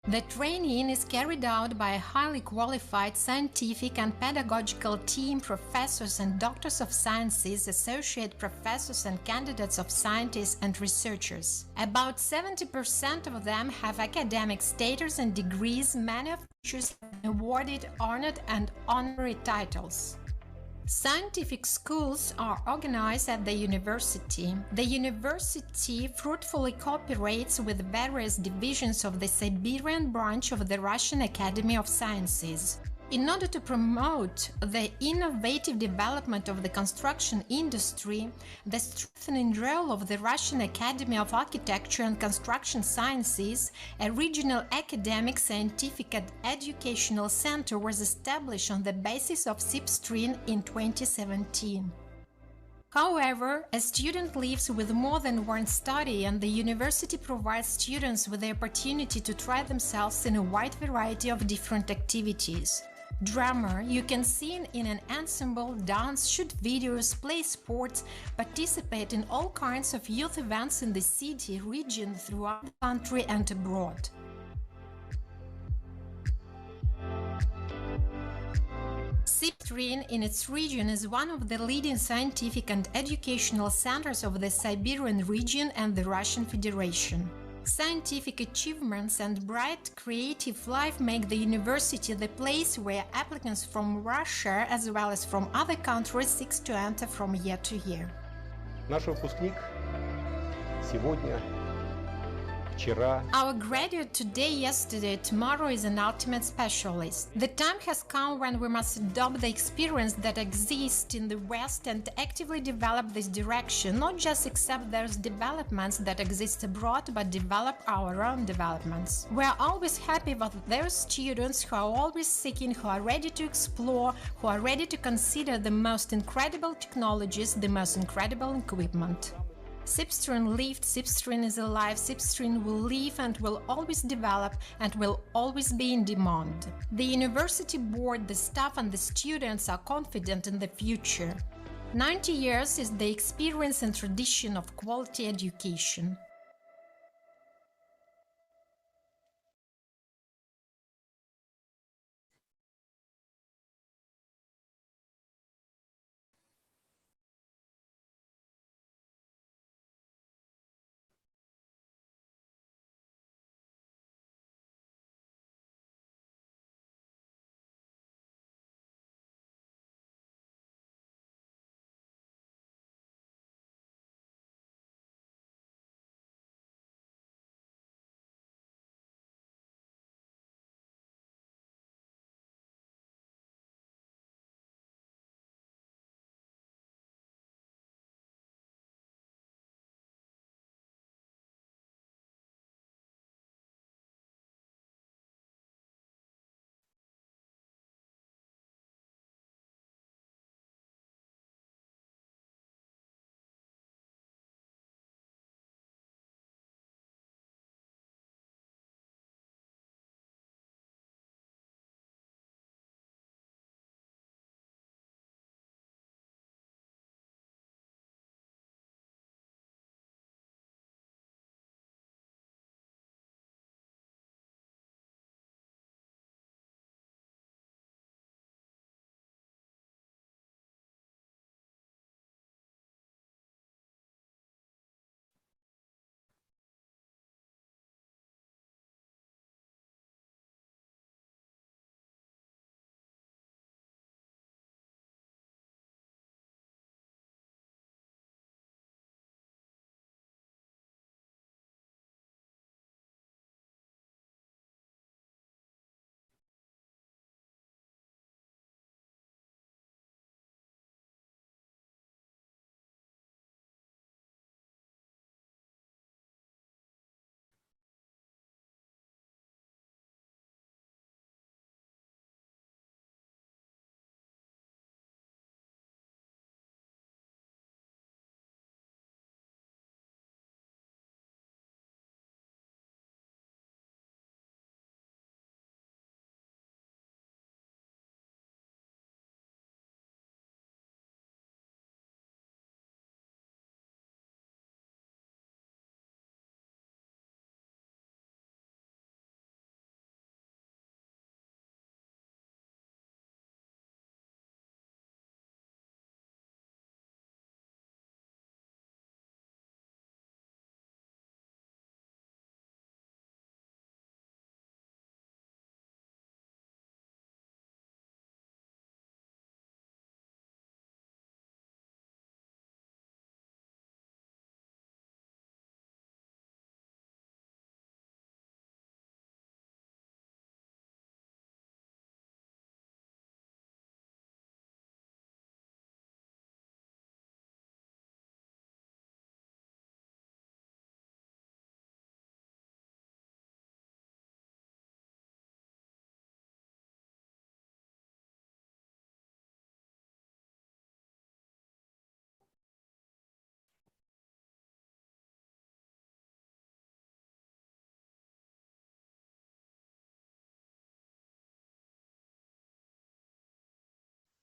The training is carried out by a highly qualified scientific and pedagogical team, professors and doctors of sciences, associate professors and candidates of scientists and researchers. About 70% of them have academic status and degrees, many of which have been awarded honored and honorary titles. Scientific schools are organized at the university. The university fruitfully cooperates with various divisions of the Siberian branch of the Russian Academy of Sciences. In order to promote the innovative development of the construction industry, the strengthening role of the Russian Academy of Architecture and Construction Sciences, a regional academic, scientific and educational center, was established on the basis of SIPSTRIN in 2017. However, a student lives with more than one study, and the university provides students with the opportunity to try themselves in a wide variety of different activities. Drummer, you can sing in an ensemble, dance, shoot videos, play sports, participate in all kinds of youth events in the city, region, throughout the country and abroad. SIPSTRIN in its region is one of the leading scientific and educational centers of the Siberian region and the Russian Federation. Scientific achievements and bright creative life make the university the place where applicants from Russia as well as from other countries seek to enter from year to year. Наш выпускник сегодня, вчера. Our graduate today, yesterday, tomorrow is an ultimate specialist. The time has come when we must adopt the experience that exists in the West and actively develop this direction, not just accept those developments that exist abroad, but develop our own developments. We are always happy with those students who are always seeking, who are ready to explore, who are ready to consider the most incredible technologies, the most incredible equipment. SIPSTRIN lived, SIPSTRIN is alive, SIPSTRIN will live and will always develop and will always be in demand. The university board, the staff and the students are confident in the future. 90 years is the experience and tradition of quality education.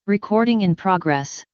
Recording in progress.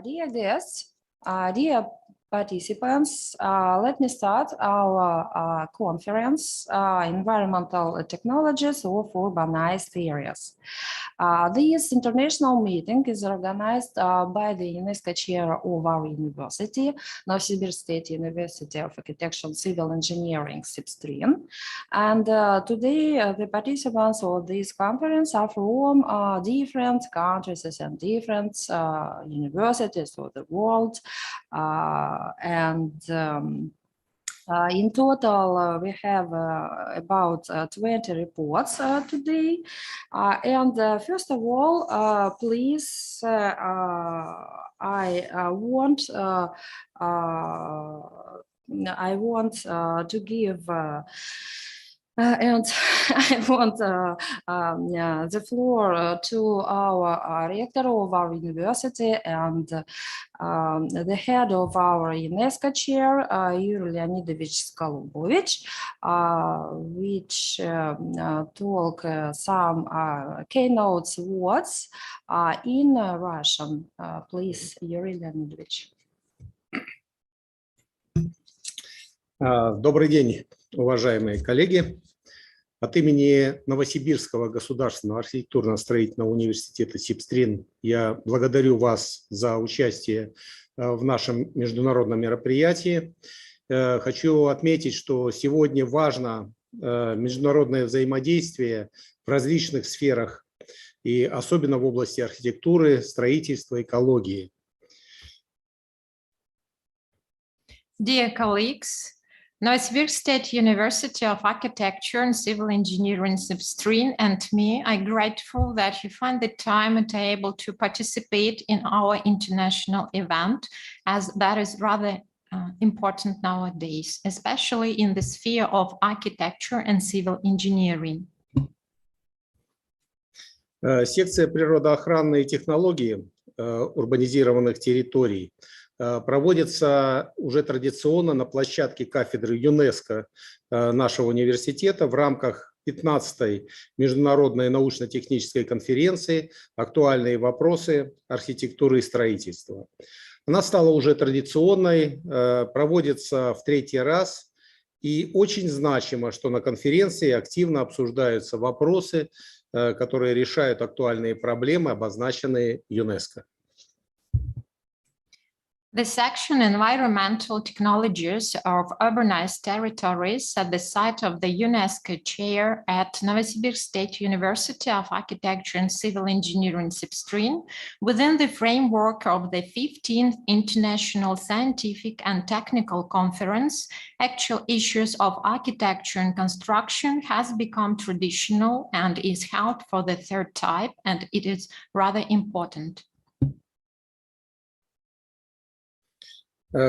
Dear guests, dear participants, let me start our conference, Environmental Technologies of Urbanized Areas. This international meeting is organized by the UNESCO chair of our university, Novosibirsk State University of Architecture and Civil Engineering, SIPSTRIN. And today, the participants of this conference are from different countries and different universities of the world. In total, we have about 20 reports today. First of all, please, I want to give and I want the floor to our rector of our university and the head of our UNESCO chair, Yuri Leonidovich Skolubovic, which talk some keynote words in Russian. Please, Yuri Leonidovich. Добрый день, уважаемые коллеги. От имени Новосибирского государственного архитектурно-строительного университета СИПСТРИН я благодарю вас за участие в нашем международном мероприятии. Хочу отметить, что сегодня важно международное взаимодействие в различных сферах, и особенно в области архитектуры, строительства, экологии. Dear colleagues, Novosibirsk State University of Architecture and Civil Engineering SIPSTRIN and me are grateful that you find the time and are able to participate in our international event, as that is rather important nowadays, especially in the sphere of architecture and civil engineering. Секция «Природоохранные технологии» урбанизированных территорий проводится уже традиционно на площадке кафедры ЮНЕСКО нашего университета в рамках 15-й Международной научно-технической конференции «Актуальные вопросы архитектуры и строительства». Она стала уже традиционной, проводится в 3-й раз, и очень значимо, что на конференции активно обсуждаются вопросы, которые решают актуальные проблемы, обозначенные ЮНЕСКО. The section Environmental Technologies of Urbanized Territories at the site of the UNESCO chair at Novosibirsk State University of Architecture and Civil Engineering SIPSTRIN within the framework of the 15th International Scientific and Technical Conference, Actual Issues of Architecture and Construction has become traditional and is held for the 3rd time, and it is rather important.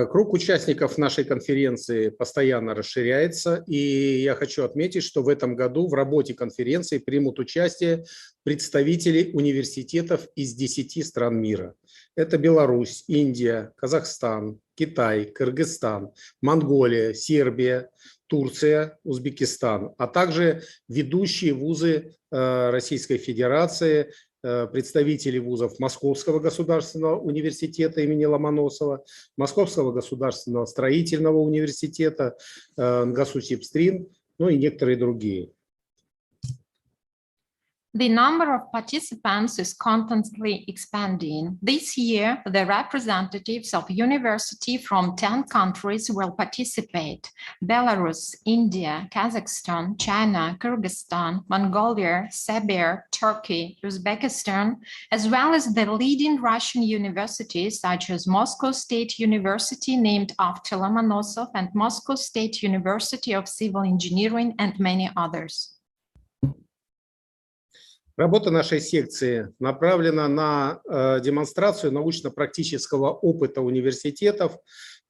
Круг участников нашей конференции постоянно расширяется, и я хочу отметить, что в этом году в работе конференции примут участие представители университетов из 10 стран мира. Это Беларусь, Индия, Казахстан, Китай, Кыргызстан, Монголия, Сербия, Турция, Узбекистан, а также ведущие вузы Российской Федерации, представители вузов Московского государственного университета имени Ломоносова, Московского государственного строительного университета, НГАСУ СИПСТРИН, ну и некоторые другие. The number of participants is constantly expanding. This year, the representatives of university from 10 countries will participate: Belarus, India, Kazakhstan, China, Kyrgyzstan, Mongolia, Serbia, Turkey, Uzbekistan, as well as the leading Russian universities such as Moscow State University, named after Lomonosov, and Moscow State University of Civil Engineering, and many others. Работа нашей секции направлена на демонстрацию научно-практического опыта университетов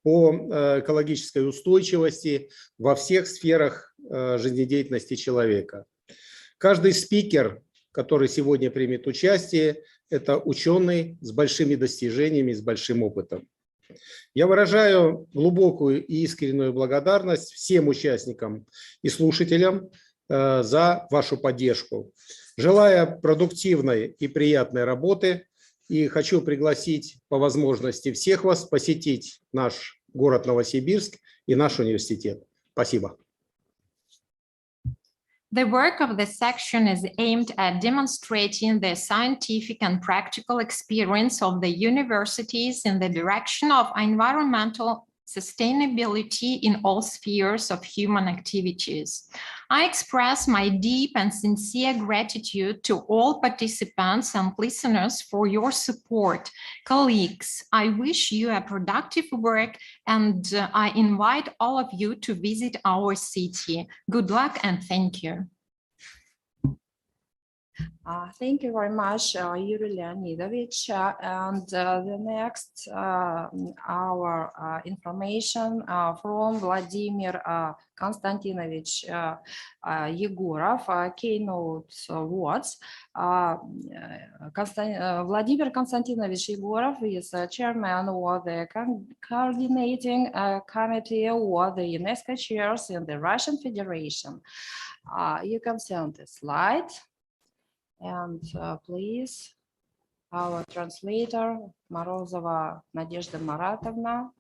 по экологической устойчивости во всех сферах жизнедеятельности человека. Каждый спикер, который сегодня примет участие, это ученый с большими достижениями, с большим опытом. Я выражаю глубокую и искреннюю благодарность всем участникам и слушателям за вашу поддержку. Желаю продуктивной и приятной работы, и хочу пригласить по возможности всех вас посетить наш город Новосибирск и наш университет. Спасибо. The work of this section is aimed at demonstrating the scientific and practical experience of the universities in the direction of environmental sustainability in all spheres of human activities. I express my deep and sincere gratitude to all participants and listeners for your support. Colleagues, I wish you a productive work, and I invite all of you to visit our city. Good luck and thank you. Thank you very much, Yuri Leonidovich. And the next, our information from Vladimir Konstantinovich Yegorov, keynote words. Vladimir Konstantinovich Yegorov is chairman of the coordinating committee of the UNESCO chairs in the Russian Federation. You can see on the slide. And please, our translator, Morozova Nadezhda Maratovna.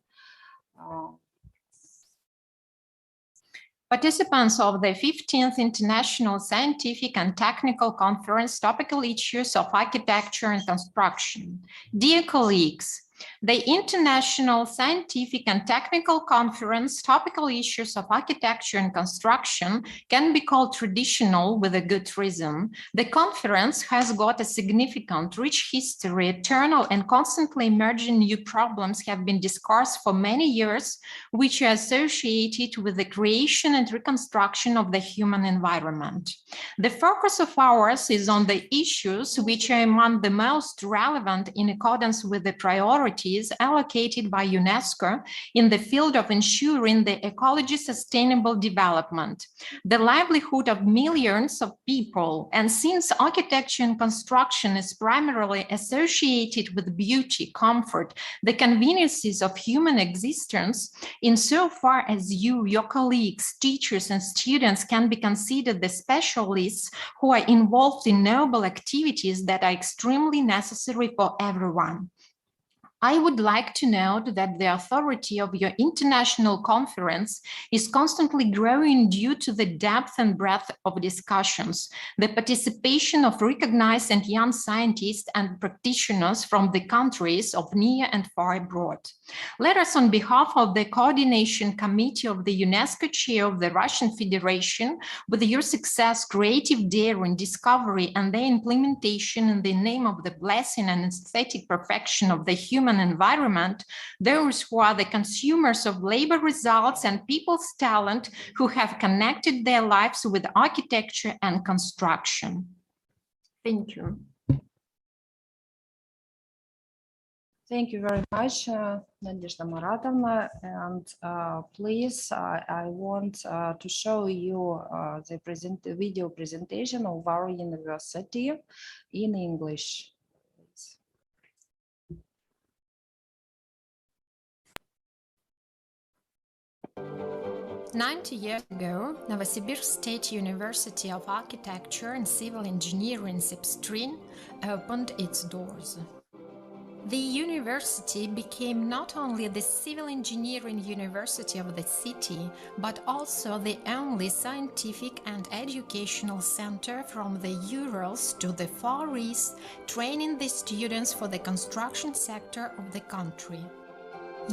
Participants of the 15th International Scientific and Technical Conference, Topical Issues of Architecture and Construction. Dear colleagues, the International Scientific and Technical Conference, Topical Issues of Architecture and Construction, can be called traditional with a good reason. The conference has got a significant, rich history. Eternal and constantly emerging new problems have been discussed for many years, which are associated with the creation and reconstruction of the human environment. The focus of ours is on the issues which are among the most relevant in accordance with the priorities allocated by UNESCO in the field of ensuring the ecology sustainable development, the livelihood of millions of people. And since architecture and construction is primarily associated with beauty, comfort, the conveniences of human existence, insofar as you, your colleagues, teachers, and students can be considered the specialists who are involved in noble activities that are extremely necessary for everyone. I would like to note that the authority of your international conference is constantly growing due to the depth and breadth of discussions, the participation of recognized and young scientists and practitioners from the countries of near and far abroad. Let us, on behalf of the Coordination Committee of the UNESCO Chair of the Russian Federation, with your success, creative daring, discovery, and their implementation in the name of the blessing and aesthetic perfection of the human environment, those who are the consumers of labor results and people's talent who have connected their lives with architecture and construction. Thank you. Thank you very much, Nadezhda Maratovna. And please, I want to show you the video presentation of our university in English. 90 years ago, Novosibirsk State University of Architecture and Civil Engineering, Sepstrin, opened its doors. The university became not only the civil engineering university of the city, but also the only scientific and educational center from the Urals to the Far East, training the students for the construction sector of the country.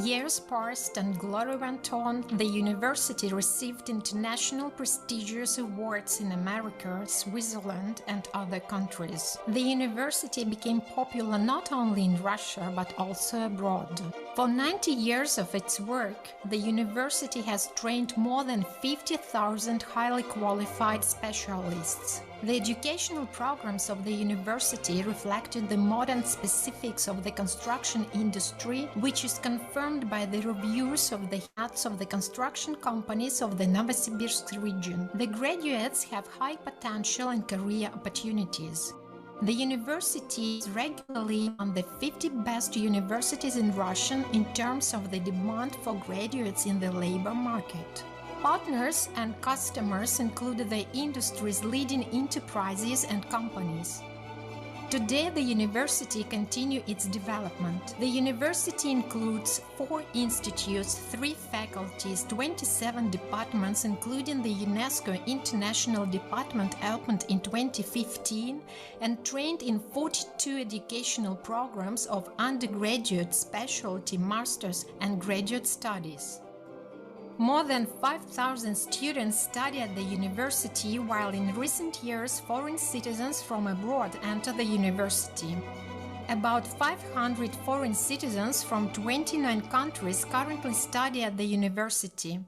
Years passed and glory went on. The university received international prestigious awards in America, Switzerland, and other countries. The university became popular not only in Russia but also abroad. For 90 years of its work, the university has trained more than 50,000 highly qualified specialists. The educational programs of the university reflected the modern specifics of the construction industry, which is confirmed by the reviews of the heads of the construction companies of the Novosibirsk region. The graduates have high potential and career opportunities. The university is regularly on the 50 best universities in Russia in terms of the demand for graduates in the labor market. Partners and customers include the industry's leading enterprises and companies. Today, the university continues its development. The university includes 4 institutes, 3 faculties, 27 departments, including the UNESCO International Department opened in 2015, and trained in 42 educational programs of undergraduate, specialty, master's, and graduate studies. More than 5,000 students study at the university, while in recent years foreign citizens from abroad enter the university. About 500 foreign citizens from 29 countries currently study at the university.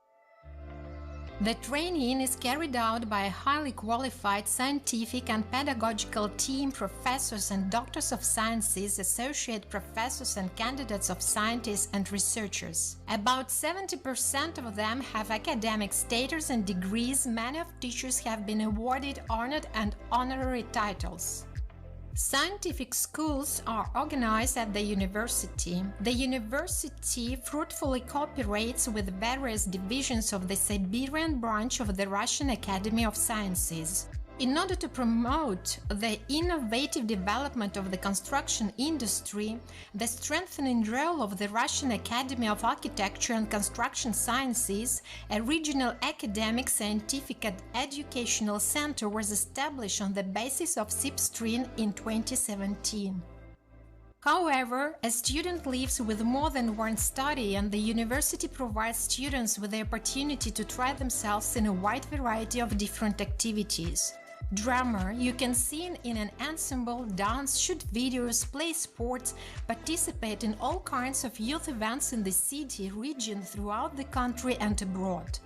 The training is carried out by a highly qualified scientific and pedagogical team, professors and doctors of sciences, associate professors and candidates of scientists and researchers. About 70% of them have academic status and degrees. Many of teachers have been awarded honored and honorary titles. Scientific schools are organized at the university. The university fruitfully cooperates with various divisions of the Siberian branch of the Russian Academy of Sciences. In order to promote the innovative development of the construction industry, the strengthening role of the Russian Academy of Architecture and Construction Sciences, a regional academic, scientific and educational center, was established on the basis of SIPSTRIN in 2017. However, a student lives with more than one study, and the university provides students with the opportunity to try themselves in a wide variety of different activities. Drummer, you can sing in an ensemble, dance, shoot videos, play sports, participate in all kinds of youth events in the city, region, throughout the country and abroad.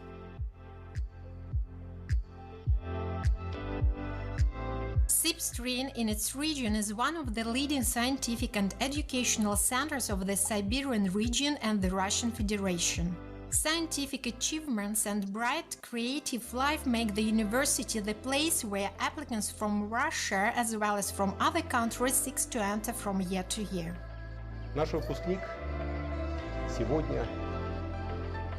SIPSTRIN in its region is one of the leading scientific and educational centers of the Siberian region and the Russian Federation. Scientific achievements and bright creative life make the university the place where applicants from Russia as well as from other countries seek to enter from year to year. Наш выпускник сегодня,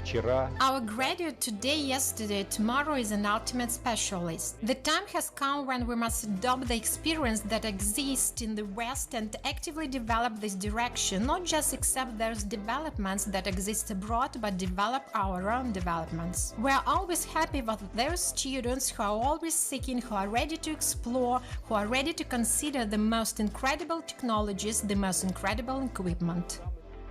вчера. Our graduate today, yesterday, tomorrow is an ultimate specialist. The time has come when we must adopt the experience that exists in the West and actively develop this direction, not just accept those developments that exist abroad, but develop our own developments. We are always happy with those students who are always seeking, who are ready to explore, who are ready to consider the most incredible technologies, the most incredible equipment.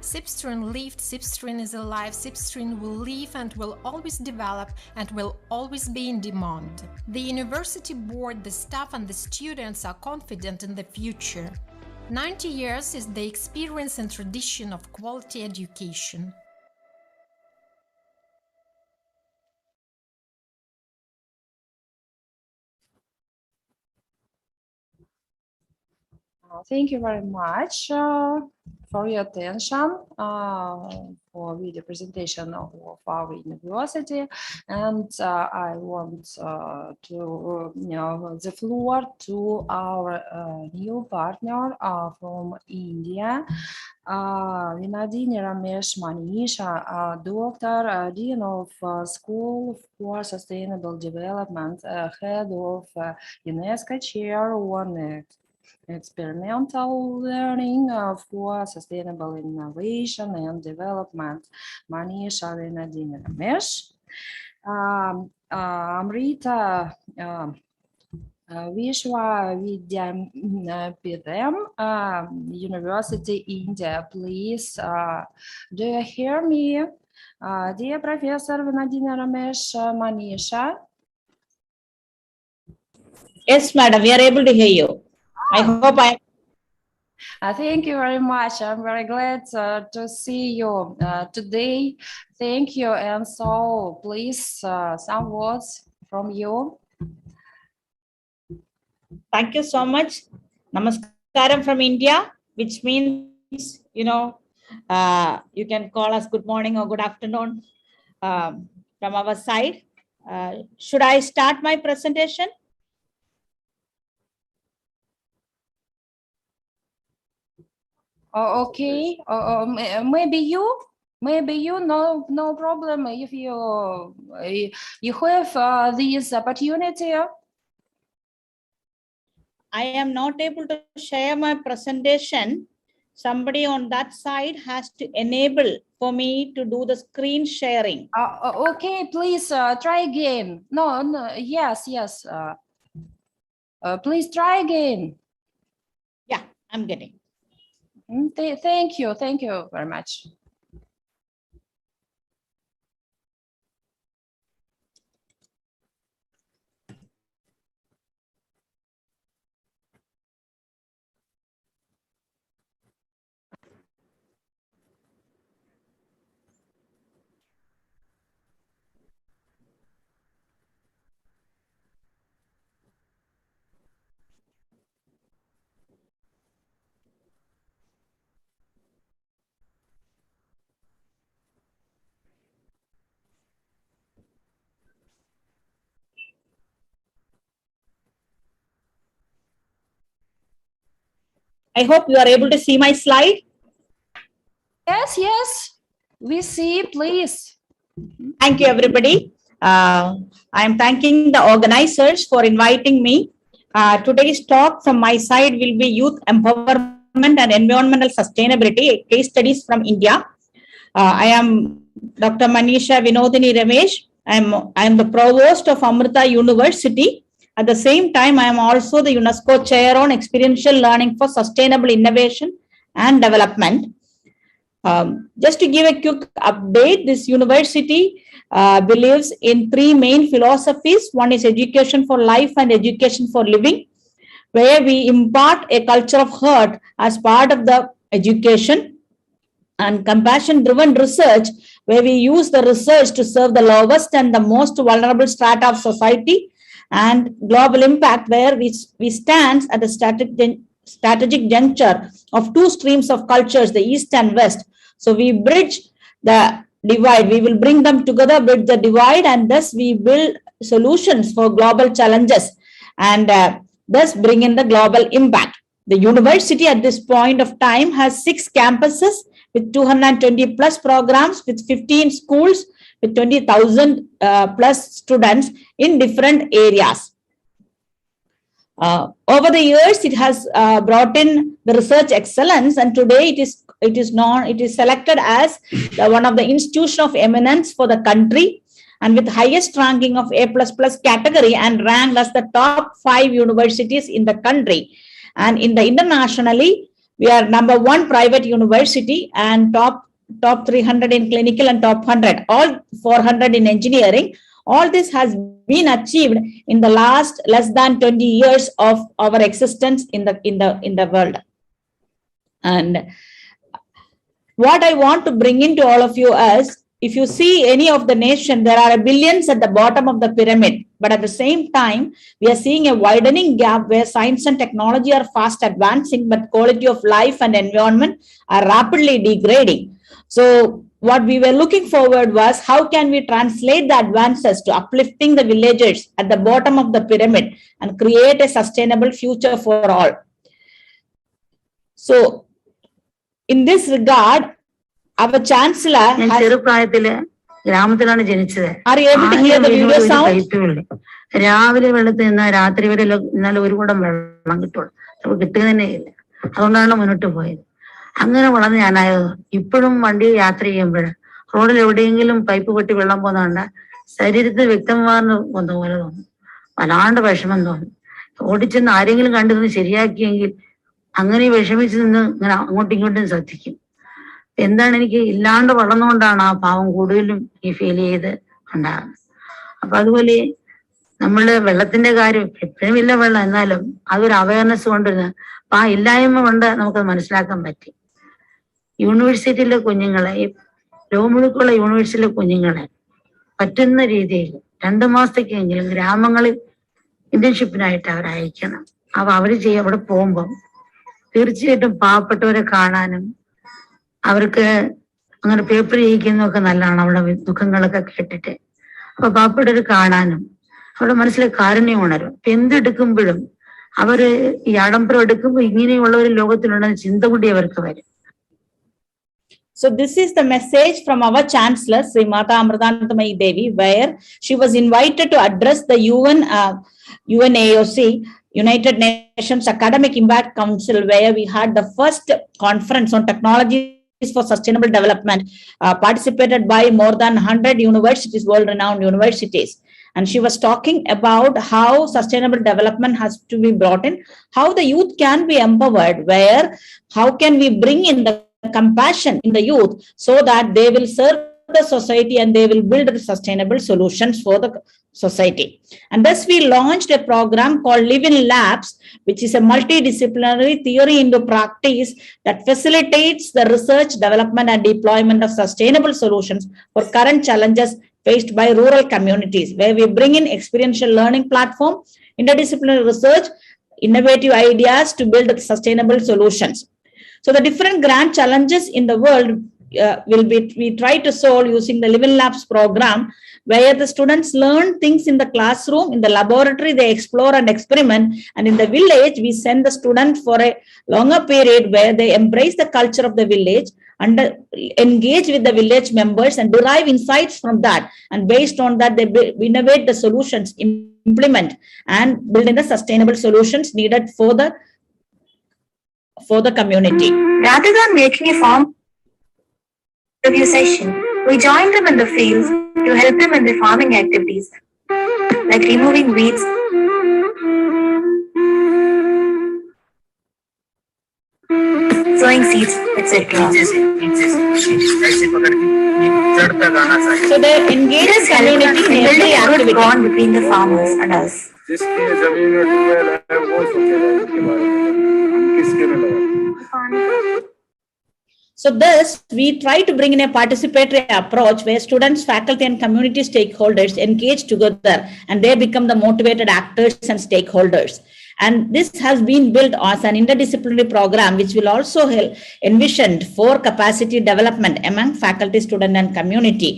SIPSTRIN lived, SIPSTRIN is alive, SIPSTRIN will live and will always develop and will always be in demand. The university board, the staff and the students are confident in the future. 90 years is the experience and tradition of quality education. Thank you very much for your attention for video presentation of our university, and I want to the floor to our new partner from India, Vinodini Ramesh Manisha, Doctor, Dean of School for Sustainable Development, Head of UNESCO Chair on experimental learning for sustainable innovation and development. Manisha Venadina Ramesh. Amrita Vishwavidyapeetham, University, India. Please, do you hear me? Dear Professor Venadina Ramesh, Manisha. Yes, madam, we are able to hear you. I hope Thank you very much. I'm very glad to see you today. Thank you. And so, please, some words from you. Thank you so much. Namaskaram from India, which means, you can call us good morning or good afternoon from our side. Should I start my presentation? Okay. Maybe you, no problem if you have this opportunity. I am not able to share my presentation. Somebody on that side has to enable for me to do the screen sharing. Okay, please try again. No, yes. Please try again. Yeah, I'm getting. Thank you very much. I hope you are able to see my slide. Yes, we see, please. Thank you, everybody. I am thanking the organizers for inviting me. Today's talk from my side will be Youth Empowerment and Environmental Sustainability, case studies from India. I am Dr. Manisha Vinodini Ramesh. I am the provost of Amrita University. At the same time, I am also the UNESCO Chair on Experiential Learning for Sustainable Innovation and Development. Just to give a quick update, this university believes in three main philosophies. One is education for life and education for living, where we impart a culture of heart as part of the education, and compassion-driven research, where we use the research to serve the lowest and the most vulnerable strata of society, and global impact, where we stand at the strategic juncture of two streams of cultures, the East and West. So we bridge the divide. We will bring them together, bridge the divide, and thus we build solutions for global challenges, and thus bring in the global impact. The university at this point of time has 6 campuses with 220 plus programs, with 15 schools, with 20,000 plus students in different areas. Over the years, it has brought in the research excellence, and today it is selected as one of the institution of eminence for the country, and with highest ranking of A++ category, and ranked as the top 5 universities in the country. And in the internationally, we are #1 private university, and top 300 in clinical, and top 100, all 400 in engineering. All this has been achieved in the last less than 20 years of our existence in the world. And what I want to bring into all of you is, if you see any of the nation, there are billions at the bottom of the pyramid, but at the same time, we are seeing a widening gap where science and technology are fast advancing, but quality of life and environment are rapidly degrading. So what we were looking forward was, how can we translate the advances to uplifting the villagers at the bottom of the pyramid and create a sustainable future for all. So in this regard, our chancellor has... Are you able to hear the video sound? കിട്ടുക തന്നെയില്ല. അതുകൊണ്ടാണ് മുന്നോട്ട് പോയത്. അങ്ങനെ വളർന്ന് ഞാനായത്. ഇപ്പോഴും വണ്ടിയിൽ യാത്ര ചെയ്യുമ്പോൾ റോഡിൽ എവിടെയെങ്കിലും പൈപ്പ് പൊട്ടി വെള്ളം പോകുന്നതുകൊണ്ട് ശരീരത്തിൽ വ്യക്തമാർന്ന് വന്ന പോലെ തോന്നും, വല്ലാണ്ട് വിഷമം തോന്നും. ഓടിച്ചെന്ന് ആരെങ്കിലും കണ്ടിരുന്ന് ശരിയാക്കിയെങ്കിൽ അങ്ങനെ വിഷമിച്ച് നിന്ന് ഇങ്ങനെ അങ്ങോട്ടും ഇങ്ങോട്ടും ശ്രദ്ധിക്കും. എന്താണ് എനിക്ക് ഇല്ലാണ്ട് വളർന്നുകൊണ്ടാണ് ആ പാവം കൂടുതലും ഈ ഫീൽ ചെയ്ത് ഉണ്ടാകുന്നത്. അപ്പൊ അതുപോലെ നമ്മള് വെള്ളത്തിന്റെ കാര്യം എപ്പോഴും ഇല്ല വെള്ളം, എന്നാലും അതൊരു അവയർനെസ് കൊണ്ടിരുന്ന് അപ്പൊ ആ ഇല്ലായ്മ കൊണ്ട് നമുക്കത് മനസ്സിലാക്കാൻ പറ്റി. യൂണിവേഴ്സിറ്റിയിലെ കുഞ്ഞുങ്ങളെ, ഈ ലോകമുഴുക്കുള്ള യൂണിവേഴ്സിറ്റിയിലെ കുഞ്ഞുങ്ങളെ പറ്റുന്ന രീതിയിൽ 2 മാസത്തേക്കെങ്കിലും ഗ്രാമങ്ങളിൽ ഇന്റേൺഷിപ്പിനായിട്ട് അവർ അയക്കണം. അപ്പൊ അവര് അവിടെ പോകുമ്പം തീർച്ചയായിട്ടും പാവപ്പെട്ടവരെ കാണാനും അവർക്ക് അങ്ങനെ പേപ്പർ ചെയ്യിക്കുന്നതൊക്കെ നല്ലതാണ്. അവിടെ ദുഃഖങ്ങളൊക്കെ കേട്ടിട്ട് അപ്പൊ പാവപ്പെട്ടവർ കാണാനും അവരുടെ മനസ്സിലെ കാരുണ്യം ഉണരും. അപ്പൊ എന്തെടുക്കുമ്പോഴും അവര് ഈ ആഡംബരം എടുക്കുമ്പോൾ ഇങ്ങനെയുള്ള ഒരു ലോകത്തിലുണ്ടെന്ന് ചിന്ത കൂടി അവർക്ക് വരും. So this is the message from our Chancellor, Srimata Amritanandamayi Devi, where she was invited to address the UNAOC, United Nations Academic Impact Council, where we had the first conference on technologies for sustainable development, participated by more than 100 universities, world-renowned universities. And she was talking about how sustainable development has to be brought in, how the youth can be empowered, where how can we bring in the compassion in the youth so that they will serve the society and they will build the sustainable solutions for the society. And thus we launched a program called Live in Labs, which is a multidisciplinary theory into practice that facilitates the research, development and deployment of sustainable solutions for current challenges faced by rural communities, where we bring in experiential learning platform, interdisciplinary research, innovative ideas to build sustainable solutions. So the different grand challenges in the world we try to solve using the Live in Labs program, where the students learn things in the classroom, in the laboratory they explore and experiment, and in the village we send the student for a longer period where they embrace the culture of the village and engage with the village members and derive insights from that, and based on that they innovate the solutions, implement and build in the sustainable solutions needed for the community. Rather than making a form review session, we join them in the fields to help them in their farming activities, like removing weeds, sowing seeds, etc. So they engage the community in every activity. Bond between the farmers and us. So thus, we try to bring in a participatory approach where students, faculty and community stakeholders engage together and they become the motivated actors and stakeholders. And this has been built as an interdisciplinary program, which will also help envisioned for capacity development among faculty, student and community.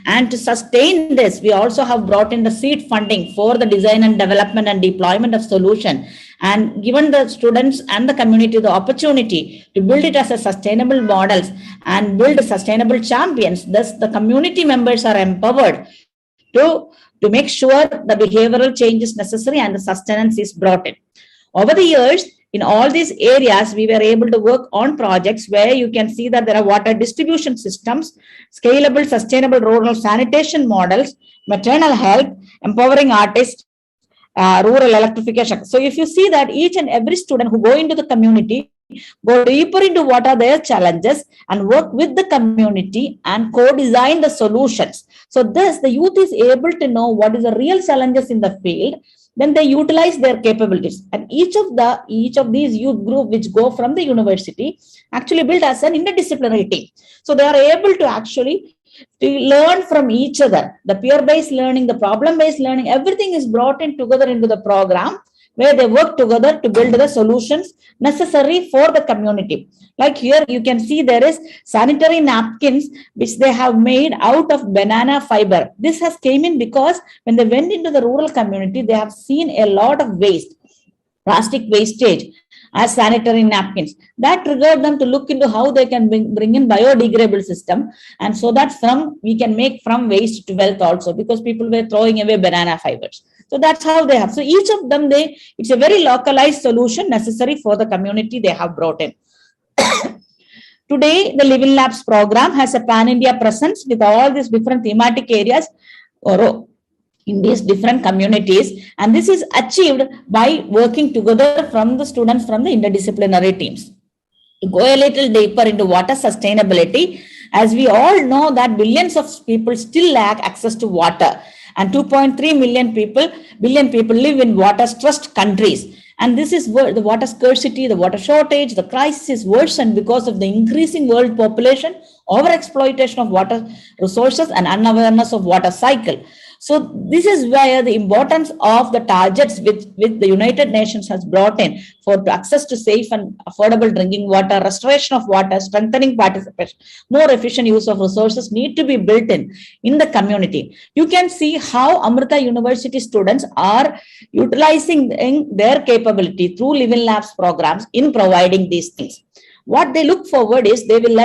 And to sustain this, we also have brought in the seed funding for the design and development and deployment of solution, and given the students and the community the opportunity to build it as a sustainable models and build sustainable champions. Thus, the community members are empowered to make sure the behavioral change is necessary and the sustenance is brought in. Over the years, in all these areas, we were able to work on projects where you can see that there are water distribution systems, scalable, sustainable rural sanitation models, maternal health, empowering artists, rural electrification. So if you see that each and every student who go into the community, go deeper into what are their challenges and work with the community and co-design the solutions. So this, the youth is able to know what is the real challenges in the field. Then they utilize their capabilities, and each of these youth group which go from the university actually build as an interdisciplinary team. So they are able to actually to learn from each other. The peer-based learning, the problem-based learning, everything is brought in together into the program, where they work together to build the solutions necessary for the community. Like here, you can see there is sanitary napkins, which they have made out of banana fiber. This has came in because when they went into the rural community, they have seen a lot of waste, plastic wastage. as sanitary napkins. That triggered them to look into how they can bring in biodegradable system, and so that we can make from waste to wealth also, because people were throwing away banana fibers. So that's how they have. So each of them, it's a very localized solution necessary for the community they have brought in. Today, the Living Labs program has a pan-India presence with all these different thematic areas or in these different communities, and this is achieved by working together from the students from the interdisciplinary teams. To go a little deeper into water sustainability, as we all know that billions of people still lack access to water, and 2.3 billion people live in water-stressed countries. And this is where the water scarcity, the water shortage, the crisis is worsened because of the increasing world population, overexploitation of water resources, and unawareness of water cycle. So this is where the importance of the targets which the United Nations has brought in for access to safe and affordable drinking water, restoration of water, strengthening participation, more efficient use of resources need to be built in the community. You can see how Amrita University students are utilizing their capability through Living Labs programs in providing these things. What they look forward is they will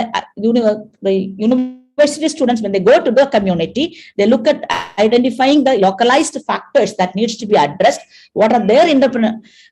university students, when they go to the community, they look at identifying the localized factors that needs to be addressed. What are their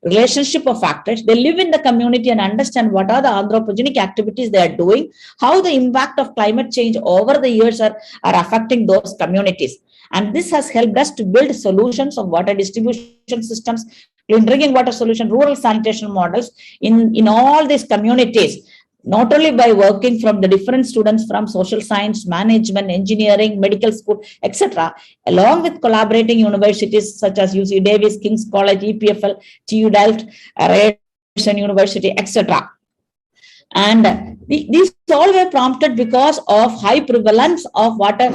relationship of factors? They live in the community and understand what are the anthropogenic activities they are doing, how the impact of climate change over the years are affecting those communities. And this has helped us to build solutions of water distribution systems, clean drinking water solution, rural sanitation models in all these communities. Not only by working from the different students from social science, management, engineering, medical school, etc., along with collaborating universities such as UC Davis, King's College, EPFL, TU Delft, Ryerson University, etc. And these all were prompted because of high prevalence of water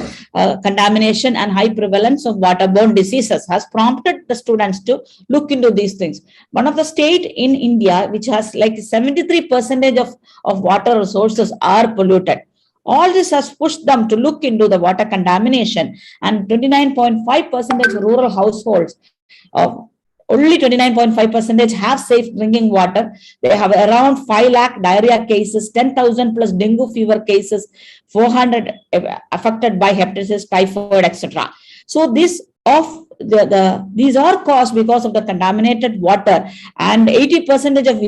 contamination and high prevalence of waterborne diseases has prompted the students to look into these things. One of the state in India which has like 73% of water resources are polluted. All this has pushed them to look into the water contamination, and 29.5% of rural households only 29.5% have safe drinking water. They have around 5 lakh diarrhea cases, 10,000 plus dengue fever cases, 400 affected by hepatitis, typhoid, etc. So these are caused because of the contaminated water, and 80% of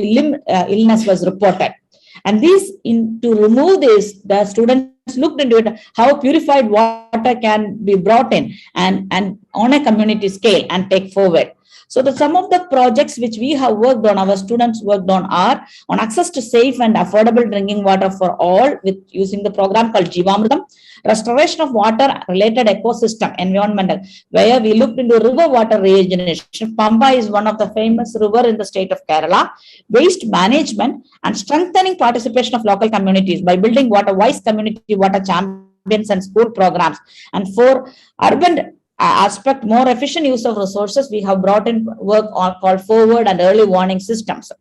illness was reported. And to remove this, the students looked into it, how purified water can be brought in and on a community scale and take forward. So some of the projects which we have worked on, our students worked on, are on access to safe and affordable drinking water for all with using the program called Jeevamrutam, restoration of water related ecosystem, environmental, where we looked into river water regeneration. Pamba is one of the famous river in the state of Kerala, waste management, and strengthening participation of local communities by building water-wise community water champions and school programs. And for urban aspect, more efficient use of resources, we have brought in work on called forward and early warning systems.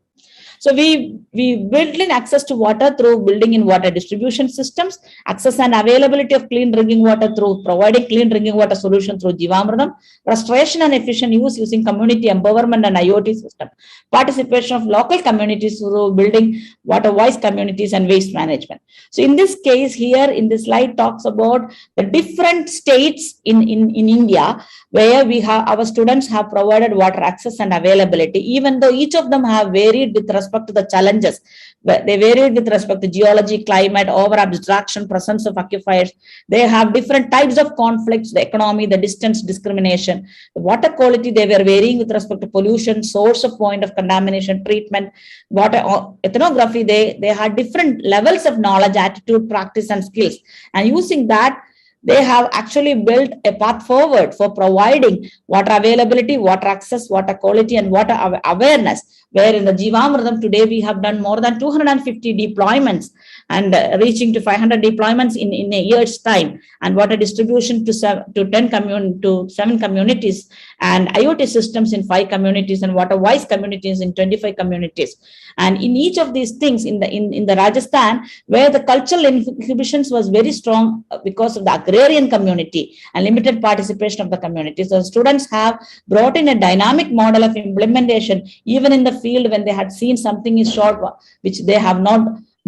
So we built in access to water through building in water distribution systems, access and availability of clean drinking water through providing clean drinking water solution through Jeevamrutam, restoration and efficient use using community empowerment and IoT system, participation of local communities through building water-wise communities and waste management. So in this case here, in this slide talks about the different states in India where our students have provided water access and availability, even though each of them have varied with respect to the challenges. They varied with respect to geology, climate, over abstraction, presence of aquifers. They have different types of conflicts, the economy, the distance discrimination, the water quality. They were varying with respect to pollution, source of point of contamination, treatment, water ethnography. They had different levels of knowledge, attitude, practice, and skills. And using that, they have actually built a path forward for providing water availability, water access, water quality, and water awareness. Where in the Jeevamrutam today, we have done more than 250 deployments and reaching to 500 deployments in a year's time, and water distribution to 7 communities, and IoT systems in 5 communities, and water-wise communities in 25 communities. And in each of these things, in the Rajasthan, where the cultural inhibitions was very strong because of the agrarian community and limited participation of the community. So students have brought in a dynamic model of implementation, even in the field when they had seen something is short, which they have not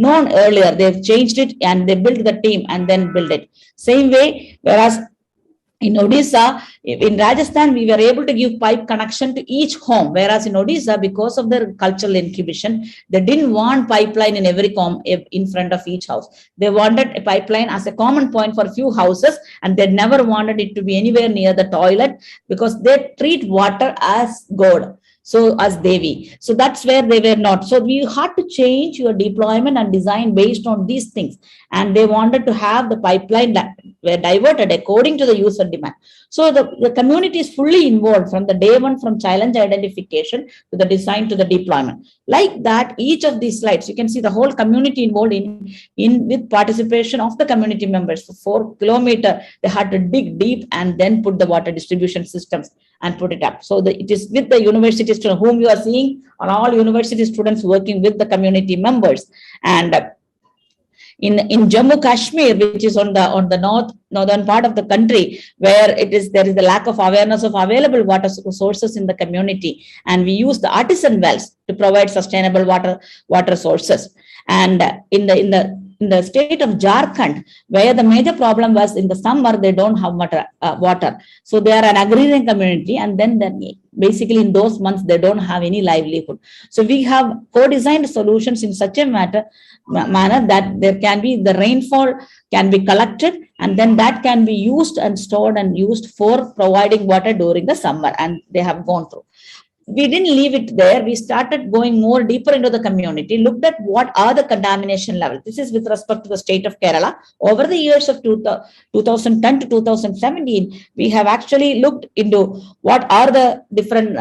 known earlier. They've changed it and they built the team and then build it. Same way, whereas in Odisha, in Rajasthan, we were able to give pipe connection to each home, whereas in Odisha, because of their cultural incubation, they didn't want pipeline in every in front of each house. They wanted a pipeline as a common point for a few houses, and they never wanted it to be anywhere near the toilet because they treat water as God. So as Devi. So that's where they were not. So we had to change your deployment and design based on these things. And they wanted to have the pipeline that were diverted according to the user demand. So the community is fully involved from the day one, from challenge identification to the design to the deployment. Like that, each of these slides, you can see the whole community involved in with participation of the community members. For 4 kilometers, they had to dig deep and then put the water distribution systems and put it up. So it is with the university students whom you are seeing are all university students working with the community members. And in Jammu Kashmir, which is on the northern part of the country, where there is the lack of awareness of available water sources in the community, and we use the artisan wells to provide sustainable water sources. And in the state of Jharkhand, where the major problem was in the summer, they don't have water. So they are an agrarian community, and then basically in those months, they don't have any livelihood. So we have co-designed solutions in such a manner that there can be the rainfall can be collected, and then that can be used and stored and used for providing water during the summer, and they have gone through. We didn't leave it there. We started going more deeper into the community, looked at what are the contamination levels. This is with respect to the state of Kerala. Over the years of 2010 to 2017, we have actually looked into what are the different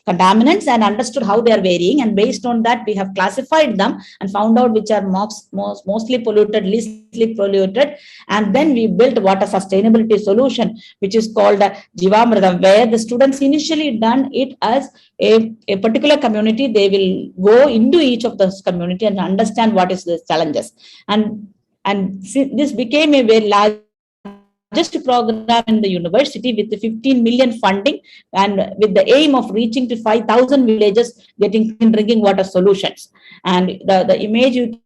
contaminants and understood how they are varying. And based on that, we have classified them and found out which are mostly polluted, leastly polluted. And then we built water sustainability solution, which is called Jivamridam, where the students initially done it as a particular community. They will go into each of those community and understand what is the challenges. And this became a very largest program in the university with the 15 million funding, and with the aim of reaching to 5,000 villages getting drinking water solutions. And the image you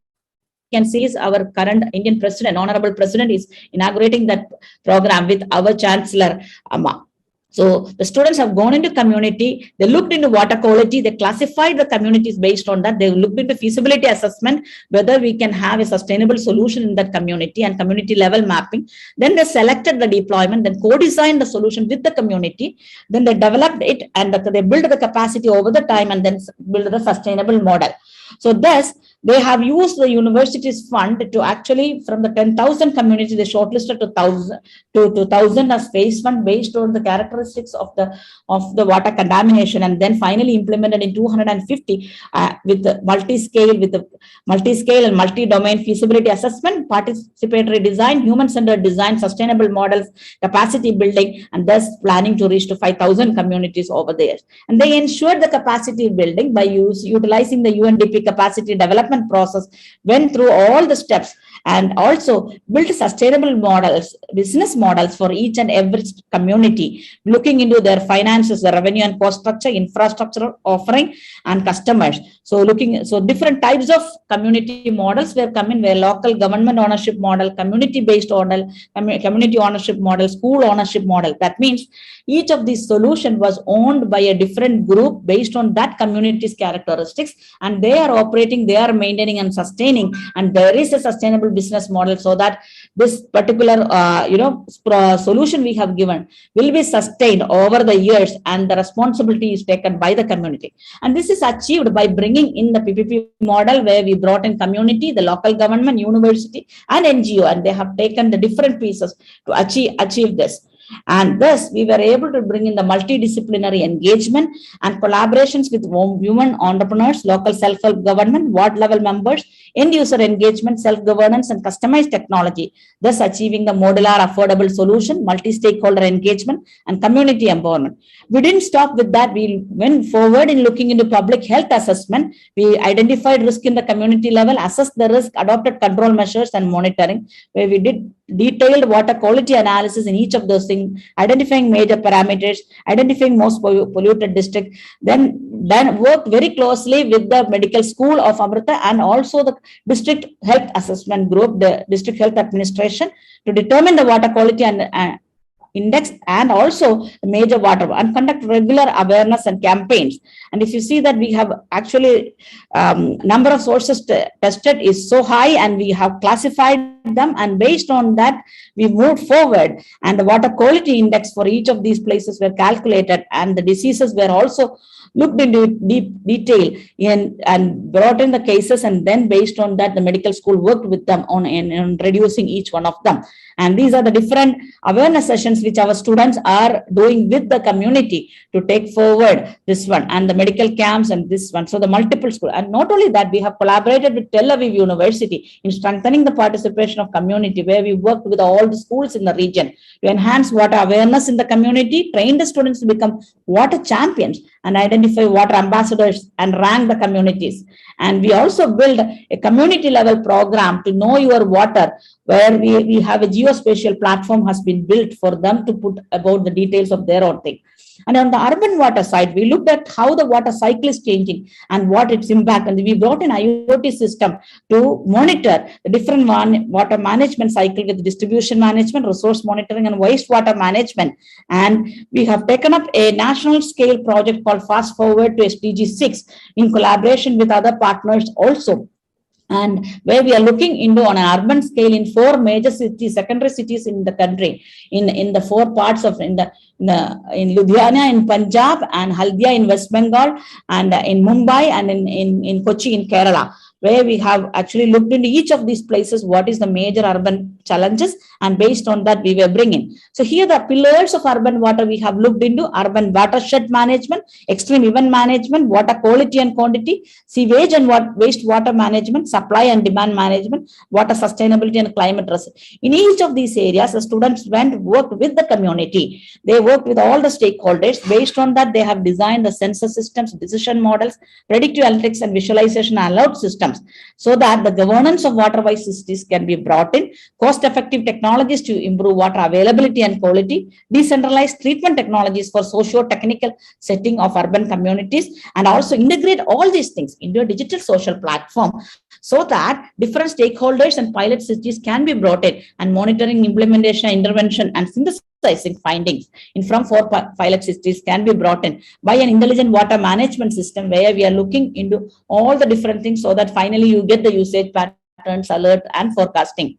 can see is our current Indian president, honorable president, is inaugurating that program with our chancellor, Amma. So the students have gone into community, they looked into water quality, they classified the communities based on that, they looked into feasibility assessment, whether we can have a sustainable solution in that community and community level mapping. Then they selected the deployment, then co-designed the solution with the community, then they developed it and they built the capacity over the time and then build the sustainable model. So thus, they have used the university's fund to actually, from the 10,000 community, they shortlisted to 1,000 as phase 1 based on the characteristics of the water contamination, and then finally implemented in 250 with the multi-scale and multi-domain feasibility assessment, participatory design, human-centered design, sustainable models, capacity building, and thus planning to reach to 5,000 communities over there. And they ensured the capacity building by utilizing the UNDP capacity development process, went through all the steps, and also built sustainable models, business models for each and every community, looking into their finances, the revenue and cost structure, infrastructure offering, and customers. So different types of community models were coming, where local government ownership model, community-based model, community ownership model, school ownership model. That means each of these solutions was owned by a different group based on that community's characteristics, and they are operating, they are maintaining and sustaining, and there is a sustainable business model, so that this particular solution we have given will be sustained over the years, and the responsibility is taken by the community. And this is achieved by bringing in the PPP model, where we brought in community, the local government, university, and NGO, and they have taken the different pieces to achieve this. And thus, we were able to bring in the multidisciplinary engagement and collaborations with women entrepreneurs, local self-help government, ward level members, end-user engagement, self-governance, and customized technology, thus achieving the modular affordable solution, multi-stakeholder engagement, and community empowerment. We didn't stop with that. We went forward in looking into public health assessment. We identified risk in the community level, assessed the risk, adopted control measures and monitoring, where we did detailed water quality analysis in each of those things, identifying major parameters, identifying most polluted district, then worked very closely with the medical school of Amrita and also the district health assessment group, the district health administration, to determine the water quality and index and also major water, and conduct regular awareness and campaigns. And if you see that we have actually number of sources tested is so high, and we have classified them, and based on that we moved forward, and the water quality index for each of these places were calculated, and the diseases were also looked into deep detail and brought in the cases, and then based on that the medical school worked with them on reducing each one of them. And these are the different awareness sessions which our students are doing with the community to take forward this one, and the medical camps and this one. So the multiple schools, and not only that, we have collaborated with Tel Aviv University in strengthening the participation of community, where we worked with all the schools in the region to enhance water awareness in the community, train the students to become water champions, and identify water ambassadors and rank the communities. And we also build a community level program to know your water, where we have a geospatial platform has been built for them to put about the details of their own thing. And on the urban water side, we looked at how the water cycle is changing and what its impact. And we brought an IoT system to monitor the different water management cycle with distribution management, resource monitoring, and wastewater management. And we have taken up a national scale project called Fast Forward to SDG 6 in collaboration with other partners also, and where we are looking into on an urban scale in 4 major cities, secondary cities in the country, in the 4 parts of in Ludhiana in Punjab, and Haldia in West Bengal, and in Mumbai, and in Kochi in Kerala, where we have actually looked into each of these places what is the major urban challenges, and based on that we were bringing. So here the pillars of urban water we have looked into: urban watershed management, extreme event management, water quality and quantity, sewage and wastewater management, supply and demand management, water sustainability and climate risk. In each of these areas, the students worked with the community. They worked with all the stakeholders. Based on that, they have designed the sensor systems, decision models, predictive analytics, and visualization and alert systems, so that the governance of water-wise cities can be brought in, cost-effective technologies to improve water availability and quality, decentralized treatment technologies for socio-technical setting of urban communities, and also integrate all these things into a digital social platform, so that different stakeholders and pilot cities can be brought in, and monitoring, implementation, intervention, and synthesizing findings from 4 pilot cities can be brought in by an intelligent water management system, where we are looking into all the different things, so that finally you get the usage patterns, alert, and forecasting.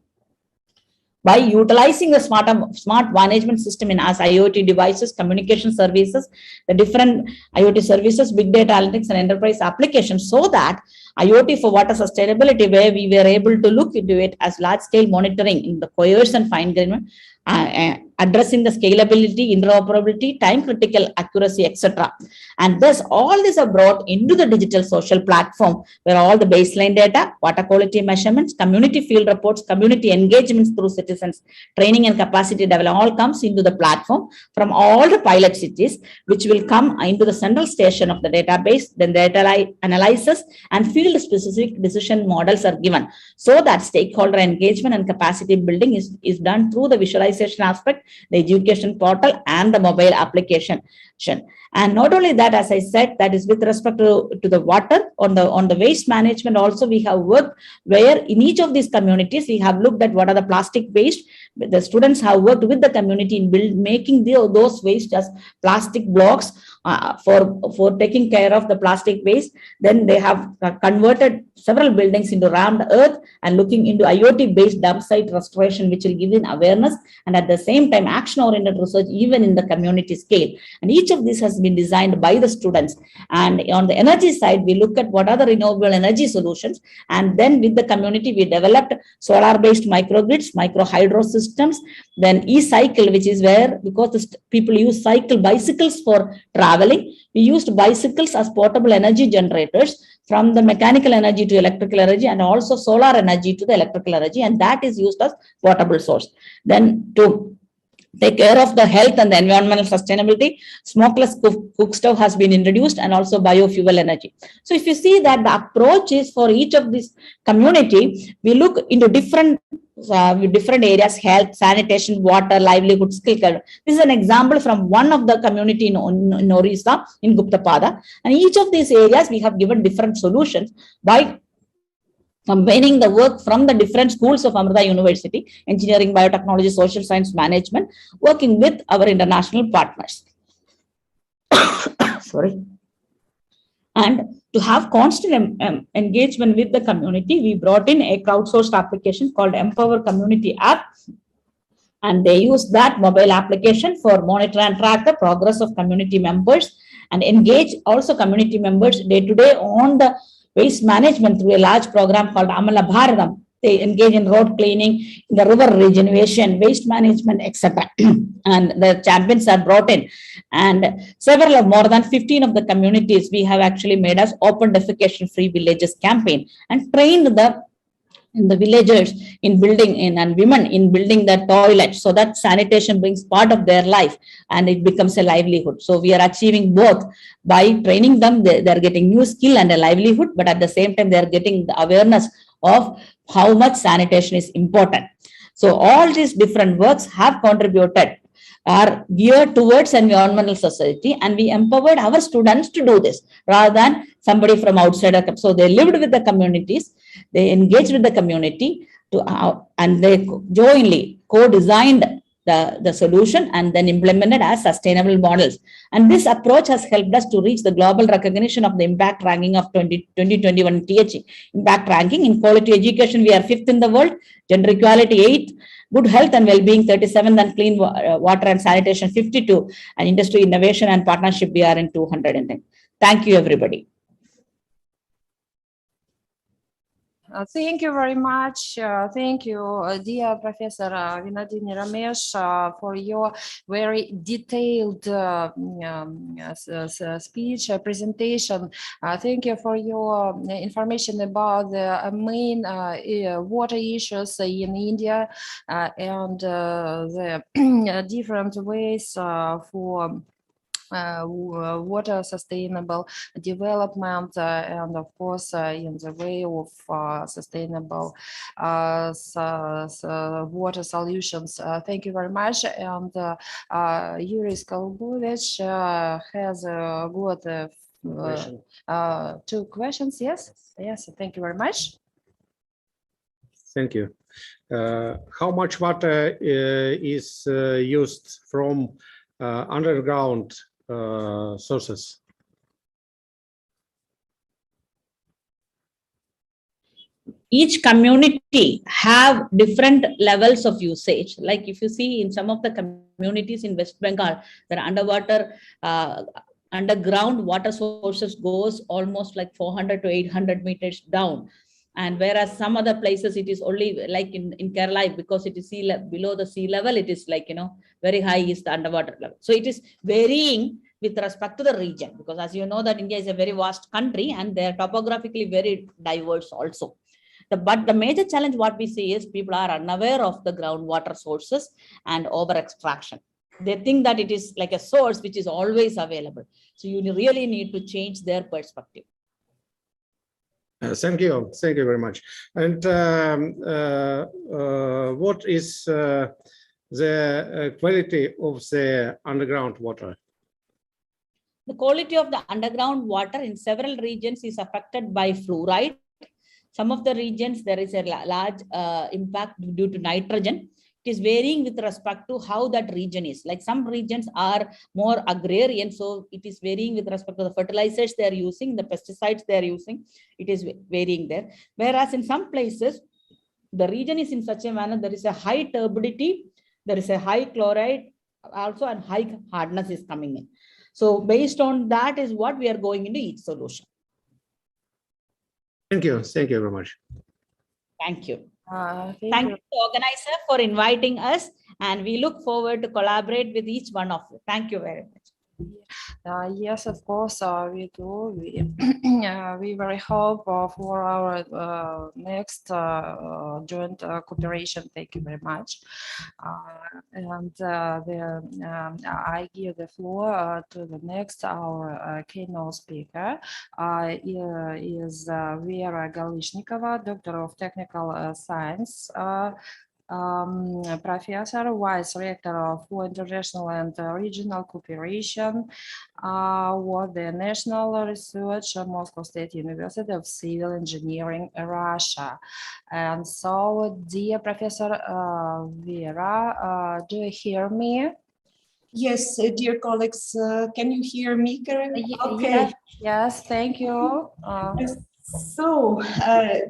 By utilizing the smart management system in as IoT devices, communication services, the different IoT services, big data analytics, and enterprise applications, so that IoT for water sustainability, where we were able to look into it as large-scale monitoring in the coercion fine-grainment, addressing the scalability, interoperability, time-critical accuracy, etc. And thus, all these are brought into the digital social platform, where all the baseline data, water quality measurements, community field reports, community engagements through citizens, training and capacity development, all comes into the platform from all the pilot cities, which will come into the central station of the database. Then data analysis and field-specific decision models are given, so that stakeholder engagement and capacity building is done through the visualization aspect, the education portal, and the mobile application. And not only that, as I said, that is with respect to the water, on the waste management also we have worked, where in each of these communities we have looked at what are the plastic waste. The students have worked with the community in making those waste as plastic blocks for taking care of the plastic waste. Then they have converted several buildings into rammed earth and looking into IoT-based dump site restoration, which will give them awareness and at the same time action-oriented research even in the community scale. And each of these has been designed by the students. And on the energy side, we look at what are the renewable energy solutions. And then with the community, we developed solar-based microgrids, micro-hydro systems, then e-cycle, which is where, because people use bicycles for traveling, we used bicycles as portable energy generators from the mechanical energy to electrical energy, and also solar energy to the electrical energy, and that is used as portable source. Then to take care of the health and the environmental sustainability. Smokeless cook stove has been introduced, and also biofuel energy. So if you see that the approach is for each of this community, we look into different areas: health, sanitation, water, livelihood, skill. This is an example from one of the community in Orissa, in Guptapada. And each of these areas, we have given different solutions by combining the work from the different schools of Amrita University, engineering, biotechnology, social science, management, working with our international partners. Sorry. And to have constant engagement with the community, we brought in a crowdsourced application called Empower Community App. And they use that mobile application for monitor and track the progress of community members and engage also community members day to day on the waste management through a large program called Amala Bharadam. They engage in road cleaning, in the river regeneration, waste management, etc. And the champions are brought in. And several of more than 15 of the communities, we have actually made us open defecation free villages campaign and trained the villagers in building and women in building the toilets, so that sanitation brings part of their life and it becomes a livelihood. So we are achieving both by training them. They're getting new skill and a livelihood, but at the same time, they're getting the awareness of how much sanitation is important. So all these different works have contributed, are geared towards environmental society, and we empowered our students to do this rather than somebody from outside. So they lived with the communities, they engaged with the community and they jointly co-designed the solution and then implemented as sustainable models. And this approach has helped us to reach the global recognition of the impact ranking of 2021 THE. Impact ranking in quality education, we are 5th in the world, gender equality 8th, good health and well-being 37th, and clean water and sanitation 52, and industry innovation and partnership we are in 210. Thank you, everybody. Thank you very much. Thank you, dear Professor Vinodini Ramesh, for your very detailed speech, presentation. Thank you for your information about the main water issues in India and the different ways for water sustainable development and of course in the way of sustainable water solutions. Thank you very much. And Yuri Skolbovich has got 2 questions. Yes, thank you very much. Thank you. How much water is used from underground sources? Each community have different levels of usage. Like if you see in some of the communities in West Bengal, there are underground water sources goes almost like 400 to 800 meters down. And whereas some other places, it is only like in Kerala, because it is below the sea level, it is like, very high is the underwater level. So it is varying with respect to the region, because as you know that India is a very vast country and they are topographically very diverse also. But the major challenge what we see is people are unaware of the groundwater sources and over extraction. They think that it is like a source which is always available. So you really need to change their perspective. Thank you very much. And what is the quality of the underground water? The quality of the underground water in several regions is affected by fluoride. Some of the regions there is a large impact due to nitrogen. It is varying with respect to how that region is. Like some regions are more agrarian, so it is varying with respect to the fertilizers they are using, the pesticides they are using. It is varying there. Whereas in some places, the region is in such a manner, there is a high turbidity, there is a high chloride also, and high hardness is coming in. So based on that is what we are going into each solution. Thank you very much. Thank you. Thank you, the organizer, for inviting us, and we look forward to collaborate with each one of you. Thank you very much. Yes, of course, we do. We very hope for our next joint cooperation. Thank you very much. I give the floor to the next, our keynote speaker is Vera Galishnikova, Doctor of Technical Science. Professor, Vice Rector for International and Regional Cooperation with the National Research at Moscow State University of Civil Engineering, Russia. And so, dear Professor Vera, do you hear me? Yes, dear colleagues, can you hear me, Karen? Okay. Yes, thank you. So,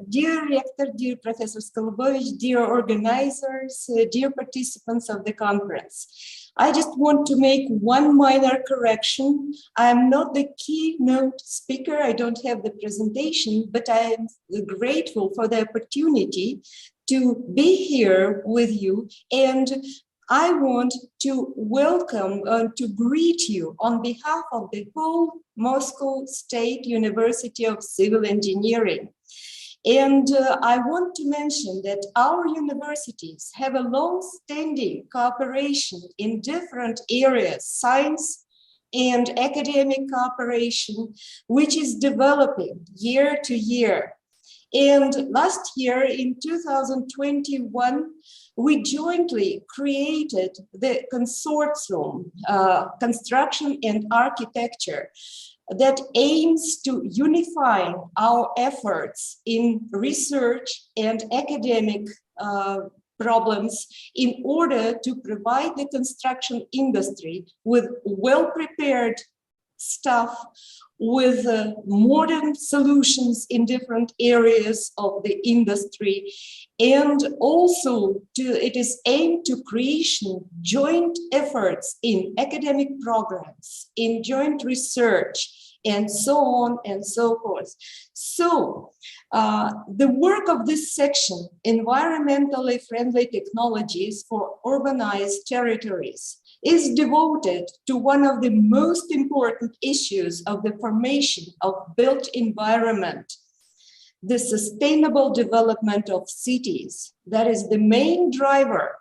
dear Rector, dear Professor Skolubovic, dear organizers, dear participants of the conference, I just want to make one minor correction. I am not the keynote speaker. I don't have the presentation, but I am grateful for the opportunity to be here with you, and I want to welcome and to greet you on behalf of the whole Moscow State University of Civil Engineering. And I want to mention that our universities have a long-standing cooperation in different areas, science and academic cooperation, which is developing year to year. And last year, in 2021, we jointly created the consortium, construction and architecture, that aims to unify our efforts in research and academic problems in order to provide the construction industry with well-prepared staff, with modern solutions in different areas of the industry, and also it is aimed to creation joint efforts in academic programs, in joint research, and so on and so forth. So the work of this section, environmentally friendly technologies for urbanized territories, is devoted to one of the most important issues of the formation of built environment, the sustainable development of cities. That is the main driver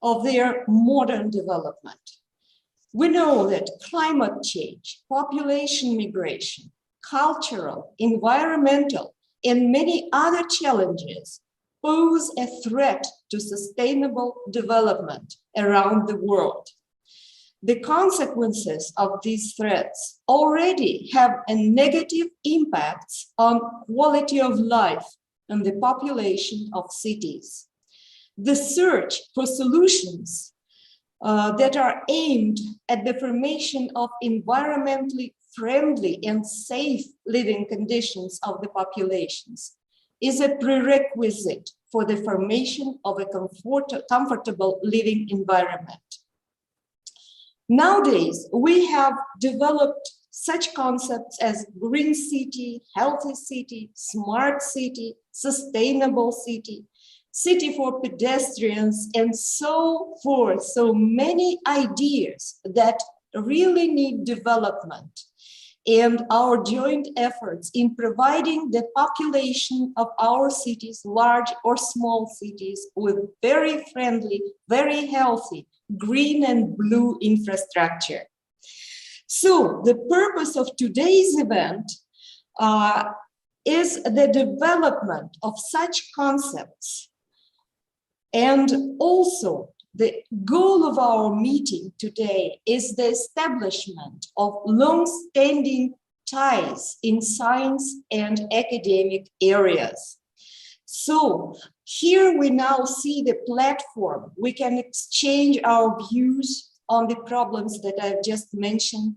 of their modern development. We know that climate change, population migration, cultural, environmental, and many other challenges pose a threat to sustainable development around the world. The consequences of these threats already have a negative impact on quality of life and the population of cities. The search for solutions that are aimed at the formation of environmentally friendly and safe living conditions of the populations is a prerequisite for the formation of a comfortable living environment. Nowadays, we have developed such concepts as green city, healthy city, smart city, sustainable city, city for pedestrians, and so forth. So many ideas that really need development. And our joint efforts in providing the population of our cities, large or small cities, with very friendly, very healthy, green and blue infrastructure. So the purpose of today's event is the development of such concepts. And also the goal of our meeting today is the establishment of long-standing ties in science and academic areas. So here we now see the platform. We can exchange our views on the problems that I've just mentioned,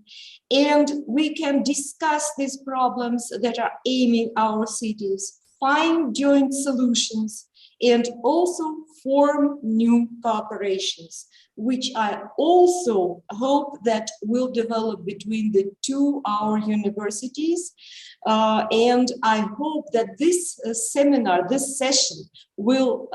and we can discuss these problems that are aiming our cities, find joint solutions, and also form new cooperations, which I also hope that will develop between the our universities. And I hope that this seminar, this session will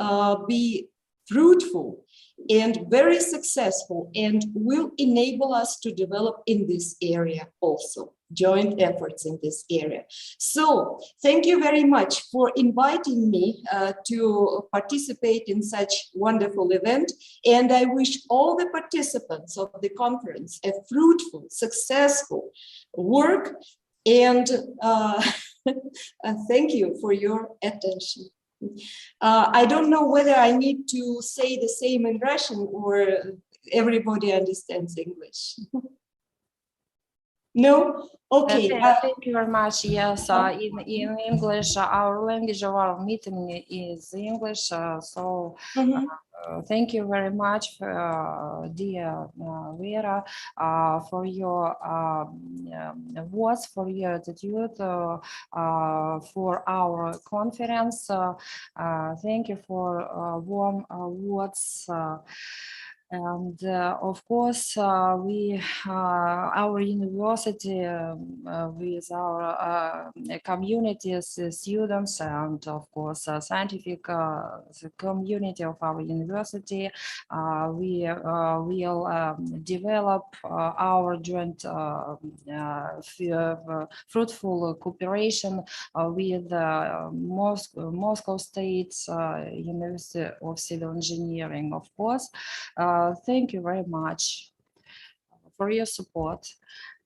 be fruitful and very successful, and will enable us to develop in this area also, joint efforts in this area. So thank you very much for inviting me to participate in such wonderful event. And I wish all the participants of the conference a fruitful, successful work. And thank you for your attention. I don't know whether I need to say the same in Russian or everybody understands English. No? Okay. Thank you very much. Yes, in English, our language of our meeting is English. Thank you very much, dear Vera, for your words, for your attitude for our conference. Thank you for warm words. And of course, our university with our communities, students, and of course, scientific community of our university, we will develop our joint fruitful cooperation with Moscow State's University of Civil Engineering, of course. Thank you very much for your support.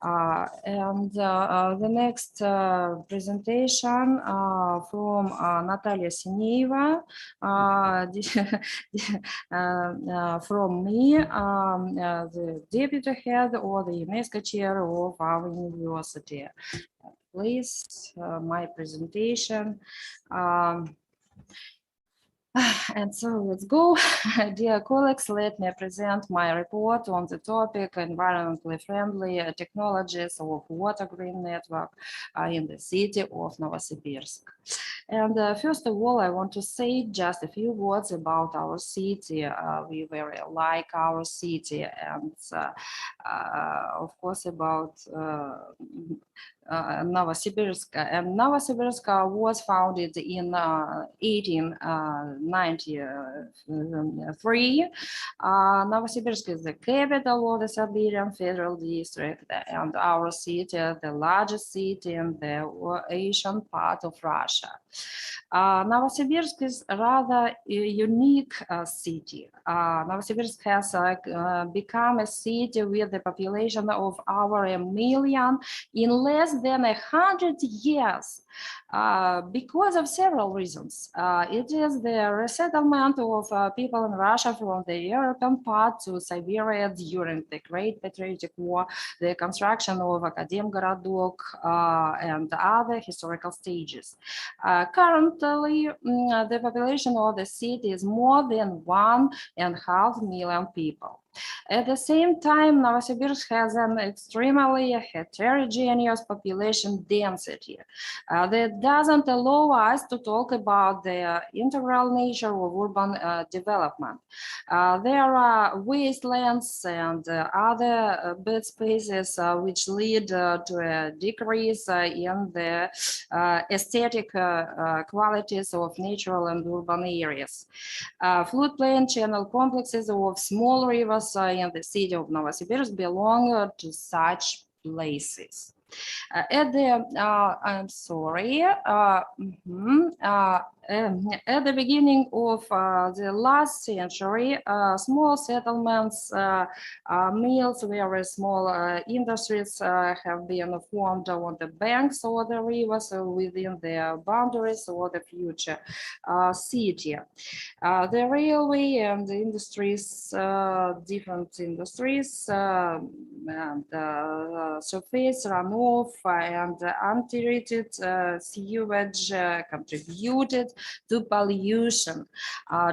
And the next presentation from Natalia Sineva, from me, the deputy head or the UNESCO chair of our university. Please, my presentation. And so let's go. Dear colleagues, let me present my report on the topic environmentally friendly technologies of water green network in the city of Novosibirsk. And first of all, I want to say just a few words about our city. We very like our city, and of course about Novosibirsk. And Novosibirsk was founded in 1893. Novosibirsk is the capital of the Siberian Federal District, and our city, the largest city in the Asian part of Russia. Novosibirsk is a rather unique city. Novosibirsk has become a city with a population of over 1 million in less than 100 years. Because of several reasons. It is the resettlement of people in Russia from the European part to Siberia during the Great Patriotic War, the construction of Akademgorodok, and other historical stages. Currently, the population of the city is more than 1.5 million people. At the same time, Novosibirsk has an extremely heterogeneous population density that doesn't allow us to talk about the integral nature of urban development. There are wastelands and other bed spaces which lead to a decrease in the aesthetic qualities of natural and urban areas. Floodplain channel complexes of small rivers in the city of Novosibirsk belong to such places. At the at the beginning of the last century, small settlements, mills, very small industries have been formed on the banks of the rivers within the boundaries of the future city. The railway and the industries, different industries, and surface runoff and untreated sewage contributed to pollution,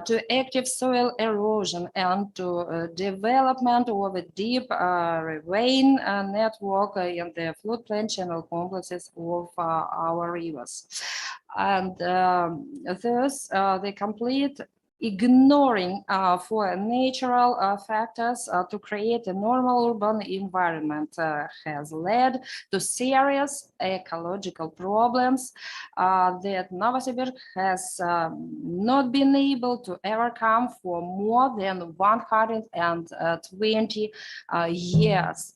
to active soil erosion, and to development of a deep ravine network in the floodplain channel complexes of our rivers. And thus, the complete ignoring for natural factors to create a normal urban environment has led to serious ecological problems that Novosibirsk has not been able to overcome for more than 120 years.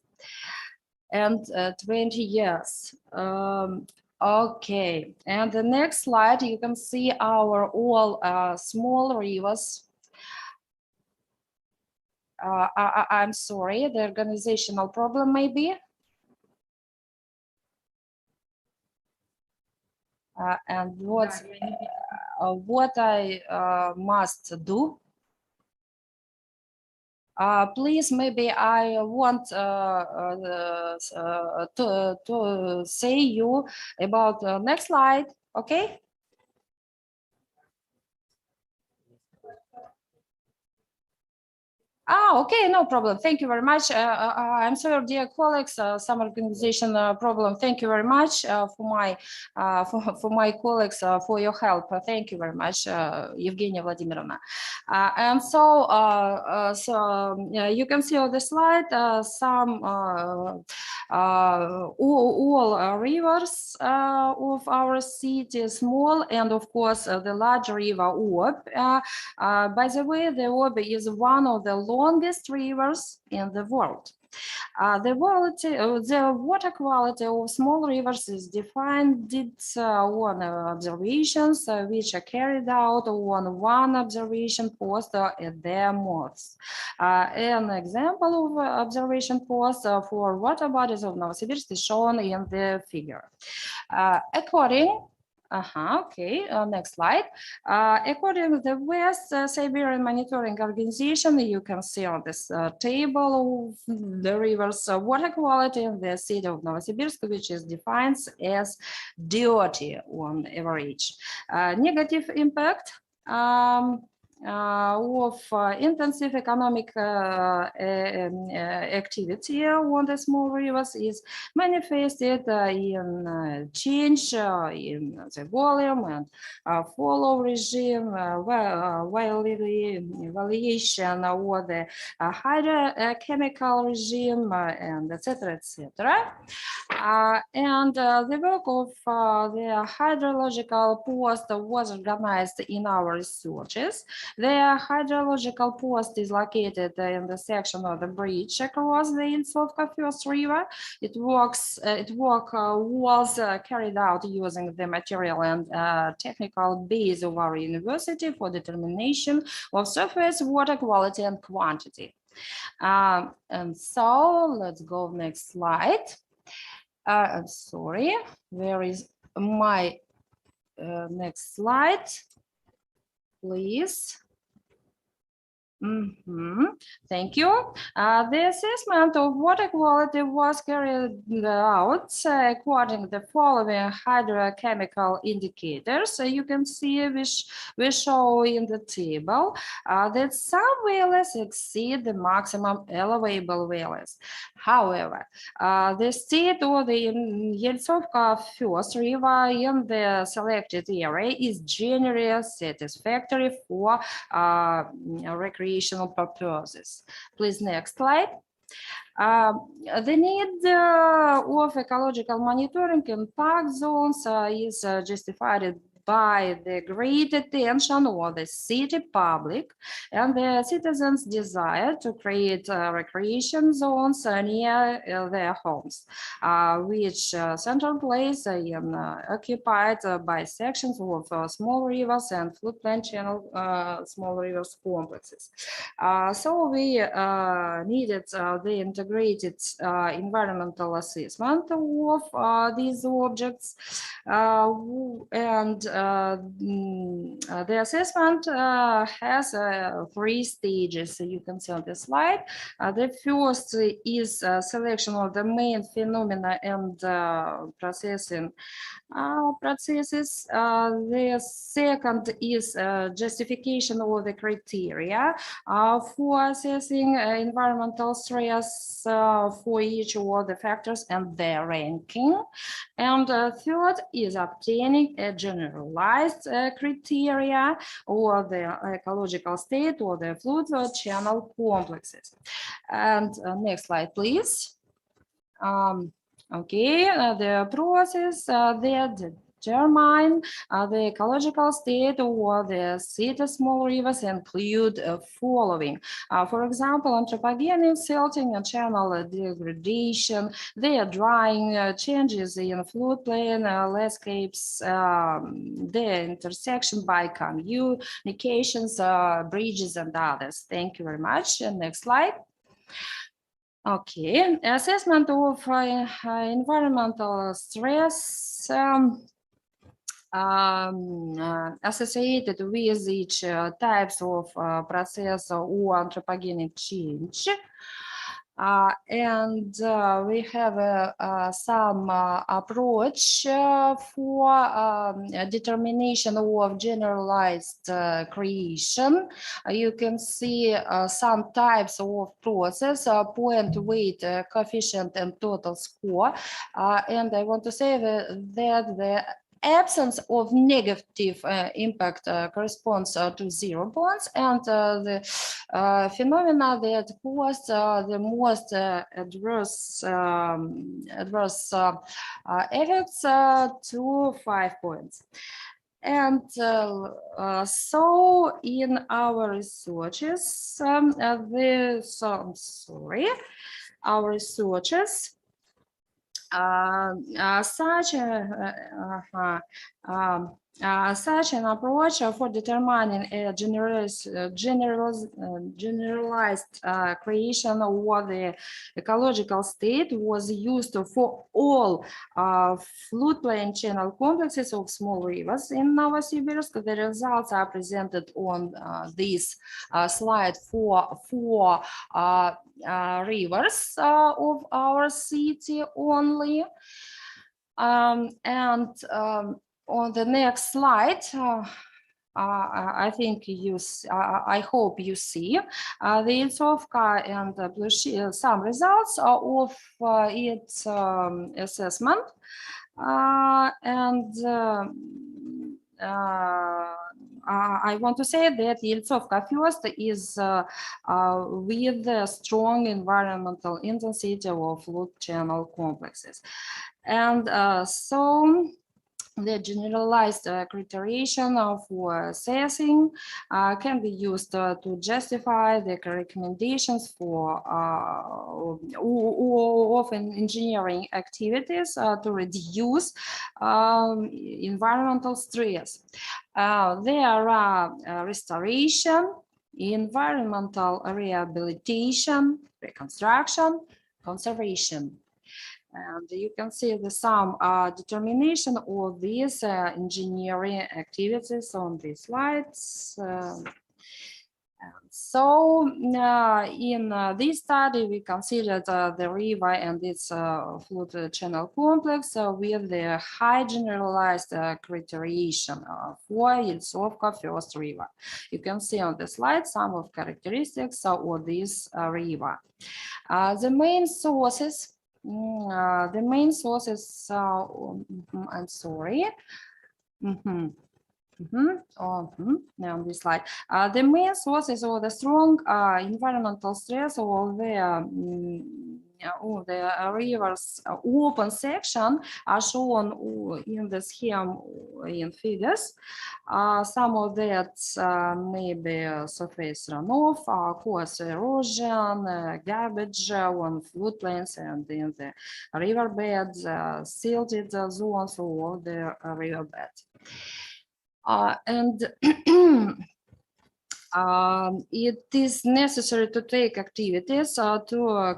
Okay, and the next slide, you can see our all small rivers. I'm sorry, the organizational problem maybe. And what I must do. Please, maybe I want to say you about the next slide, okay? Okay, no problem. Thank you very much. I'm sorry, dear colleagues, some organization problem. Thank you very much for my colleagues for your help. Thank you very much, Evgenia Vladimirovna. And so, you can see on the slide some all rivers of our city, small, and of course the large river Ob. By the way, the Ob is one of the longest rivers in the world. The water quality of small rivers is defined on observations which are carried out on one observation post at their mouths. An example of observation post for water bodies of Novosibirsk is shown in the figure. Next slide. According to the West Siberian Monitoring Organization, you can see on this table of the river's water quality in the city of Novosibirsk, which is defined as dirty on average. Negative impact of intensive economic activity on the small rivers is manifested in change in the volume and follow regime, evaluation of the hydrochemical regime, and etc. And the work of the hydrological post was organized in our researches. The hydrological post is located in the section of the bridge across the Insovka First River. Its work was carried out using the material and technical base of our university for determination of surface water quality and quantity. And so let's go next slide. I'm sorry, where is my next slide? Please. Thank you. The assessment of water quality was carried out according to the following hydrochemical indicators. You can see which we show in the table that some values exceed the maximum allowable values. However, the state of the Yeltsovka First River in the selected area is generally satisfactory for recreational purposes. Please, next slide. The need of ecological monitoring in park zones is justified by the great attention of the city public and the citizens' desire to create recreation zones near their homes, which central place occupied by sections of small rivers and floodplain channel small rivers complexes. So we needed the integrated environmental assessment of these objects, and the assessment has 3 stages. You can see on the slide. The first is selection of the main phenomena and processing processes. The second is justification of the criteria for assessing environmental stress for each of the factors and their ranking. And third is obtaining a general generalized criteria or the ecological state or the fluid channel complexes. And next slide, please. Okay, the process that determine the ecological state or the city small rivers include following. For example, anthropogenic silting and channel degradation, their drying, changes in floodplain landscapes, the intersection by communications, bridges, and others. Thank you very much. And next slide. Okay, assessment of environmental stress associated with each types of process or anthropogenic change. And we have some approach for determination of generalized creation. You can see some types of process, point, weight, coefficient, and total score. And I want to say that the absence of negative impact corresponds to 0 points, and the phenomena that cause the most adverse effects to 5 points. And so in our researches, our researchers such an approach for determining a generalized creation or the ecological state was used for all floodplain channel complexes of small rivers in Novosibirsk. The results are presented on this slide for four rivers of our city only. On the next slide, I think I hope you see the Iltsovka and Plushki, some results of its assessment. I want to say that Iltsovka first is with the strong environmental intensity of flood channel complexes. And so the generalized criteria for assessing can be used to justify the recommendations for often engineering activities to reduce environmental stress. There are restoration, environmental rehabilitation, reconstruction, conservation. And you can see some determination of these engineering activities on these slides. So in this study, we considered the river and its flood channel complex with the high generalized criteria for Iltsovka first river. You can see on the slide some of characteristics of this river. The main sources. I'm sorry. On this slide, the main sources of the strong environmental stress of the river's open section are shown in the scheme in figures. Some of that may be surface runoff, coarse erosion, garbage on floodplains and in the riverbeds, silted zones of the riverbed. It is necessary to take activities to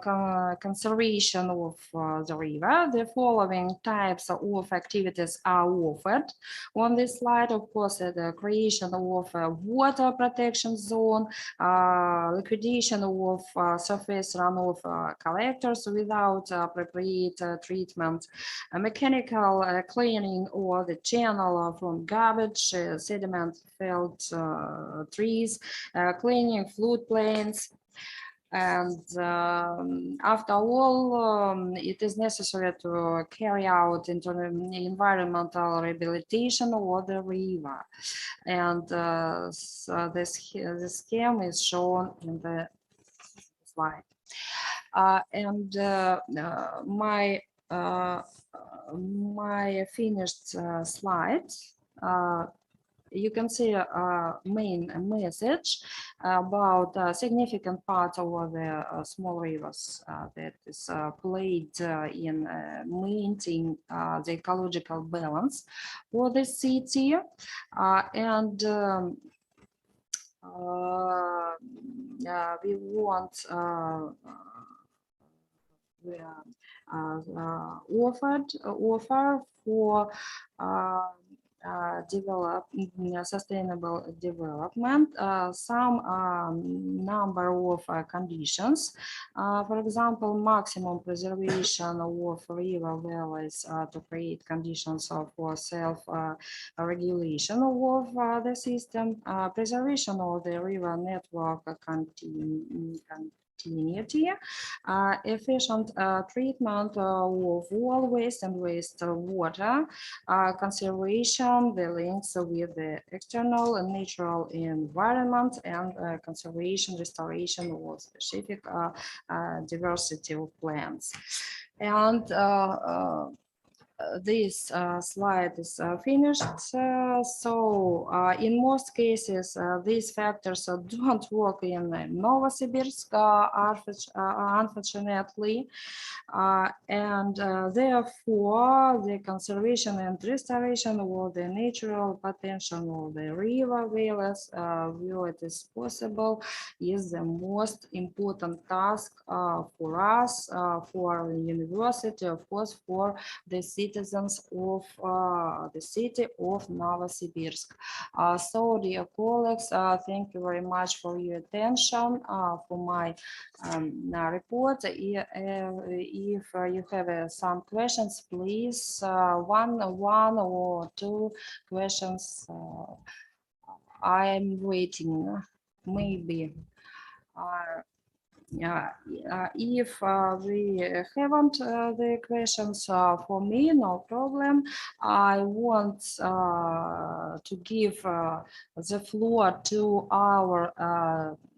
conservation of the river. The following types of activities are offered on this slide. Of course, the creation of a water protection zone, liquidation of surface runoff collectors without appropriate treatment, mechanical cleaning of the channel from garbage, sediment-filled trees, cleaning floodplains, And after all, it is necessary to carry out environmental rehabilitation of the river. And so this scheme is shown in the slide. My finished slide, you can see a main message about a significant part of the small rivers that is played in maintaining the ecological balance for the city. We want offer for sustainable development some number of conditions. For example, maximum preservation of river valleys to create conditions for self-regulation of the system, preservation of the river network continuity, efficient treatment of all waste and wastewater, conservation, the links with the external and natural environment, and conservation, restoration of specific diversity of plants. And this slide is finished. So in most cases, these factors don't work in Novosibirsk, unfortunately. And therefore, the conservation and restoration of the natural potential of the river valleys, where it is possible, is the most important task for us, for the university, of course, for the citizens of the city of Novosibirsk. So, dear colleagues, thank you very much for your attention for my report. If you have some questions, please, one or two questions. I'm waiting, maybe. If we haven't the questions for me, no problem. I want to give the floor to our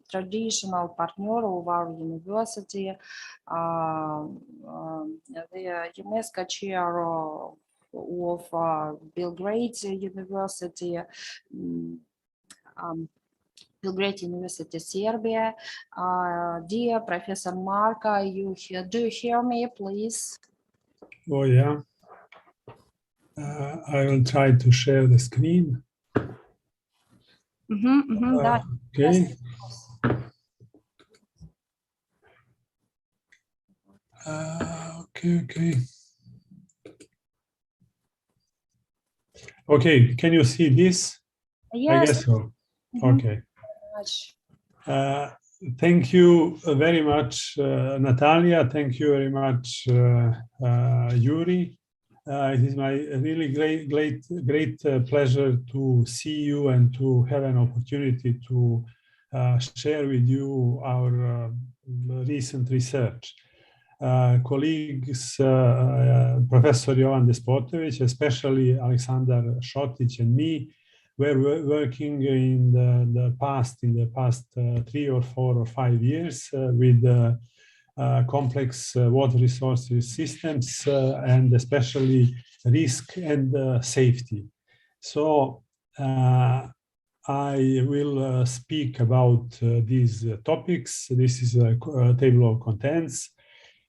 traditional partner of our university, the UNESCO chair of Belgrade University, Belgrade University, Serbia. Dear Professor Marka, do you hear me, please? Oh, yeah. I will try to share the screen. Okay. Yes. Okay. Okay, can you see this? Yes. I guess so. Okay. Thank you very much, Natalia. Thank you very much, Yuri. It is my really great pleasure to see you and to have an opportunity to share with you our recent research. Colleagues, Professor Jovan Despotovic, especially Alexander Šotić and me, were working in the past 3 or 4 or 5 years with complex water resources systems and especially risk and safety. So I will speak about these topics. This is a table of contents.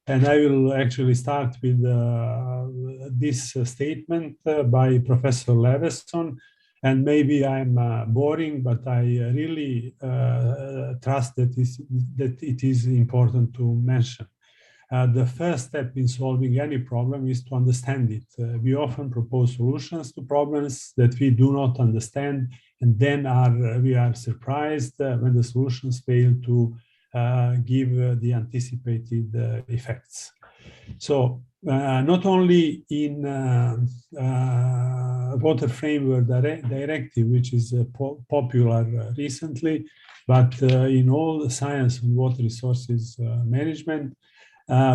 And I will actually start with this statement by Professor Leveson. And maybe I'm boring, but I really trust that it is important to mention. The first step in solving any problem is to understand it. We often propose solutions to problems that we do not understand, and then we are surprised when the solutions fail to give the anticipated effects. So not only in Water Framework Directive, which is popular recently, but in all science and water resources management,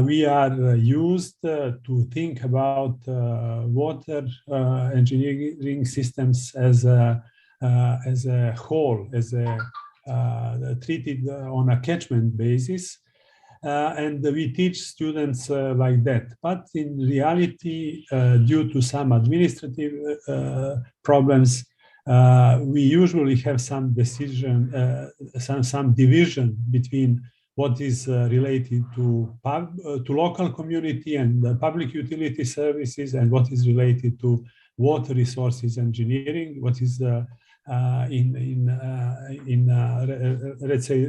we are used to think about water engineering systems as a whole, as treated on a catchment basis. And we teach students like that. But in reality, due to some administrative problems, we usually have some decision, some division between what is related to local community and public utility services, and what is related to water resources engineering, what is let's say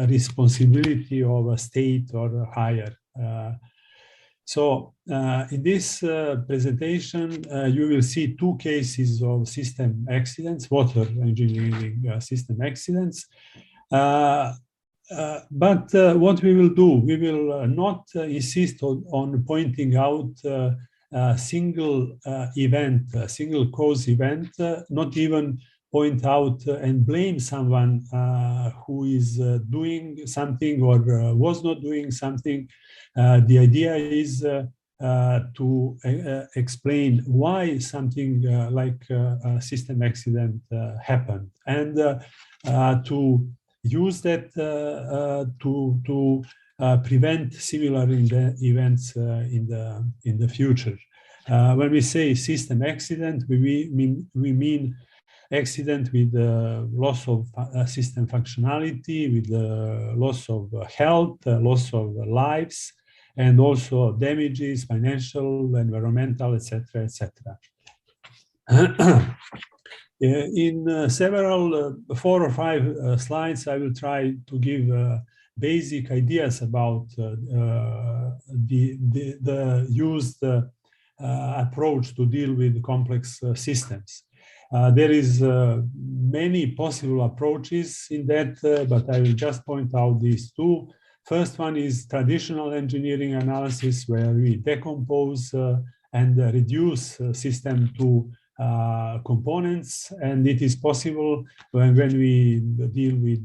responsibility of a state or higher. So in this presentation, you will see two cases of system accidents, water engineering system accidents. But what we will do, we will not insist on pointing out a single event, a single cause event, not even point out and blame someone who is doing something or was not doing something. The idea is to explain why something like a system accident happened, and to use that to prevent similar events in the future. When we say system accident, we mean accident with loss of system functionality, with loss of health, loss of lives, and also damages, financial, environmental, etc., etc. In several 4 or 5 slides, I will try to give basic ideas about the used approach to deal with complex systems. There is many possible approaches in that, but I will just point out these two. First one is traditional engineering analysis, where we decompose and reduce system to components, and it is possible when we deal with,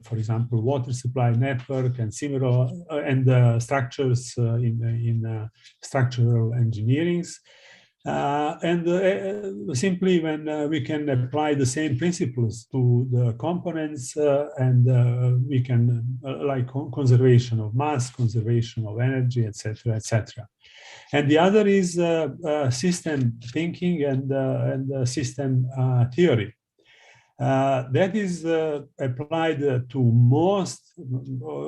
for example, water supply network and similar and structures in structural engineerings. Simply when we can apply the same principles to the components, and we can like conservation of mass, conservation of energy, etc., etc. And the other is system thinking and system theory. That is applied to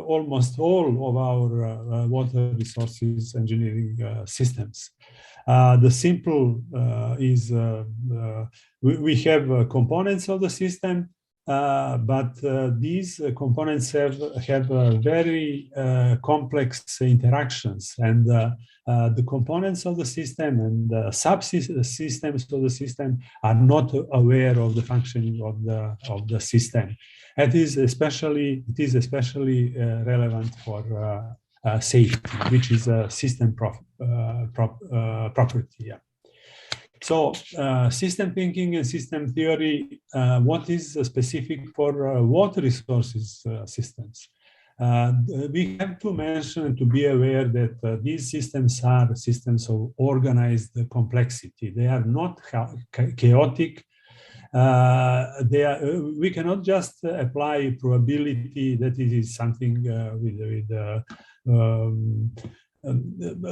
almost all of our water resources engineering systems. The simple is we have components of the system, but these components have very complex interactions, and the components of the system and the subsystems of the system are not aware of the functioning of the system. It is especially relevant for safety, which is a system property. Yeah. So system thinking and system theory, what is specific for water resources systems? We have to mention and to be aware that these systems are systems of organized complexity. They are not chaotic. We cannot just apply probability that it is something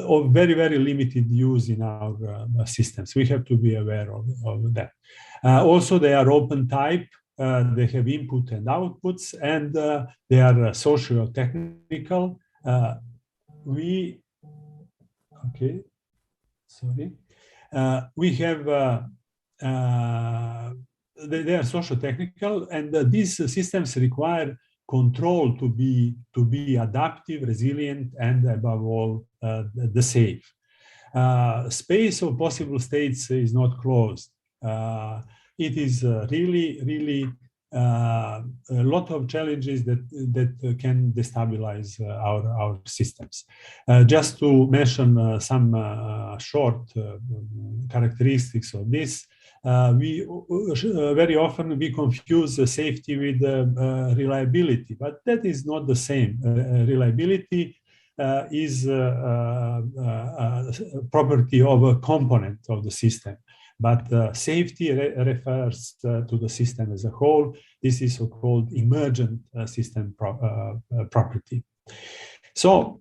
of very, very limited use in our systems. We have to be aware of that. Also, they are open type. They have input and outputs, and they are socio-technical. We have they are socio-technical, and these systems require control to be adaptive, resilient, and above all, the safe. Space of possible states is not closed. It is really a lot of challenges that can destabilize our systems. Just to mention some short characteristics of this, we very often we confuse safety with reliability, but that is not the same. Reliability is a property of a component of the system, but safety refers to the system as a whole. This is so-called emergent system property. So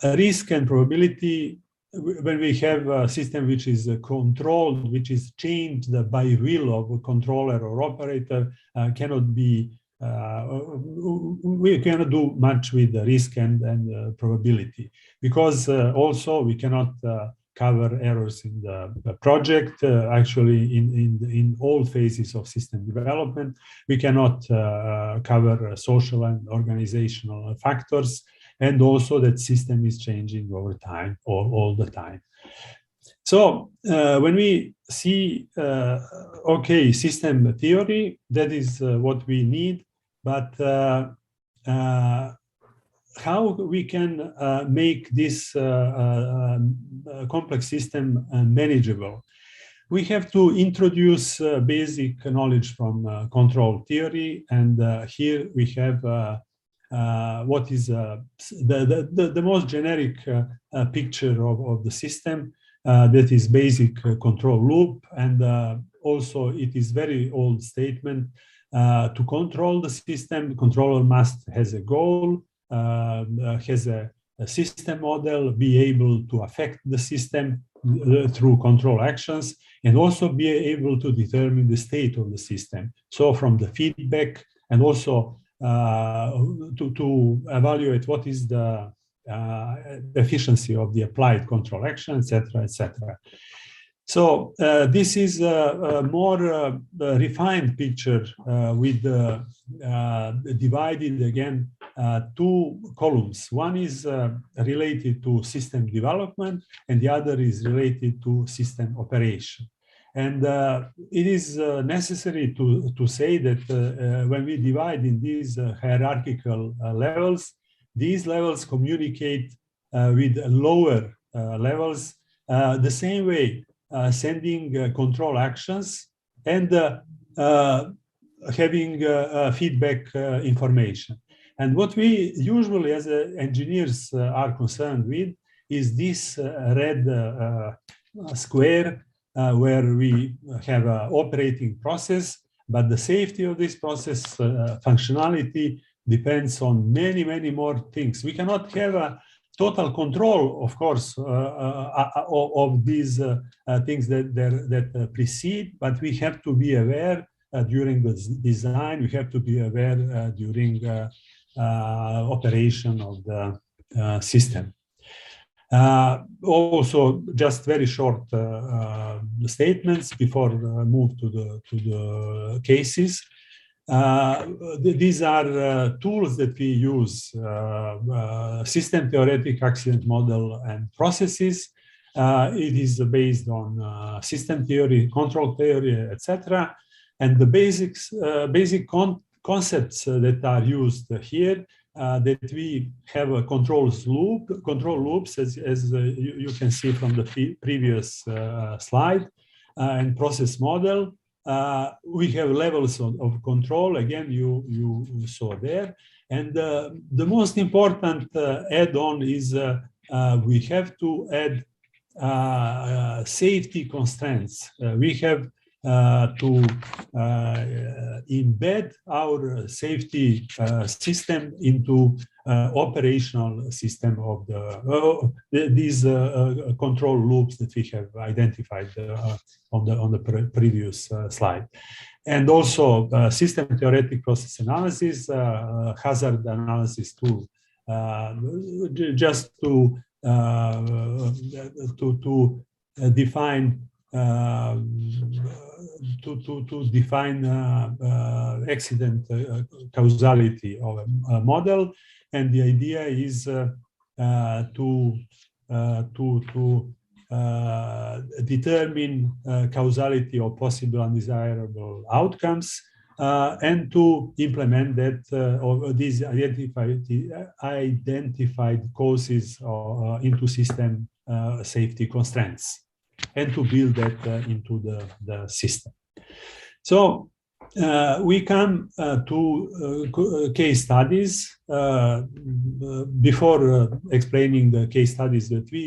risk and probability, when we have a system which is controlled, which is changed by will of a controller or operator, cannot be, we cannot do much with the risk and probability, because also we cannot cover errors in the project. Actually, in all phases of system development, we cannot cover social and organizational factors, and also that system is changing over time, all the time. So when we see, okay, system theory, that is what we need, but how we can make this complex system manageable? We have to introduce basic knowledge from control theory, and here we have what is the most generic picture of the system. That is basic control loop, and also it is very old statement. To control the system, the controller must has a goal, has a system model, be able to affect the system through control actions, and also be able to determine the state of the system. So from the feedback, and also to evaluate what is the efficiency of the applied control action, etc., etc. So this is a more refined picture with divided again two columns. One is related to system development, and the other is related to system operation. And it is necessary to say that when we divide in these hierarchical levels, these levels communicate with lower levels the same way, sending control actions and having feedback information. And what we usually as engineers are concerned with is this red square where we have an operating process, but the safety of this process, functionality, depends on many, many more things. We cannot have a total control, of course, of these things that precede, but we have to be aware during the design, we have to be aware during operation of the system. Also, just very short statements before move to the cases. These are tools that we use, system theoretic accident model and processes. It is based on system theory, control theory, etc. And the basic concepts that are used here, that we have a control loops, as you can see from the previous slide, and process model. We have levels of control, again, you saw there. And the most important add-on is we have to add safety constraints. We have to embed our safety system into operational system of these control loops that we have identified on the previous slide. And also system theoretic process analysis, hazard analysis tool, just to define accident causality of a model, and the idea is to determine causality of possible undesirable outcomes and to implement that of these identified causes into system safety constraints, and to build that into the system. So we come to case studies. Before explaining the case studies that we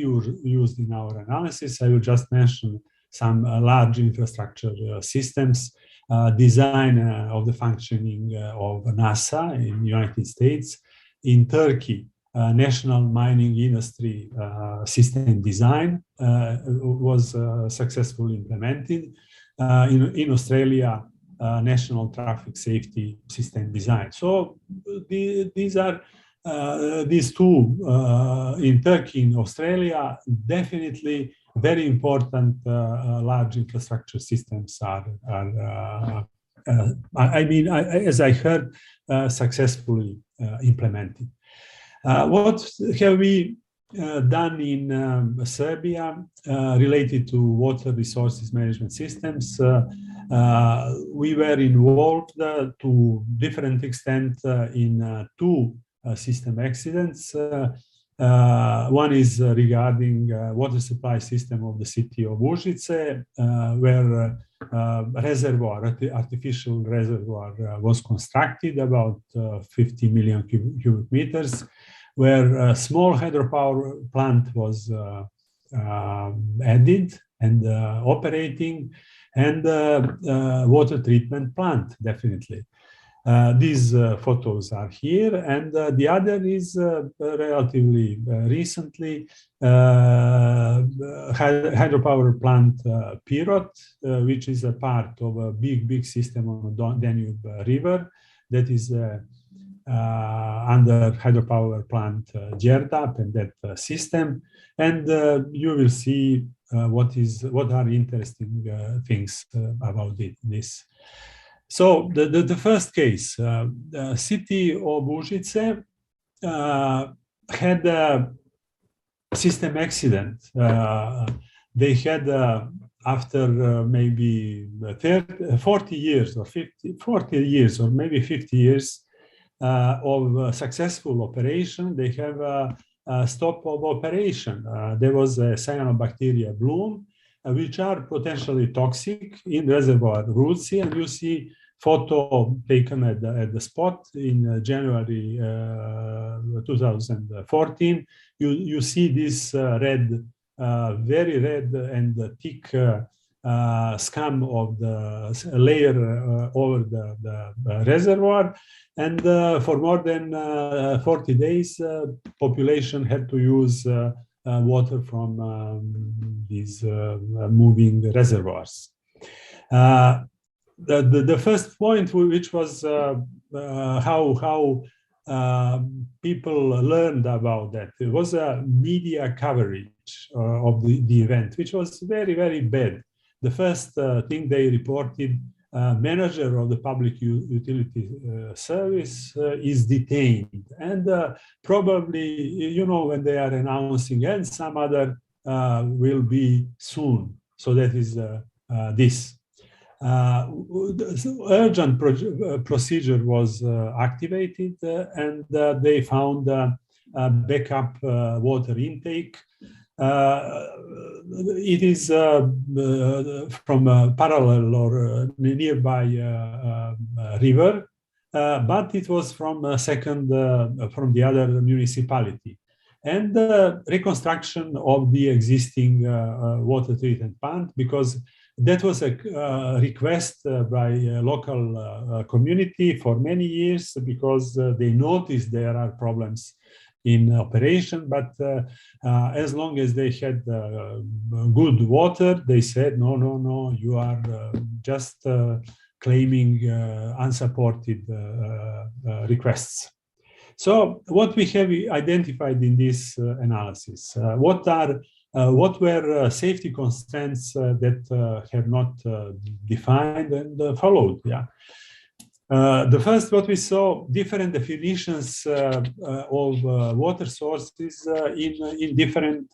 used in our analysis, I will just mention some large infrastructure systems, design of the functioning of NASA in the United States. In Turkey, national mining industry system design was successfully implemented. In Australia, national traffic safety system design. So these are these two in Turkey, in Australia, definitely very important large infrastructure systems are as I heard, successfully implemented. What have we done in Serbia related to water resources management systems? We were involved to different extent in two system accidents. One is regarding water supply system of the city of Užice, where artificial reservoir was constructed, about 50 million cubic meters, where a small hydropower plant was added and operating, and water treatment plant, definitely. These photos are here, and the other is relatively recently hydropower plant Pirot, which is a part of a big system on the Danube River that is under hydropower plant Đerdap and that system, and you will see what are interesting things about this. So the first case, the city of Užice had a system accident. They had after maybe 40 years or 40 years or maybe 50 years of successful operation, they have a stop of operation. There was a cyanobacteria bloom, which are potentially toxic in reservoir roots, and you see photo taken at the spot in January 2014. You see this red, very red and thick scum of the layer over the reservoir, and for more than 40 days, population had to use water from these moving reservoirs. The first point, which was how people learned about that, it was a media coverage of the event, which was very, very bad. The first thing they reported, manager of the public utility service is detained, and probably, you know, when they are announcing, and some other will be soon. So that is this. Urgent procedure was activated, and they found backup water intake. It is from a parallel or nearby river, but it was from a second, from the other municipality. And reconstruction of the existing water treatment plant, because that was a request by a local community for many years, because they noticed there are problems in operation, but as long as they had good water, they said, no, you are just claiming unsupported requests. So what we have identified in this analysis, what were safety constraints that have not defined and followed? Yeah. The first, what we saw, different definitions of water sources in different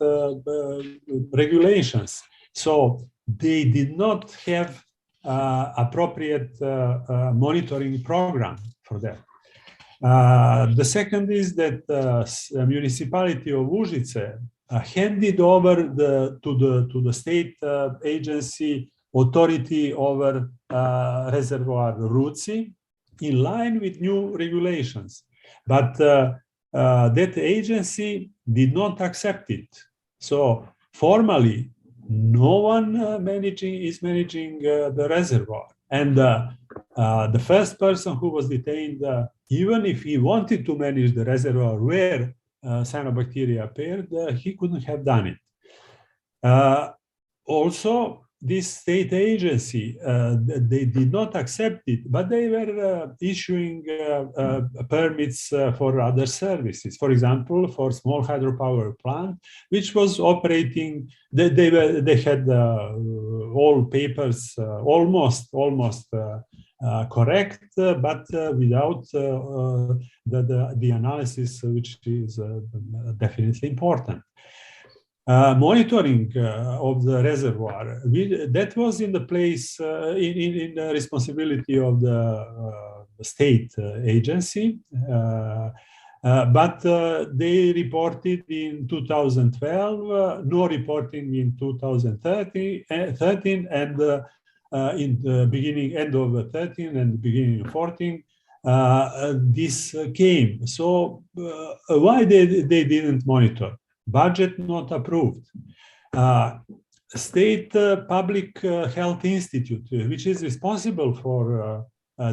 regulations. So they did not have appropriate monitoring program for that. The second is that the municipality of Užice handed over to the state agency authority over reservoir Ruci in line with new regulations. But that agency did not accept it. So formally, no one is managing the reservoir. And the first person who was detained, even if he wanted to manage the reservoir where cyanobacteria appeared, he couldn't have done it. Also, this state agency, they did not accept it, but they were issuing permits for other services. For example, for small hydropower plant, which was operating, they had all papers almost correct, but without the analysis, which is definitely important. Monitoring of the reservoir, that was in the place, in the responsibility of the state agency, but they reported in 2012, no reporting in 2013, and in the end of 13 and the beginning of 14, this came. So why they didn't monitor? Budget not approved. State Public Health Institute, which is responsible for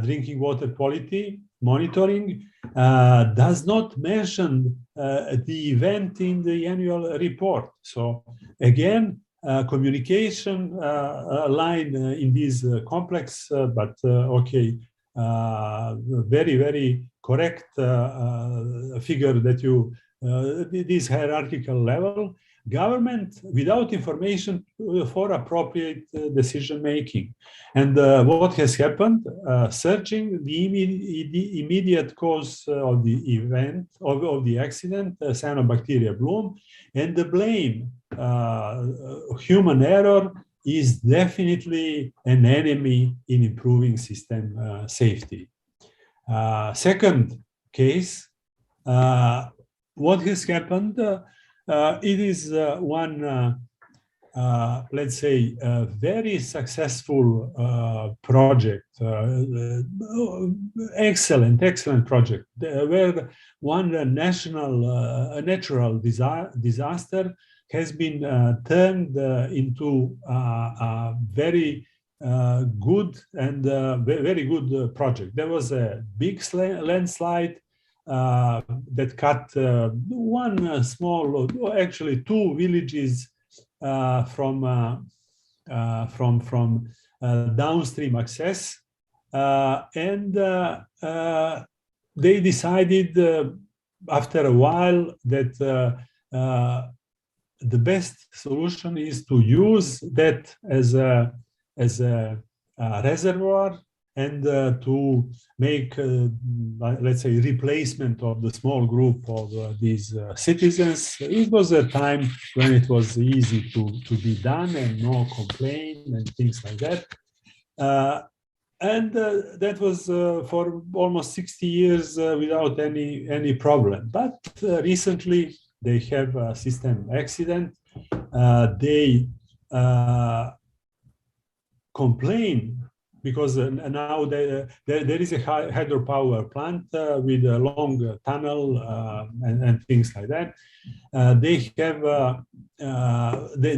drinking water quality monitoring, does not mention the event in the annual report. So again, communication line in this complex, but okay, very, very correct figure that you this hierarchical level, government without information for appropriate decision making. And what has happened, searching the immediate cause of the event, of the accident, cyanobacteria bloom, and the blame, human error, is definitely an enemy in improving system safety. Second case, what has happened? It is one, let's say, a very successful project, excellent project, where one natural disaster has been turned into a very good and very good project. There was a big landslide that cut one small, actually two villages from downstream access, and they decided after a while that the best solution is to use that as a reservoir, and to make, let's say, replacement of the small group of these citizens. It was a time when it was easy to be done and no complaint and things like that. And that was for almost 60 years without any problem. But recently they have a system accident. They complain because now there is a hydropower plant with a long tunnel and things like that. They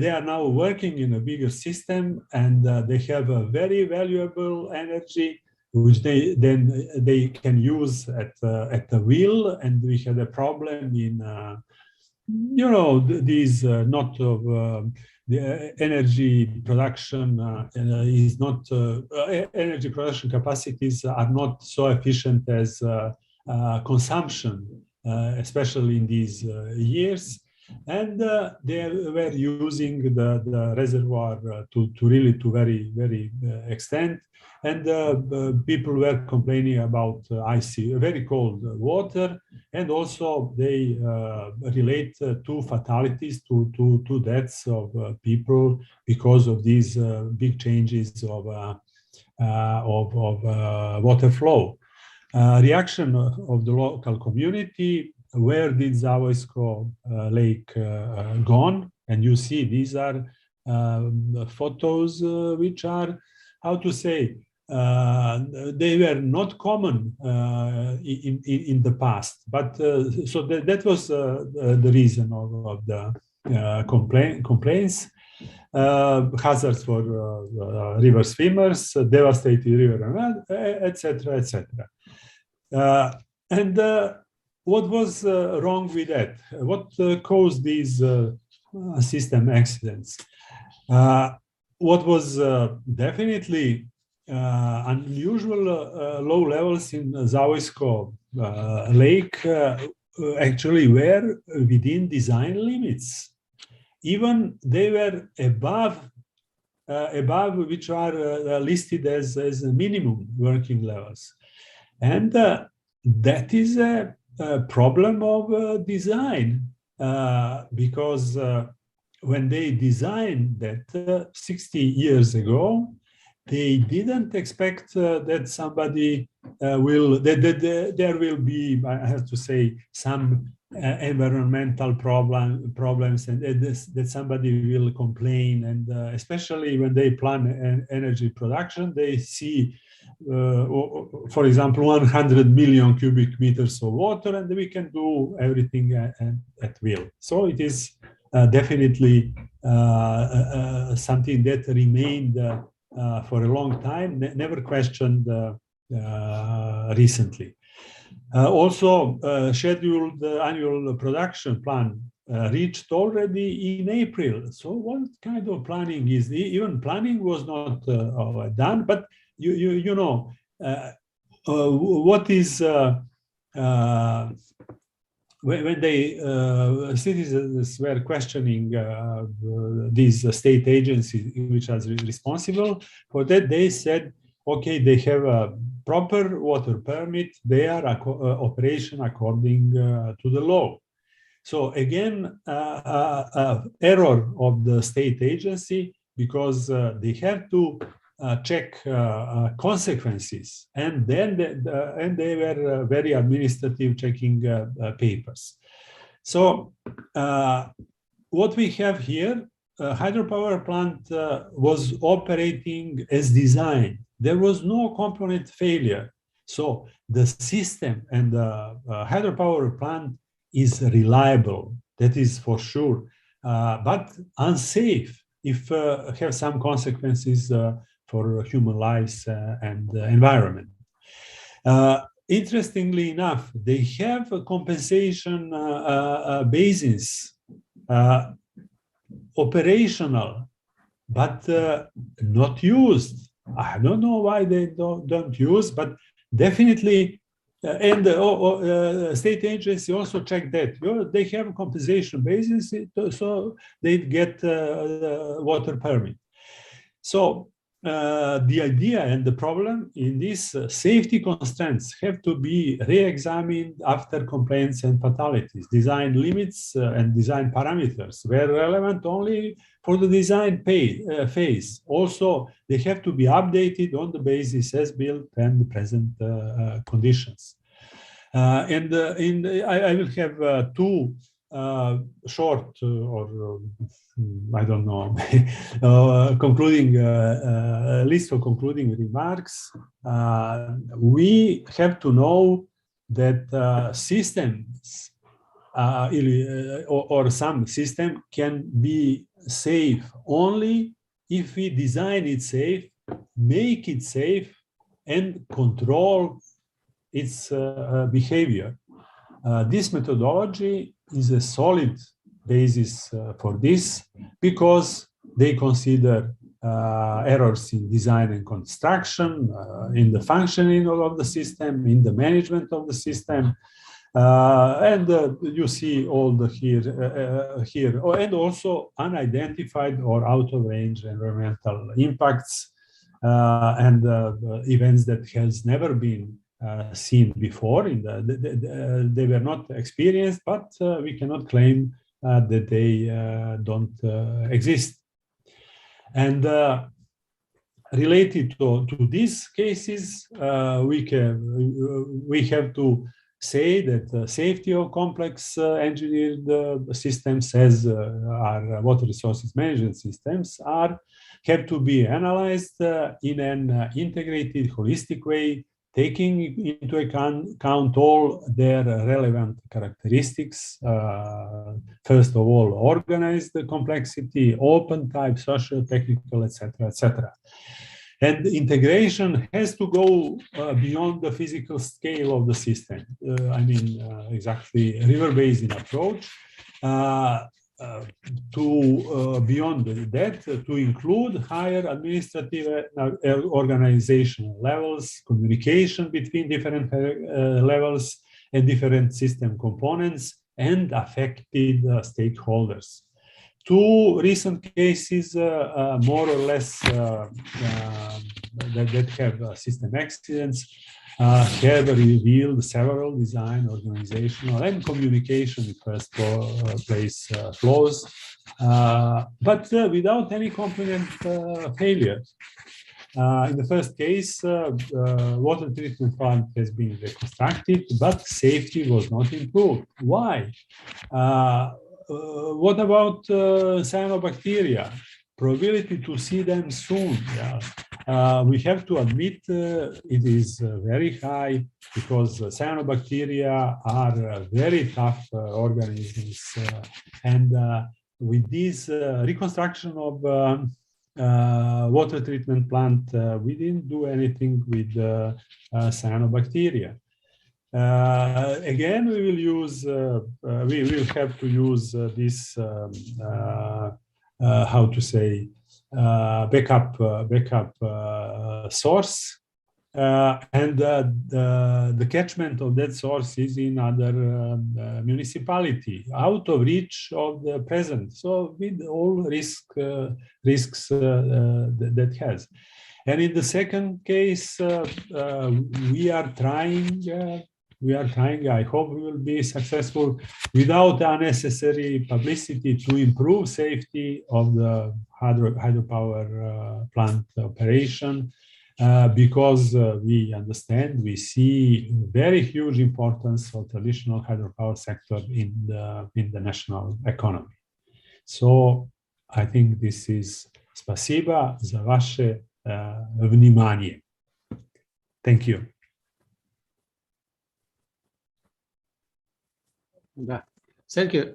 are now working in a bigger system, and they have a very valuable energy which they can use at the will. And we had a problem in these not of the energy production is not energy production capacities are not so efficient as consumption, especially in these years. And they were using the reservoir to very extent. And people were complaining about icy, very cold water. And also they relate to fatalities, to deaths of people because of these big changes of water flow. Reaction of the local community. Where did Zavoysko lake gone? And you see these are photos which are, how to say, they were not common in the past, but so that was the reason of the complaints. Hazards for river swimmers, devastated river, etc., etc. And what was wrong with that? What caused these system accidents? What was definitely unusual low levels in Zavoysko lake actually were within design limits. Even they were above which are listed as minimum working levels. And that is a problem of design because when they designed that 60 years ago, they didn't expect that somebody there will be, I have to say, some environmental problems and that somebody will complain. And especially when they plan energy production, they see, for example, 100 million cubic meters of water, and we can do everything at will. So it is definitely something that remained for a long time, never questioned recently. Also, scheduled annual production plan reached already in April. So what kind of planning is, even planning was not done, but you know, what is, when they citizens were questioning these state agencies which are responsible for that, they said, okay, they have a proper water permit, they are operation according to the law. So again, error of the state agency, because they have to check consequences, and then they were very administrative checking papers. So what we have here, hydropower plant was operating as designed. There was no component failure. So the system and the hydropower plant is reliable, that is for sure, but unsafe if have some consequences for human lives and environment. Interestingly enough, they have a compensation basins operational, but not used. I don't know why they don't use, but definitely, and the state agency also checked that. They have compensation basis, so they get water permit. So the idea and the problem in these safety constraints have to be re-examined after complaints and fatalities. Design limits and design parameters were relevant only for the design phase. Also, they have to be updated on the basis as built and the present conditions. I will have two short or I don't know, concluding list of concluding remarks. We have to know that systems or some system can be safe only if we design it safe, make it safe, and control its behavior. This methodology is a solid basis for this because they consider errors in design and construction, in the functioning of the system, in the management of the system, and you see all the here, and also unidentified or out of range environmental impacts and events that has never been seen before. They were not experienced, but we cannot claim that they don't exist. And related to these cases, we have to say that safety of complex engineered systems, as our water resources management systems, have to be analyzed in an integrated, holistic way, taking into account all their relevant characteristics. First of all, organized complexity, open type, social, technical, etc., etc. And integration has to go beyond the physical scale of the system. Exactly river basin approach. Beyond that, to include higher administrative organizational levels, communication between different levels and different system components, and affected stakeholders. Two recent cases, more or less, that have system accidents, have revealed several design, organizational, and communication in first place flaws, but without any component failures. In the first case, water treatment plant has been reconstructed, but safety was not improved. Why? What about cyanobacteria? Probability to see them soon. Yeah. We have to admit it is very high, because cyanobacteria are very tough organisms, and with this reconstruction of water treatment plant, we didn't do anything with cyanobacteria. Again, we will have to use this how to say backup source, and the catchment of that source is in other municipality, out of reach of the present. So with all risks that has. And in the second case, we are trying. I hope we will be successful without unnecessary publicity to improve safety of the hydropower plant operation, because we understand, we see very huge importance of traditional hydropower sector in the national economy. So I think this is spasiba za vaše vнимание. Thank you. Thank you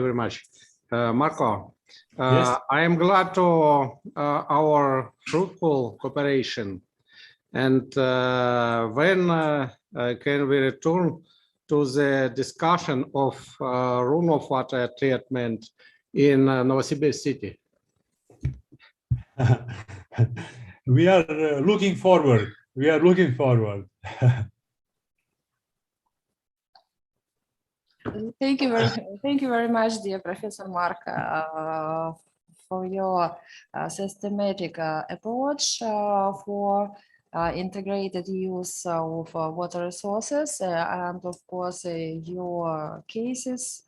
very much, Marco. Yes. I am glad to our fruitful cooperation, and when can we return to the discussion of runoff water treatment in Novosibirsk city? We are looking forward. Thank you very much, dear Professor Mark, for your systematic approach for integrated use of water resources, and of course your cases.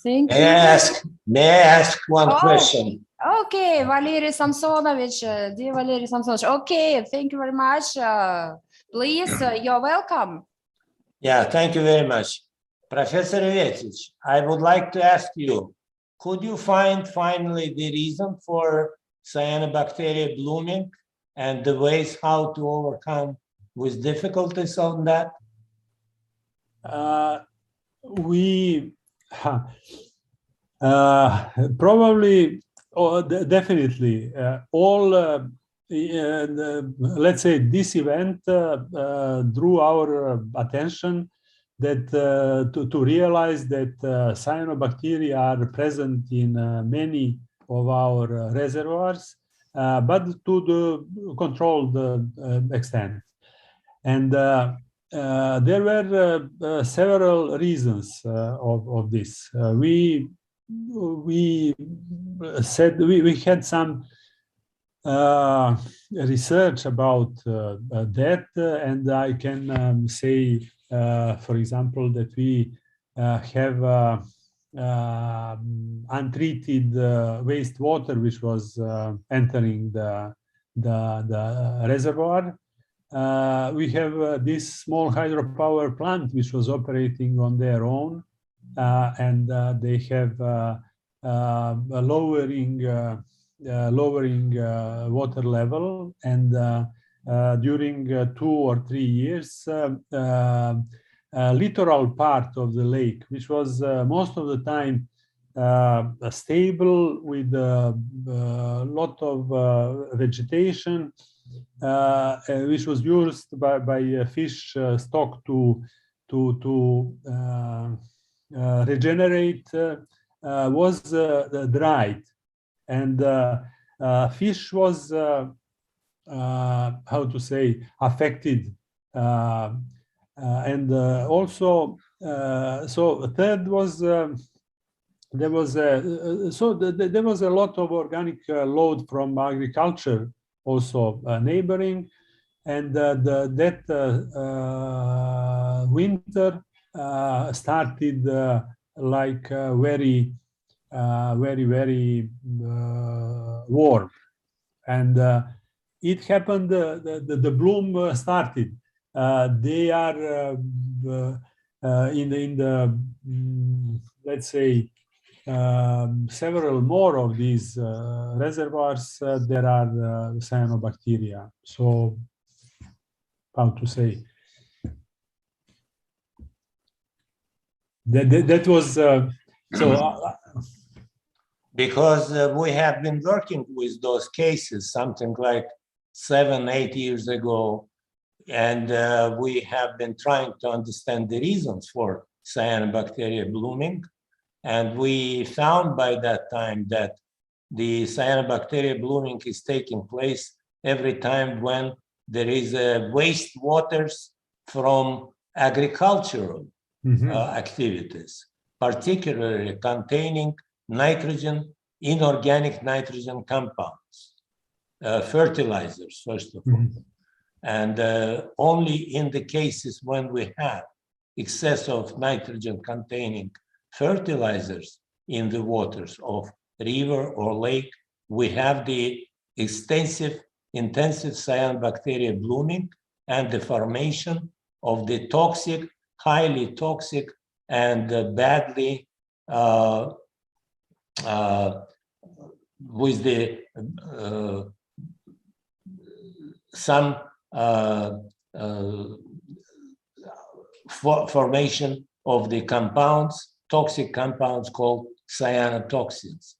Thank you. May I ask one question? Okay, Valery Samsonovich, dear Valery Samsonovich. Okay, thank you very much. Please, you're welcome. Yeah, thank you very much. Professor Vetic, I would like to ask you, could you find finally the reason for cyanobacteria blooming and the ways how to overcome with difficulties on that? We probably, definitely, all, let's say this event drew our attention that to realize that cyanobacteria are present in many of our reservoirs, but to the controlled extent. And there were several reasons of this. We had some research about that, and I can say, for example, that we have untreated wastewater which was entering the reservoir. We have this small hydropower plant which was operating on their own, and they have lowering water level, and during 2 or 3 years, littoral part of the lake, which was most of the time stable with a lot of vegetation, which was used by fish stock to regenerate, was dried, and fish was how to say, affected, and also so third was there was a lot of organic load from agriculture also neighboring, and that winter started like very warm, and it happened, the bloom started. They are in the let's say several more of these reservoirs there are cyanobacteria. So how to say, that was so because we have been working with those cases something like 7-8 years ago, and we have been trying to understand the reasons for cyanobacteria blooming, and we found by that time that the cyanobacteria blooming is taking place every time when there is waste waters from agricultural activities, particularly containing nitrogen, inorganic nitrogen compounds, fertilizers, first of all. And only in the cases when we have excess of nitrogen containing fertilizers in the waters of river or lake, we have the intensive cyanobacteria blooming and the formation of the toxic, highly toxic and badly with the some formation of the compounds, toxic compounds called cyanotoxins.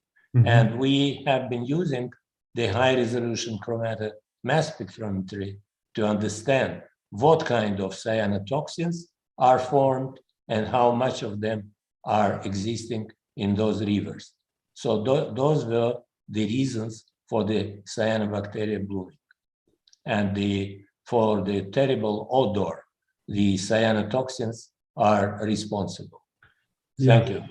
And we have been using the high resolution chromatic mass spectrometry to understand what kind of cyanotoxins are formed and how much of them are existing in those rivers. So those were the reasons for the cyanobacteria blooming. And for the terrible odor, the cyanotoxins are responsible. Thank you.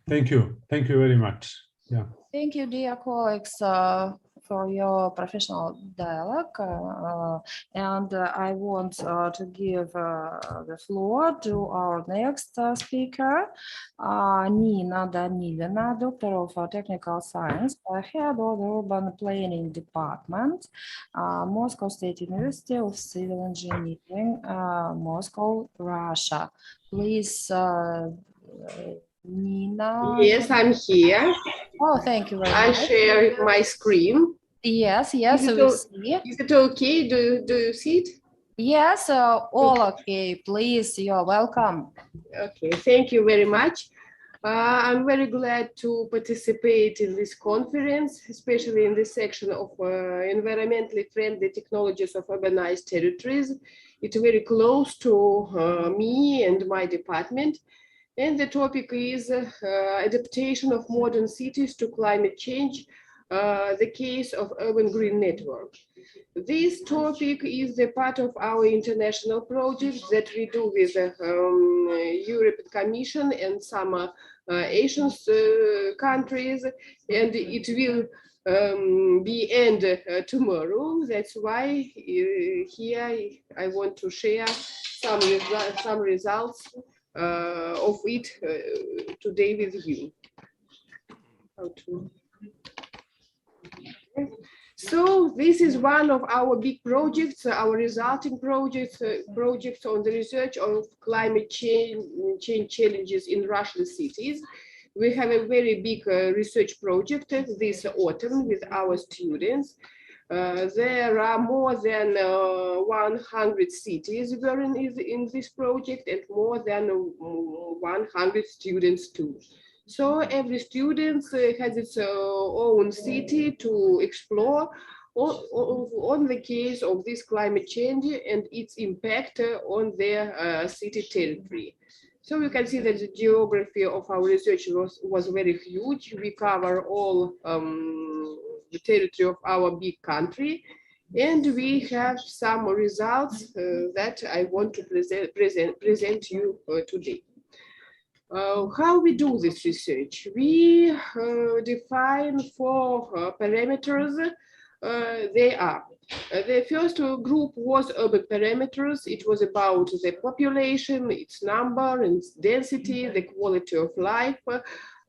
Thank you. Thank you very much. Yeah. Thank you, dear colleagues, for your professional dialogue. And I want to give the floor to our next speaker, Nina Danilina, Doctor of Technical Science, Head of the Urban Planning Department, Moscow State University of Civil Engineering, Moscow, Russia. Please, Nina. Yes, I'm here. Oh, thank you very much. I share my screen. Yes, Is so it, we see. Is it okay? Do you see it? Yes, all okay. Please, you're welcome. Okay, thank you very much. I'm very glad to participate in this conference, especially in this section of environmentally friendly technologies of urbanized territories. It's very close to me and my department. And the topic is adaptation of modern cities to climate change, the case of urban green network. This topic is a part of our international project that we do with the European Commission and some Asian countries, and it will be end tomorrow. That's why here I want to share some results of it today with you. So this is one of our big projects, our resulting projects on the research of climate change challenges in Russian cities. We have a very big research project this autumn with our students. There are more than 100 cities were in this project and more than 100 students too. So every student has its own city to explore on the case of this climate change and its impact on their city territory. So you can see that the geography of our research was very huge. We cover all the territory of our big country, and we have some results that I want to present you today. How we do this research? We define 4 parameters. They are. The first group was urban parameters. It was about the population, its number and its density, the quality of life,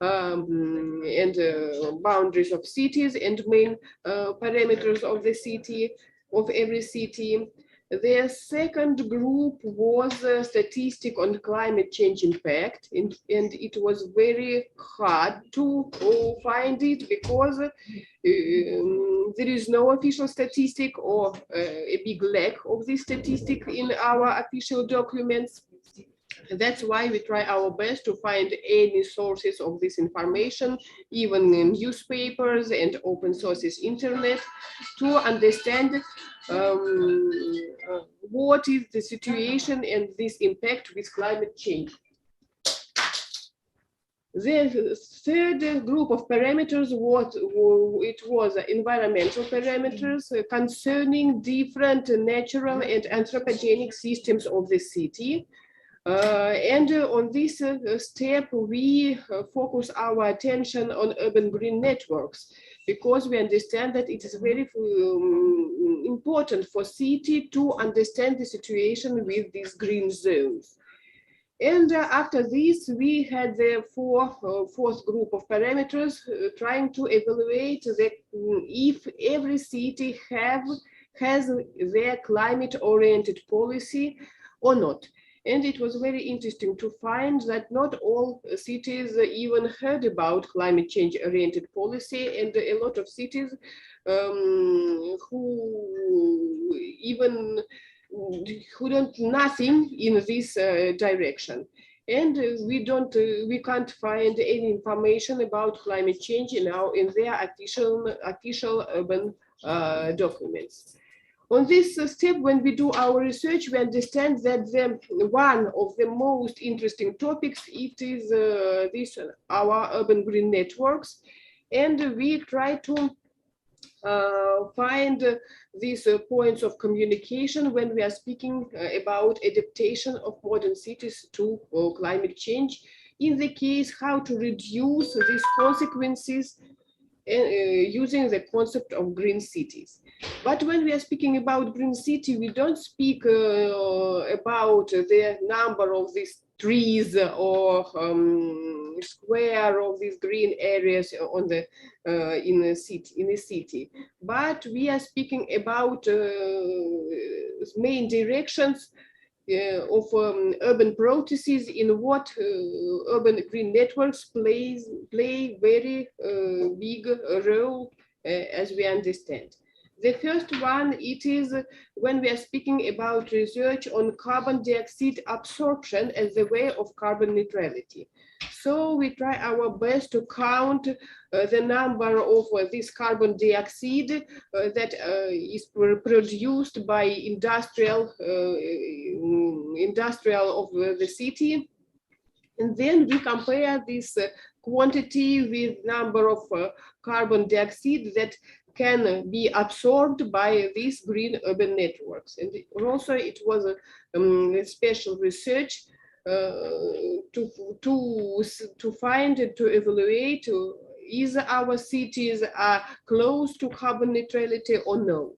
and boundaries of cities and main parameters of the city, of every city. The second group was a statistic on climate change impact, and it was very hard to find it because there is no official statistic or a big lack of this statistic in our official documents. That's why we try our best to find any sources of this information, even in newspapers and open sources internet, to understand what is the situation and this impact with climate change. The third group of parameters was environmental parameters concerning different natural and anthropogenic systems of the city. And on this step, we focus our attention on urban green networks, because we understand that it is very important for city to understand the situation with these green zones. And after this, we had the fourth group of parameters trying to evaluate if every city has their climate-oriented policy or not. And it was very interesting to find that not all cities even heard about climate change oriented policy, and a lot of cities who don't nothing in this direction. And we can't find any information about climate change in their official urban documents. On this step, when we do our research, we understand that one of the most interesting topics, it is our urban green networks. And we try to find these points of communication when we are speaking about adaptation of modern cities to climate change. In the case, how to reduce these consequences using the concept of green cities. But when we are speaking about green city, we don't speak about the number of these trees or square of these green areas on the in a city, but we are speaking about main directions of urban processes in what urban green networks play very big role as we understand. The first one, it is when we are speaking about research on carbon dioxide absorption as a way of carbon neutrality. So we try our best to count the number of this carbon dioxide that is produced by industrial of the city. And then we compare this quantity with number of carbon dioxide that can be absorbed by these green urban networks. And also it was a special research to find and to evaluate is our cities are close to carbon neutrality or no.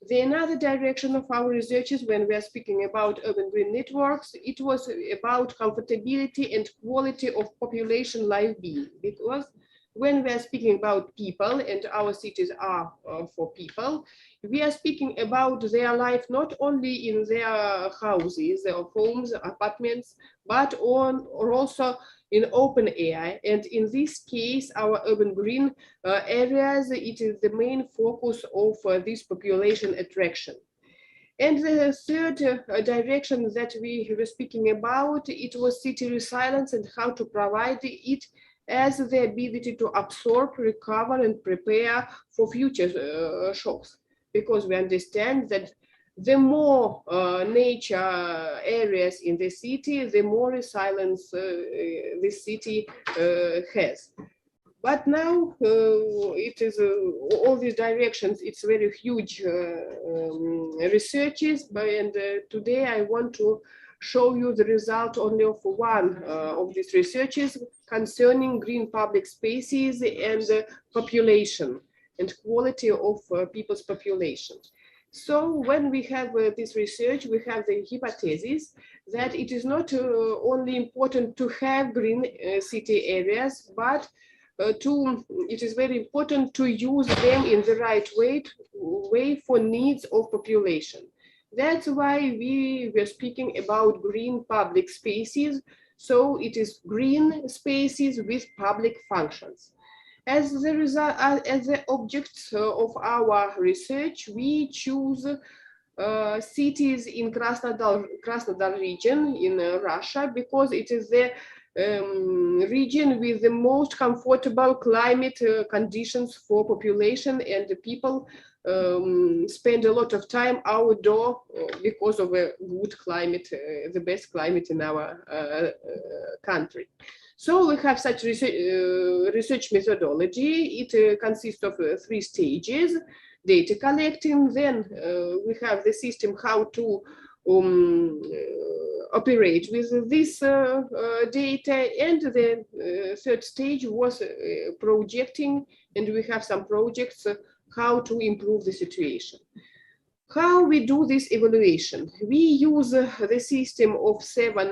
The another direction of our research is when we are speaking about urban green networks, it was about comfortability and quality of population life being, because when we are speaking about people, and our cities are for people, we are speaking about their life not only in their houses, their homes, apartments, but also in open air. And in this case, our urban green areas, it is the main focus of this population attraction. And the third direction that we were speaking about, it was city resilience and how to provide it as the ability to absorb, recover, and prepare for future shocks. Because we understand that the more nature areas in the city, the more resilience the city has. But now it is all these directions, it's very huge researches, and today I want to show you the result only of one of these researches concerning green public spaces and population and quality of people's population. So when we have this research, we have the hypothesis that it is not only important to have green city areas, but it is very important to use them in the right way for needs of population. That's why we were speaking about green public spaces. So it is green spaces with public functions. As the result, as the objects of our research, we choose cities in Krasnodar region in Russia, because it is the region with the most comfortable climate conditions for population, and the people spend a lot of time outdoor because of a good climate, the best climate in our country. So we have such research methodology. It consists of 3 stages: data collecting, then we have the system how to operate with this data, and the third stage was projecting, and we have some projects how to improve the situation. How we do this evaluation? We use the system of 7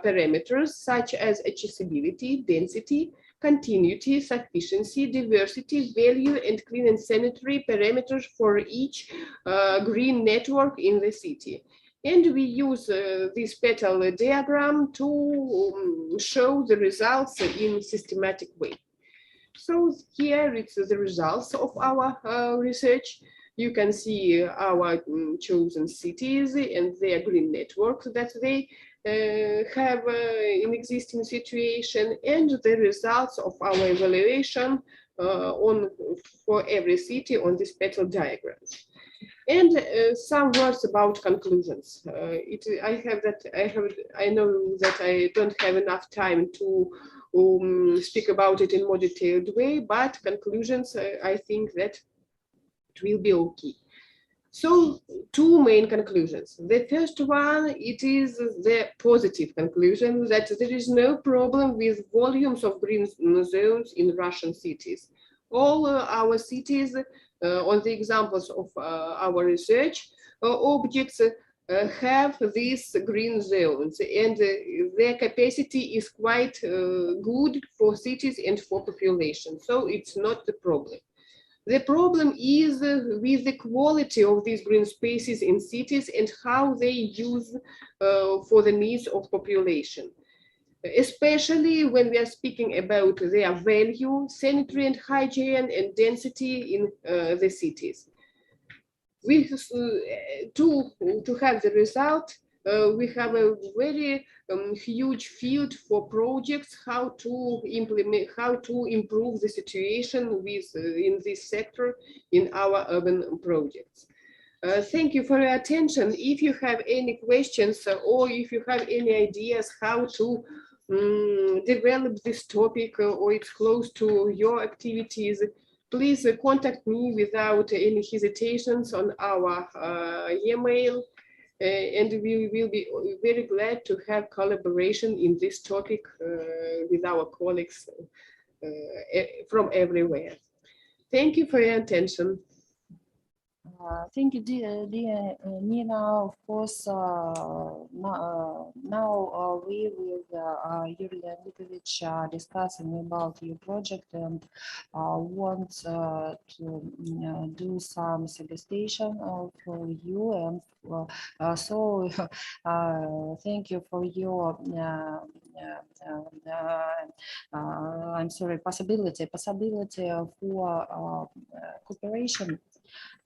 parameters, such as accessibility, density, continuity, sufficiency, diversity, value, and clean and sanitary parameters for each green network in the city. And we use this petal diagram to show the results in systematic way. So here it's the results of our research. You can see our chosen cities and their green networks that they have an existing situation, and the results of our evaluation for every city on this petal diagram. And some words about conclusions. I know that I don't have enough time to speak about it in more detailed way, but conclusions, I think that it will be okay. So 2 main conclusions. The first one, it is the positive conclusion that there is no problem with volumes of green zones in Russian cities. All our cities, on the examples of our research, objects have these green zones, and their capacity is quite good for cities and for population. So it's not the problem. The problem is with the quality of these green spaces in cities and how they use for the needs of population, especially when we are speaking about their value, sanitary and hygiene, and density in the cities. To have the result, we have a very huge field for projects how to implement, how to improve the situation in this sector in our urban projects. Thank you for your attention. If you have any questions or if you have any ideas how to develop this topic or it's close to your activities, please contact me without any hesitations on our email. And we will be very glad to have collaboration in this topic with our colleagues from everywhere. Thank you for your attention. Thank you, dear Nina. Of course, now we with Yuri Leonidovich discussing about your project and want to do some suggestion for you. And so thank you for your I'm sorry, possibility for cooperation.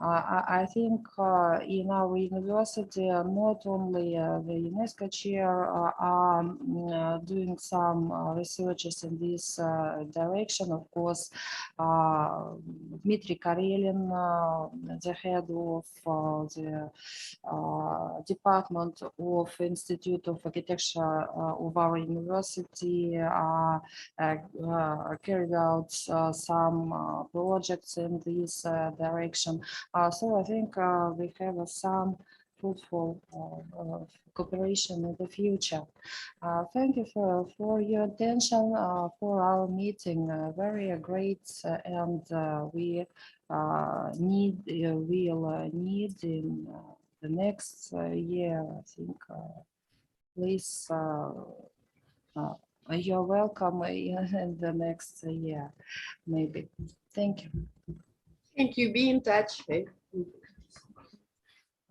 I think in our university, not only the UNESCO chair are doing some researches in this direction. Of course, Dmitry Karelin, the head of the Department of Institute of Architecture of our university, carried out some projects in this direction. So I think we have some fruitful cooperation in the future. Thank you for your attention for our meeting. Very great, and we will need in the next year. I think. Please, you're welcome in the next year, maybe. Thank you. Thank you. Be in touch.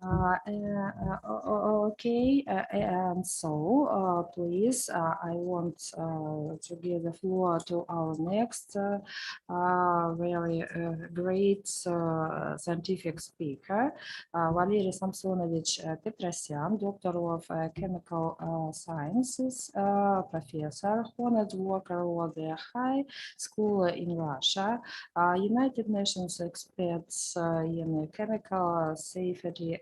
Okay, and so please, I want to give the floor to our next very great scientific speaker, Valery Samsonovich Petrosyan, Doctor of Chemical Sciences, Professor, honored worker of the High School in Russia, United Nations experts in chemical safety,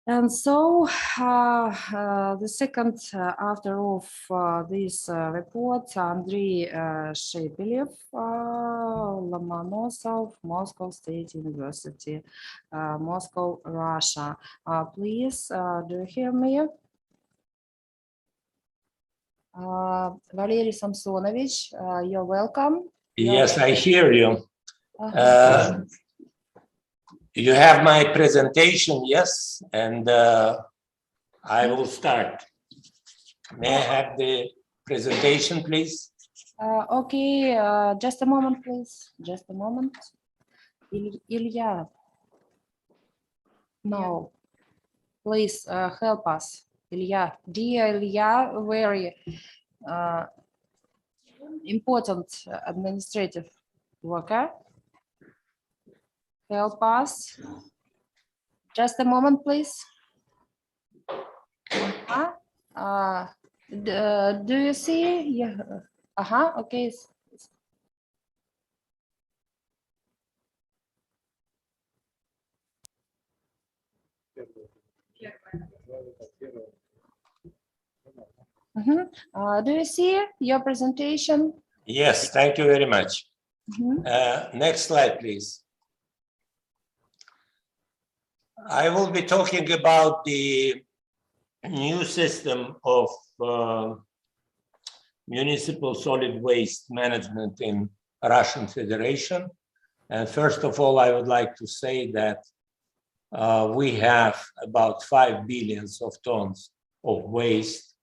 and so the second author of this report, Andrei Shepelev, Lomonosov, Moscow State University, Moscow, Russia. Please, do you hear me? Valery Samsonovich, you're welcome. Yes, I hear you. You have my presentation, yes, and I will start. May I have the presentation, please? Okay, just a moment, please. Just a moment. Ilya, no, please help us. Ilya, dear Ilya, very important administrative worker. Help us. Just a moment, please. Do you see? Yeah. Okay. Do you see your presentation? Yes, thank you very much. Next slide, please. I will be talking about the new system of municipal solid waste management in Russian Federation. And first of all, I would like to say that we have about 5 billion tons of waste,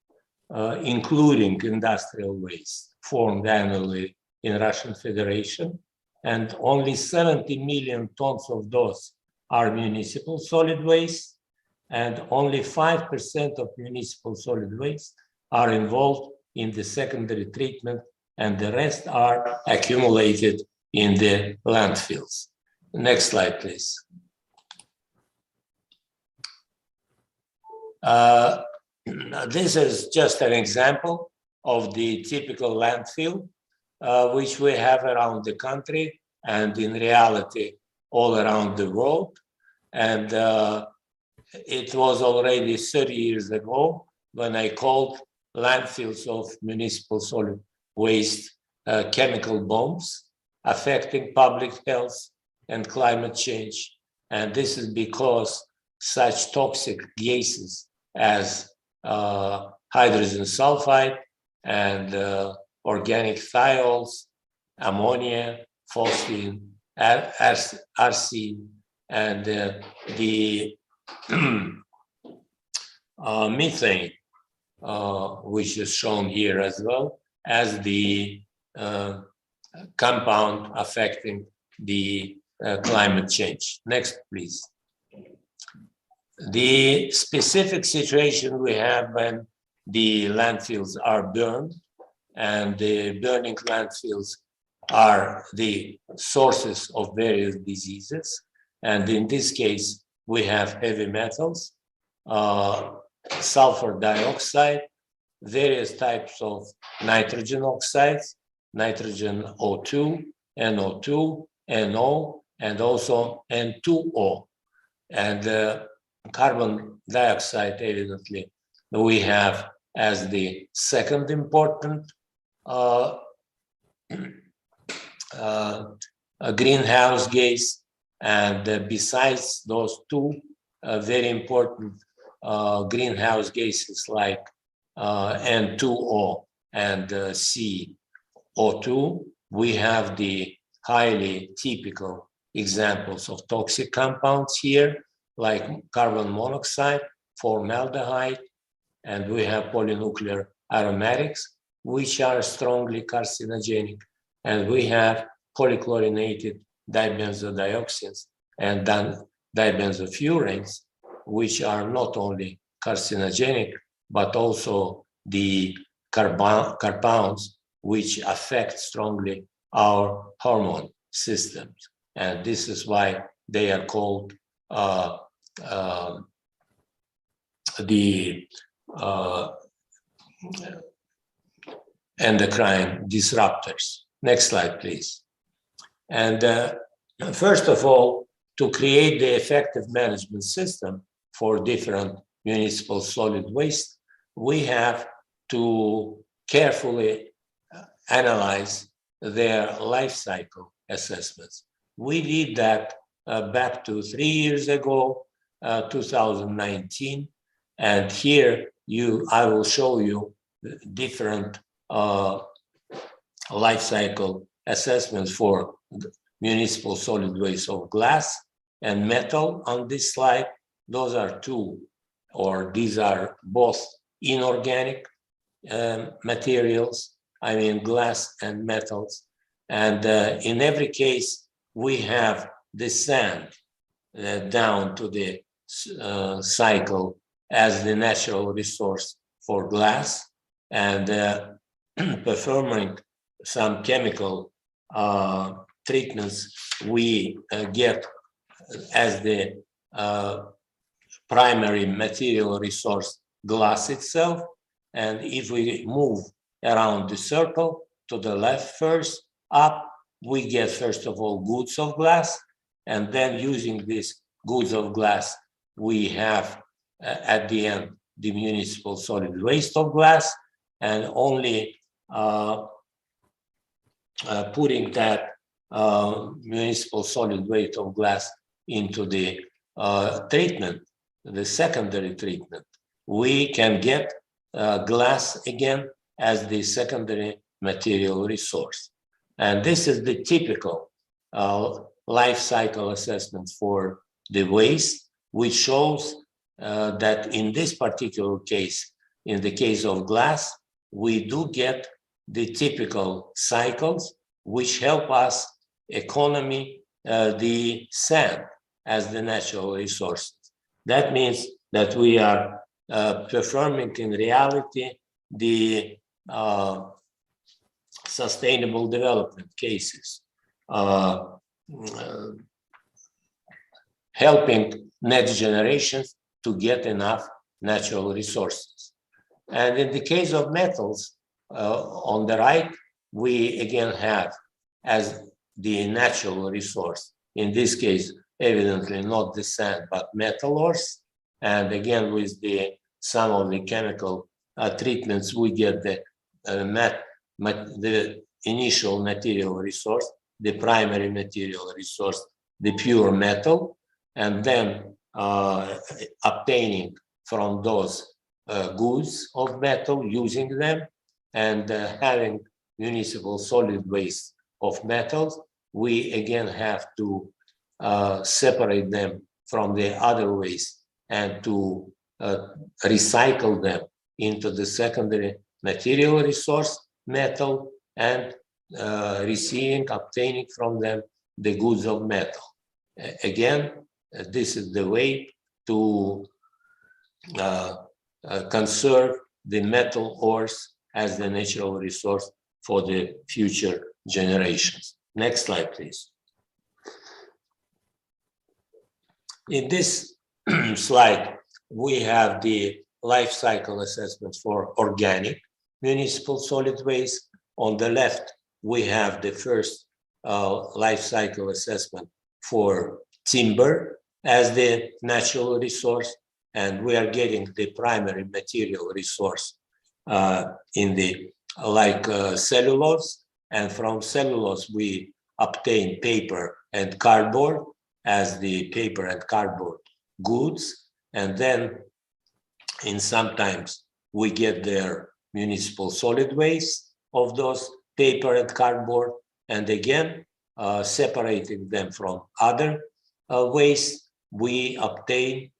including industrial waste, formed annually in Russian Federation. And only 70 million tons of those are municipal solid waste, and only 5% of municipal solid waste are involved in the secondary treatment, and the rest are accumulated in the landfills. Next slide, please. This is just an example of the typical landfill, which we have around the country and in reality all around the world. And it was already 30 years ago when I called landfills of municipal solid waste chemical bombs affecting public health and climate change. And this is because such toxic gases as hydrogen sulfide and organic thiols, ammonia, phosphine, RC, and the methane, which is shown here as well as the compound affecting the climate change. Next, please. The specific situation we have when the landfills are burned, and the burning landfills are the sources of various diseases. And in this case, we have heavy metals, sulfur dioxide, various types of nitrogen oxides, nitrogen O2, NO2, NO, and also N2O. And carbon dioxide, evidently, we have as the second important greenhouse gas. And besides those two very important greenhouse gases like N2O and CO2, we have the highly typical examples of toxic compounds here, like carbon monoxide, formaldehyde, and we have polynuclear aromatics, which are strongly carcinogenic, and we have polychlorinated dibenzodioxins and dibenzofurans, which are not only carcinogenic, but also the compounds which affect strongly our hormone systems. And this is why they are called the endocrine disruptors. Next slide, please. And first of all, to create the effective management system for different municipal solid waste, we have to carefully analyze their life cycle assessments. We did that back to 3 years ago, 2019, and here I will show you different life cycle assessments for municipal solid waste of glass and metal on this slide. Those are two, or these are both inorganic materials, I mean glass and metals. And in every case, we have the sand down to the cycle as the natural resource for glass, and performing some chemical treatments, we get as the primary material resource glass itself. And if we move around the circle to the left first, up, we get first of all goods of glass, and then using these goods of glass, we have at the end the municipal solid waste of glass, and only putting that municipal solid waste of glass into the treatment, the secondary treatment, we can get glass again as the secondary material resource. And this is the typical life cycle assessment for the waste, which shows that in this particular case, in the case of glass, we do get the typical cycles which help us economy the sand as the natural resource. That means that we are performing in reality the sustainable development cases, helping next generations to get enough natural resources. And in the case of metals, on the right, we again have as the natural resource, in this case, evidently not the sand, but metal ores. And again, with some of the chemical treatments, we get the initial material resource, the primary material resource, the pure metal, and then obtaining from those goods of metal, using them, and having municipal solid waste of metals, we again have to separate them from the other waste and to recycle them into the secondary material resource, metal, and obtaining from them the goods of metal. Again, this is the way to conserve the metal ores as the natural resource for the future generations. Next slide, please. In this slide, we have the life cycle assessments for organic municipal solid waste. On the left, we have the first life cycle assessment for timber as the natural resource, and we are getting the primary material resource in the cellulose, and from cellulose we obtain paper and cardboard as the paper and cardboard goods, and then sometimes we get their municipal solid waste of those paper and cardboard, and again separating them from other waste, we obtain,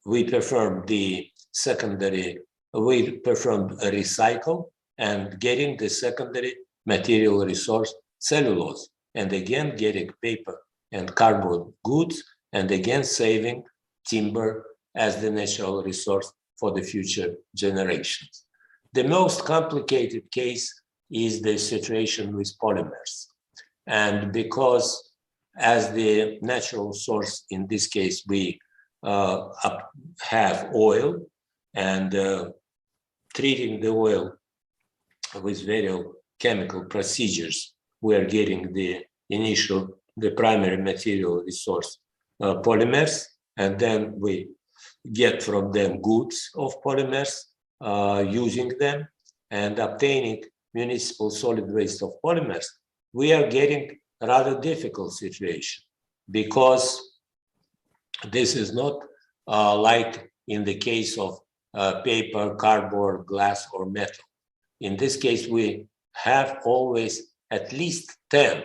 we perform the secondary, we perform a recycle and getting the secondary material resource cellulose, and again getting paper and cardboard goods, and again saving timber as the natural resource for the future generations. The most complicated case is the situation with polymers. And because as the natural source, in this case, we have oil, and treating the oil with various chemical procedures, we are getting the primary material resource, polymers, and then we get from them goods of polymers, using them and obtaining municipal solid waste of polymers. We are getting a rather difficult situation because this is not like in the case of paper, cardboard, glass, or metal. In this case, we have always at least 10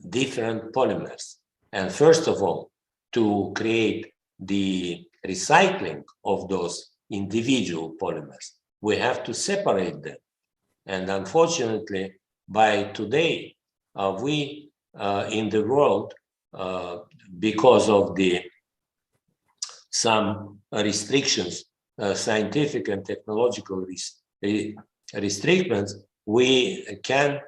different polymers. And first of all, to create the recycling of those individual polymers, we have to separate them. And unfortunately, by today, we in the world, because of some restrictions, scientific and technological restrictions, we can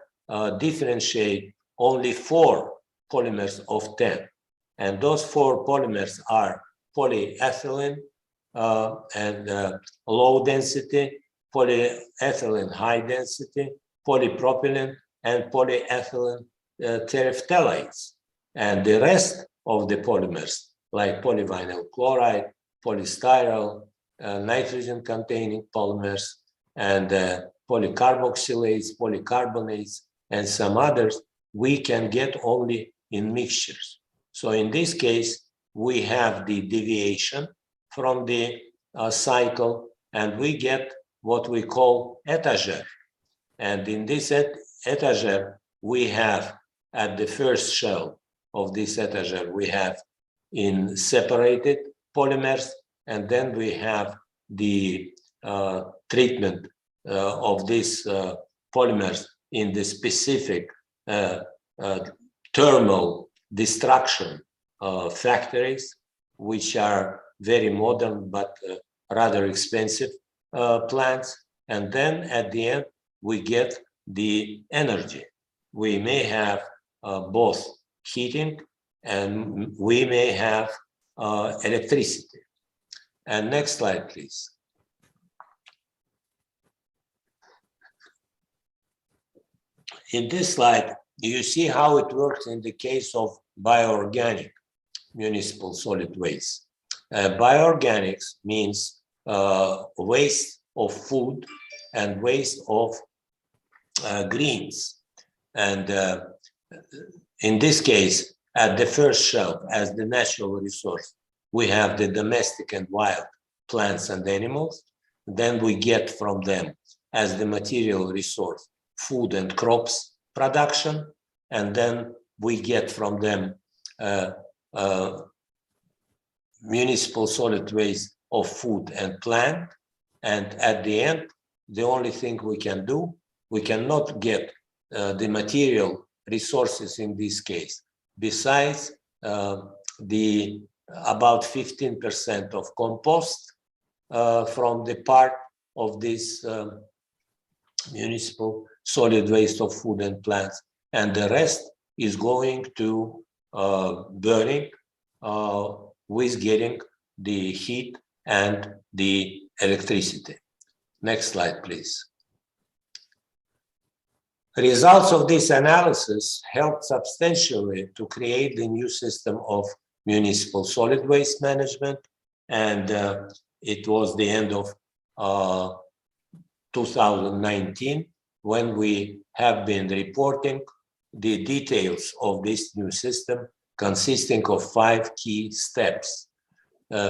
differentiate only 4 polymers of 10. And those 4 polymers are polyethylene and low density, polyethylene high density, polypropylene, and polyethylene terephthalates. And the rest of the polymers, like polyvinyl chloride, polystyrol, nitrogen-containing polymers, and polycarboxylates, polycarbonates, and some others, we can get only in mixtures. So in this case, we have the deviation from the cycle, and we get what we call étagère. And in this étagère, we have at the first shell of this étagère, we have in separated polymers, and then we have the treatment of these polymers in the specific thermal destruction factories, which are very modern but rather expensive plants. And then at the end, we get the energy. We may have both heating and we may have electricity. And next slide, please. In this slide, you see how it works in the case of bioorganic municipal solid waste. Bioorganics means waste of food and waste of greens. And in this case, at the first shelf, as the natural resource, we have the domestic and wild plants and animals. Then we get from them as the material resource food and crops production, and then we get from them municipal solid waste of food and plant. And at the end, the only thing we can do, we cannot get the material resources in this case, besides the about 15% of compost from the part of this municipal solid waste of food and plants, and the rest is going to burning with getting the heat and the electricity. Next slide, please. Results of this analysis helped substantially to create the new system of municipal solid waste management, and it was the end of 2019 when we have been reporting the details of this new system, consisting of 5 key steps.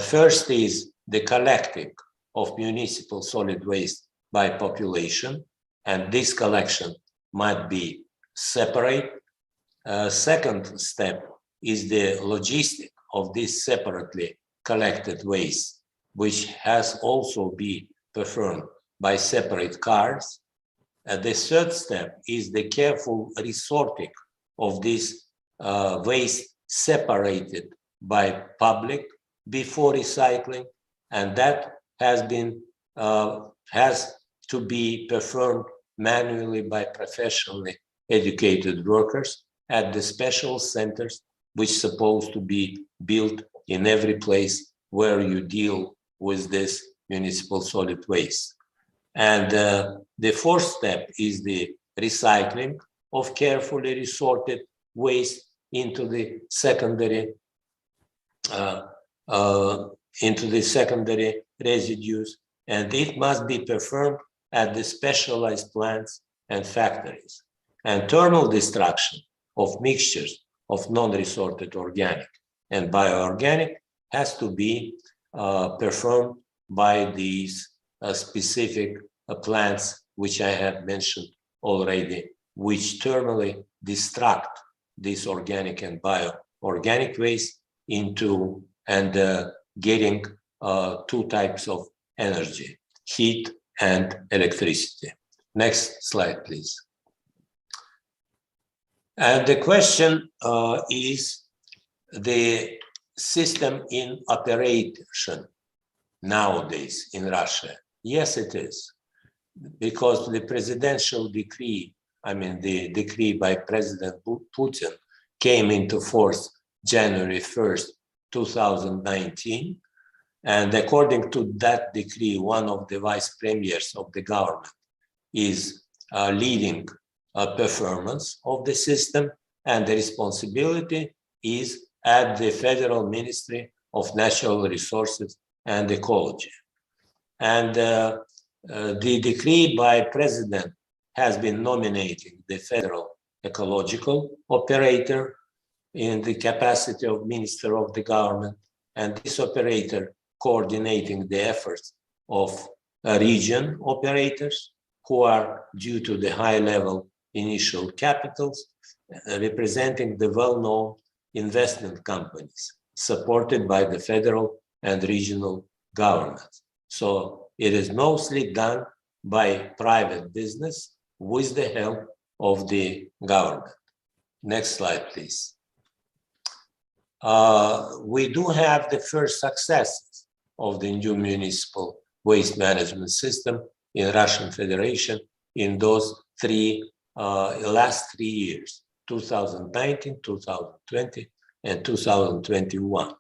First is the collecting of municipal solid waste by population, and this collection might be separate. Second step is the logistic of this separately collected waste, which has also been performed by separate cars. The third step is the careful resorting of this waste separated by public before recycling, and that has to be performed manually by professionally educated workers at the special centers which are supposed to be built in every place where you deal with this municipal solid waste. And the fourth step is the recycling of carefully resorted waste into the secondary residues, and it must be performed at the specialized plants and factories. And thermal destruction of mixtures of non-resorted organic and bioorganic has to be performed by these specific plants which I have mentioned already, which thermally destruct this organic and bioorganic waste into and getting 2 types of energy, heat and electricity. Next slide, please. And the question is the system in operation nowadays in Russia. Yes, it is, because the presidential decree, the decree by President Putin came into force January 1st, 2019. And according to that decree, one of the vice premiers of the government is leading performance of the system, and the responsibility is at the Federal Ministry of Natural Resources and Ecology. And the decree by President has been nominating the federal ecological operator in the capacity of Minister of the Government, and this operator coordinating the efforts of region operators who are, due to the high level initial capitals, representing the well-known investment companies supported by the federal and regional governments. So it is mostly done by private business with the help of the government. Next slide, please. We do have the first successes of the new municipal waste management system in Russian Federation in those last 3 years, 2019, 2020, and 2021.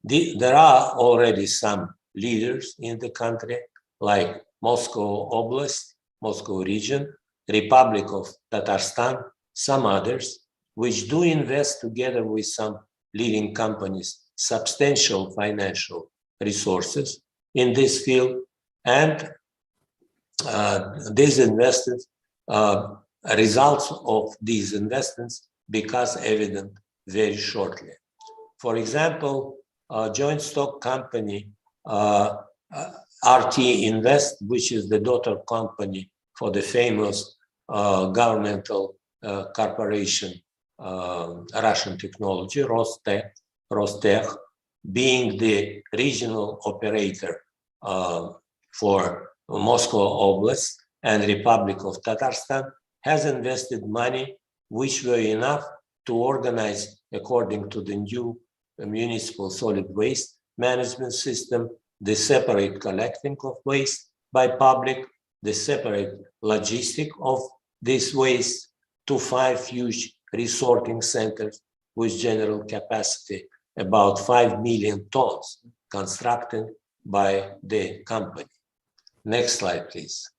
There are already some leaders in the country, like Moscow Oblast, Moscow region, Republic of Tatarstan, some others, which do invest together with some leading companies substantial financial resources in this field, and these investments, results of these investments becomes evident very shortly. For example, joint stock company RT Invest, which is the daughter company for the famous governmental corporation, Russian technology, Rostech, being the regional operator for Moscow Oblast and Republic of Tatarstan, has invested money which were enough to organize, according to the new municipal solid waste management system, the separate collecting of waste by public, the separate logistic of this waste to 5 huge resorting centers with general capacity about 5 million tons constructed by the company. Next slide, please.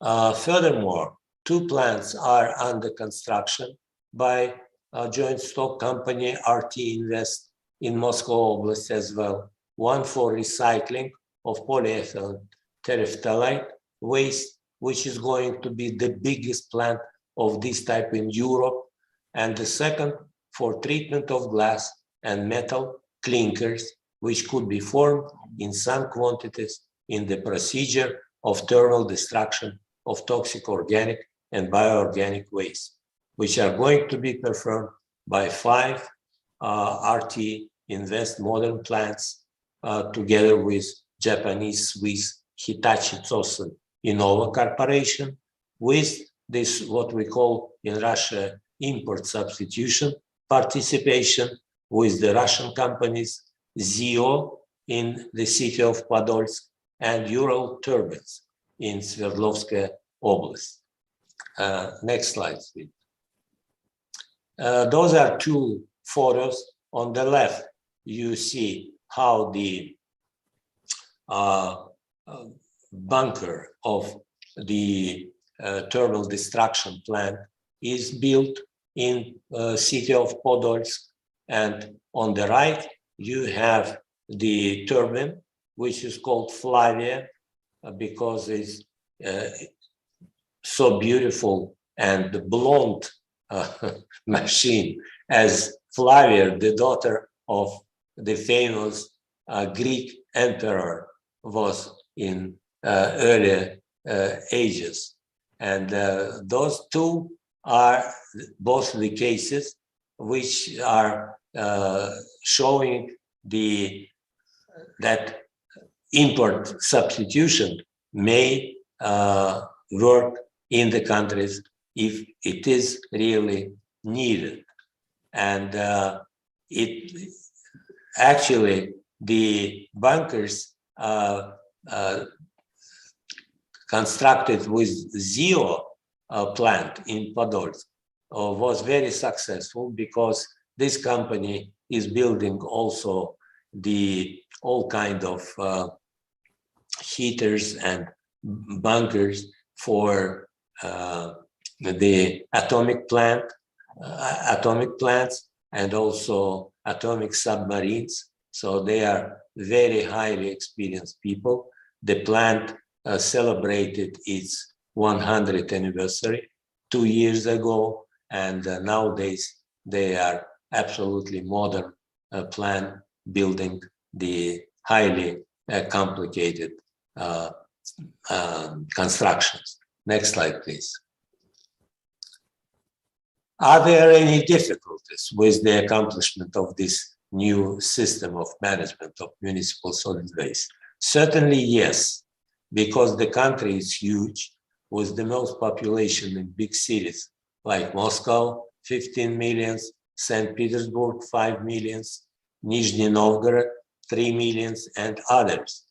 Furthermore, 2 plants are under construction by a joint stock company, RT Invest, in Moscow Oblast as well. One for recycling of polyethylene terephthalate waste, which is going to be the biggest plant of this type in Europe, and the second for treatment of glass and metal clinkers, which could be formed in some quantities in the procedure of thermal destruction of toxic organic and bioorganic waste, which are going to be performed by 5 RT Invest modern plants together with Japanese, Swiss Hitachi Zosen Innova Corporation, with this what we call in Russia import substitution participation with the Russian companies ZIO in the city of Podolsk and Ural Turbines in Sverdlovskaya Oblast. Next slide, please. Those are 2 photos. On the left, you see how the bunker of the thermal destruction plant is built in city of Podolsk, and on the right you have the turbine, which is called Flavia because it's so beautiful and blonde machine, as Flavia, the daughter of the famous Greek emperor, was in earlier ages. And those 2 are both the cases which are showing that import substitution may work in the countries if it is really needed. And it actually, the bunkers constructed with ZIO plant in Podolsk was very successful because this company is building also all kind of heaters and bunkers for the atomic plants and also atomic submarines. So they are very highly experienced people. The plant celebrated its 100th anniversary 2 years ago, and nowadays they are absolutely modern plant building the highly complicated constructions. Next slide, please. Are there any difficulties with the accomplishment of this new system of management of municipal solid waste? Certainly, yes, because the country is huge, with the most population in big cities like Moscow, 15 million, St. Petersburg, 5 million, Nizhny Novgorod, 3 million, and others.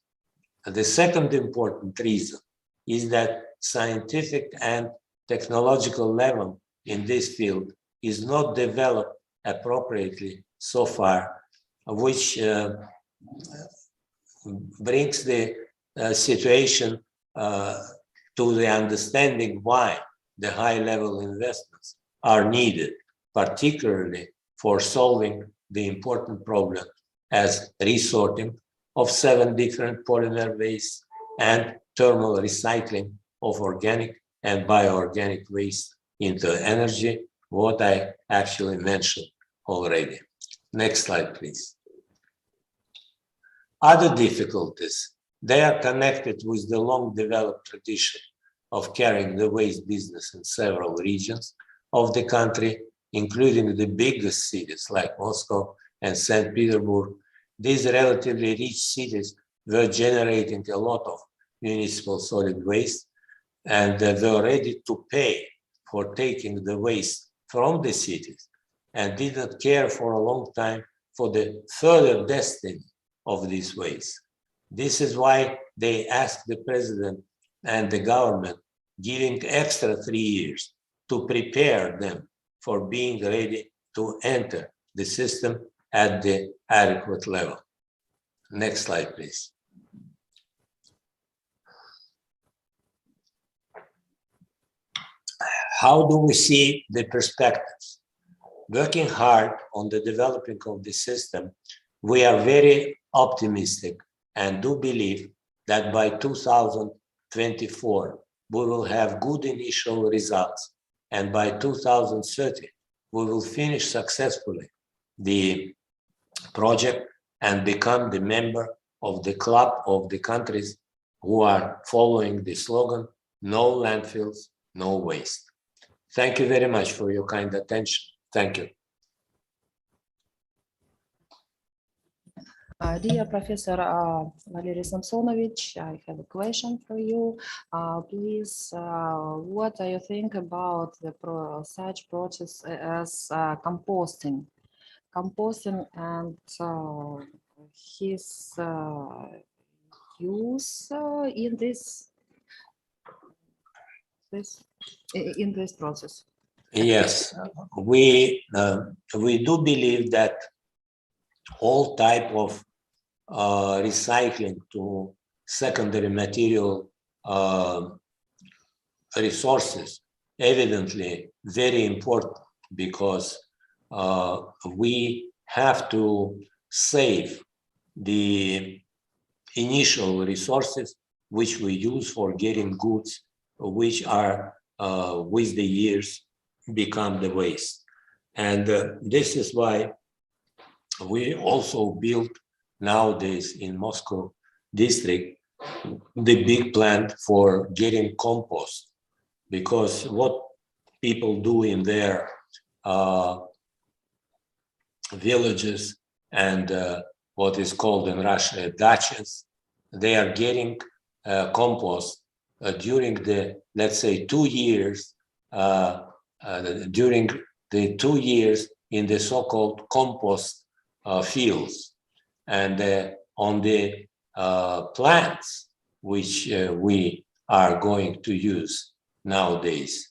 The second important reason is that scientific and technological level in this field is not developed appropriately so far, which brings the situation to the understanding why the high-level investments are needed, particularly for solving the important problem as resorting of 7 different polymer wastes and thermal recycling of organic and bioorganic waste into energy, what I actually mentioned already. Next slide, please. Other difficulties, they are connected with the long-developed tradition of carrying the waste business in several regions of the country, including the biggest cities like Moscow and St. Petersburg. These relatively rich cities were generating a lot of municipal solid waste, and they were ready to pay for taking the waste from the cities and didn't care for a long time for the further destiny of this waste. This is why they asked the president and the government giving extra 3 years to prepare them for being ready to enter the system at the adequate level. Next slide, please. How do we see the perspectives? Working hard on the developing of the system, we are very optimistic and do believe that by 2024, we will have good initial results. And by 2030, we will finish successfully the project and become the member of the club of the countries who are following the slogan, no landfills, no waste. Thank you very much for your kind attention. Thank you. Dear Professor Valery Samsonovich, I have a question for you. Please, what do you think about the such process as composting? Composting and his use in this process. Yes, we do believe that all type of recycling to secondary material resources evidently very important, because we have to save the initial resources which we use for getting goods which are with the years become the waste. And this is why we also built nowadays in Moscow district the big plant for getting compost, because what people do in their villages and what is called in Russia dachas, they are getting compost during the, let's say, 2 years, during the 2 years in the so-called compost fields. And on the plants which we are going to use nowadays,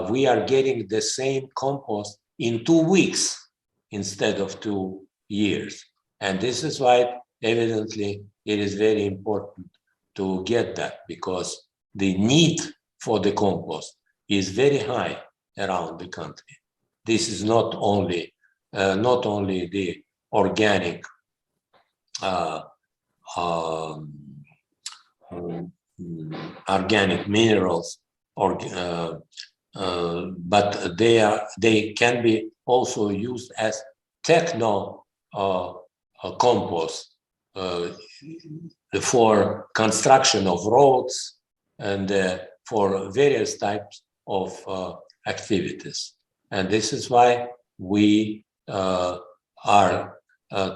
we are getting the same compost in 2 weeks instead of 2 years. And this is why evidently it is very important to get that, because the need for the compost is very high around the country. This is not only the organic organic minerals, but they can be also used as techno compost for construction of roads and for various types of activities. And this is why we are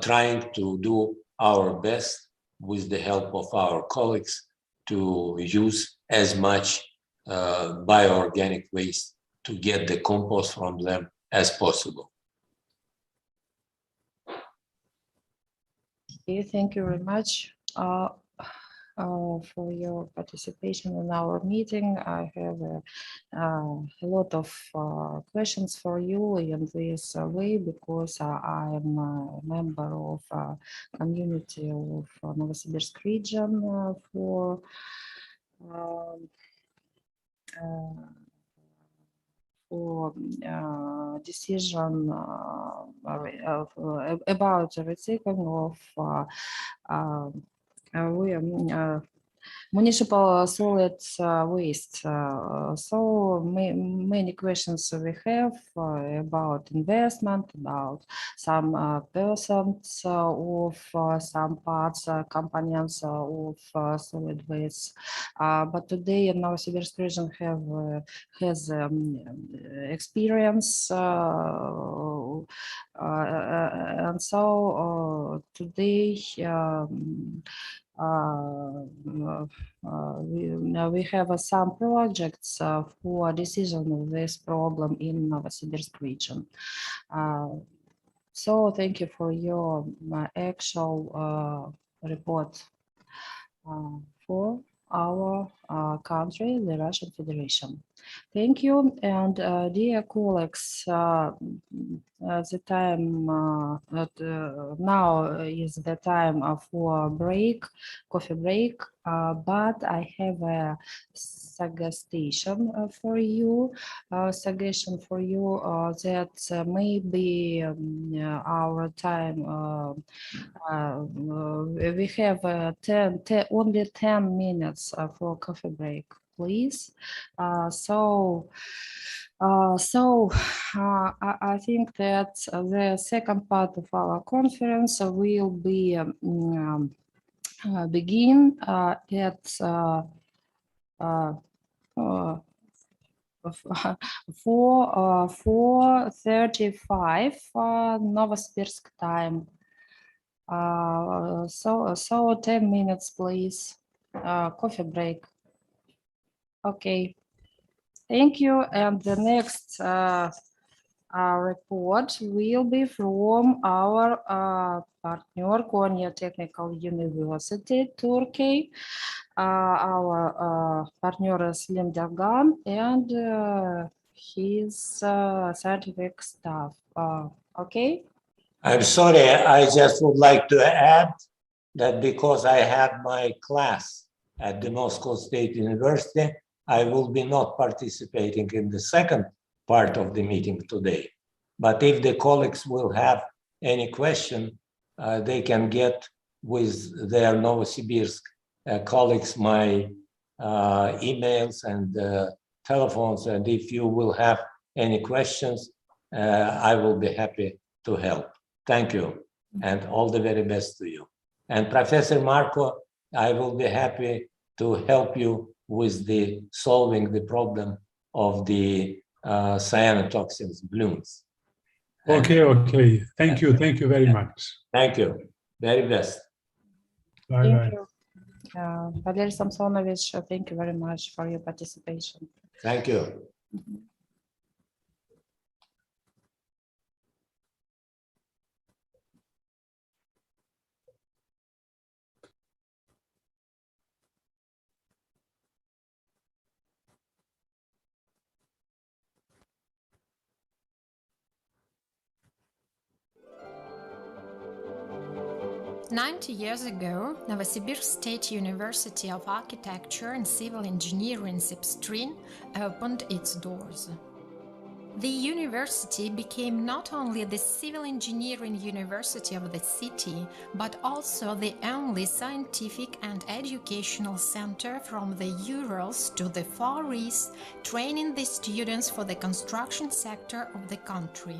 trying to do our best with the help of our colleagues to use as much bioorganic waste to get the compost from them as possible. Okay, thank you very much for your participation in our meeting. I have a lot of questions for you in this way, because I am a member of a community of Novosibirsk region for decision about the recycling of municipal solid waste. So many questions we have about investment, about some percents of some parts, components of solid waste. But today in Novosibirsk region has experience, and so today we have some projects for decision of this problem in Novosibirsk region. So thank you for your actual report for our country, the Russian Federation. Thank you, and dear colleagues, the time now is the time for break, coffee break, but I have a suggestion for you, that maybe our time, we have only 10 minutes for coffee break, please. I think that the second part of our conference will be begin at 4:35 Novosibirsk time. So 10 minutes, please. Coffee break. Okay, thank you. And the next report will be from our partner, Konya Technical University, Turkey. Our partner is Lindergan and his scientific staff. Okay. I'm sorry, I just would like to add that because I had my class at the Moscow State University, I will be not participating in the second part of the meeting today. But if the colleagues will have any question, they can get with their Novosibirsk colleagues my emails and telephones. And if you will have any questions, I will be happy to help. Thank you, and all the very best to you. And Professor Marco, I will be happy to help you with the solving the problem of the cyanotoxins blooms. Okay. Thank you very much. Thank you. Very best. Bye. Thank you. Valery Samsonovich, thank you very much for your participation. Thank you. "90 years ago, Novosibirsk State University of Architecture and Civil Engineering Sibstrin opened its doors. The university became not only the civil engineering university of the city, but also the only scientific and educational center from the Urals to the Far East, training the students for the construction sector of the country.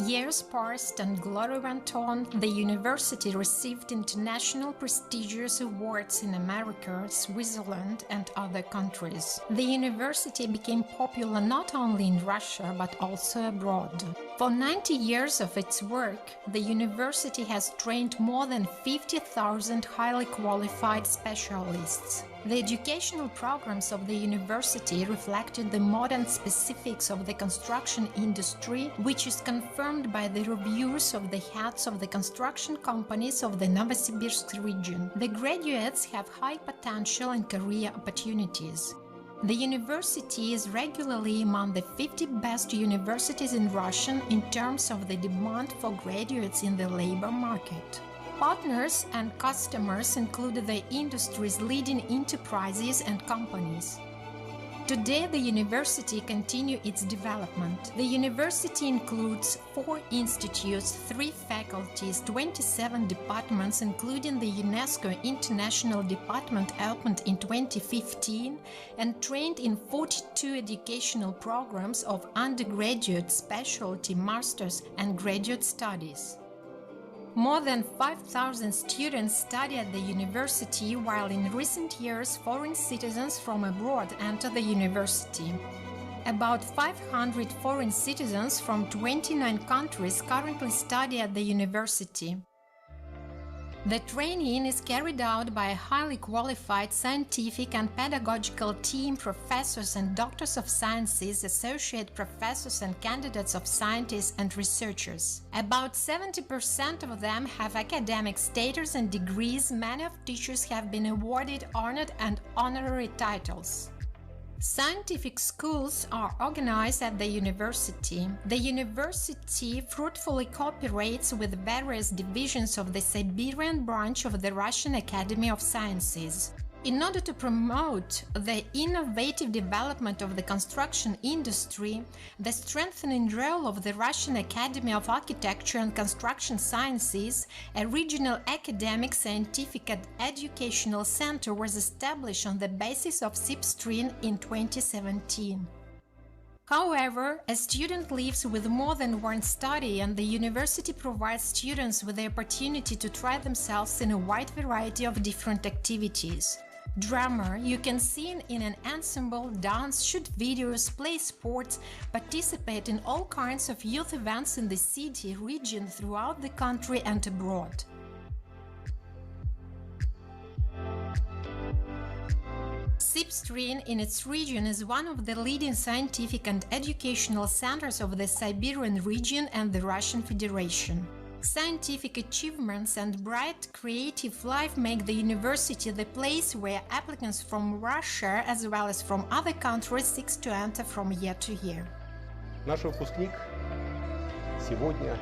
Years passed and glory went on. The university received international prestigious awards in America, Switzerland, and other countries. The university became popular not only in Russia but also abroad. For 90 years of its work, the university has trained more than 50,000 highly qualified specialists. The educational programs of the university reflected the modern specifics of the construction industry, which is confirmed by the reviews of the heads of the construction companies of the Novosibirsk region. The graduates have high potential and career opportunities. The university is regularly among the 50 best universities in Russia in terms of the demand for graduates in the labor market. Partners and customers include the industry's leading enterprises and companies. Today, the university continues its development. The university includes 4 institutes, 3 faculties, 27 departments, including the UNESCO International Department opened in 2015, and trained in 42 educational programs of undergraduate, specialty, master's, and graduate studies. More than 5,000 students study at the university, while in recent years foreign citizens from abroad enter the university. About 500 foreign citizens from 29 countries currently study at the university. The training is carried out by a highly qualified scientific and pedagogical team, professors and doctors of sciences, associate professors and candidates of scientists and researchers. About 70% of them have academic status and degrees. Many of teachers have been awarded honored and honorary titles. Scientific schools are organized at the university. The university fruitfully cooperates with various divisions of the Siberian branch of the Russian Academy of Sciences. In order to promote the innovative development of the construction industry, the strengthening role of the Russian Academy of Architecture and Construction Sciences, a regional academic, scientific and educational center, was established on the basis of SIP-Stream in 2017. However, a student lives with more than one study, and the university provides students with the opportunity to try themselves in a wide variety of different activities. Drummer, you can sing in an ensemble, dance, shoot videos, play sports, participate in all kinds of youth events in the city, region, throughout the country and abroad. SIP-Stream in its region is one of the leading scientific and educational centers of the Siberian region and the Russian Federation. Scientific achievements and bright creative life make the university the place where applicants from Russia as well as from other countries seek to enter from year to year. Наш выпускник сегодня,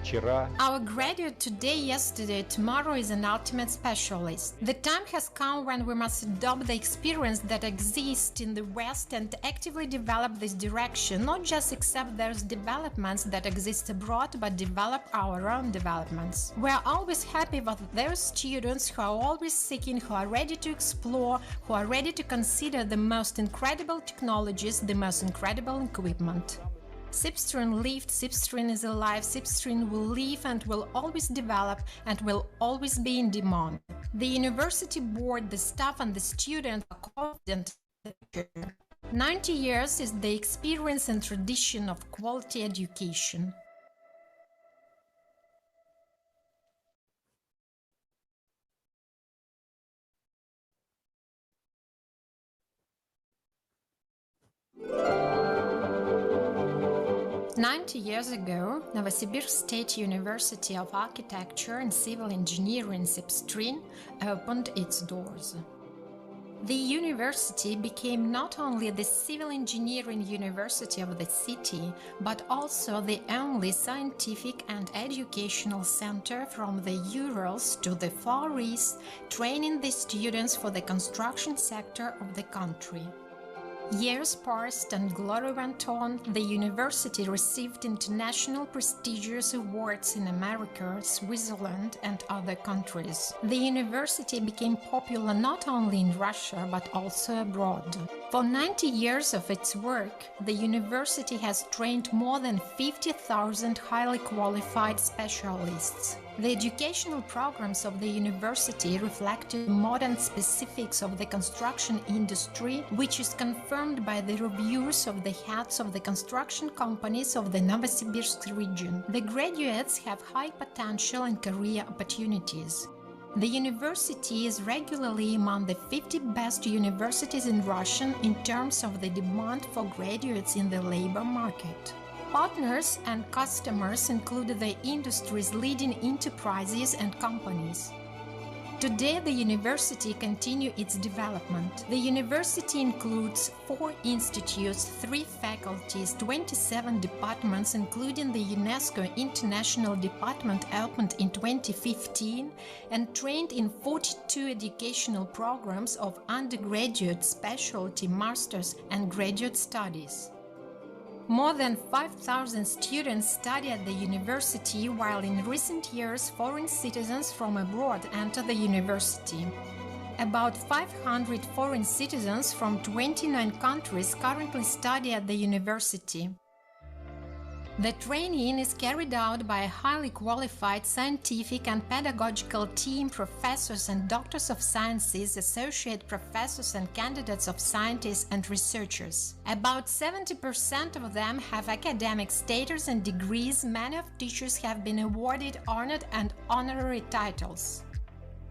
вчера. Our graduate today, yesterday, tomorrow is an ultimate specialist. The time has come when we must adopt the experience that exists in the West and actively develop this direction, not just accept those developments that exist abroad, but develop our own developments. We are always happy with those students who are always seeking, who are ready to explore, who are ready to consider the most incredible technologies, the most incredible equipment. SIP-Stream lived, SIP-Stream is alive, SIP-Stream will live and will always develop and will always be in demand. The university board, the staff and the students are confident. 90 years is the experience and tradition of quality education. Years ago, Novosibirsk State University of Architecture and Civil Engineering SIP-Stream opened its doors. The university became not only the civil engineering university of the city, but also the only scientific and educational center from the Urals to the Far East, training the students for the construction sector of the country. Years passed and glory went on. The university received international prestigious awards in America, Switzerland, and other countries. The university became popular not only in Russia but also abroad. For 90 years of its work, the university has trained more than 50,000 highly qualified specialists. The educational programs of the university reflected modern specifics of the construction industry, which is confirmed by the reviews of the heads of the construction companies of the Novosibirsk region. The graduates have high potential and career opportunities. The university is regularly among the 50 best universities in Russia in terms of the demand for graduates in the labor market. Partners and customers include the industry's leading enterprises and companies. Today, the university continues its development. The university includes 4 institutes, 3 faculties, 27 departments, including the UNESCO International Department opened in 2015, and trained in 42 educational programs of undergraduate, specialty, master's, and graduate studies. More than 5,000 students study at the university, while in recent years foreign citizens from abroad enter the university. About 500 foreign citizens from 29 countries currently study at the university. The training is carried out by a highly qualified scientific and pedagogical team, professors and doctors of sciences, associate professors and candidates of scientists and researchers. About 70% of them have academic status and degrees. Many of teachers have been awarded honored and honorary titles.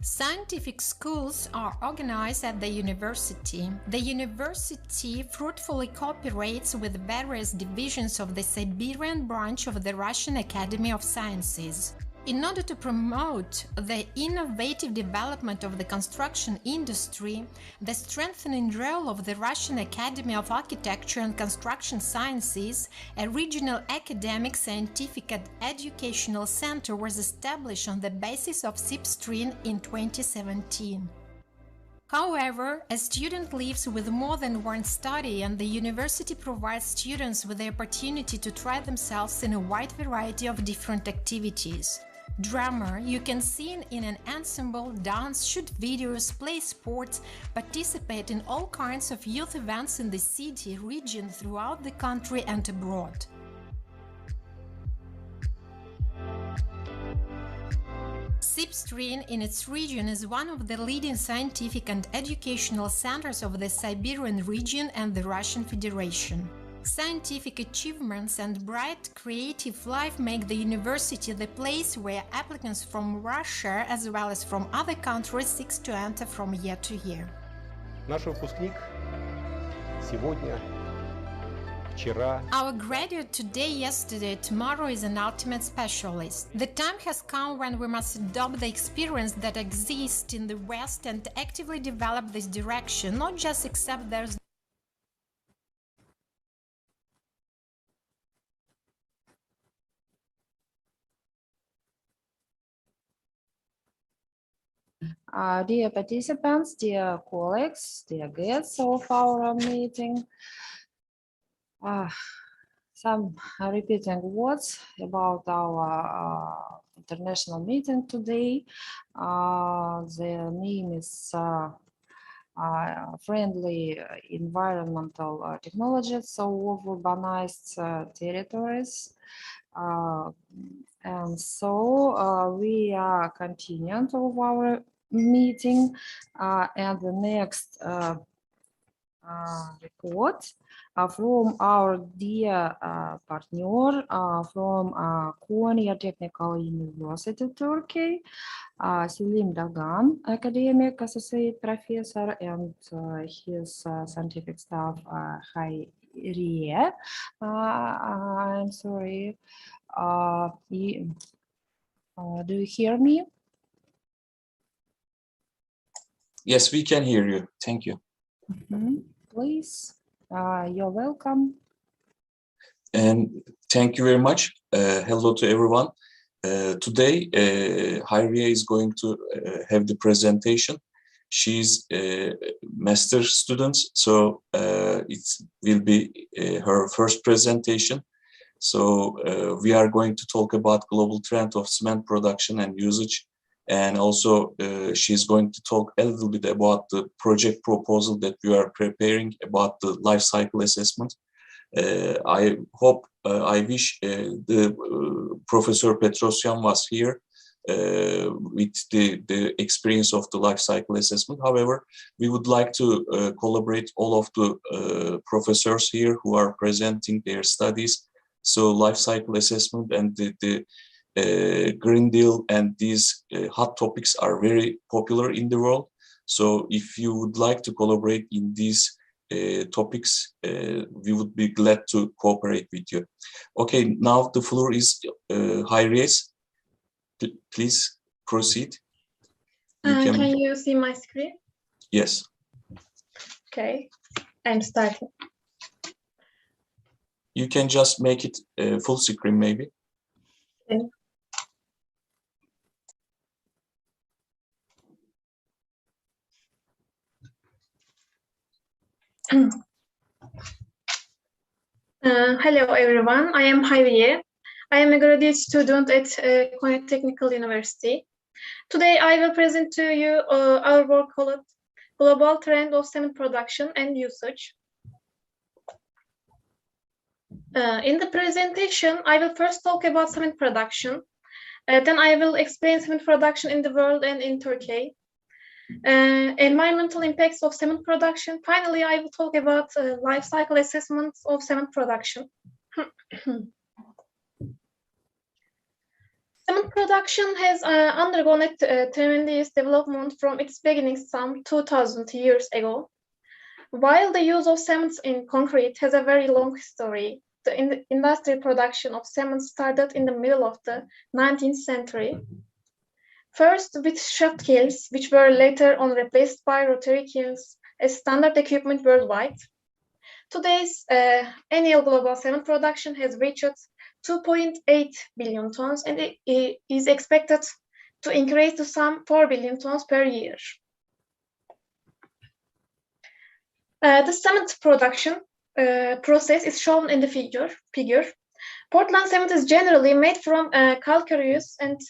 Scientific schools are organized at the university. The university fruitfully cooperates with various divisions of the Siberian branch of the Russian Academy of Sciences. In order to promote the innovative development of the construction industry, the strengthening role of the Russian Academy of Architecture and Construction Sciences, a regional academic, scientific and educational center, was established on the basis of SIPSTRIN in 2017. However, a student lives with more than one study, and the university provides students with the opportunity to try themselves in a wide variety of different activities. Drummer, you can sing in an ensemble, dance, shoot videos, play sports, participate in all kinds of youth events in the city, region, throughout the country and abroad. SIPSTRIN in its region is one of the leading scientific and educational centers of the Siberian region and the Russian Federation. Scientific achievements and bright creative life make the university the place where applicants from Russia as well as from other countries seek to enter from year to year. Наш выпускник сегодня, вчера. Our graduate today, yesterday, tomorrow is an ultimate specialist. The time has come when we must adopt the experience that exists in the West and actively develop this direction, not just accept there's Dear participants, dear colleagues, dear guests of our meeting, some repeating words about our international meeting today. The name is Friendly Environmental Technologies of Urbanized Territories. And so we are continuing of our meeting, and the next report from our dear partner from Konya Technical University, Turkey, Selim Dagan, academic associate professor, and his scientific staff, Hayriye. I'm sorry. Do you hear me? Yes, we can hear you. Thank you. Please, you're welcome. And thank you very much. Hello to everyone. Today, Hayriye is going to have the presentation. She's a master's student, so it will be her first presentation. So we are going to talk about global trend of cement production and usage. And also she's going to talk a little bit about the project proposal that we are preparing about the life cycle assessment. I hope, I wish the Professor Petrosyan was here with the experience of the life cycle assessment. However, we would like to collaborate all of the professors here who are presenting their studies. So life cycle assessment and the Green Deal and these hot topics are very popular in the world. So if you would like to collaborate in these topics, we would be glad to cooperate with you. Okay, now the floor is Hayriye's. Please proceed. Can you see my screen? Yes. Okay, I'm starting. You can just make it full screen, maybe. Okay. Hello, everyone. I am Javier. I am a graduate student at Konya Technical University. Today, I will present to you our work called Global Trend of Cement Production and Usage. In the presentation, I will first talk about cement production. Then I will explain cement production in the world and in Turkey. Environmental impacts of cement production. Finally, I will talk about life cycle assessments of cement production. Cement production has undergone a tremendous development from its beginnings some 2,000 years ago. While the use of cement in concrete has a very long history, the industrial production of cement started in the middle of the 19th century. First with shaft kilns, which were later on replaced by rotary kilns as standard equipment worldwide. Today's annual global cement production has reached 2.8 billion tons and it is expected to increase to some 4 billion tons per year. The cement production process is shown in the figure. Portland cement is generally made from calcareous and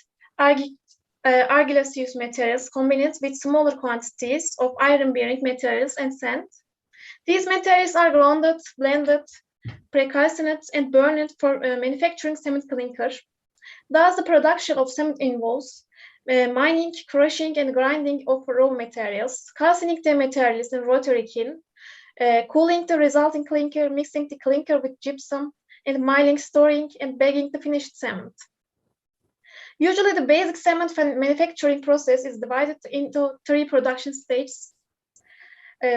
argillaceous materials combined with smaller quantities of iron-bearing materials and sand. These materials are grounded, blended, precalcined, and burned for manufacturing cement clinker. Thus, the production of cement involves mining, crushing, and grinding of raw materials, calcining the materials in rotary kiln, cooling the resulting clinker, mixing the clinker with gypsum, and milling, storing, and bagging the finished cement. Usually, the basic cement manufacturing process is divided into 3 production stages: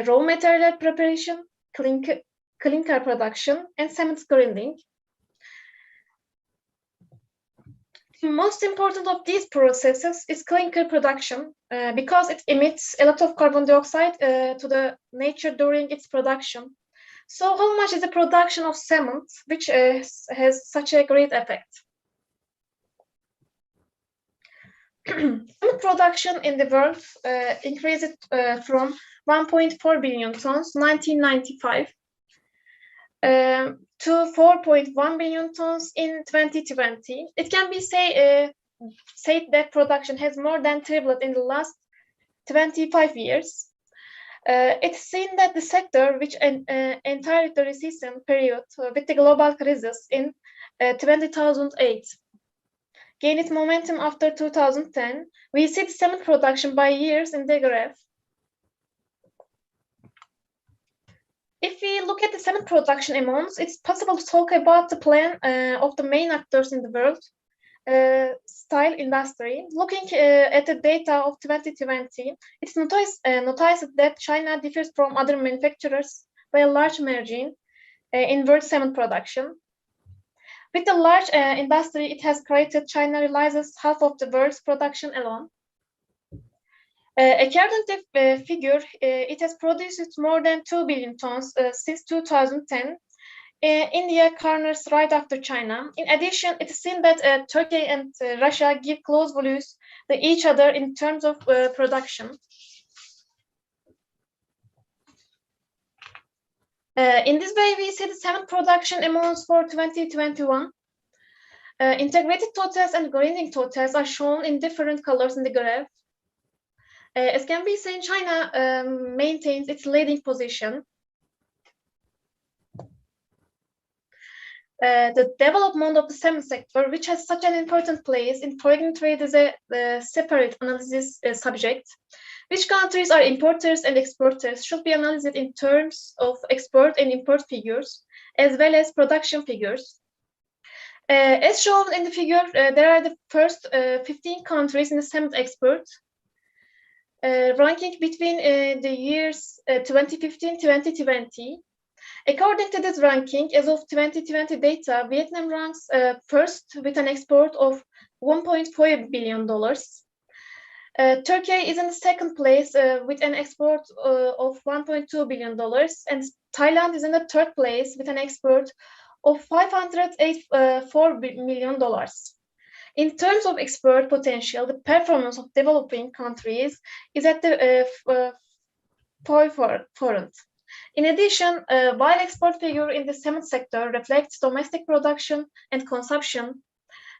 raw material preparation, clinker production, and cement grinding. The most important of these processes is clinker production because it emits a lot of carbon dioxide to the nature during its production. So how much is the production of cement, which has such a great effect? Cement production in the world increased from 1.4 billion tons 1995 to 4.1 billion tons in 2020. It can be said that production has more than tripled in the last 25 years. It's seen that the sector, which entered the recession period with the global crisis in 2008, gained its momentum after 2010. We see the cement production by years in the graph. If we look at the cement production amounts, it's possible to talk about the plan of the main actors in the world style industry. Looking at the data of 2020, it's noticed that China differs from other manufacturers by a large margin in world cement production. With the large industry it has created, China realizes half of the world's production alone. According to the figure, it has produced more than 2 billion tons since 2010. India corners right after China. In addition, it is seen that Turkey and Russia give close values to each other in terms of production. In this way, we see the cement production amounts for 2021. Integrated totals and grinding totals are shown in different colors in the graph. As can be seen, China maintains its leading position. The development of the cement sector, which has such an important place in foreign trade, is a separate analysis subject. Which countries are importers and exporters should be analyzed in terms of export and import figures, as well as production figures. As shown in the figure, there are the first 15 countries in the cement export, ranking between the years 2015-2020. According to this ranking, as of 2020 data, Vietnam ranks first with an export of $1.4 billion. Turkey is in the second place with an export of $1.2 billion, and Thailand is in the third place with an export of $584 million. In terms of export potential, the performance of developing countries is at the forefront. In addition, while export figure in the cement sector reflects domestic production and consumption,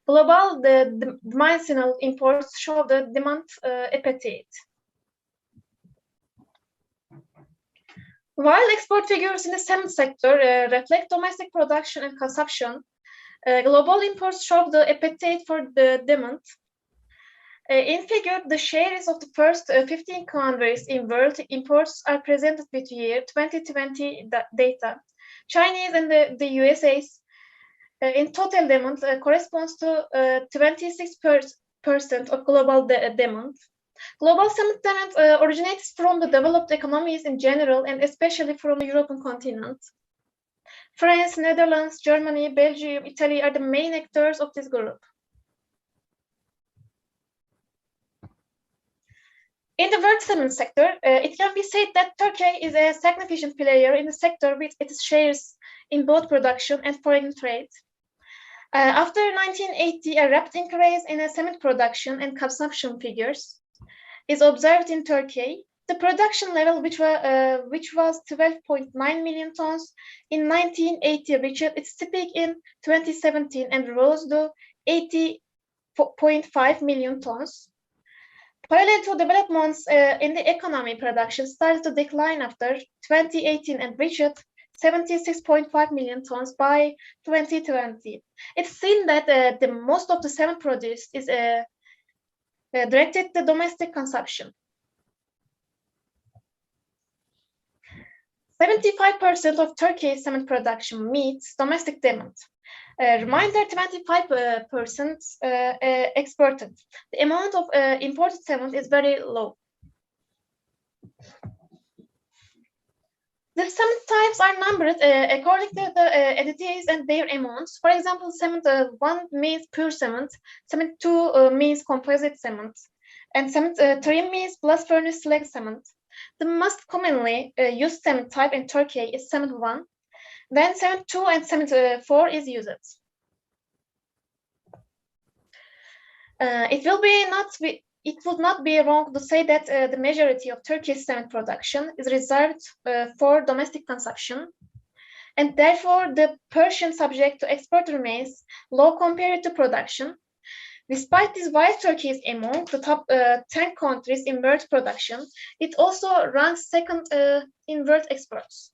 global the marginal imports show the demand appetite. While export figures in the cement sector reflect domestic production and consumption, global imports show the appetite for the demand. In figure, the shares of the first 15 countries in world imports are presented with year 2020 data. Chinese and the USA's in total demand corresponds to 26% of global demand. Global cement demand originates from the developed economies in general and especially from the European continent. France, Netherlands, Germany, Belgium, Italy are the main actors of this group. In the world cement sector, it can be said that Turkey is a significant player in the sector with its shares in both production and foreign trade. After 1980, a rapid increase in cement production and consumption figures is observed in Turkey. The production level, which was 12.9 million tons in 1980, reached its peak in 2017 and rose to 80.5 million tons. Parallel to developments in the economy, production started to decline after 2018 and reached 76.5 million tons by 2020. It's seen that the most of the cement produced is directed to domestic consumption. 75% of Turkey's cement production meets domestic demand. Reminder, 25% exported. The amount of imported cement is very low. The cement types are numbered according to the additives and their amounts. For example, cement 1 means pure cement, cement 2 means composite cement, and cement 3 means blast furnace slag cement. The most commonly used cement type in Turkey is cement 1. Then cement 2 and cement 4 is used. It would not be wrong to say that the majority of Turkey's cement production is reserved for domestic consumption, and therefore the portion subject to export remains low compared to production. Despite this, while Turkey is among the top 10 countries in world production, it also ranks second in world exports.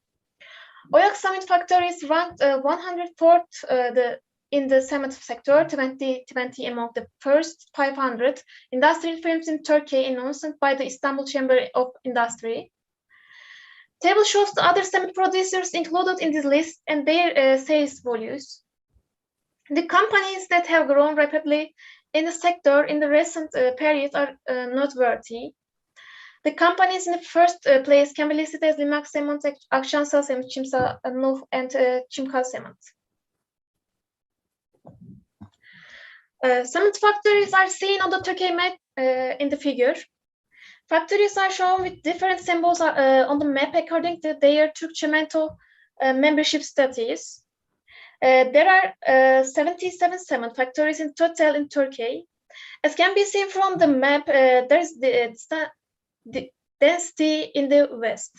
Oyak Cement Factories ranked 104th in the cement sector 2020 among the first 500 industrial firms in Turkey announced by the Istanbul Chamber of Industry. Table shows the other cement producers included in this list and their sales volumes. The companies that have grown rapidly in the sector in the recent period are noteworthy. The companies in the first place can be listed as Limak Cement, Akçansel Cement, Çimsa Nuh, and Çimkal Cement. Cement factories are seen on the Turkey map in the figure. Factories are shown with different symbols on the map according to their Türkçemento membership status. There are 77 cement factories in total in Turkey. As can be seen from the map, there is the density in the west.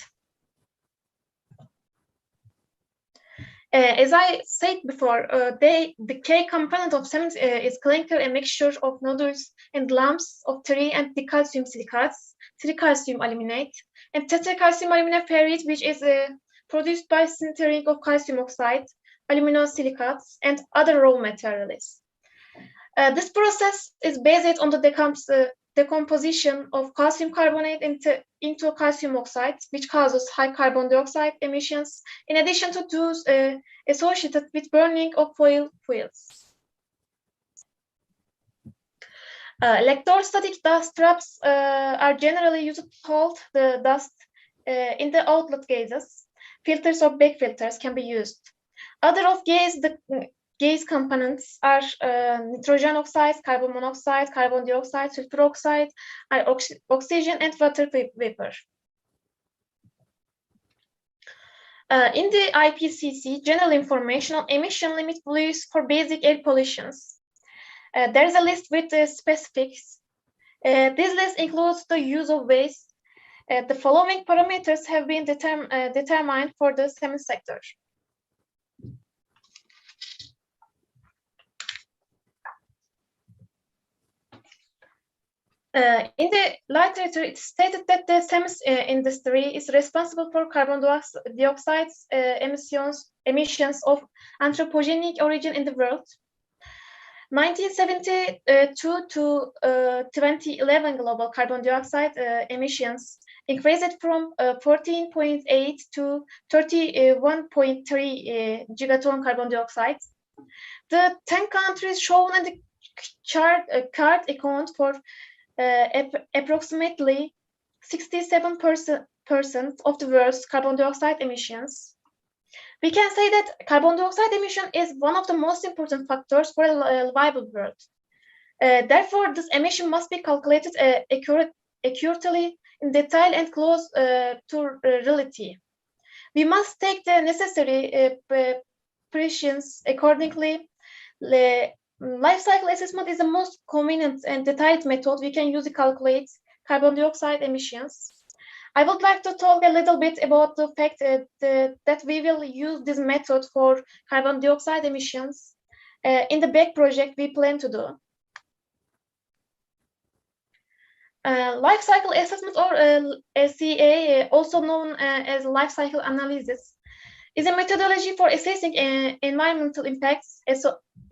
As I said before, the K component of cement is clinker, a mixture of nodules and lumps of 3 and decalcium silicates, 3-calcium aluminate, and tetracalcium aluminate ferrite, which is produced by sintering of calcium oxide, aluminosilicates, and other raw materials. This process is based on the decomposition of calcium carbonate into calcium oxide, which causes high carbon dioxide emissions, in addition to those associated with burning of fossil fuels. Electrostatic dust traps are generally used to hold the dust in the outlet gases. Filters or back filters can be used. Other of gas gas components are nitrogen oxides, carbon monoxide, carbon dioxide, sulfur oxide, oxygen, and water vapor. In the IPCC, general information on emission limit values for basic air pollutions. There is a list with specifics. This list includes the use of waste. The following parameters have been determined for the cement sector. In the literature, it's stated that the cement industry is responsible for carbon dioxide emissions of anthropogenic origin in the world. 1972 to 2011 global carbon dioxide emissions increased from 14.8 to 31.3 gigaton carbon dioxide. The 10 countries shown in the card account for approximately 67% of the world's carbon dioxide emissions. We can say that carbon dioxide emission is one of the most important factors for a viable world. Therefore, this emission must be calculated accurately, in detail, and close to reality. We must take the necessary precautions accordingly. Life cycle assessment is the most convenient and detailed method we can use to calculate carbon dioxide emissions. I would like to talk a little bit about the fact that we will use this method for carbon dioxide emissions in the BEC project we plan to do. Life cycle assessment, or LCA, also known as life cycle analysis, is a methodology for assessing environmental impacts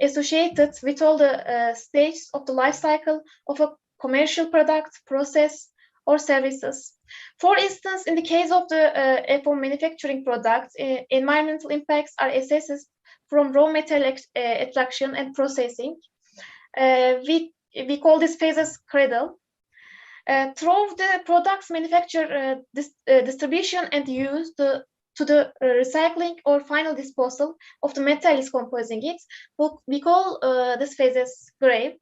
associated with all the stages of the life cycle of a commercial product, process, or services. For instance, in the case of the FO manufacturing products, environmental impacts are assessed from raw material extraction and processing. We call this phase as cradle. Through the product's manufacture, distribution, and use to the recycling or final disposal of the materials composing it, we call this phase as grave.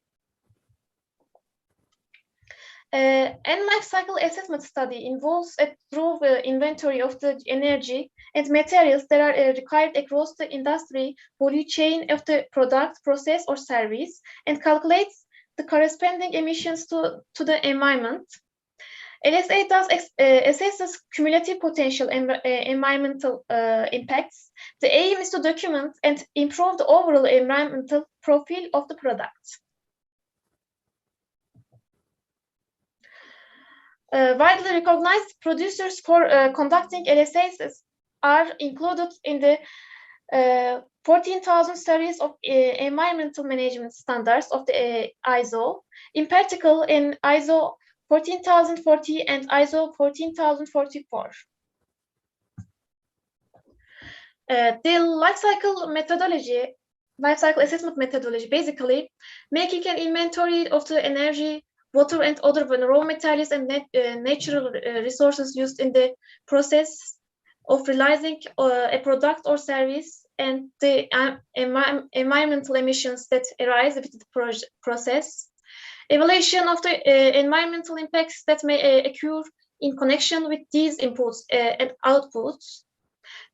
An life cycle assessment study involves a thorough inventory of the energy and materials that are required across the industry value chain of the product, process, or service, and calculates the corresponding emissions to the environment. LSA thus assesses cumulative potential environmental impacts. The aim is to document and improve the overall environmental profile of the product. Widely recognized producers for conducting LSAs are included in the 14,000 series of environmental management standards of the ISO, in particular in ISO 14040 and ISO 14044. The life cycle assessment methodology, basically making an inventory of the energy, water, and other raw materials and natural resources used in the process of realizing a product or service, and the environmental emissions that arise with the process. Evaluation of the environmental impacts that may occur in connection with these inputs and outputs.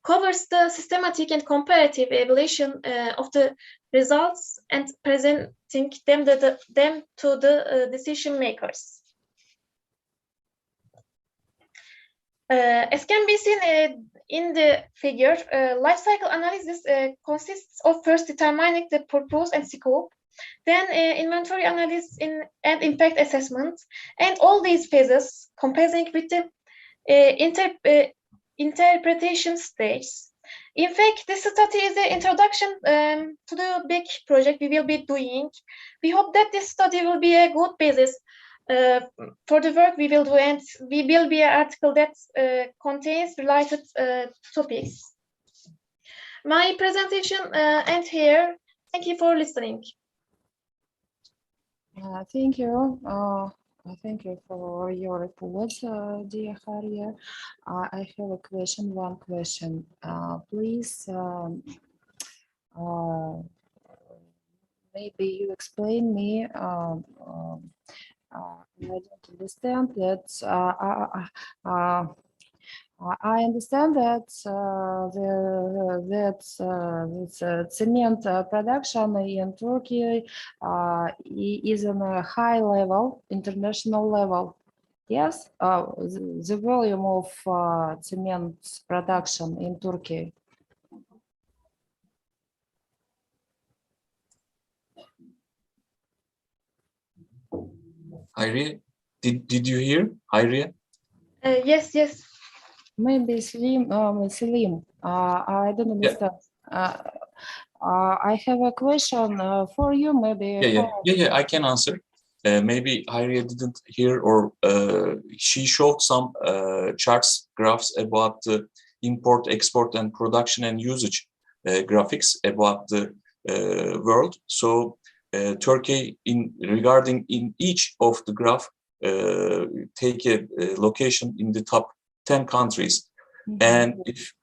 Covers the systematic and comparative evaluation of the results and presenting them to the decision makers. As can be seen in the figure, life cycle analysis consists of first determining the purpose and scope, then inventory analysis and impact assessment, and all these phases comprising with the interpretation stage. In fact, this study is the introduction to the big project we will be doing. We hope that this study will be a good basis for the work we will do, and we will be an article that contains related topics. My presentation ends here. Thank you for listening. Thank you. Thank you for your report, dear Harrier. I have a question, one question. Please maybe you explain me. I don't understand that. I understand that cement production in Turkey is on a high level, international level. Yes, the volume of cement production in Turkey. Hayriye, did you hear, Hayriye? Yes, yes. Maybe Selim. I don't understand. I have a question for you. Maybe. Yeah. I can answer. Maybe Hayriye didn't hear, or she showed some charts, graphs about the import, export, and production and usage graphics about the world. So Turkey, regarding in each of the graph, take a location in the top 10 countries. Mm-hmm. And if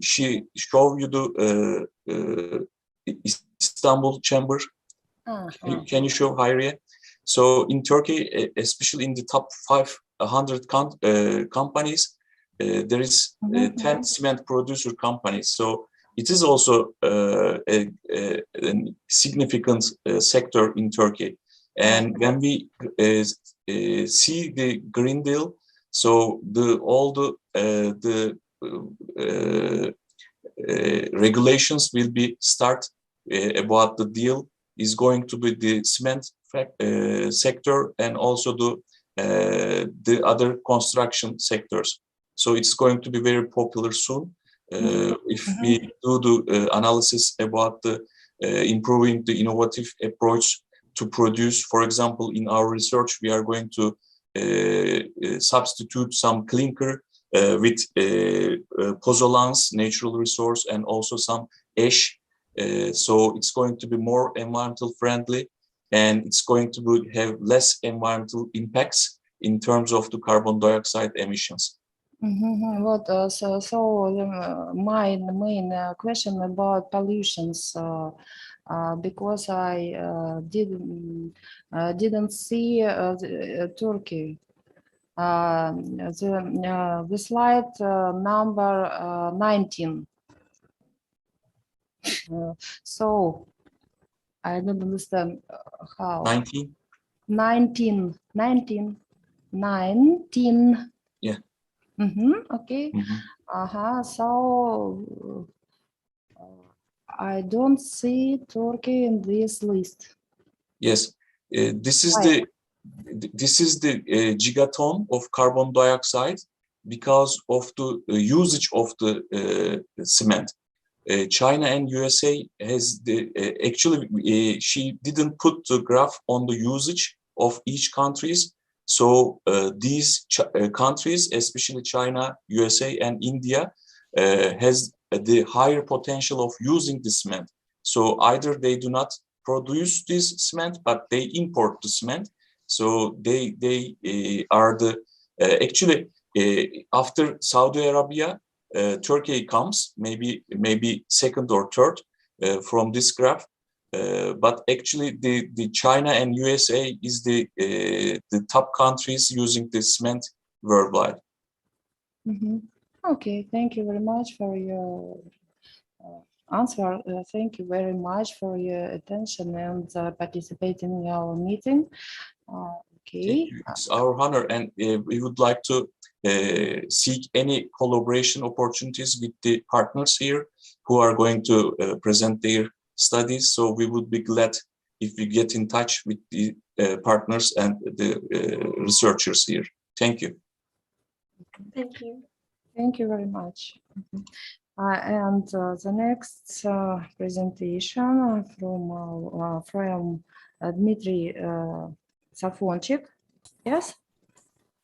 she show you the Istanbul Chamber, can you show, Hayriye? So in Turkey, especially in the top 500 companies, there is 10 cement producer companies. So it is also a significant sector in Turkey. And when we see the Green Deal, so all the regulations will be start about the deal is going to be the cement sector and also the other construction sectors. So it's going to be very popular soon. If we do the analysis about the improving the innovative approach to produce, for example, in our research, we are going to substitute some clinker with pozzolans, natural resource, and also some ash. So it's going to be more environmental friendly, and it's going to have less environmental impacts in terms of the carbon dioxide emissions. My main question about pollutions, because I didn't see Turkey. The slide number 19. So I don't understand how. 19. Yeah. Okay. So I don't see Turkey in this list. Yes. This is the gigaton of carbon dioxide because of the usage of the cement. China and USA has actually she didn't put the graph on the usage of each countries. So these countries, especially China, USA, and India, has the higher potential of using the cement. So either they do not produce this cement, but they import the cement. So they are the actually after Saudi Arabia, Turkey comes maybe second or third from this graph. But actually, the China and USA is the top countries using the cement worldwide. Okay, thank you very much for your answer. Thank you very much for your attention and participating in our meeting. Okay, it's our honor, and we would like to seek any collaboration opportunities with the partners here who are going to present their studies. So we would be glad if we get in touch with the partners and the researchers here. Thank you. Thank you. Thank you very much. And the next presentation from Dmitry Safonchik. Yes?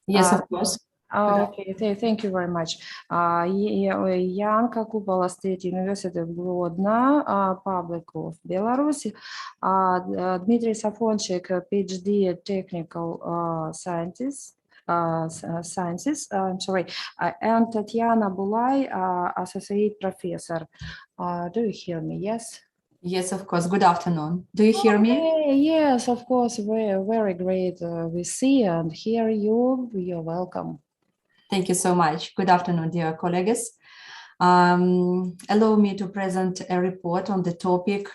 Yes, of course. Okay, thank you very much. Yanka Kupala State University of Grodno, Public of Belarus. Dmitry Safonchik, PhD technical sciences, I'm sorry, and Tatiana Bulay, associate professor. Do you hear me? Yes? Yes, of course. Good afternoon. Do you hear me? Yes, of course. Very, very great. We see and hear you. You're welcome. Thank you so much. Good afternoon, dear colleagues. Allow me to present a report on the topic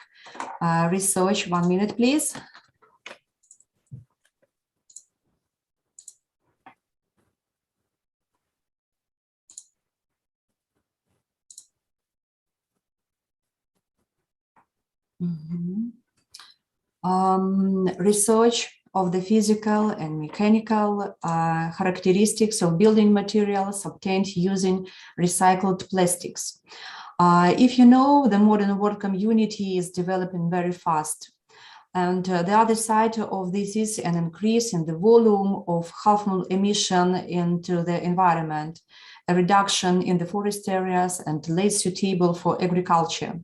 research. 1 minute, please. Research of the physical and mechanical characteristics of building materials obtained using recycled plastics. If you know, the modern world community is developing very fast. And the other side of this is an increase in the volume of harmful emission into the environment, a reduction in the forest areas, and less suitable for agriculture.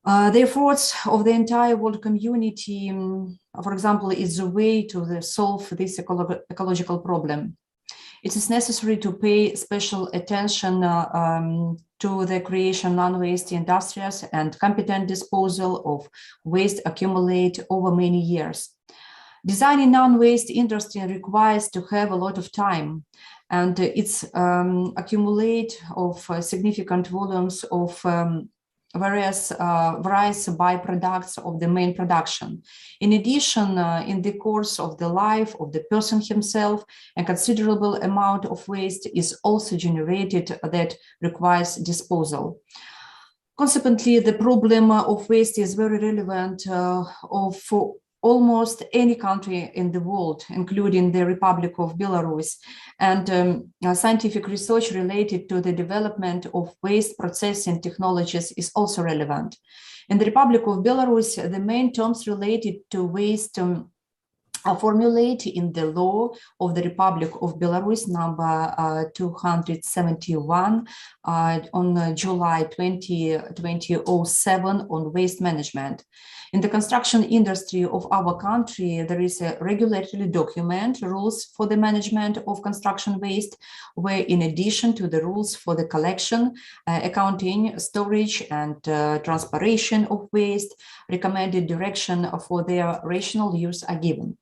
The efforts of the entire world community, for example, is a way to solve this ecological problem. It is necessary to pay special attention to the creation of non-waste industries and competent disposal of waste accumulate over many years. Designing non-waste industry requires to have a lot of time, and it's accumulate of significant volumes of various byproducts of the main production. In addition, in the course of the life of the person himself, a considerable amount of waste is also generated that requires disposal. Consequently, the problem of waste is very relevant for almost any country in the world, including the Republic of Belarus, and scientific research related to the development of waste processing technologies is also relevant. In the Republic of Belarus, the main terms related to waste are formulated in the law of the Republic of Belarus number 271 on July 2007 on waste management. In the construction industry of our country, there is a regulatory document, rules for the management of construction waste, where in addition to the rules for the collection, accounting, storage, and transportation of waste, recommended direction for their rational use are given.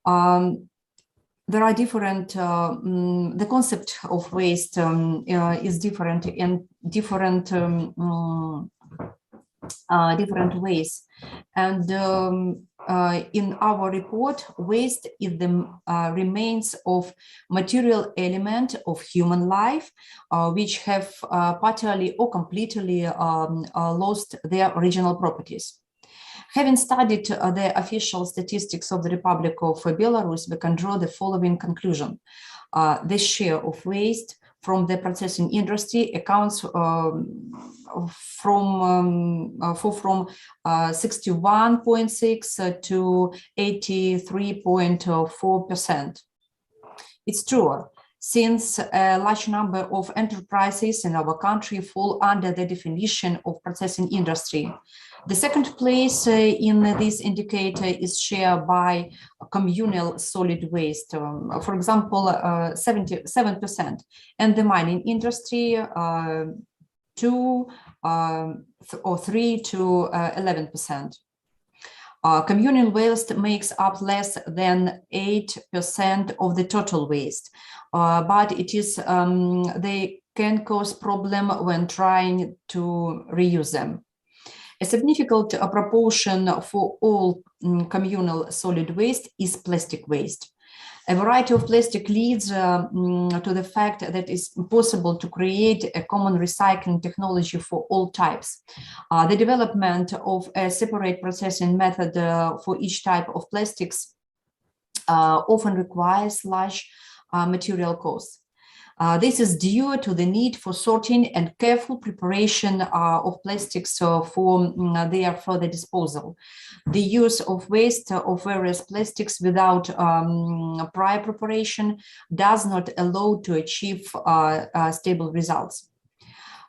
There are different, the concept of waste is different in different ways. And in our report, waste is the remains of material element of human life, which have partially or completely lost their original properties. Having studied the official statistics of the Republic of Belarus, we can draw the following conclusion. The share of waste from the processing industry accounts from 61.6 to 83.4%. It's true, since a large number of enterprises in our country fall under the definition of processing industry. The second place in this indicator is share by communal solid waste, for example, 77%, and the mining industry 3 to 11%. Communal waste makes up less than 8% of the total waste, but it is they can cause problem when trying to reuse them. A significant proportion for all communal solid waste is plastic waste. A variety of plastic leads to the fact that it's impossible to create a common recycling technology for all types. The development of a separate processing method for each type of plastics often requires large material costs. This is due to the need for sorting and careful preparation of plastics for their further disposal. The use of waste of various plastics without prior preparation does not allow to achieve stable results.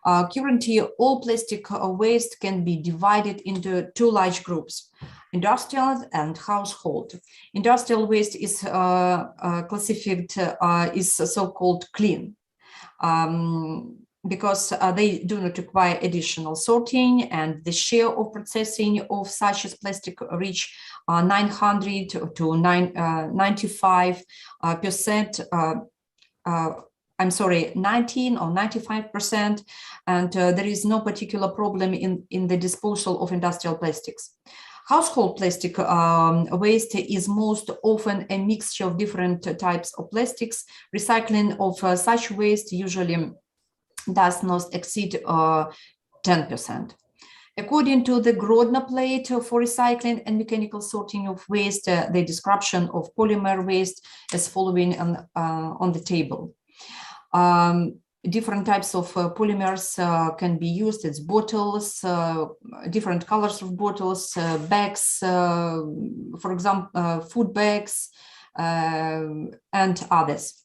Currently, all plastic waste can be divided into two large groups: industrial and household. Industrial waste is classified is so-called clean. because they do not require additional sorting, and the share of processing of such as plastic reach 900 to 95%. I'm sorry, 19 or 95%, and there is no particular problem in the disposal of industrial plastics. Household plastic waste is most often a mixture of different types of plastics. Recycling of such waste usually does not exceed 10%. According to the Grodno plate for recycling and mechanical sorting of waste, the description of polymer waste is following on the table. Different types of polymers can be used as bottles, different colors of bottles, bags, for example, food bags, and others.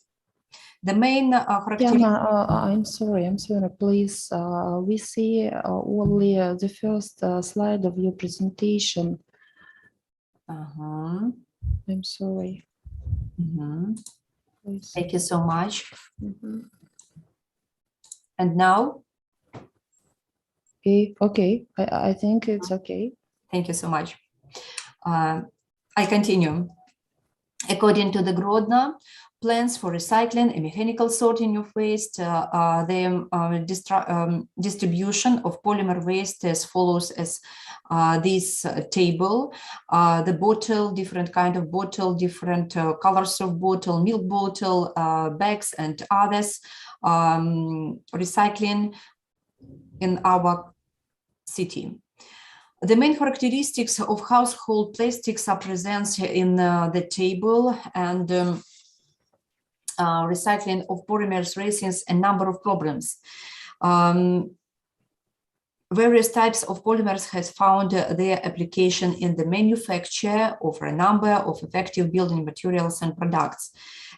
The main characteristic. I'm sorry, please. We see only the first slide of your presentation. I'm sorry. Thank you so much. And now? Okay, I think it's okay. Thank you so much. I continue. According to the Grodno plans for recycling and mechanical sorting of waste, the distribution of polymer waste as follows as this table. The bottle, different kind of bottle, different colors of bottle, milk bottle, bags and others, recycling in our city. The main characteristics of household plastics are present in the table, and recycling of polymers raises a number of problems. Various types of polymers has found their application in the manufacture of a number of effective building materials and products.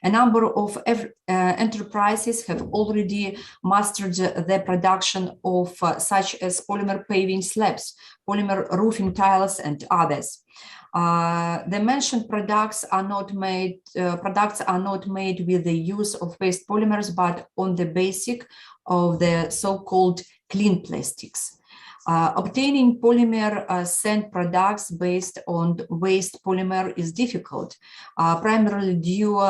A number of enterprises have already mastered the production of such as polymer paving slabs, polymer roofing tiles, and others. The mentioned products are not made with the use of waste polymers, but on the basic of the so-called clean plastics. Obtaining polymer sand products based on waste polymer is difficult, primarily due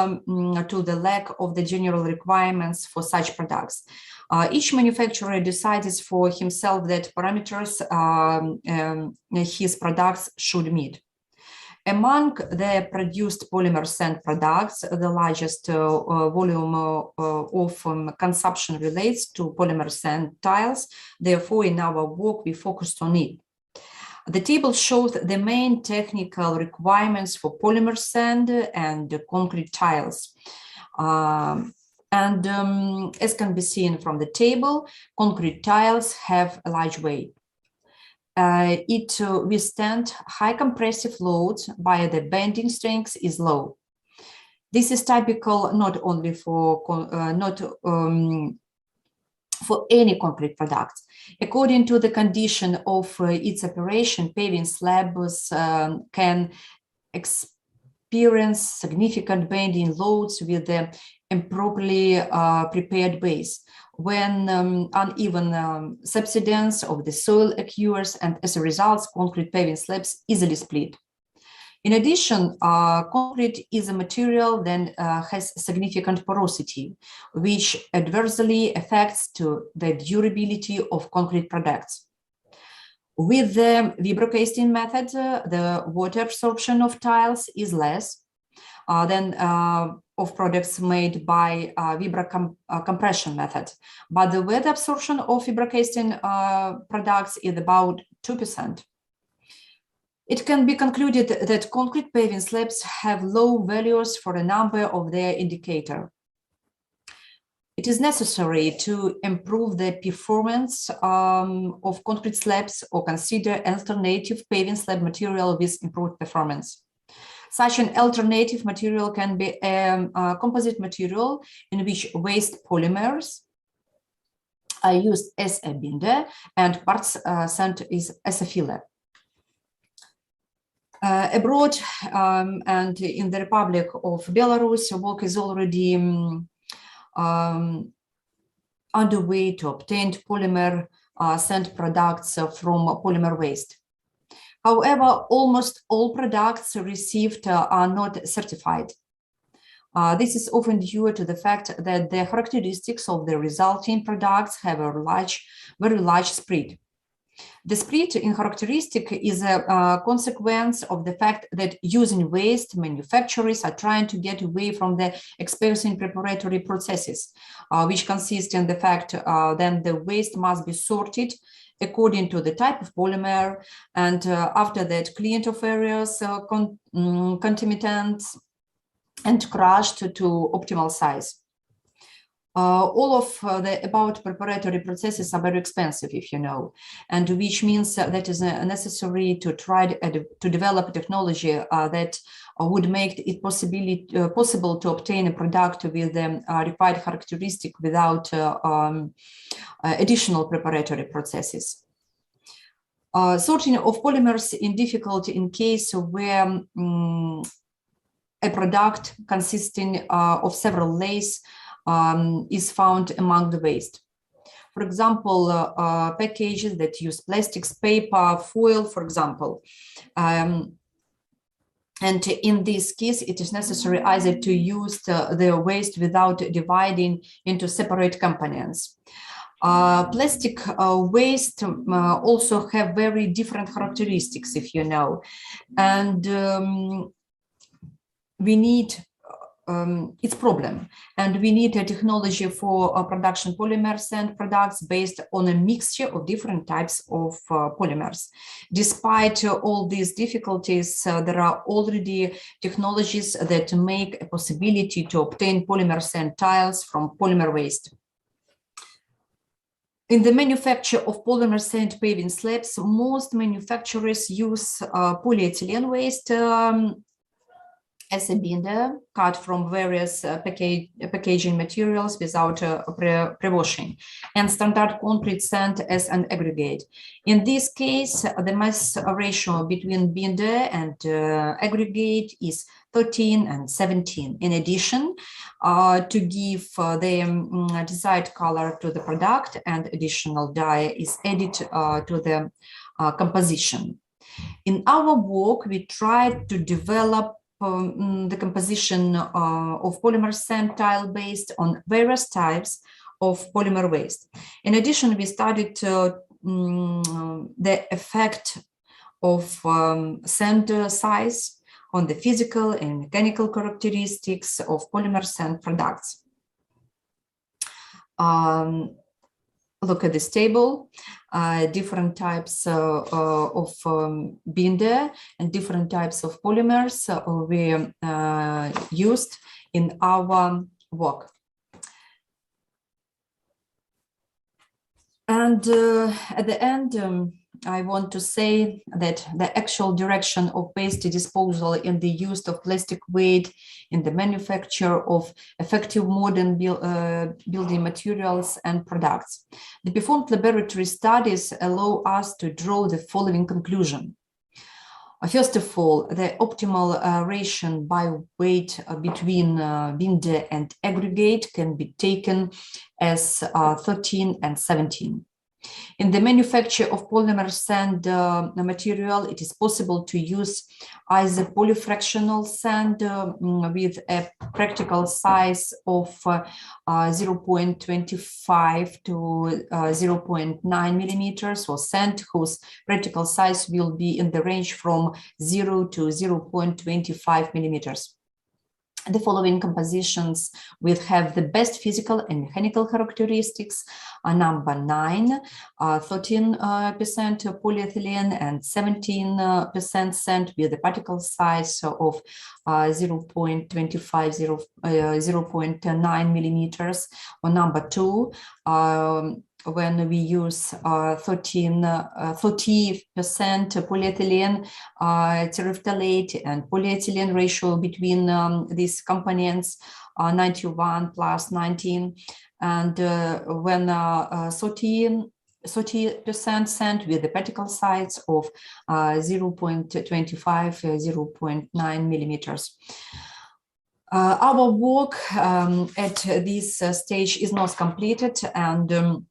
to the lack of the general requirements for such products. Each manufacturer decides for himself that parameters his products should meet. Among the produced polymer sand products, the largest volume of consumption relates to polymer sand tiles. Therefore, in our work, we focused on it. The table shows the main technical requirements for polymer sand and concrete tiles. As can be seen from the table, concrete tiles have a large weight. It withstand high compressive loads, but the bending strength is low. This is typical not only for any concrete products. According to the condition of its operation, paving slabs can experience significant bending loads with the improperly prepared base, when uneven subsidence of the soil occurs, and as a result, concrete paving slabs easily split. In addition, concrete is a material that has significant porosity, which adversely affects the durability of concrete products. With the vibrocasting method, the water absorption of tiles is less than of products made by compression method, but the wet absorption of vibrocasting products is about 2%. It can be concluded that concrete paving slabs have low values for a number of their indicators. It is necessary to improve the performance of concrete slabs or consider alternative paving slab material with improved performance. Such an alternative material can be a composite material in which waste polymers are used as a binder and parts sand is as a filler. Abroad and in the Republic of Belarus, work is already underway to obtain polymer sand products from polymer waste. However, almost all products received are not certified. This is often due to the fact that the characteristics of the resulting products have a very large spread. The spread in characteristic is a consequence of the fact that using waste, manufacturers are trying to get away from the exposing preparatory processes, which consist in the fact that the waste must be sorted according to the type of polymer, and after that cleaned of areas, contaminants, and crushed to optimal size. All of the above preparatory processes are very expensive, if you know, and which means that it is necessary to try to develop technology that would make it possible to obtain a product with the required characteristic without additional preparatory processes. Sorting of polymers in difficult in case where a product consisting of several layers is found among the waste. For example, packages that use plastics, paper, foil, for example. And in this case, it is necessary either to use the waste without dividing into separate components. Plastic waste also have very different characteristics, if you know, and we need its problem, and we need a technology for production polymers and products based on a mixture of different types of polymers. Despite all these difficulties, there are already technologies that make a possibility to obtain polymers and tiles from polymer waste. In the manufacture of polymer sand paving slabs, most manufacturers use polyethylene waste as a binder cut from various packaging materials without pre-washing, and standard concrete sand as an aggregate. In this case, the mass ratio between binder and aggregate is 13 and 17. In addition, to give the desired color to the product, and additional dye is added to the composition. In our work, we tried to develop the composition of polymer sand tile based on various types of polymer waste. In addition, we studied the effect of sand size on the physical and mechanical characteristics of polymer sand products. Look at this table, different types of binder and different types of polymers we used in our work. And at the end, I want to say that the actual direction of waste disposal in the use of plastic waste in the manufacture of effective modern building materials and products. The performed laboratory studies allow us to draw the following conclusion. First of all, the optimal ration by weight between binder and aggregate can be taken as 13 and 17. In the manufacture of polymer sand material, it is possible to use either polyfractional sand with a practical size of 0.25 to 0.9 millimeters, or sand whose practical size will be in the range from 0 to 0.25 millimeters. The following compositions will have the best physical and mechanical characteristics. Number 9, 13% polyethylene and 17% sand with a particle size of 0.9 millimeters. Or number 2, when we use 30% polyethylene terephthalate and polyethylene ratio between these components, 91 plus 19, and when 30% sand with the particle size of 0.25, 0.9 millimeters. Our work at this stage is not completed and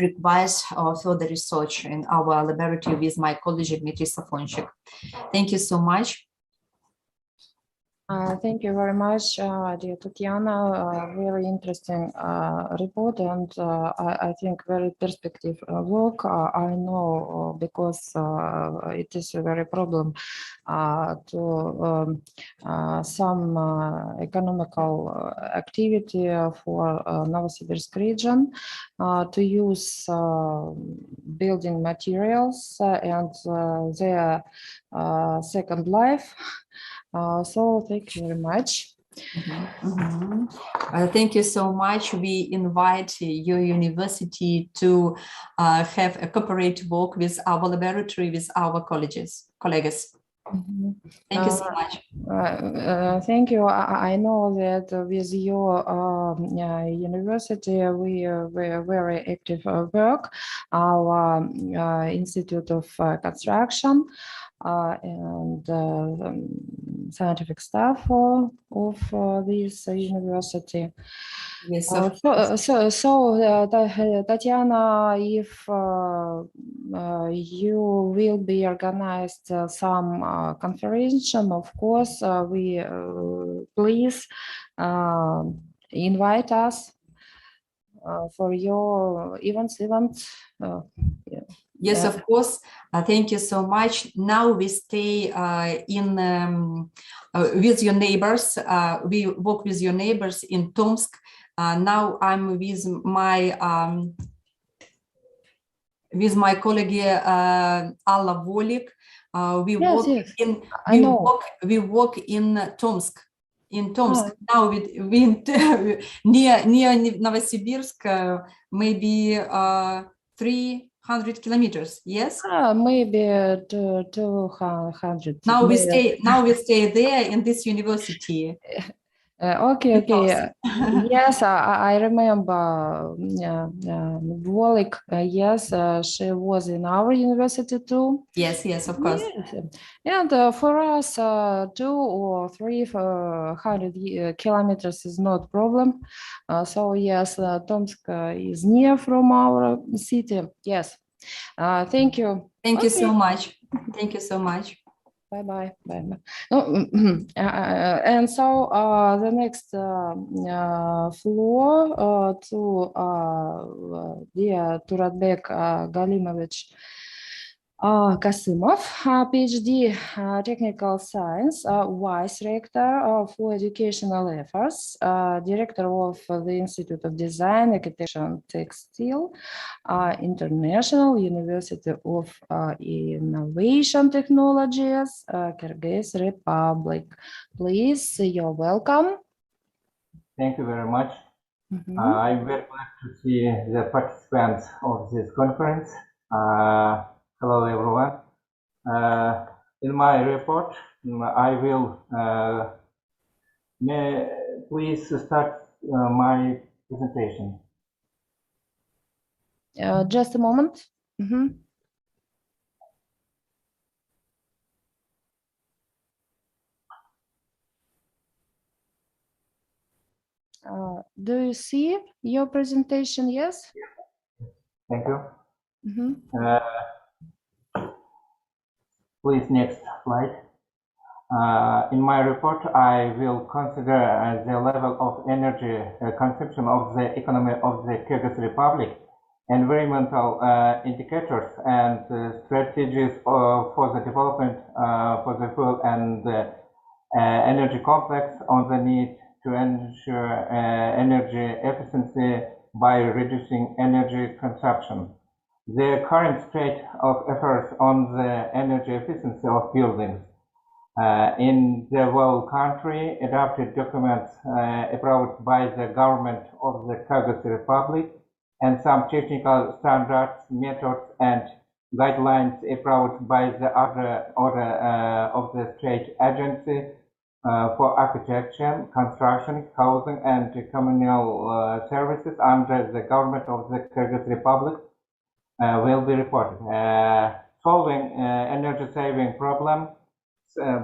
requires further research in our laboratory with my colleague Dmitry Safonchik. Thank you so much. Thank you very much, dear Tatiana. Very interesting report and I think very perspective work. I know because it is a very problem to some economical activity for Novosibirsk region to use building materials and their second life. So thank you very much. Thank you so much. We invite your university to have a corporate work with our laboratory, with our colleagues. Thank you so much. Thank you. I know that with your university, we are very active work. Our Institute of Construction and scientific staff of this university. Yes. Tatiana, if you will be organized some conference, of course, we please invite us for your event. Yes, of course. Thank you so much. Now we stay with your neighbors. We work with your neighbors in Tomsk. Now I'm with my colleague Alla Volik. We work in Tomsk. Now we near Novosibirsk, maybe 300 kilometers. Yes. Maybe 200. Now we stay there in this university. Okay. Yes, I remember Volik. Yes, she was in our university too. Yes, of course. Yes. And for us, 200 or 300 kilometers is not problem. So yes, Tomsk is near from our city. Yes. Thank you. Thank you so much. Thank you so much. Bye. And so the next floor to dear Turatbek Galimovich Kasimov, PhD, Technical Science, Vice Rector for Educational Efforts, Director of the Institute of Design, Architecture and Textile, International University of Innovation Technologies, Kyrgyz Republic. Please, you're welcome. Thank you very much. I'm very glad to see the participants of this conference. Hello, everyone. In my report, I will please start my presentation. Just a moment. Do you see your presentation? Yes. Thank you. Please, next slide. In my report, I will consider the level of energy consumption of the economy of the Kyrgyz Republic, environmental indicators and strategies for the development for the fuel and energy complex on the need to ensure energy efficiency by reducing energy consumption. The current state of affairs on the energy efficiency of buildings. In the whole country, adopted documents approved by the government of the Kyrgyz Republic and some technical standards, methods, and guidelines approved by the other order of the state agency for architecture, construction, housing, and communal services under the government of the Kyrgyz Republic will be reported. Solving energy saving problems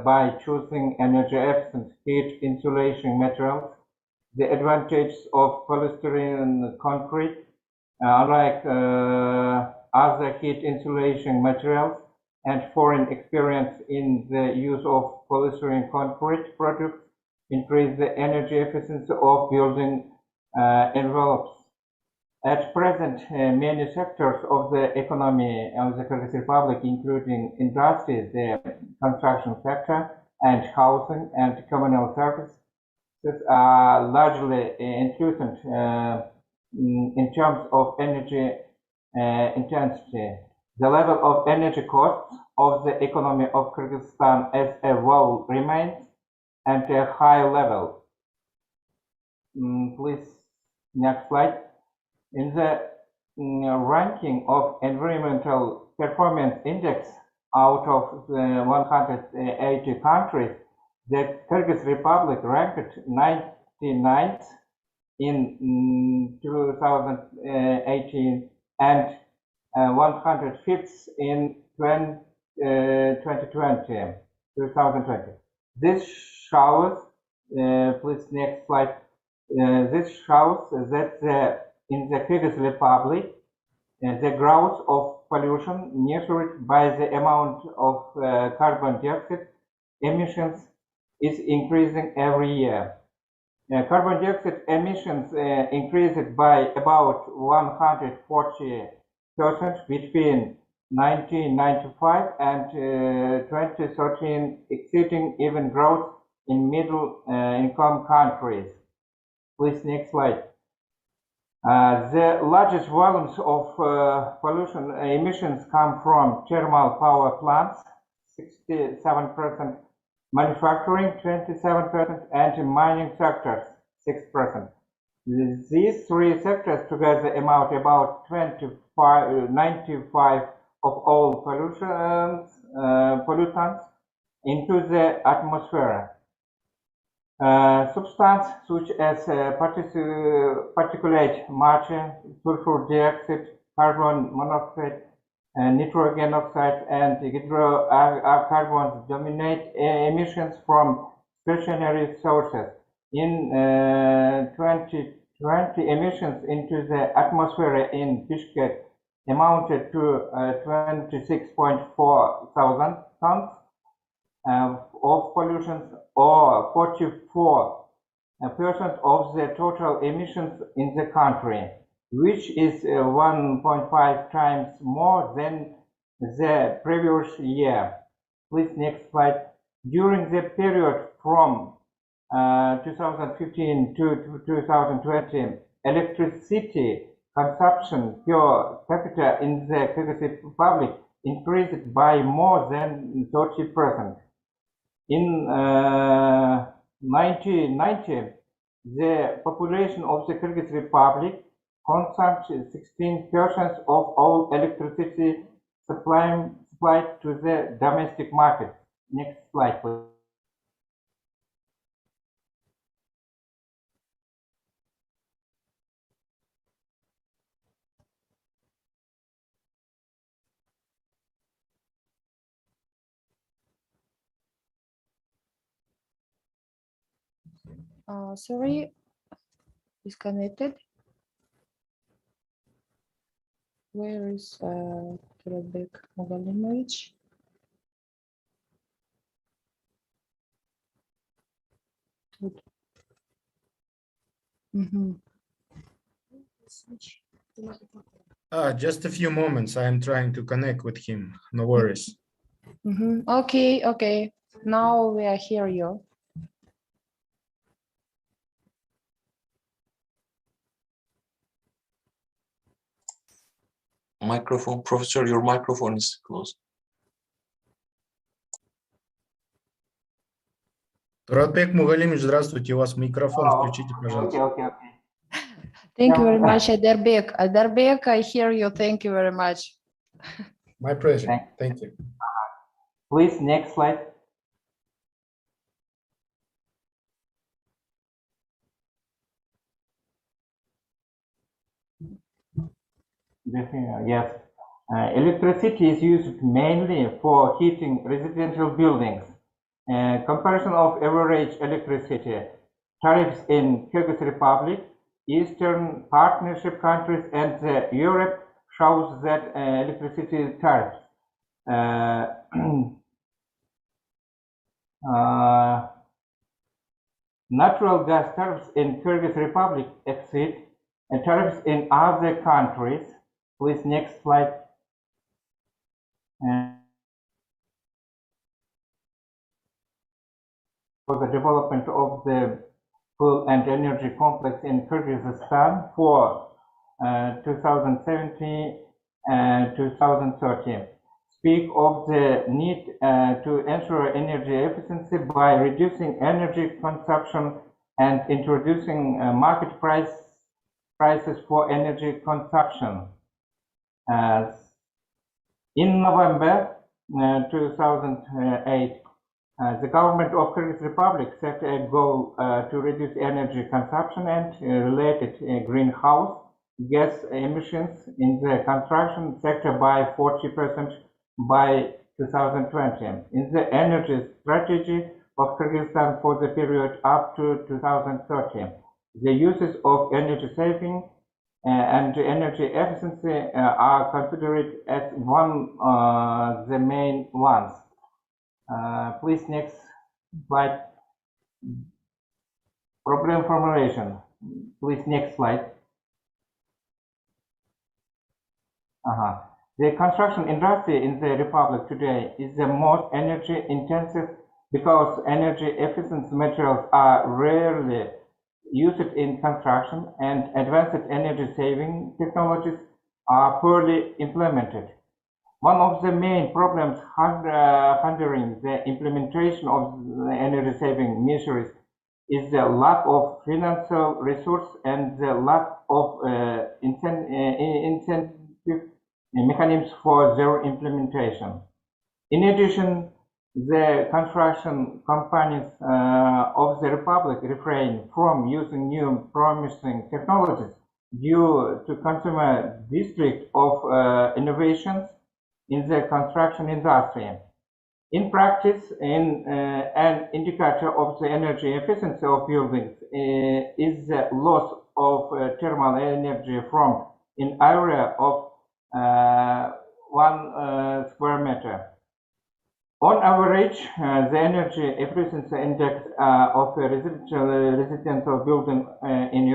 by choosing energy efficient heat insulation materials. The advantages of polystyrene concrete, unlike other heat insulation materials, and foreign experience in the use of polystyrene concrete products increase the energy efficiency of building envelopes. At present, many sectors of the economy of the Kyrgyz Republic, including industries, the construction sector, and housing and communal services, are largely inclusive in terms of energy intensity. The level of energy costs of the economy of Kyrgyzstan as a whole remains at a high level. Please, next slide. In the ranking of environmental performance index out of the 180 countries, the Kyrgyz Republic ranked 99th in 2018 and 105th in 2020. This shows, please next slide. This shows that in the Kyrgyz Republic, the growth of pollution measured by the amount of carbon dioxide emissions is increasing every year. Carbon dioxide emissions increased by about 140% between 1995 and 2013, exceeding even growth in middle income countries. Please next slide. The largest volumes of pollution emissions come from thermal power plants, 67%, manufacturing, 27%, and mining sectors, 6%. These three sectors together amount about 95 of all pollutants into the atmosphere. Substances such as particulate matter, sulfur dioxide, carbon monoxide, nitrogen oxide, and hydrocarbons dominate emissions from stationary sources. In 2020, emissions into the atmosphere in Bishkek amounted to 26.4 thousand tons of pollution, or 44% of the total emissions in the country, which is 1.5 times more than the previous year. Please next slide. During the period from 2015 to 2020, electricity consumption per capita in the Kyrgyz Republic increased by more than 30%. In 1990, the population of the Kyrgyz Republic consumed 16% of all electricity supplied to the domestic market. Next slide, please. Sorry, disconnected. Where is Terabek Mogalimovich? Just a few moments. I am trying to connect with him. No worries. Okay. Now we hear you. Microphone, Professor, your microphone is closed. Туратбек Мугалимович, здравствуйте. У вас микрофон. Включите, пожалуйста. Okay. Thank you very much, Adarbek. Adarbek, I hear you. Thank you very much. My pleasure. Thank you. Please, next slide. Yes. Electricity is used mainly for heating residential buildings. Comparison of average electricity tariffs in Kyrgyz Republic, Eastern Partnership countries, and Europe shows that electricity tariffs natural gas tariffs in Kyrgyz Republic exceed tariffs in other countries. Please, next slide. For the development of the fuel and energy complex in Kyrgyzstan for 2017 and 2030. Speak of the need to ensure energy efficiency by reducing energy consumption and introducing market prices for energy consumption. In November 2008, the government of Kyrgyz Republic set a goal to reduce energy consumption and related greenhouse gas emissions in the construction sector by 40% by 2020. In the energy strategy of Kyrgyzstan for the period up to 2030, the uses of energy saving and energy efficiency are considered as one of the main ones. Please, next slide. Problem formulation. Please, next slide. The construction industry in the Republic today is the most energy intensive because energy efficient materials are rarely used in construction and advanced energy saving technologies are poorly implemented. One of the main problems hindering the implementation of the energy saving measures is the lack of financial resource and the lack of incentive mechanisms for their implementation. In addition, the construction companies of the Republic refrain from using new promising technologies due to consumer district of innovations in the construction industry. In practice, an indicator of the energy efficiency of buildings is the loss of thermal energy from an area of 1 square meter. On average, the energy efficiency index of a residential building in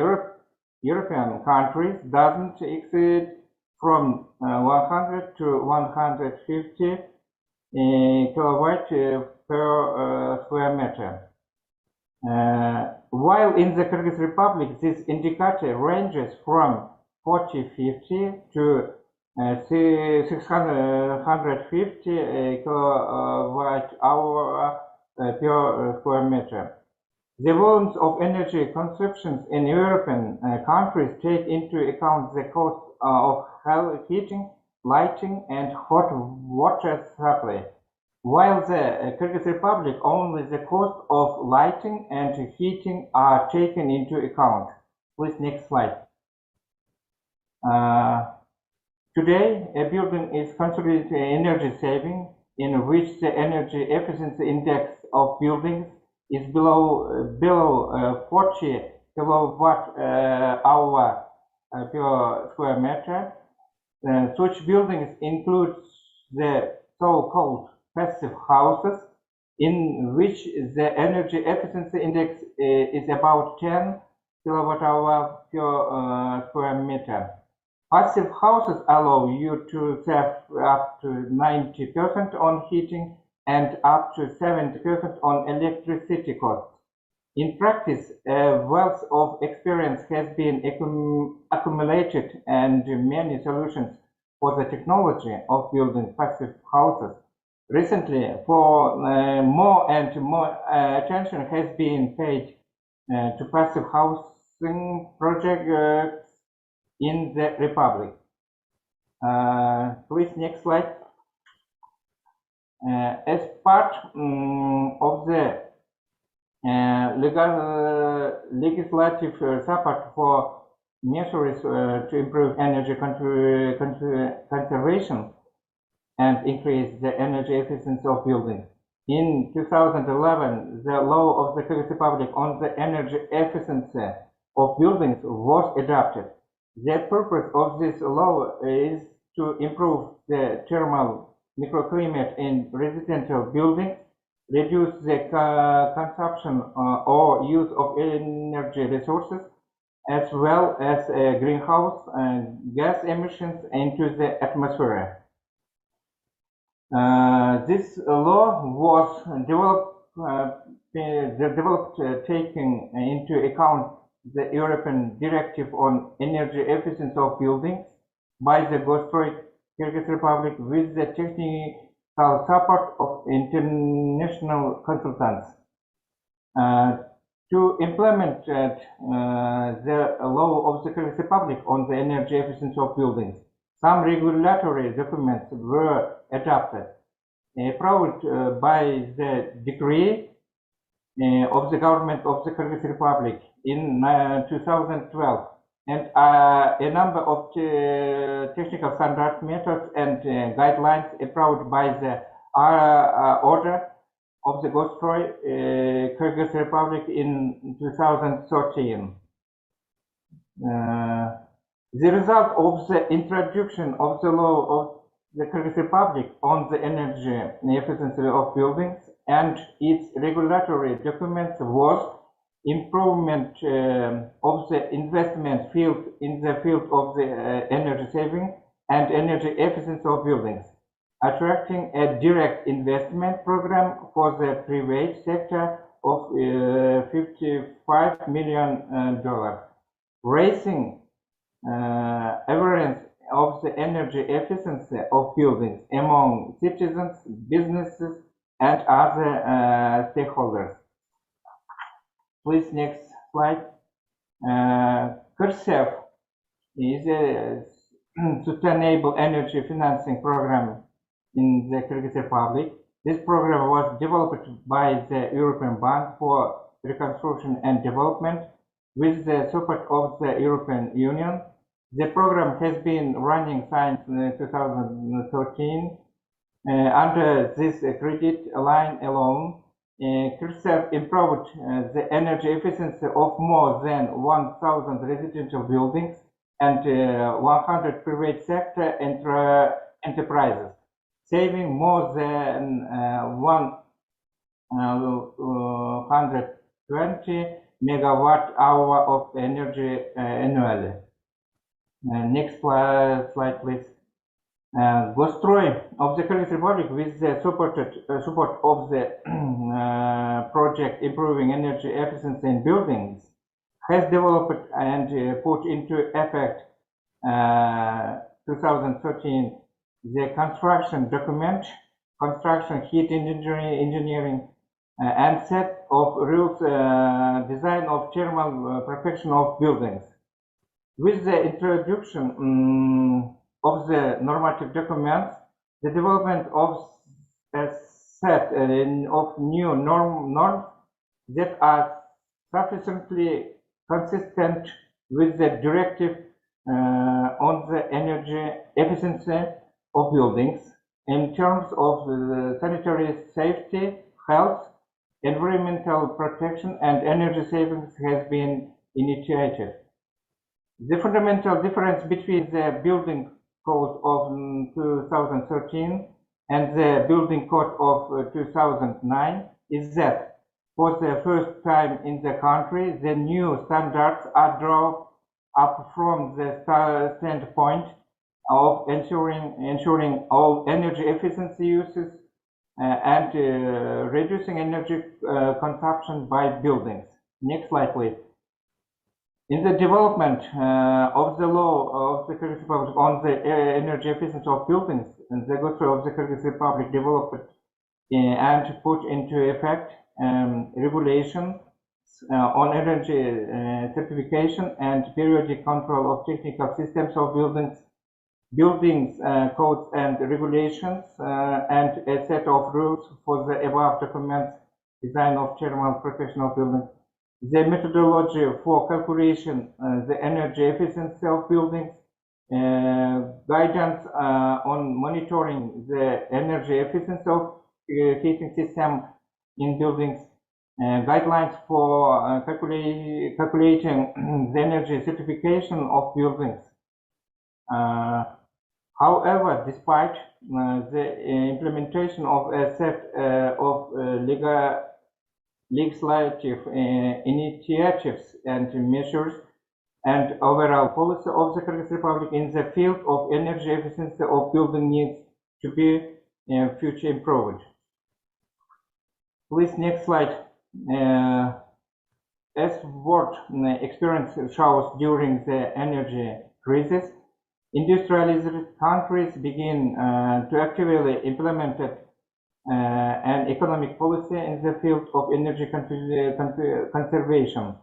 European countries doesn't exceed from 100 to 150 kilowatt per square meter. While in the Kyrgyz Republic, this indicator ranges from 40-50 to 650 kilowatt hour per square meter. The volumes of energy consumptions in European countries take into account the cost of heating, lighting, and hot water supply, while the Kyrgyz Republic only the cost of lighting and heating are taken into account. Please, next slide. Today, a building is considered energy saving in which the energy efficiency index of buildings is below 40 kilowatt hour per square meter. Such buildings include the so-called passive houses, in which the energy efficiency index is about 10 kilowatt hour per square meter. Passive houses allow you to save up to 90% on heating and up to 70% on electricity costs. In practice, a wealth of experience has been accumulated and many solutions for the technology of building passive houses. Recently, more and more attention has been paid to passive housing projects in the Republic. Please, next slide. As part of the legislative support for measures to improve energy conservation and increase the energy efficiency of buildings, In 2011, the law of the Kyrgyz Republic on the energy efficiency of buildings was adopted. The purpose of this law is to improve the thermal microclimate in residential buildings, reduce the consumption or use of energy resources, as well as greenhouse gas emissions into the atmosphere. This law was developed taking into account the European Directive on Energy Efficiency of Buildings by the Gostroy Kyrgyz Republic with the technical support of international consultants. To implement the law of the Kyrgyz Republic on the energy efficiency of buildings, some regulatory documents were adopted, approved by the decree of the government of the Kyrgyz Republic in 2012, and a number of technical standards, methods, and guidelines approved by the order of the Gostroy Kyrgyz Republic in 2013. The result of the introduction of the law of the Kyrgyz Republic on the energy efficiency of buildings and its regulatory documents was improvement of the investment field in the field of the energy saving and energy efficiency of buildings, attracting a direct investment program for the private sector of $55 million, raising awareness of the energy efficiency of buildings among citizens, businesses, and other stakeholders. Please, next slide. KERSEF is a sustainable energy financing program in the Kyrgyz Republic. This program was developed by the European Bank for Reconstruction and Development with the support of the European Union. The program has been running since 2013. Under this credit line alone, KERSEF improved the energy efficiency of more than 1,000 residential buildings and 100 private sector enterprises, saving more than 120 megawatt hour of energy annually. Next slide, please. Gostroy of the Kyrgyz Republic, with the support of the project Improving Energy Efficiency in Buildings, has developed and put into effect 2013 the construction document, construction heat engineering, and set of rules design of thermal protection of buildings. With the introduction of the normative documents, the development of a set of new norms that are sufficiently consistent with the directive on the energy efficiency of buildings in terms of sanitary safety, health, environmental protection, and energy savings has been initiated. The fundamental difference between the building code of 2013 and the building code of 2009 is that for the first time in the country, the new standards are drawn up from the standpoint of ensuring all energy efficiency uses and reducing energy consumption by buildings. Next slide, please. In the development of the law of the Kyrgyz Republic on the energy efficiency of buildings, the Gostroy of the Kyrgyz Republic developed and put into effect regulations on energy certification and periodic control of technical systems of buildings, codes and regulations, and a set of rules for the above documents, design of thermal protection of buildings. The methodology for calculation the energy efficiency of buildings, guidance on monitoring the energy efficiency of heating system in buildings, guidelines for calculating the energy certification of buildings. However, despite the implementation of a set of legislative initiatives and measures and overall policy of the Kyrgyz Republic in the field of energy efficiency of building needs to be future improved. Please, next slide. As world experience shows during the energy crisis, industrialized countries begin to actively implement an economic policy in the field of energy conservation.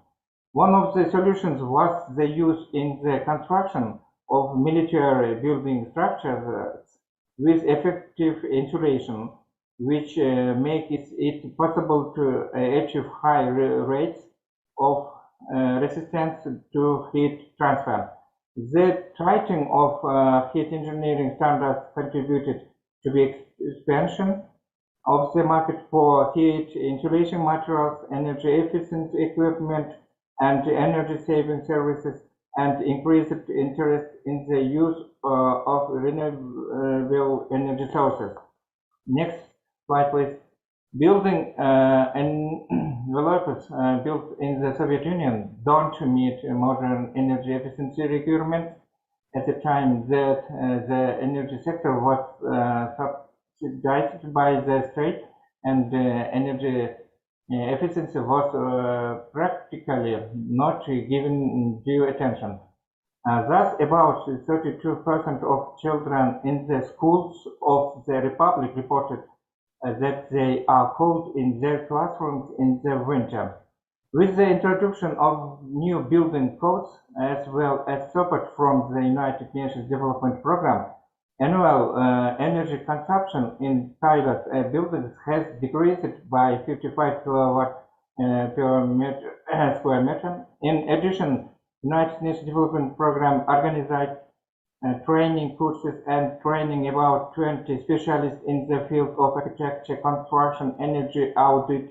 One of the solutions was the use in the construction of military building structures with effective insulation, which makes it possible to achieve high rates of resistance to heat transfer. The tightening of heat engineering standards contributed to the expansion of the market for heat insulation materials, energy efficient equipment, and energy saving services, and increased interest in the use of renewable energy sources. Next slide, please. Building envelopes built in the Soviet Union don't meet modern energy efficiency requirements at the time that the energy sector was subsidized by the state, and energy efficiency was practically not given due attention. Thus, about 32% of children in the schools of the Republic reported that they are cold in their classrooms in the winter. With the introduction of new building codes, as well as support from the United Nations Development Programme, annual energy consumption in pilot buildings has decreased by 55 kilowatt per square meter. In addition, United Nations Development Programme organized training courses and training about 20 specialists in the field of architecture, construction, energy audit,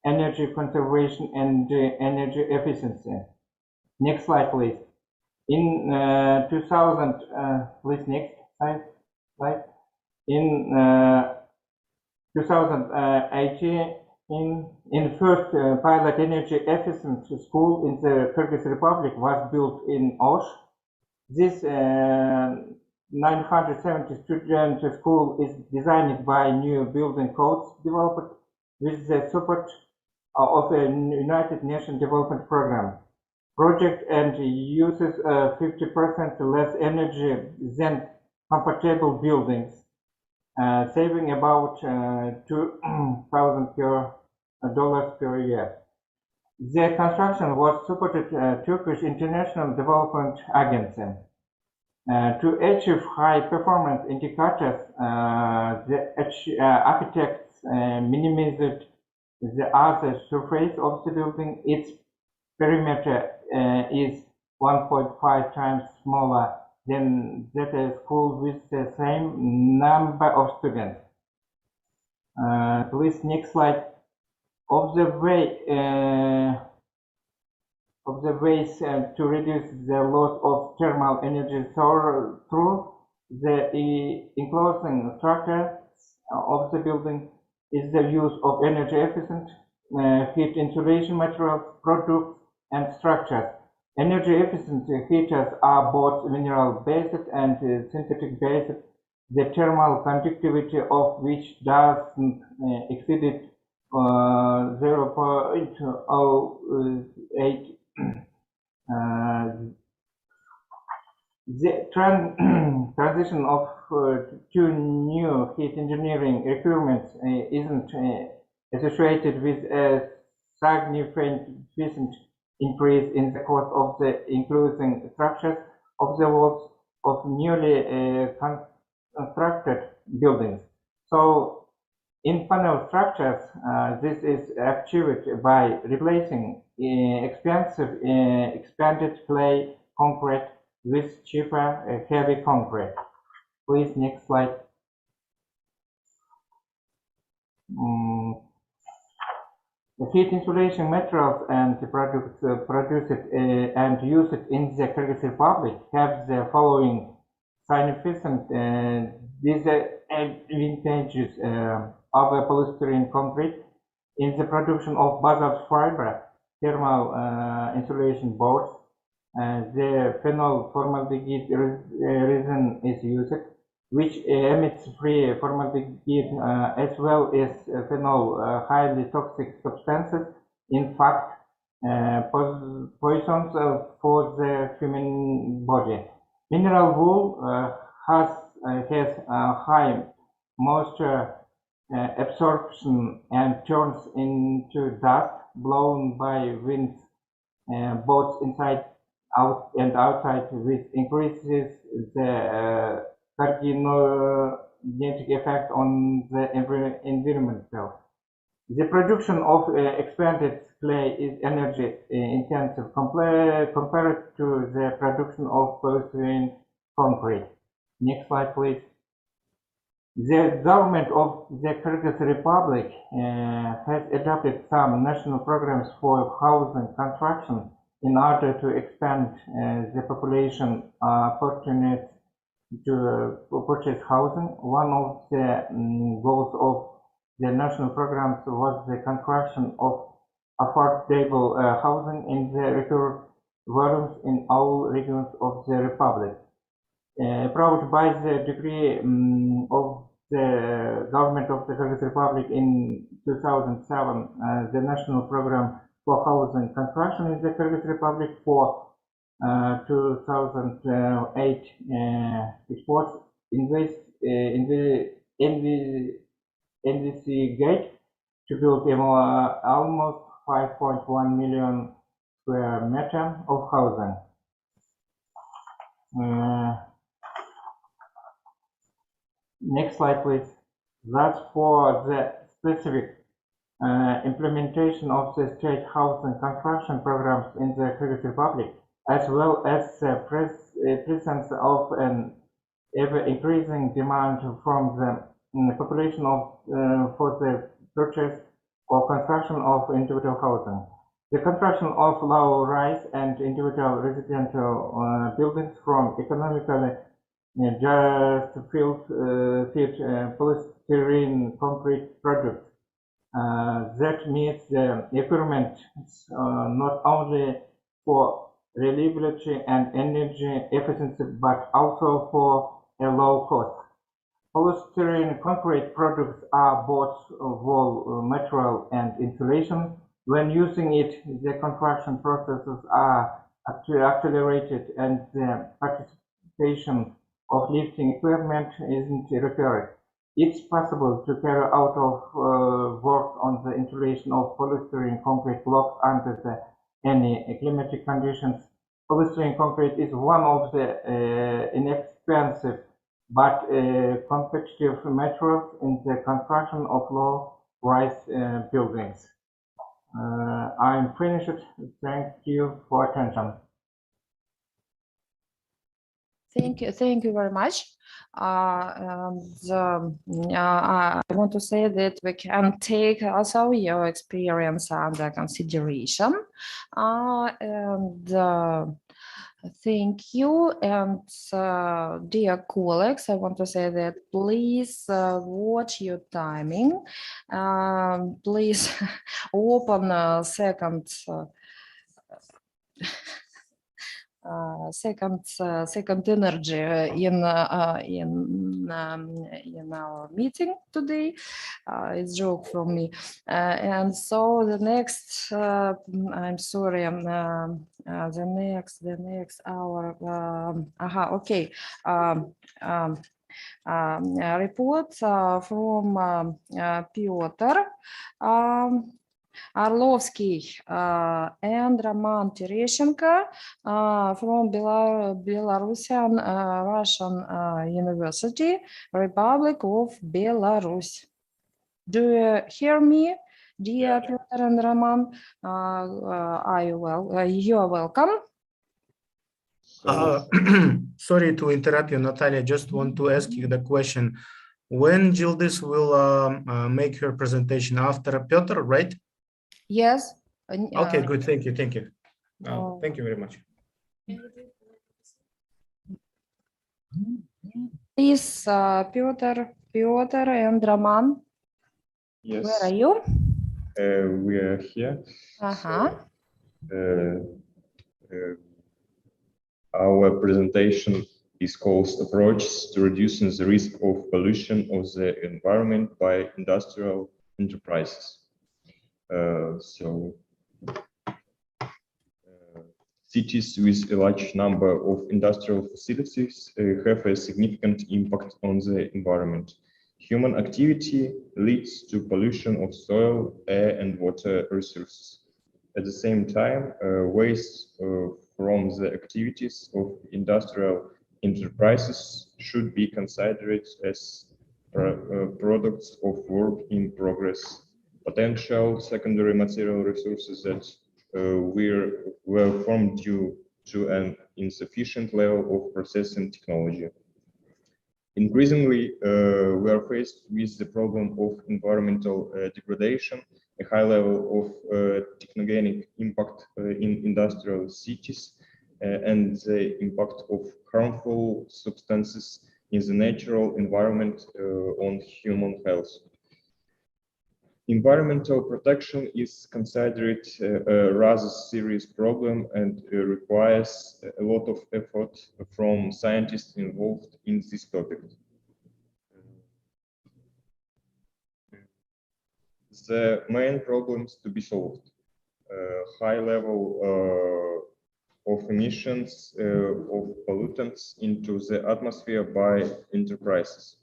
energy conservation, and energy efficiency. Next slide, please. In 2000, please next slide. In 2018, in first pilot energy efficiency school in the Kyrgyz Republic was built in Osh. This 970 student school is designed by new building codes developed with the support of a United Nations Development Programme. Project and uses 50% less energy than compatible buildings, saving about $2,000 per year. The construction was supported Turkish International Development Agency. To achieve high performance indicators, the architects minimized the other surface of the building. Its perimeter is 1.5 times smaller than that school with the same number of students. Please, next slide. Of the ways to reduce the loss of thermal energy through the enclosing structure of the building is the use of energy efficient heat insulation materials, products, and structures. Energy efficient heaters are both mineral based and synthetic based, the thermal conductivity of which doesn't exceed 0.08. The transition of to new heat engineering requirements isn't associated with a significant increase in the cost of the enclosing structures of the walls of newly constructed buildings. So, in panel structures, this is achieved by replacing expensive expanded clay concrete with cheaper heavy concrete. Please, next slide. The heat insulation materials and products produced and used in the Kyrgyz Republic have the following significant disadvantages of polystyrene concrete in the production of basalt fiber thermal insulation boards. The phenol formaldehyde resin is used, which emits free formaldehyde as well as phenol, highly toxic substances, in fact, poisons for the human body. Mineral wool has high moisture absorption and turns into dust blown by winds, both inside out and outside, which increases the carcinogenic effect on the environment. The production of expanded clay is energy intensive compared to the production of polystyrene concrete. Next slide, please. The government of the Kyrgyz Republic has adopted some national programs for housing construction in order to expand the population opportunities to purchase housing. One of the goals of the national programs was the construction of affordable housing in the record volumes in all regions of the Republic. Approved by the decree of the government of the Kyrgyz Republic in 2007, the national program for housing construction in the Kyrgyz Republic for 2008 it was investigate to build almost 5.1 million square meter of housing. Next slide, please. That's for the specific implementation of the state housing construction programs in the Kyrgyz Republic, as well as the presence of an ever-increasing demand from the population of for the purchase or construction of individual housing. The construction of low-rise and individual residential buildings from economically just fit polystyrene concrete products that meets the requirements not only for reliability and energy efficiency, but also for a low cost. Polystyrene concrete products are both wall material and insulation. When using it, the construction processes are accelerated and the participation of lifting equipment isn't required. It's possible to carry out of work on the insulation of polystyrene concrete blocks under any climatic conditions. Polystyrene concrete is one of the inexpensive but competitive materials in the construction of low-rise buildings. I'm finished. Thank you for attention. Thank you very much. I want to say that we can take also your experience under consideration. Thank you. And dear colleagues, I want to say that please watch your timing. Please open second energy in our meeting today. It's a joke from me. And so the next, I'm sorry, the next hour. Okay. Report from Piotr Arlovsky and Roman Tereshchenko from Belarusian Russian University, Republic of Belarus. Do you hear me, dear Piotr and Roman? You are welcome. Sorry to interrupt you, Natalia. Just want to ask you the question. When Yildiz will make her presentation after Piotr, right? Yes. Okay, good. Thank you. Thank you. Thank you very much. Please, Piotr and Roman. Yes. Where are you? We are here. Our presentation is called Approaches to Reducing the Risk of Pollution of the Environment by Industrial Enterprises. Cities with a large number of industrial facilities have a significant impact on the environment. Human activity leads to pollution of soil, air, and water resources. At the same time, waste from the activities of industrial enterprises should be considered as products of work in progress, potential secondary material resources that were formed due to an insufficient level of processing technology. Increasingly, we are faced with the problem of environmental degradation, a high level of technogenic impact in industrial cities, and the impact of harmful substances in the natural environment on human health. Environmental protection is considered a rather serious problem and requires a lot of effort from scientists involved in this topic. The main problems to be solved: high level of emissions of pollutants into the atmosphere by enterprises,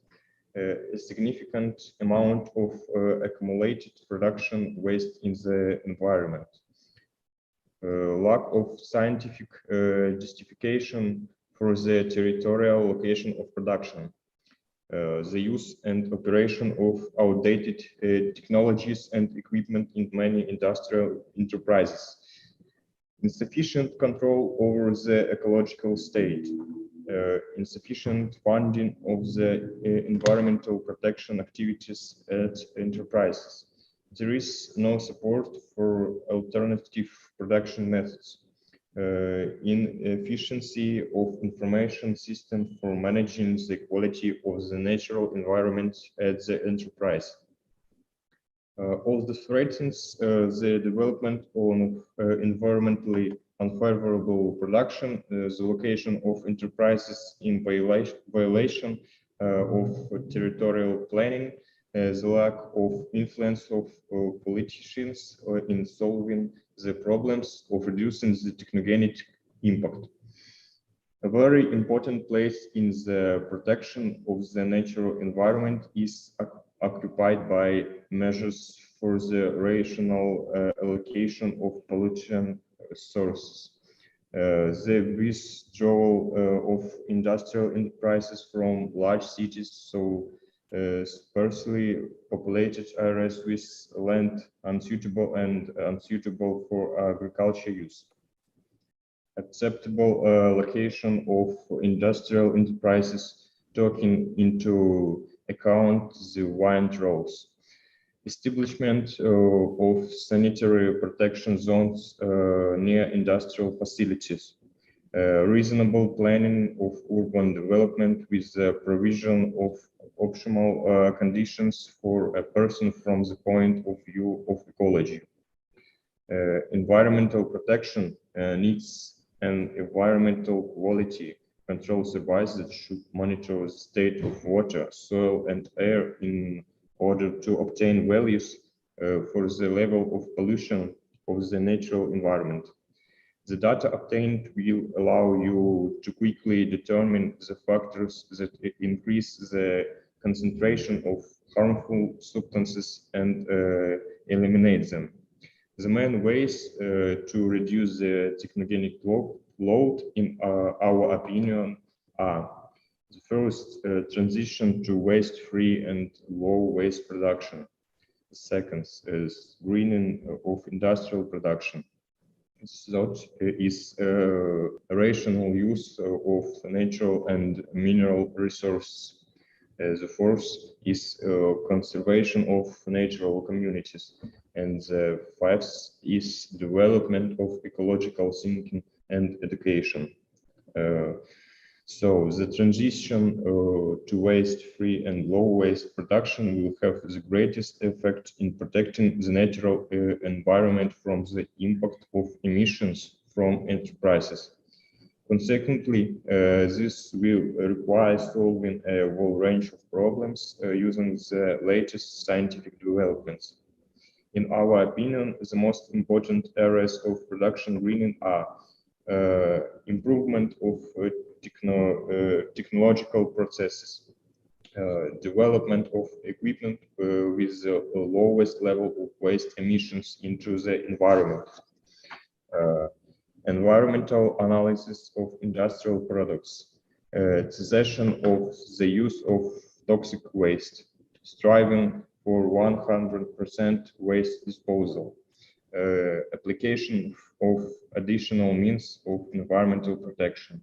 a significant amount of accumulated production waste in the environment, lack of scientific justification for the territorial location of production, the use and operation of outdated technologies and equipment in many industrial enterprises, insufficient control over the ecological state, insufficient funding of the environmental protection activities at enterprises. There is no support for alternative production methods, inefficiency of information system for managing the quality of the natural environment at the enterprise. All this threatens the development of environmentally unfavorable production, the location of enterprises in violation of territorial planning, the lack of influence of politicians in solving the problems of reducing the technogenic impact. A very important place in the protection of the natural environment is occupied by measures for the rational allocation of pollution sources. The withdrawal of industrial enterprises from large cities, so sparsely populated areas with land unsuitable for agriculture use. Acceptable location of industrial enterprises, taking into account the wind roads. Establishment of sanitary protection zones near industrial facilities. Reasonable planning of urban development with the provision of optimal conditions for a person from the point of view of ecology. Environmental protection needs an environmental quality control device that should monitor the state of water, soil, and air in order to obtain values for the level of pollution of the natural environment. The data obtained will allow you to quickly determine the factors that increase the concentration of harmful substances and eliminate them. The main ways to reduce the technogenic load, in our opinion, are: the first, transition to waste-free and low-waste production. The second is greening of industrial production. Third is rational use of natural and mineral resources. The fourth is conservation of natural communities. And the fifth is development of ecological thinking and education. So the transition to waste-free and low-waste production will have the greatest effect in protecting the natural environment from the impact of emissions from enterprises. Consequently, this will require solving a whole range of problems using the latest scientific developments. In our opinion, the most important areas of production greening are improvement of technological processes, development of equipment with the lowest level of waste emissions into the environment, environmental analysis of industrial products, cessation of the use of toxic waste, striving for 100% waste disposal, application of additional means of environmental protection.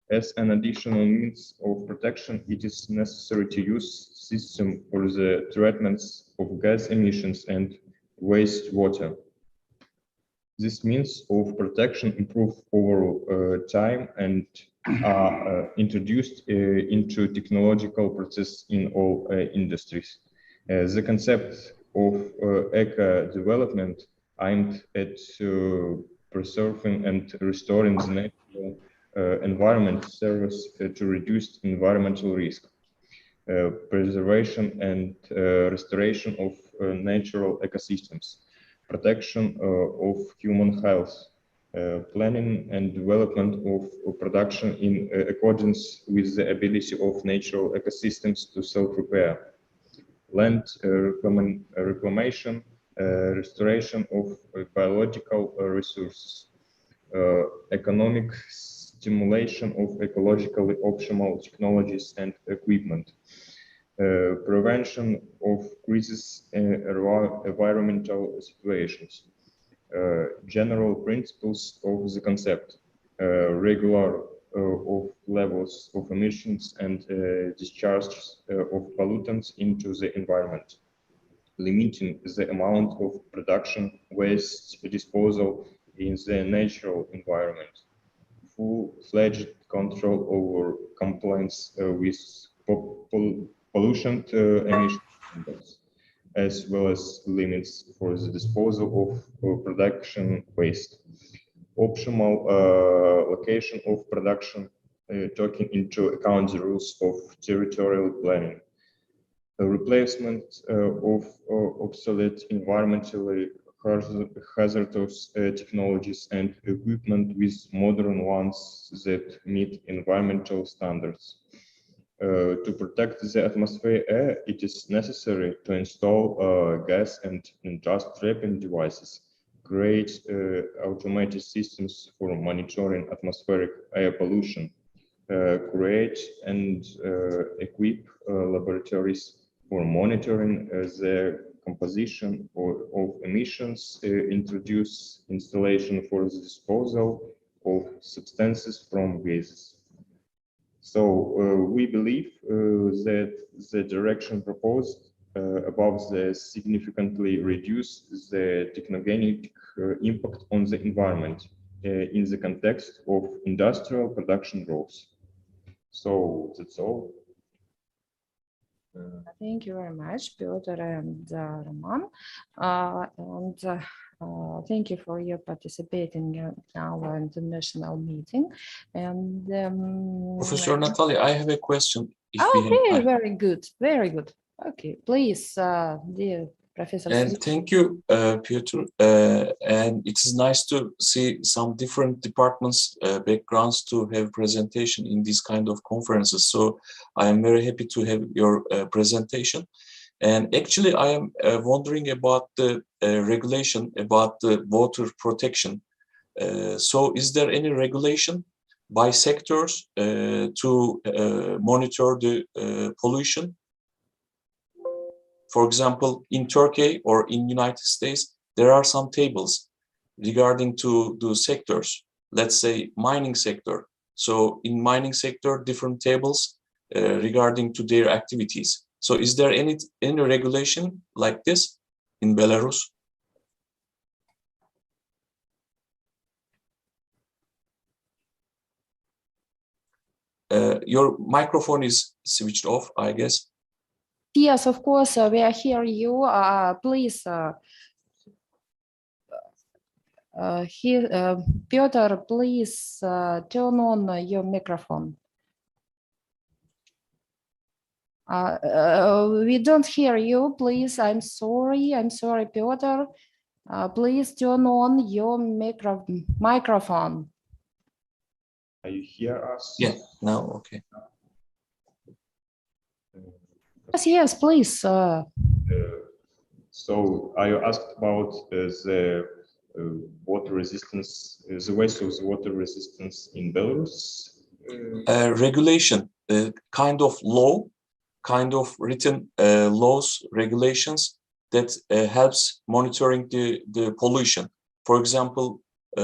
As an additional means of protection, it is necessary to use system for the treatments of gas emissions and wastewater. This means of protection improve over time and are introduced into technological process in all industries. The concept of eco-development aimed at preserving and restoring the natural environment serves to reduce environmental risk, preservation and restoration of natural ecosystems, protection of human health, planning and development of production in accordance with the ability of natural ecosystems to self-repair, land reclamation, restoration of biological resources, economic stimulation of ecologically optimal technologies and equipment, prevention of crisis environmental situations, general principles of the concept, regular of levels of emissions and discharges of pollutants into the environment, limiting the amount of production, waste disposal in the natural environment, full-fledged control over compliance with pollution emissions, as well as limits for the disposal of production waste. Optimal location of production, taking into account the rules of territorial planning. The replacement of obsolete environmentally hazardous technologies and equipment with modern ones that meet environmental standards. To protect the atmosphere air, it is necessary to install gas and dust trapping devices, create automated systems for monitoring atmospheric air pollution, create and equip laboratories for monitoring the composition of emissions, introduce installation for the disposal of substances from gases. So we believe that the direction proposed above the significantly reduce the technogenic impact on the environment in the context of industrial production growth. So that's all. Thank you very much, Piotr and Roman. Thank you for your participating in our international meeting. And Professor Natalia, I have a question. Okay, very good, very good. Okay, please, dear Professor. And thank you, Piotr. And it is nice to see some different departments, backgrounds to have presentation in this kind of conferences. So I am very happy to have your presentation. And actually, I am wondering about the regulation about the water protection. So is there any regulation by sectors to monitor the pollution? For example, in Turkey or in United States, there are some tables regarding to the sectors, let's say mining sector. So in mining sector, different tables regarding to their activities. So is there any regulation like this in Belarus? Your microphone is switched off, I guess. Yes, of course, we are hearing you. Please, Piotr, please turn on your microphone. We don't hear you, please. I'm sorry, Piotr. Please turn on your microphone. Are you hear us? Yeah, now, okay. Yes, please. So are you asked about the water resistance, the waste of the water resistance in Belarus? Regulation, kind of law, kind of written laws, regulations that helps monitoring the pollution. For example,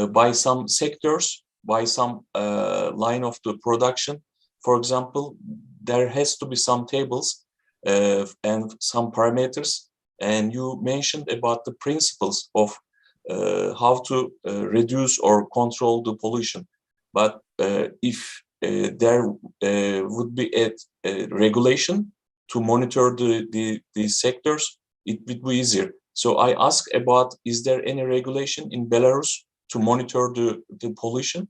by some sectors, by some line of the production, for example, there has to be some tables and some parameters. And you mentioned about the principles of how to reduce or control the pollution. But if there would be a regulation to monitor the sectors, it would be easier. So I ask about, is there any regulation in Belarus to monitor the pollution?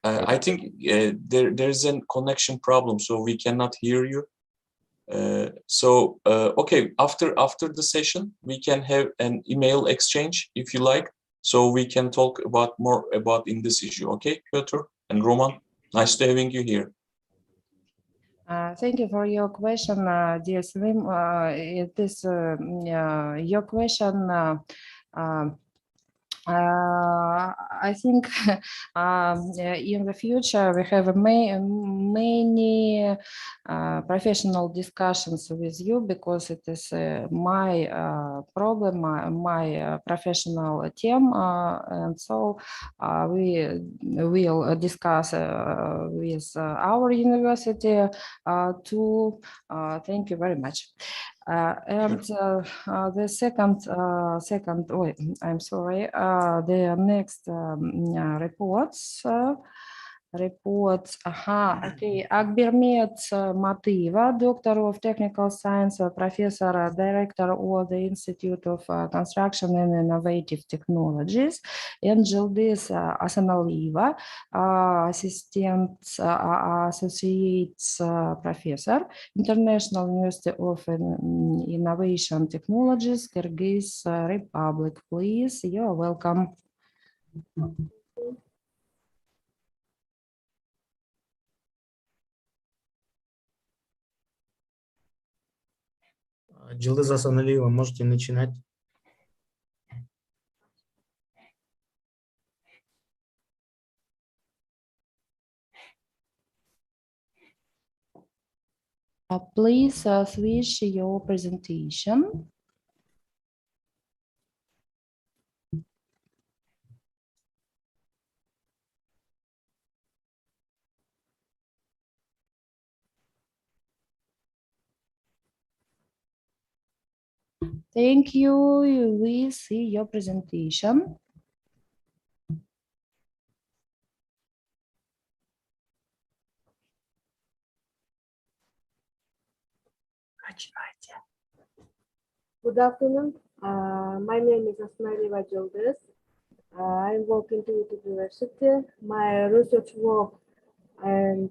I think there's a connection problem, so we cannot hear you. Okay, after the session, we can have an email exchange if you like, so we can talk about more about in this issue. Okay, Piotr and Roman, nice to having you here. Thank you for your question, dear Slim. It is your question. I think in the future we have many professional discussions with you, because it is my problem, my professional team, and so we will discuss with our university too. Thank you very much. And the second, I'm sorry, the next reports. Okay, Akbermet Mativa, Doctor of Technical Science, Professor, Director of the Institute of Construction and Innovative Technologies, and Gildis Asanaliva, Associate Professor, International University of Innovation Technologies, Kyrgyz Republic. Please, you're welcome. Джилдыз Асаналиева, можете начинать. Please switch your presentation. Thank you. We see your presentation. Good afternoon. My name is Asnaliva Gildis. I'm working to university. My research work and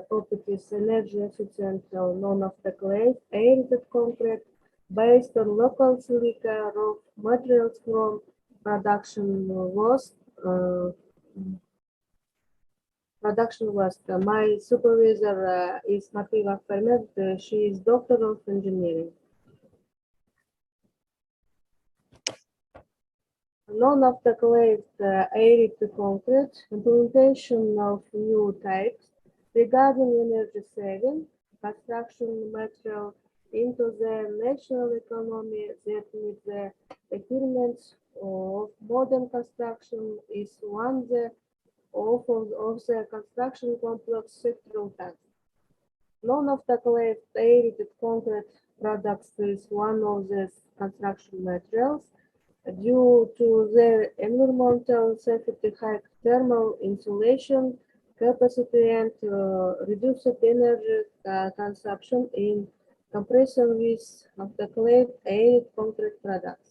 topic is energy efficient non-obstacle aimed at concrete based on local silica raw materials from production waste. My supervisor is Mativa Fermet. She is Doctor of Engineering. non-autoclaved arid concrete, implementation of new types regarding energy saving, construction material into the national economy that meet the requirements of modern construction is one of the construction complex sectoral tasks. Non-autoclaved arid concrete products is one of the construction materials due to their environmental safety, high thermal insulation capacity, and reduced energy consumption in comparison with autoclaved arid concrete products.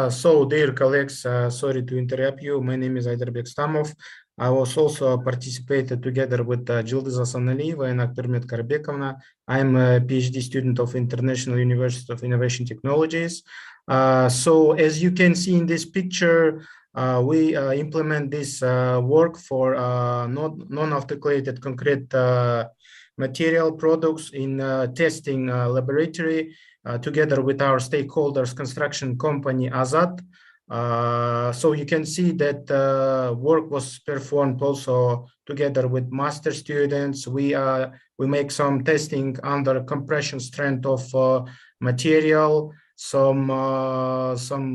So, dear colleagues, sorry to interrupt you. My name is Ayderbek Stamov. I was also participated together with Yıldız Hasanalieva and Akpermet Karabekovna. I'm a PhD student of International University of Innovation Technologies. So, as you can see in this picture, we implement this work for non-autoclaved concrete material products in testing laboratory together with our stakeholders, construction company Azad. So you can see that work was performed also together with master students. We make some testing under compression strength of material, some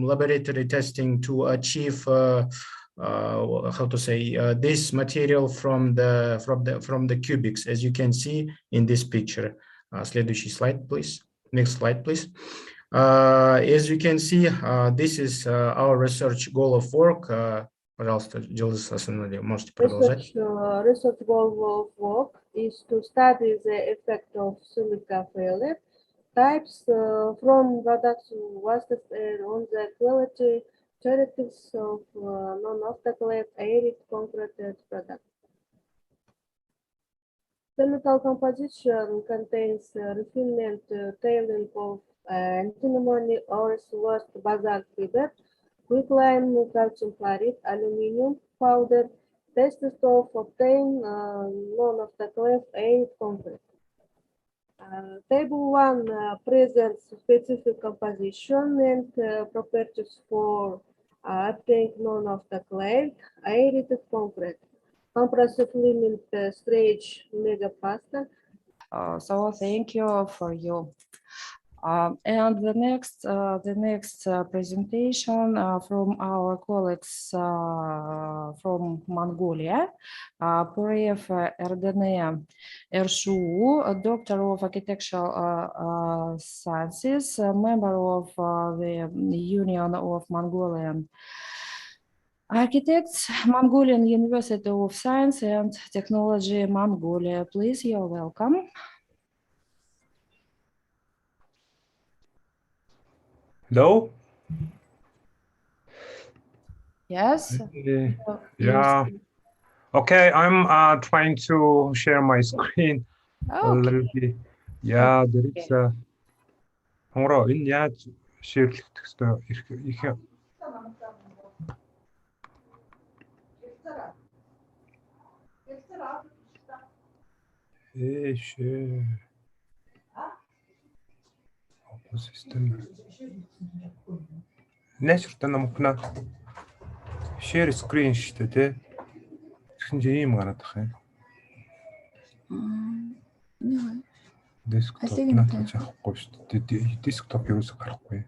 laboratory testing to achieve how to say this material from the cubics, as you can see in this picture. Следующий slide, please. Next slide, please. As you can see, this is our research goal of work. Пожалуйста, Yıldız Hasanalieva, можете продолжать. Research goal of work is to study the effect of silica failure types from production wastes on the quality characteristics of non-autoclaved arid concrete products. Chemical composition contains refinement, tailing of antimony, ores, waste, basalt fiber, quicklime, calcium chloride, aluminium powder, tests of obtain non-autoclaved arid concrete. Table 1 presents specific composition and properties for obtaining non-autoclaved arid concrete. Compressive limit stretch megapascal. So thank you for you. And the next presentation from our colleagues from Mongolia, Porev Erdene Ershu, Doctor of Architectural Sciences, member of the Union of Mongolian Architects, Mongolian University of Science and Technology, Mongolia. Please, you're welcome. Hello? Yes? Yeah. Okay, I'm trying to share my screen a little bit. Yeah, there is a... энэ яаж шеэрлэх хэрэгтэй их share. System. Нэшртэ намхна share screen шүү дээ тий. Тэгсэн чинь ийм гараад тах юм. Desktop надад яахгүй шүү дээ. Desktop юусаа гарахгүй.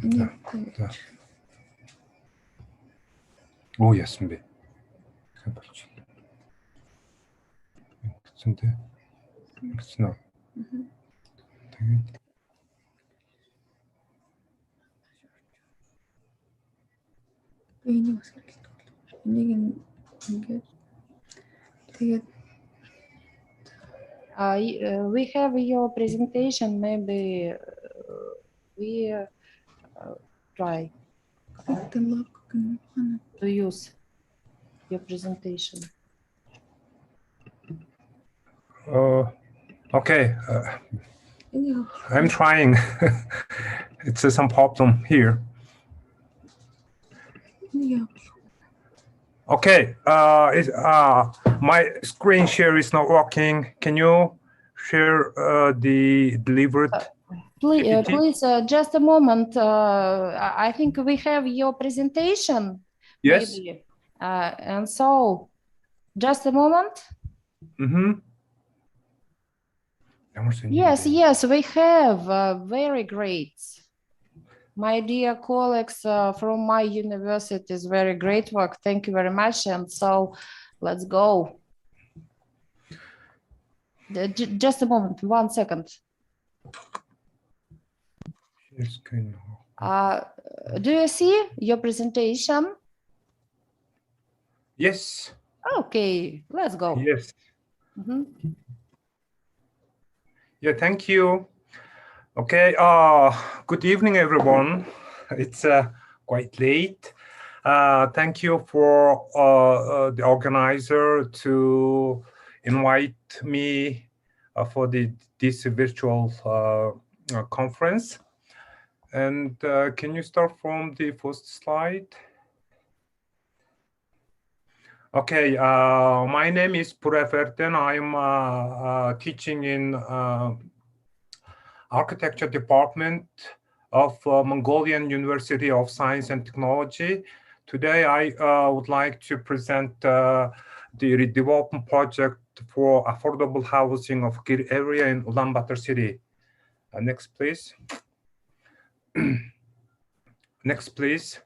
Да. Оо яасан бэ? Тэгсэнтэй. Тэгсэн үү? Тэгээд энийг бас хэрэгтэй. Энийг ингээд тэгээд we have your presentation, maybe we try to use your presentation. Okay. I'm trying. It's some problem here. Okay, my screen share is not working. Can you share the delivered? Please, just a moment. I think we have your presentation. Yes. Maybe. And so, just a moment. Mm-hmm. Yes, we have. Very great. My dear colleagues from my university is very great work. Thank you very much. And so let's go. Just a moment, 1 second. Do you see your presentation? Yes. Okay, let's go. Yes. Mm-hmm. Yeah, thank you. Okay, good evening, everyone. It's quite late. Thank you for the organizer to invite me for this virtual conference. And can you start from the first slide? Okay, my name is Puraferten. I'm teaching in Architecture Department of Mongolian University of Science and Technology. Today, I would like to present the redevelopment project for affordable housing of Gir area in Ulaanbaatar city. Next, please. Next, please.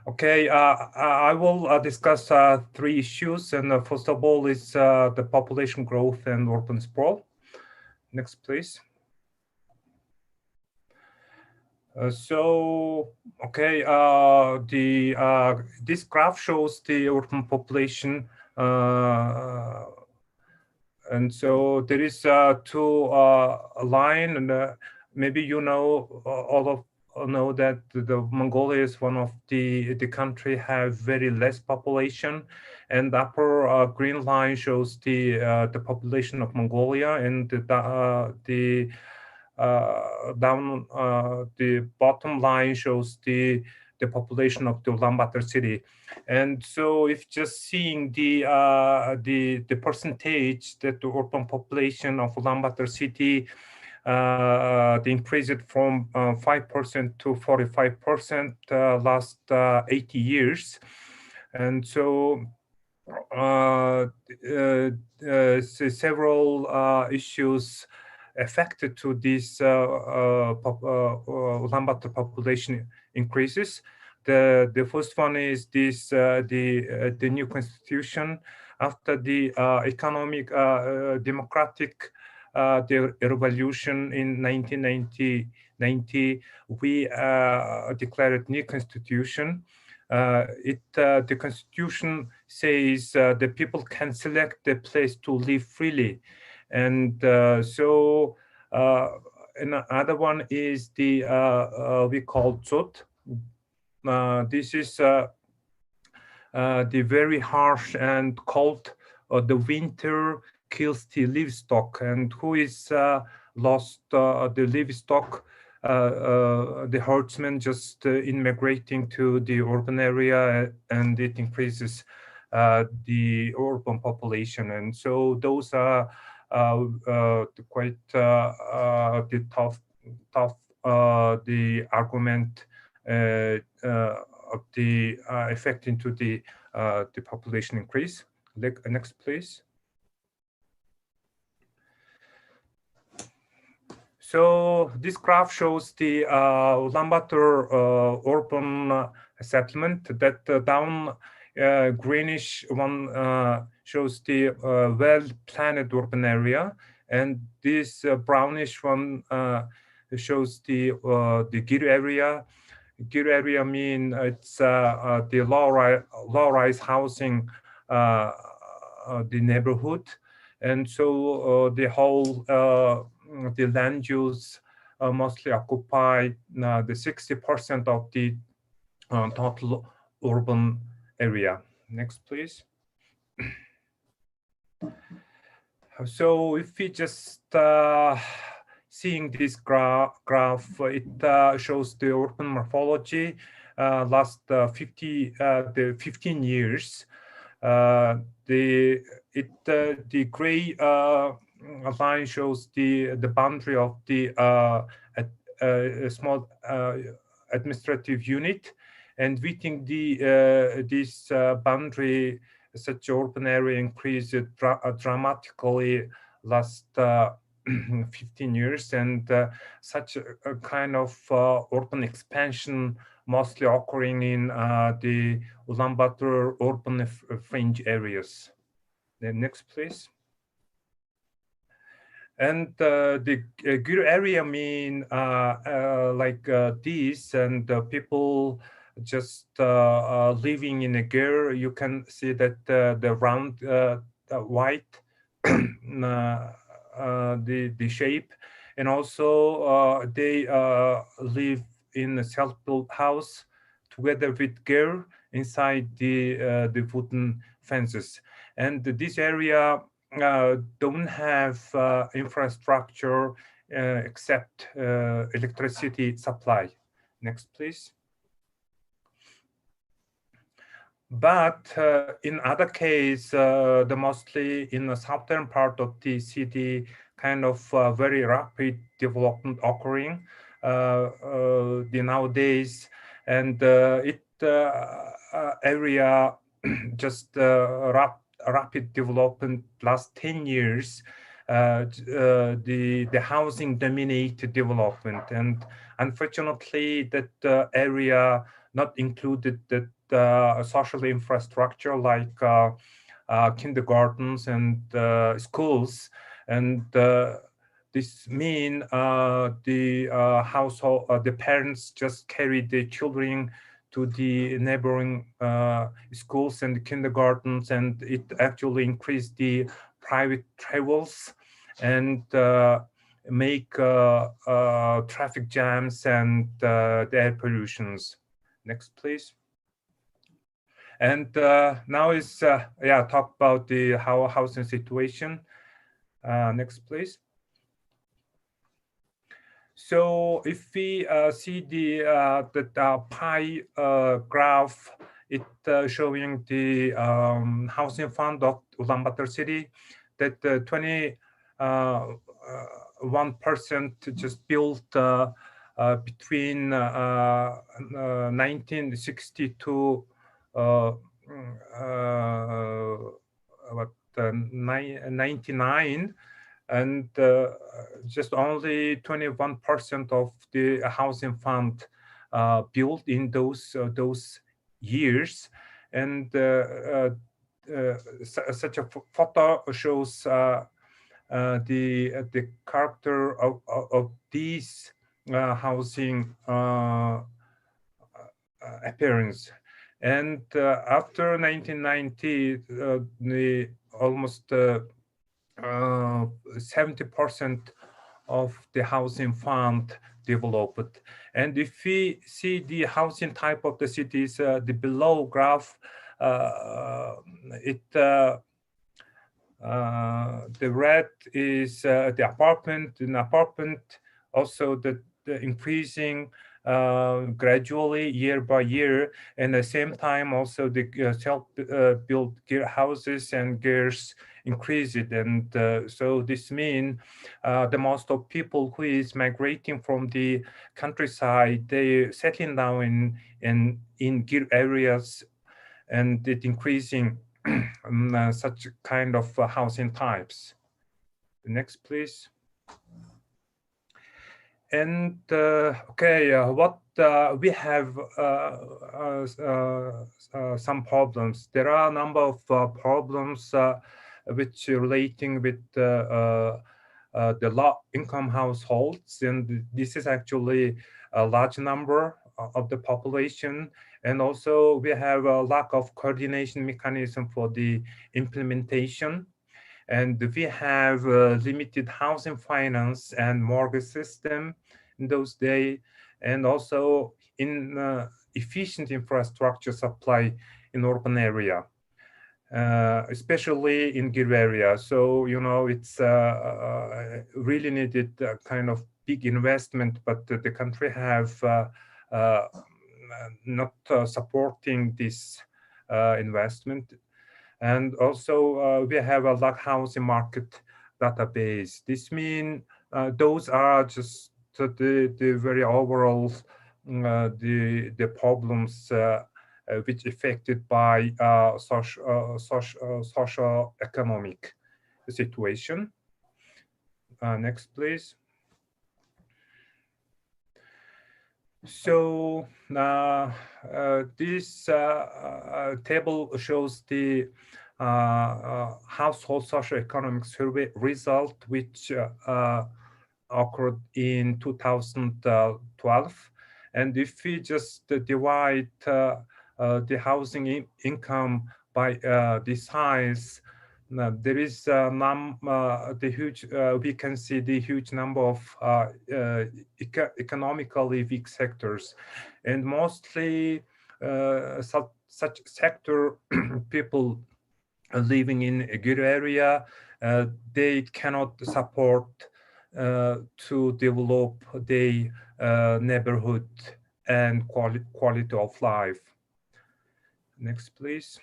Okay, I will discuss 3 issues. And first of all is the population growth and urban sprawl. Next, please. This graph shows the urban population, and so there is 2 line, and maybe you know all know that the Mongolia is one of the country have very less population, and the upper green line shows the population of Mongolia, and the bottom line shows the population of the Ulaanbaatar city. And so if just seeing the percentage that the urban population of Ulaanbaatar city they increased it from 5% to 45% last 80 years. And so several issues affected to this Ulaanbaatar population increases. The first one is this the new constitution after the economic democratic the revolution in 1990. We declared new constitution. The constitution says the people can select the place to live freely. And so another one is the we call Zot. This is the very harsh and cold the winter kills the livestock, and who is lost the livestock, the herdsmen just immigrating to the urban area, and it increases the urban population. And so those are quite the tough the argument of the effect into the population increase. Next, please. So this graph shows the Ulaanbaatar urban settlement. That down greenish one shows the well-planned urban area, and this brownish one shows the Gir area. Gir area mean it's the low-rise housing, the neighborhood, and so the whole the land use mostly occupy the 60% of the total urban area. Next, please. So if we just seeing this graph, it shows the urban morphology last 15 years. The gray line shows the boundary of the small administrative unit, and we think this boundary, such urban area, increased dramatically last 15 years, and such a kind of urban expansion mostly occurring in the Ulaanbaatar urban fringe areas. The next, please. And the Gyr area mean like this, and people just living in a Gyr. You can see that the round white the shape, and also they live in a self-built house together with Gyr inside the wooden fences. And this area don't have infrastructure except electricity supply. Next, please. But in other case, the mostly in the southern part of the city, kind of very rapid development occurring nowadays, and it area just rapid development last 10 years. The housing dominated development, and unfortunately that area not included that social infrastructure like kindergartens and schools, and this mean the household, the parents just carry the children to the neighboring schools and kindergartens, and it actually increased the private travels and make traffic jams and the air pollutions. Next, please. And now is talk about the housing situation. Next, please. So if we see the pie graph, it showing the housing fund of Ulaanbaatar city, that 21% just built between 1960 to 99, and just only 21% of the housing fund built in those years. And such a photo shows the character of these housing appearance. And after 1990, the almost 70% of the housing fund developed. And if we see the housing type of the cities, the below graph, the red is the apartment. In apartment, also the increasing gradually year by year, and at the same time also the self-built houses and Gyrs increase it. And so this means the most of people who is migrating from the countryside, they settling down in Gyr areas, and it increasing such kind of housing types. Next, please. And what we have some problems. There are a number of problems which relating with the low income households, and this is actually a large number of the population. And also we have a lack of coordination mechanism for the implementation. And we have limited housing finance and mortgage system in those days, and also in efficient infrastructure supply in urban area, especially in Gyr area. So, you know, it's really needed kind of big investment, but the country have not supporting this investment. And also we have a like housing market database. This means those are just the very overall the problems which affected by social economic situation. Next, please. So this table shows the household socioeconomic survey result, which occurred in 2012. And if we just divide the housing income by the size, there is we can see the huge number of economically weak sectors, and mostly such sector people living in a good area, they cannot support to develop their neighborhood and quality of life. Next, please.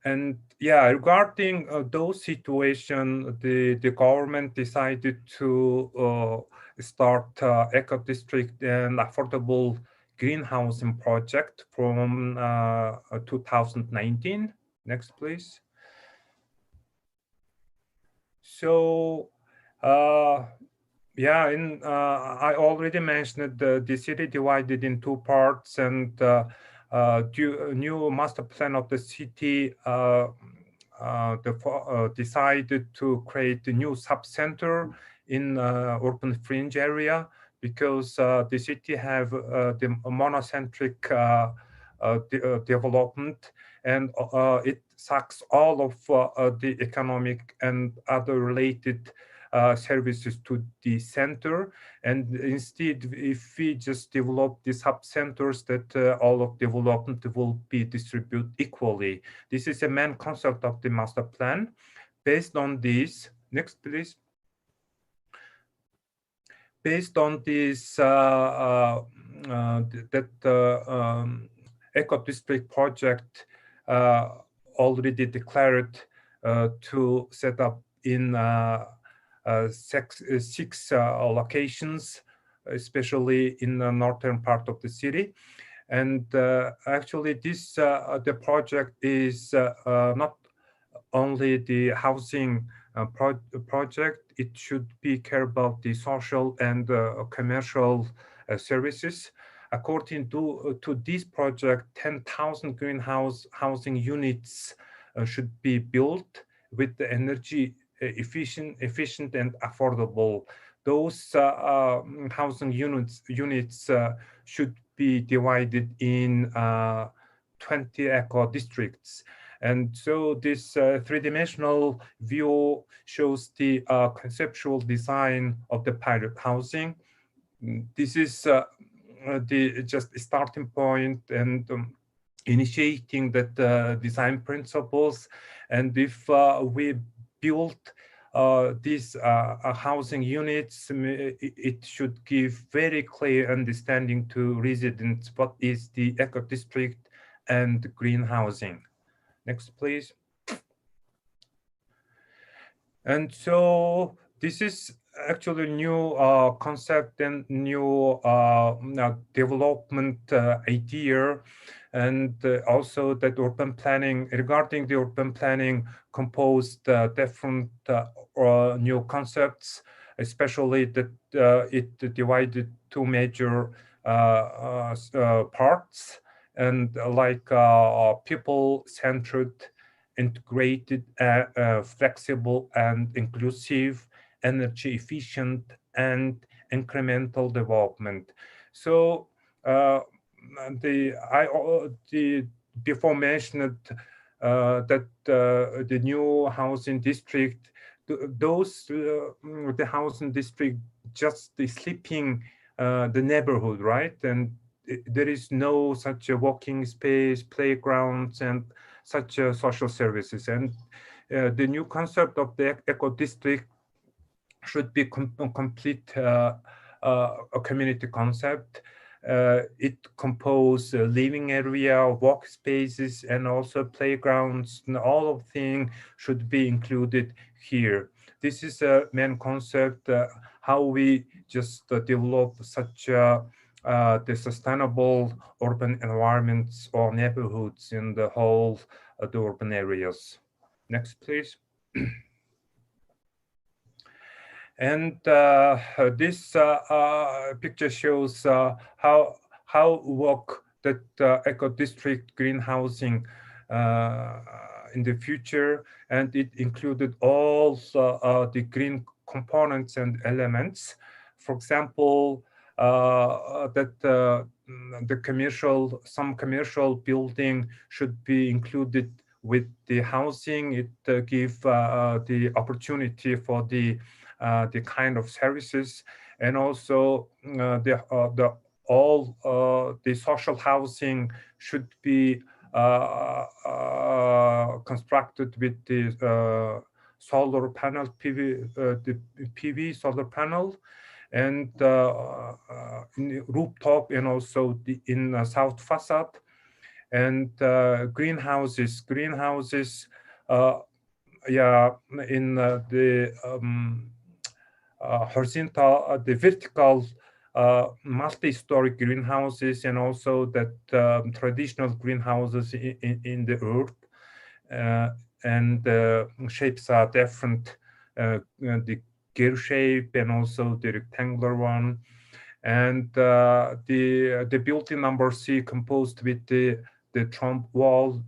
And yeah, regarding those situations, the government decided to start eco district and affordable greenhousing project from 2019. Next, please. So yeah, I already mentioned the city divided in two parts, and new master plan of the city decided to create a new subcenter in urban fringe area, because the city have the monocentric development, and it sucks all of the economic and other related services to the center. And instead, if we just develop the sub-centers, that all of development will be distributed equally. This is a main concept of the master plan. Based on this, next please. Based on this, eco district project already declared to set up in 6 locations, especially in the northern part of the city. And actually this, the project is not only the housing project, it should be care about the social and commercial services. According to this project, 10,000 greenhouse housing units should be built with the energy efficient and affordable. Those housing units should be divided in 20 eco districts. And so this three-dimensional view shows the conceptual design of the pilot housing. This is the just starting point and initiating that design principles. And if we build these housing units, it should give very clear understanding to residents what is the eco district and green housing. Next, please. And so this is actually new concept and new development idea, and also that urban planning, regarding the urban planning, composed different new concepts, especially that it divided two major parts, and like people-centered, integrated, flexible and inclusive, energy efficient, and incremental development. So before mentioned that the new housing district, the housing district just is sleeping the neighborhood, right? And there is no such a walking space, playgrounds, and such social services. And the new concept of the eco district should be complete a community concept. it composes living area, workspaces, and also playgrounds, and all of things should be included here. This is a main concept, how we just develop such the sustainable urban environments or neighborhoods in the whole the urban areas. Next, please. And this picture shows how work that eco-district greenhousing in the future, and it included all the green components and elements. For example, some commercial building should be included with the housing. It gives the opportunity for the kind of services, and also all the social housing should be constructed with the solar panel, the PV solar panel, and in the rooftop, and also in the south facade. And greenhouses, yeah, in the horizontal, the vertical multi-story greenhouses, and also that traditional greenhouses in the earth, and the shapes are different, the gear shape and also the rectangular one, and the building number C composed with the trompe wall.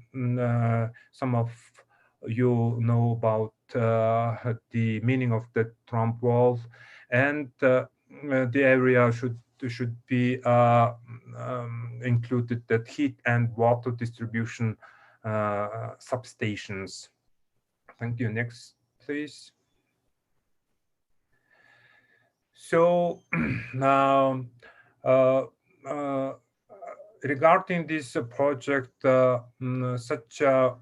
Some of you know about the meaning of the trompe wall, and the area should be included that heat and water distribution substations. Thank you. Next, please. So now, regarding this project, such a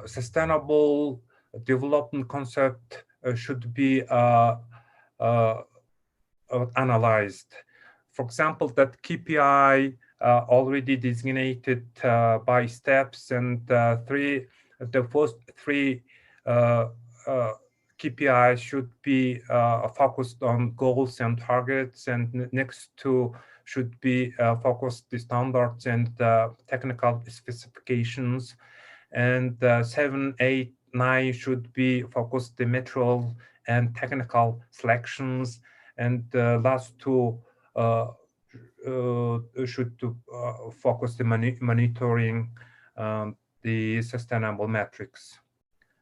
sustainable development concept should be analyzed. For example, that KPI already designated by steps, and the first three KPIs should be focused on goals and targets, and next two should be focused the standards and technical specifications, and 7, 8, 9 should be focused the material and technical selections, and the last two should focus the monitoring the sustainable metrics.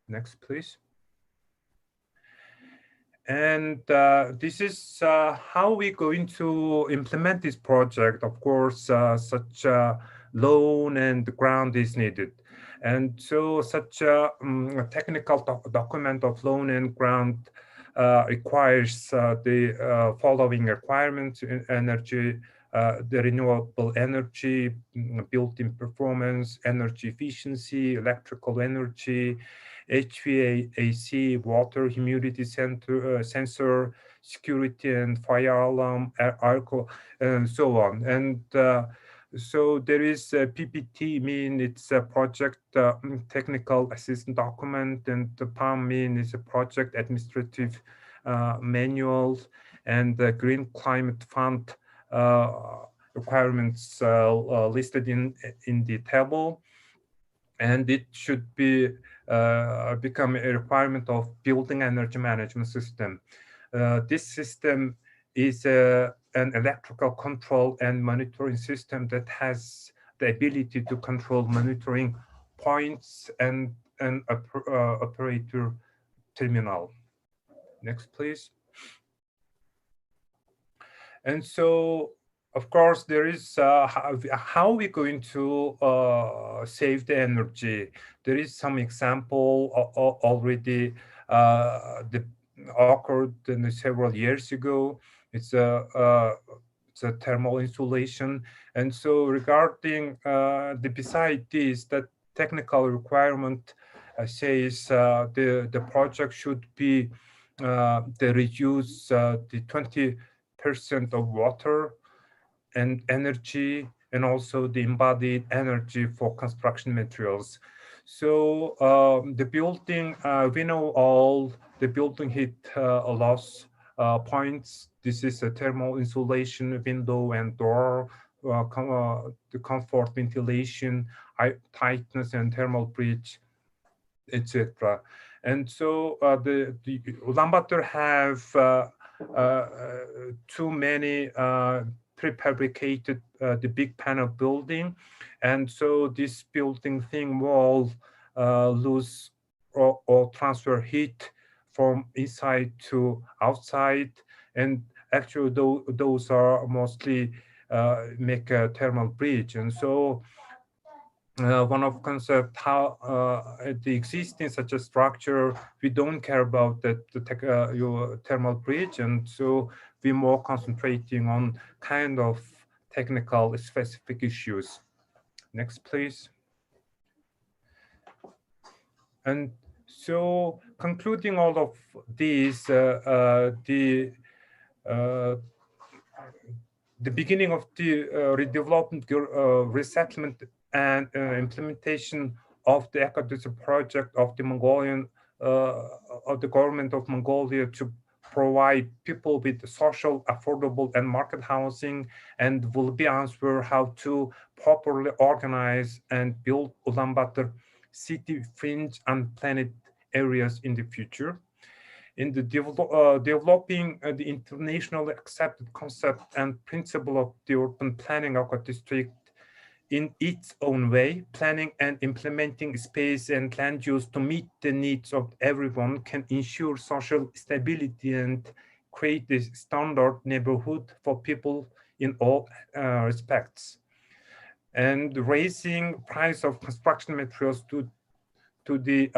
Next, please. And this is how we're going to implement this project. Of course, such loan and grant is needed. And so such a technical document of loan and grant requires the following requirements: energy, the renewable energy, built-in performance, energy efficiency, electrical energy, HVAC, water, humidity sensor, security and fire alarm, alcohol, and so on. And so there is a PPT, mean it's a project technical assistance document, and the PAM mean is a project administrative manual, and the Green Climate Fund requirements listed in the table, and it should be become a requirement of building energy management system. This system is an electrical control and monitoring system that has the ability to control monitoring points and an operator terminal. Next, please. And so, of course, there is how we're going to save the energy. There is some example already occurred several years ago. It's a thermal insulation. And so regarding beside this, that technical requirement says the project should be the reduce the 50% of water and energy, and also the embodied energy for construction materials. So the building, we know all the building heat loss points. This is a thermal insulation, window and door, the comfort, ventilation, tightness and thermal breach, etc. And so the Ulaanbaatar have too many prefabricated the big panel building, and so this building thing will lose or transfer heat from inside to outside, and actually those are mostly make a thermal breach. And so one of concept how the existing such a structure, we don't care about that your thermal breach, and so we're more concentrating on kind of technical specific issues. Next, please. And so concluding all of these, the beginning of the redevelopment, resettlement, and implementation of the ecotourism project of the Mongolian, of the government of Mongolia to provide people with social, affordable, and market housing, and will be answer how to properly organize and build Ulaanbaatar city fringe unplanned areas in the future. In the developing the internationally accepted concept and principle of the urban planning of a district in its own way, planning and implementing space and land use to meet the needs of everyone can ensure social stability and create a standard neighborhood for people in all respects. And raising price of construction materials to the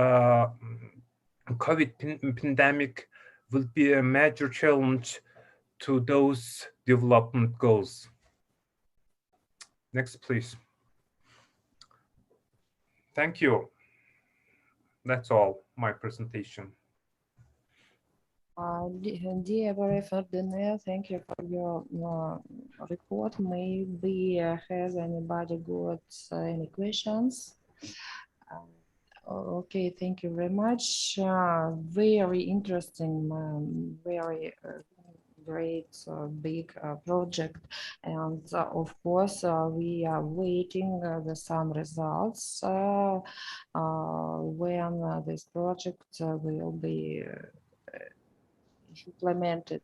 COVID pandemic will be a major challenge to those development goals. Next, please. Thank you. That's all, my presentation. Dear Ferdinand, thank you for your report. Maybe has anybody got any questions? Okay, thank you very much. Very interesting, very great big project, and of course we are waiting some results when this project will be implemented.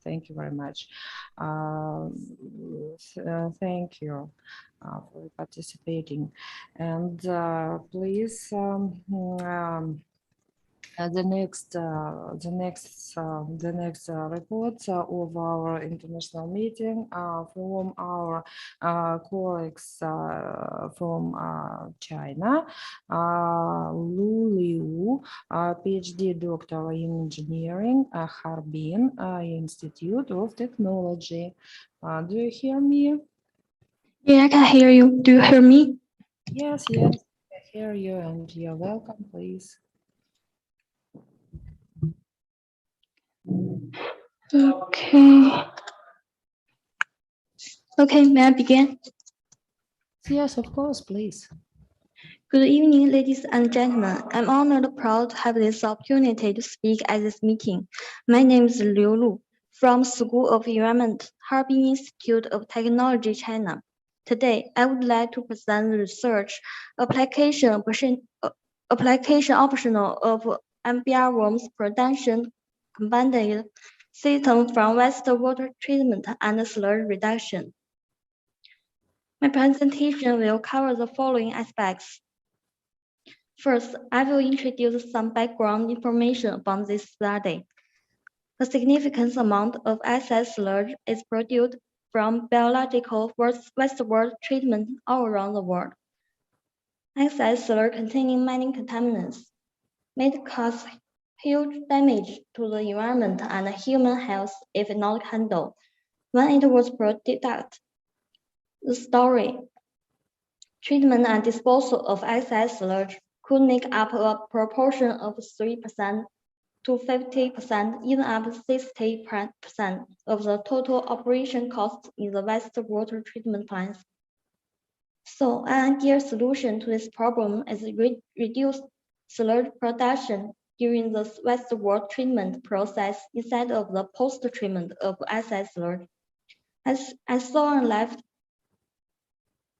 Thank you very much. Thank you for participating, and please the next report of our international meeting from our colleagues from China, Lu Liu, PhD doctor in engineering, Harbin Institute of Technology. Do you hear me? Yeah, I can hear you. Do you hear me? Yes, I hear you, and you're welcome, please. Okay, may I begin? Yes, of course, please. Good evening, ladies and gentlemen. I'm honored and proud to have this opportunity to speak at this meeting. My name is Liu Lu from School of Environment, Harbin Institute of Technology, China. Today, I would like to present the research application optional of ambient worms production combined system from wastewater treatment and sludge reduction. My presentation will cover the following aspects. First, I will introduce some background information about this study. A significant amount of excess sludge is produced from biological wastewater treatment all around the world. Excess sludge containing many contaminants may cause huge damage to the environment and human health if not handled when it was produced. The story, treatment and disposal of excess sludge could make up a proportion of 3% to 50%, even up to 60% of the total operation cost in the wastewater treatment plants. So an ideal solution to this problem is reduce sludge production during the wastewater treatment process instead of the post-treatment of excess sludge. As shown on left,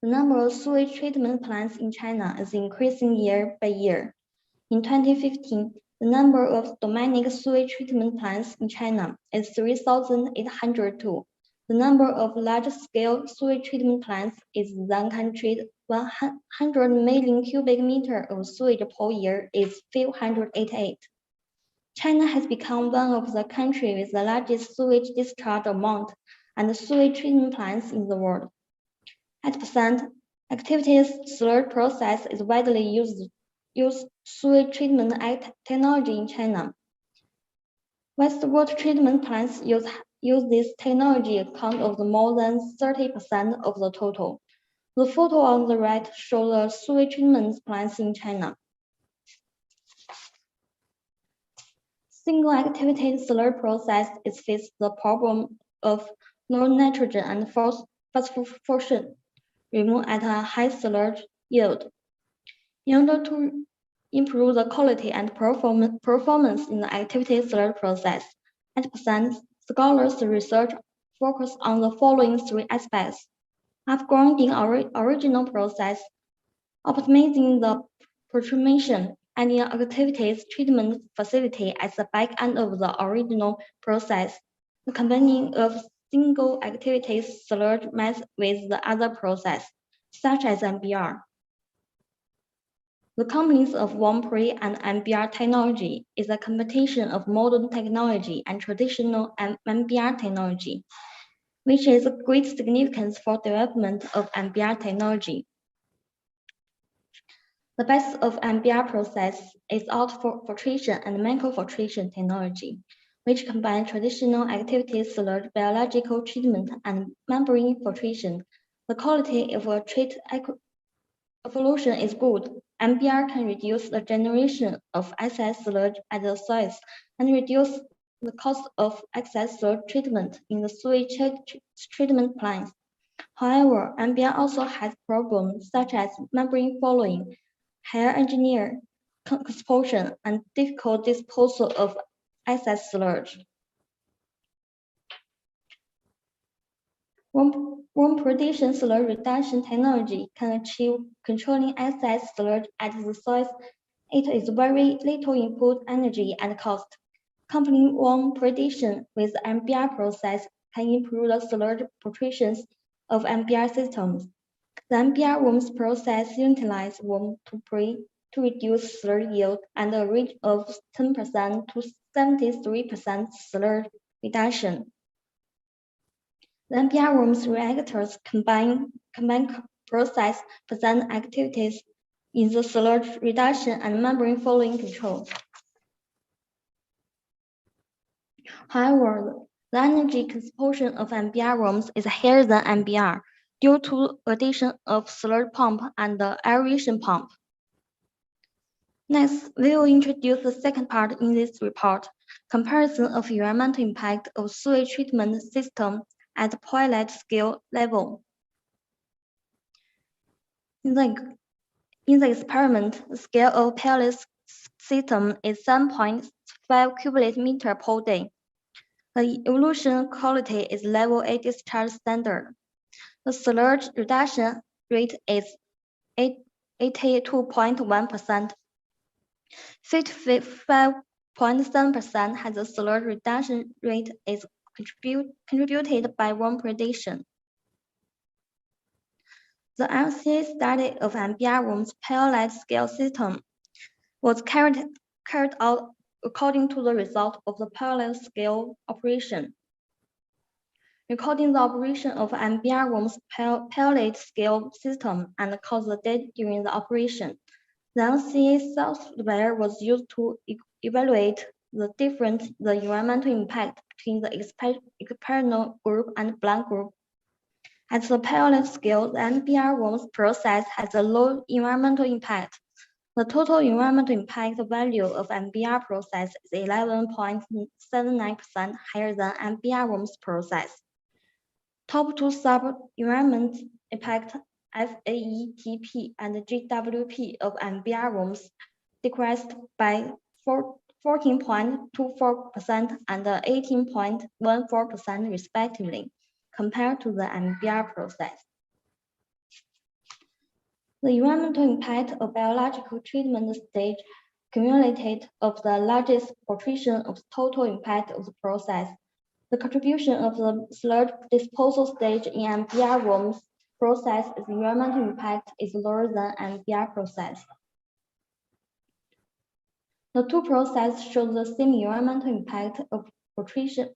the number of sewage treatment plants in China is increasing year by year. In 2015, the number of domestic sewage treatment plants in China is 3,802. The number of large-scale sewage treatment plants is then country 100 million cubic meters of sewage per year is 588. China has become one of the countries with the largest sewage discharge amount and sewage treatment plants in the world. At present, activities slurry process is widely used sewage treatment technology in China. Wastewater treatment plants use this technology account of the more than 30% of the total. The photo on the right shows the sewage treatment plants in China. Single activity slurry process is faced the problem of low nitrogen and phosphorus removed at a high sludge yield. In order to improve the quality and performance in the activity slurry process, at present, scholars' research focus on the following three aspects: upgrading our original process, optimizing the transformation, and in activities treatment facility at the back end of the original process, the combining of single activities slurry method with the other process, such as MBR. The companies of Warm-Pre and MBR technology is a combination of modern technology and traditional MBR technology, which is of great significance for development of MBR technology. The best of MBR process is ultrafiltration and microfiltration technology, which combine traditional activities slurry biological treatment and membrane filtration. The quality of a evolution is good. MBR can reduce the generation of excess sludge at the source and reduce the cost of excess sludge treatment in the sewage treatment plants. However, MBR also has problems such as membrane following, higher engineer composition, and difficult disposal of excess sludge. Warm-Pre sludge reduction technology can achieve controlling excess sludge at the source. It is very little input energy and cost. Combining Warm-Pre with the MBR process can improve the sludge filtrations of MBR systems. The MBR worms process utilizes Warm-Pre to reduce sludge yield and a range of 10% to 73% sludge reduction. The MBR worms reactors combine process present activities in the sludge reduction and membrane following control. However, the energy consumption of MBR worms is higher than MBR due to addition of sludge pump and the aeration pump. Next, we will introduce the second part in this report, comparison of environmental impact of sewage treatment system at the pilot scale level. In the experiment, the scale of pilot system is 7.5 cubic meter per day. The evolution quality is level A discharge standard. The sludge reduction rate is 82.1%. 55.7% has a sludge reduction rate is contributed by Warm-Pre. The LCA study of MBR worms pilot scale system was carried out according to the result of the pilot scale operation. Recording the operation of MBR worms pilot scale system and cause the data during the operation. The LCA software was used to evaluate the environmental impact between the experimental group and blank group. At the pilot scale, the MBR worms process has a low environmental impact. The total environmental impact value of MBR process is 11.79% higher than MBR rooms process. Top two sub-environment impact FAETP and GWP of MBR rooms decreased by 14.24% and 18.14% respectively, compared to the MBR process. The environmental impact of biological treatment stage cumulated of the largest portion of total impact of the process. The contribution of the sludge disposal stage in MBR rooms process is environmental impact is lower than MBR process. The two processes show the same environmental impact of treatment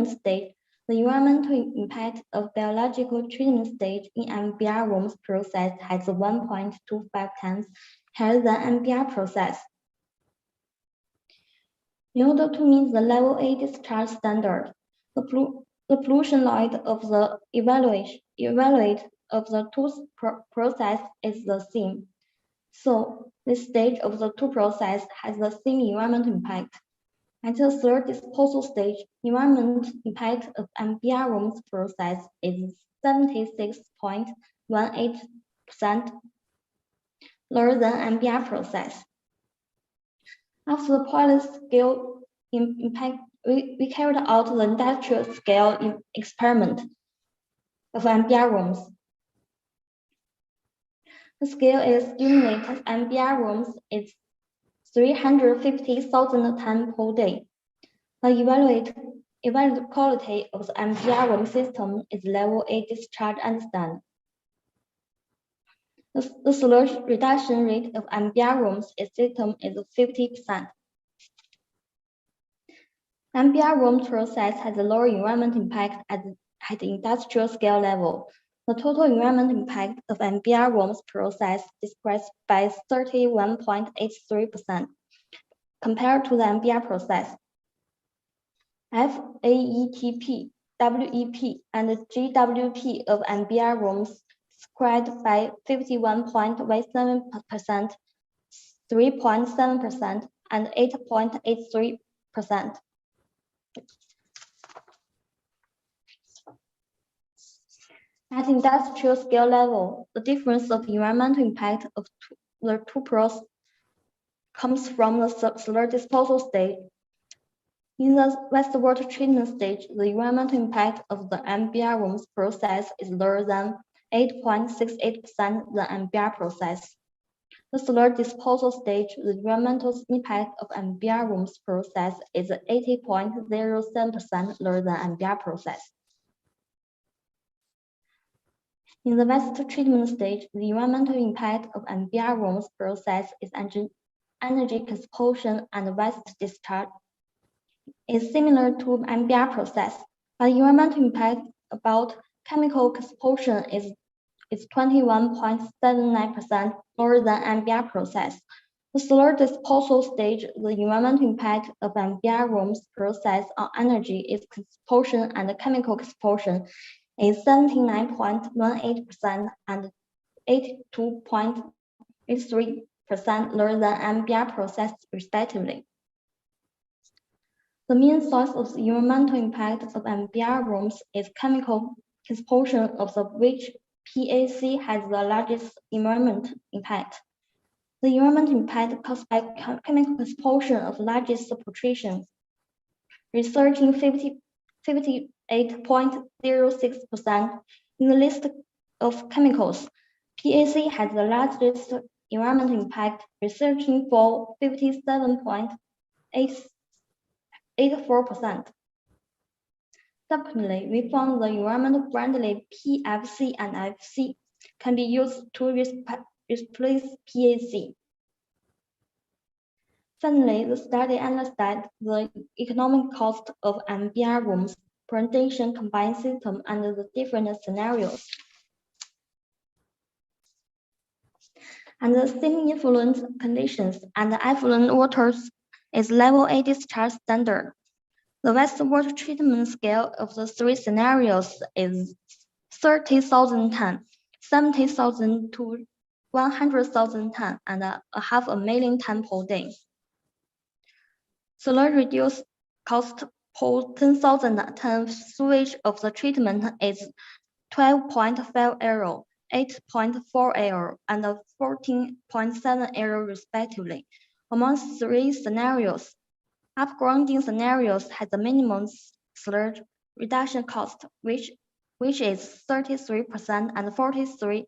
stage. The environmental impact of biological treatment stage in MBR rooms process has 1.25 times higher than MBR process. In order to meet the level A discharge standard, the pollution load of the evaluate of the two process is the same. So this stage of the two process has the same environmental impact. At the third disposal stage, environmental impact of MBR rooms process is 76.18% lower than MBR process. After the pilot scale impact, we carried out the industrial scale experiment of MBR rooms. The scale estimated MBR rooms is 350,000 tons per day. The evaluated quality of the MBR room system is level A discharge understand. The sludge reduction rate of MBR rooms system is 50%. MBR room process has a lower environmental impact at the industrial scale level. The total environmental impact of MBR rooms process decreased by 31.83% compared to the MBR process. FAETP, WEP, and GWP of MBR rooms decreased by 51.17%, 3.7%, and 8.83%. At industrial scale level, the difference of environmental impact of the two processes comes from the sludge disposal stage. In the wastewater treatment stage, the environmental impact of the MBR rooms process is lower than 8.68% the MBR process. The sludge disposal stage, the environmental impact of MBR rooms process is 80.07% lower than MBR process. In the waste treatment stage, the environmental impact of MBR rooms process is energy consumption and waste discharge. Is similar to MBR process, but environmental impact about chemical consumption is 21.79% lower than MBR process. The sludge disposal stage, the environmental impact of MBR rooms process on energy is consumption and chemical consumption is 79.18% and 82.83% lower than MBR process respectively. The main source of the environmental impact of MBR rooms is chemical consumption, of which PAC has the largest environmental impact. The environmental impact caused by chemical consumption of largest proportions, researching 58.06% in the list of chemicals. PAC has the largest environmental impact, researching for 57.84%. Subsequently, we found the environmental friendly PFC and FC can be used to replace PAC. Finally, the study analyzed the economic cost of MBR rooms presentation combined system under the different scenarios. Under semi-effluent conditions and effluent waters is level A discharge standard. The wastewater treatment scale of the three scenarios is 30,000 tons, 70,000 to 100,000 tons and 500,000 tons per day. Solar reduced cost per 10,000 tons sewage of the treatment is 12.5 euro, 8.4 euro, and 14.7 euro respectively. Among three scenarios, upgrading scenarios has the minimum sludge reduction cost, which is 33% and 43%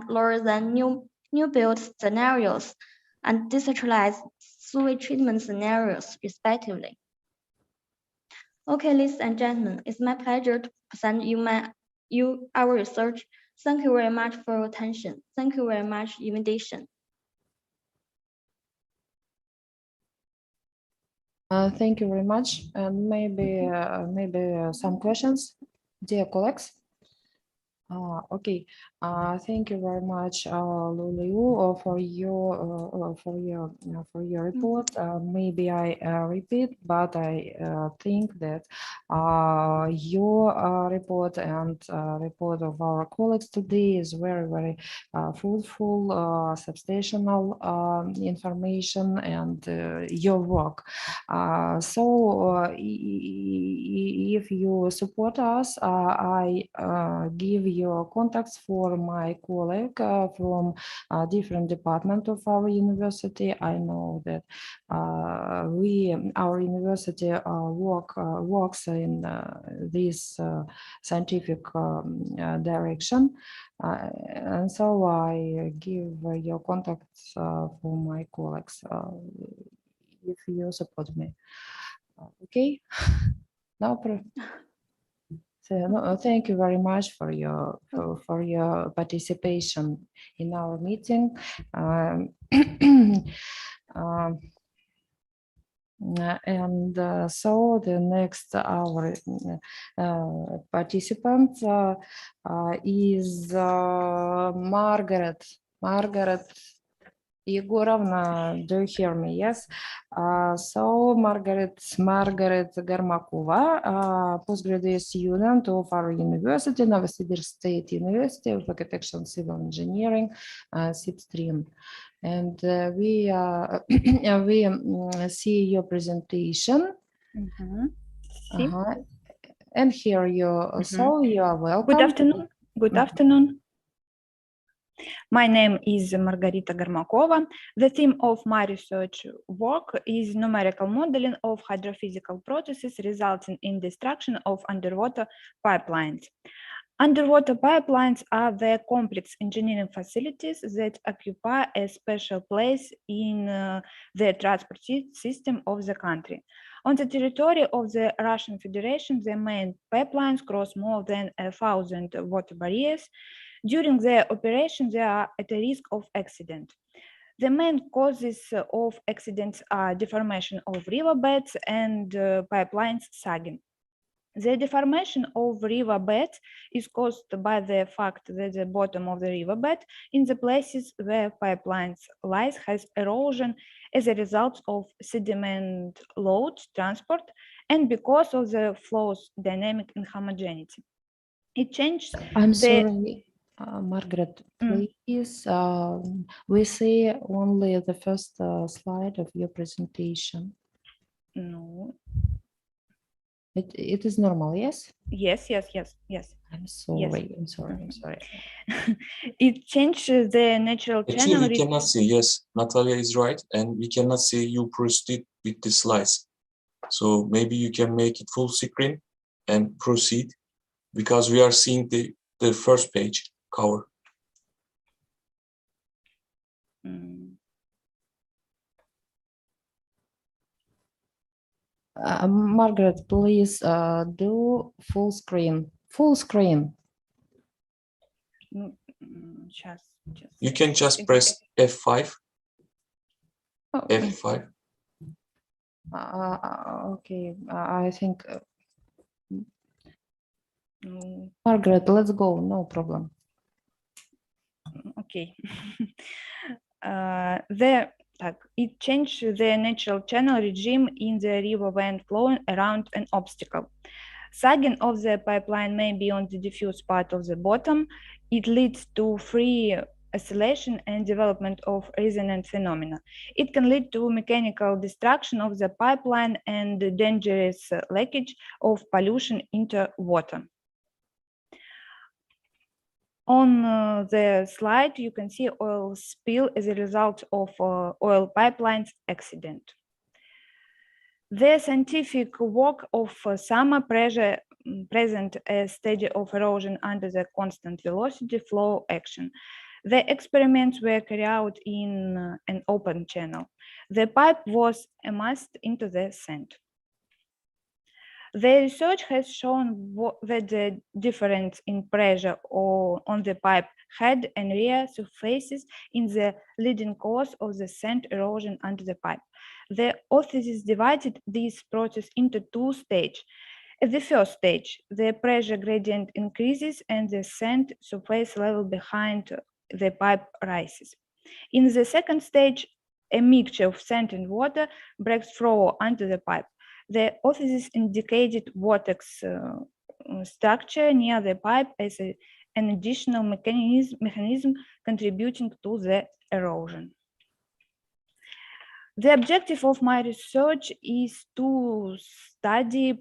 lower than new build scenarios and decentralized sewage treatment scenarios, respectively. Okay, ladies and gentlemen, it's my pleasure to present you our research. Thank you very much for your attention. Thank you very much for invitation. Thank you very much. And maybe some questions, dear colleagues. Okay. Thank you very much, Lulu, for your report. Maybe I repeat, but I think that your report and report of our colleagues today is very fruitful, substantial information, and your work. So if you support us, I give your contacts for my colleague from different department of our university. I know that our university works in this scientific direction, and so I give your contacts for my colleagues if you support me. Okay. No problem. So, no, thank you very much for your participation in our meeting. So the next our participant is Margaret Yegorovna. Do you hear me? Yes. So Margaret Garmakova, postgraduate student of our university, Novosibirsk State University of Architecture and Civil Engineering, SIP stream. And we see your presentation. And hear you. So you are welcome. Good afternoon. Good afternoon. My name is Margarita Garmakova. The theme of my research work is numerical modeling of hydrophysical processes resulting in destruction of underwater pipelines. Underwater pipelines are the complex engineering facilities that occupy a special place in the transport system of the country. On the territory of the Russian Federation, the main pipelines cross more than 1,000 water barriers. During their operation, they are at a risk of accident. The main causes of accidents are deformation of riverbeds and pipelines sagging. The deformation of riverbeds is caused by the fact that the bottom of the riverbed in the places where pipelines lies has erosion as a result of sediment load transport and because of the flow's dynamic inhomogeneity. It changes. I'm sorry, Margaret, please. We see only the first slide of your presentation. No. It is normal, yes? Yes. I'm sorry. Yes. I'm sorry. It changes the natural channel. Actually, we cannot see. Yes, Natalia is right, and we cannot see you proceed with the slides. So maybe you can make it full screen and proceed, because we are seeing the first page cover. Margaret, please do full screen. Full screen. You can just press F5. Okay. F5. Okay, I think. Margaret, let's go. No problem. Okay. It changed the natural channel regime in the river when flowing around an obstacle. Sagging of the pipeline may be on the diffuse part of the bottom. It leads to free oscillation and development of resonant phenomena. It can lead to mechanical destruction of the pipeline and dangerous leakage of pollution into water. On the slide, you can see oil spill as a result of oil pipelines accident. The scientific work of summer pressure present a stage of erosion under the constant velocity flow action. The experiments were carried out in an open channel. The pipe was immersed into the sand. The research has shown that the difference in pressure on the pipe head and rear surfaces in the leading cause of the sand erosion under the pipe. The authors divided this process into two stages. At the first stage, the pressure gradient increases and the sand surface level behind the pipe rises. In the second stage, a mixture of sand and water breaks through under the pipe. The authors indicated vortex structure near the pipe as an additional mechanism contributing to the erosion. The objective of my research is to study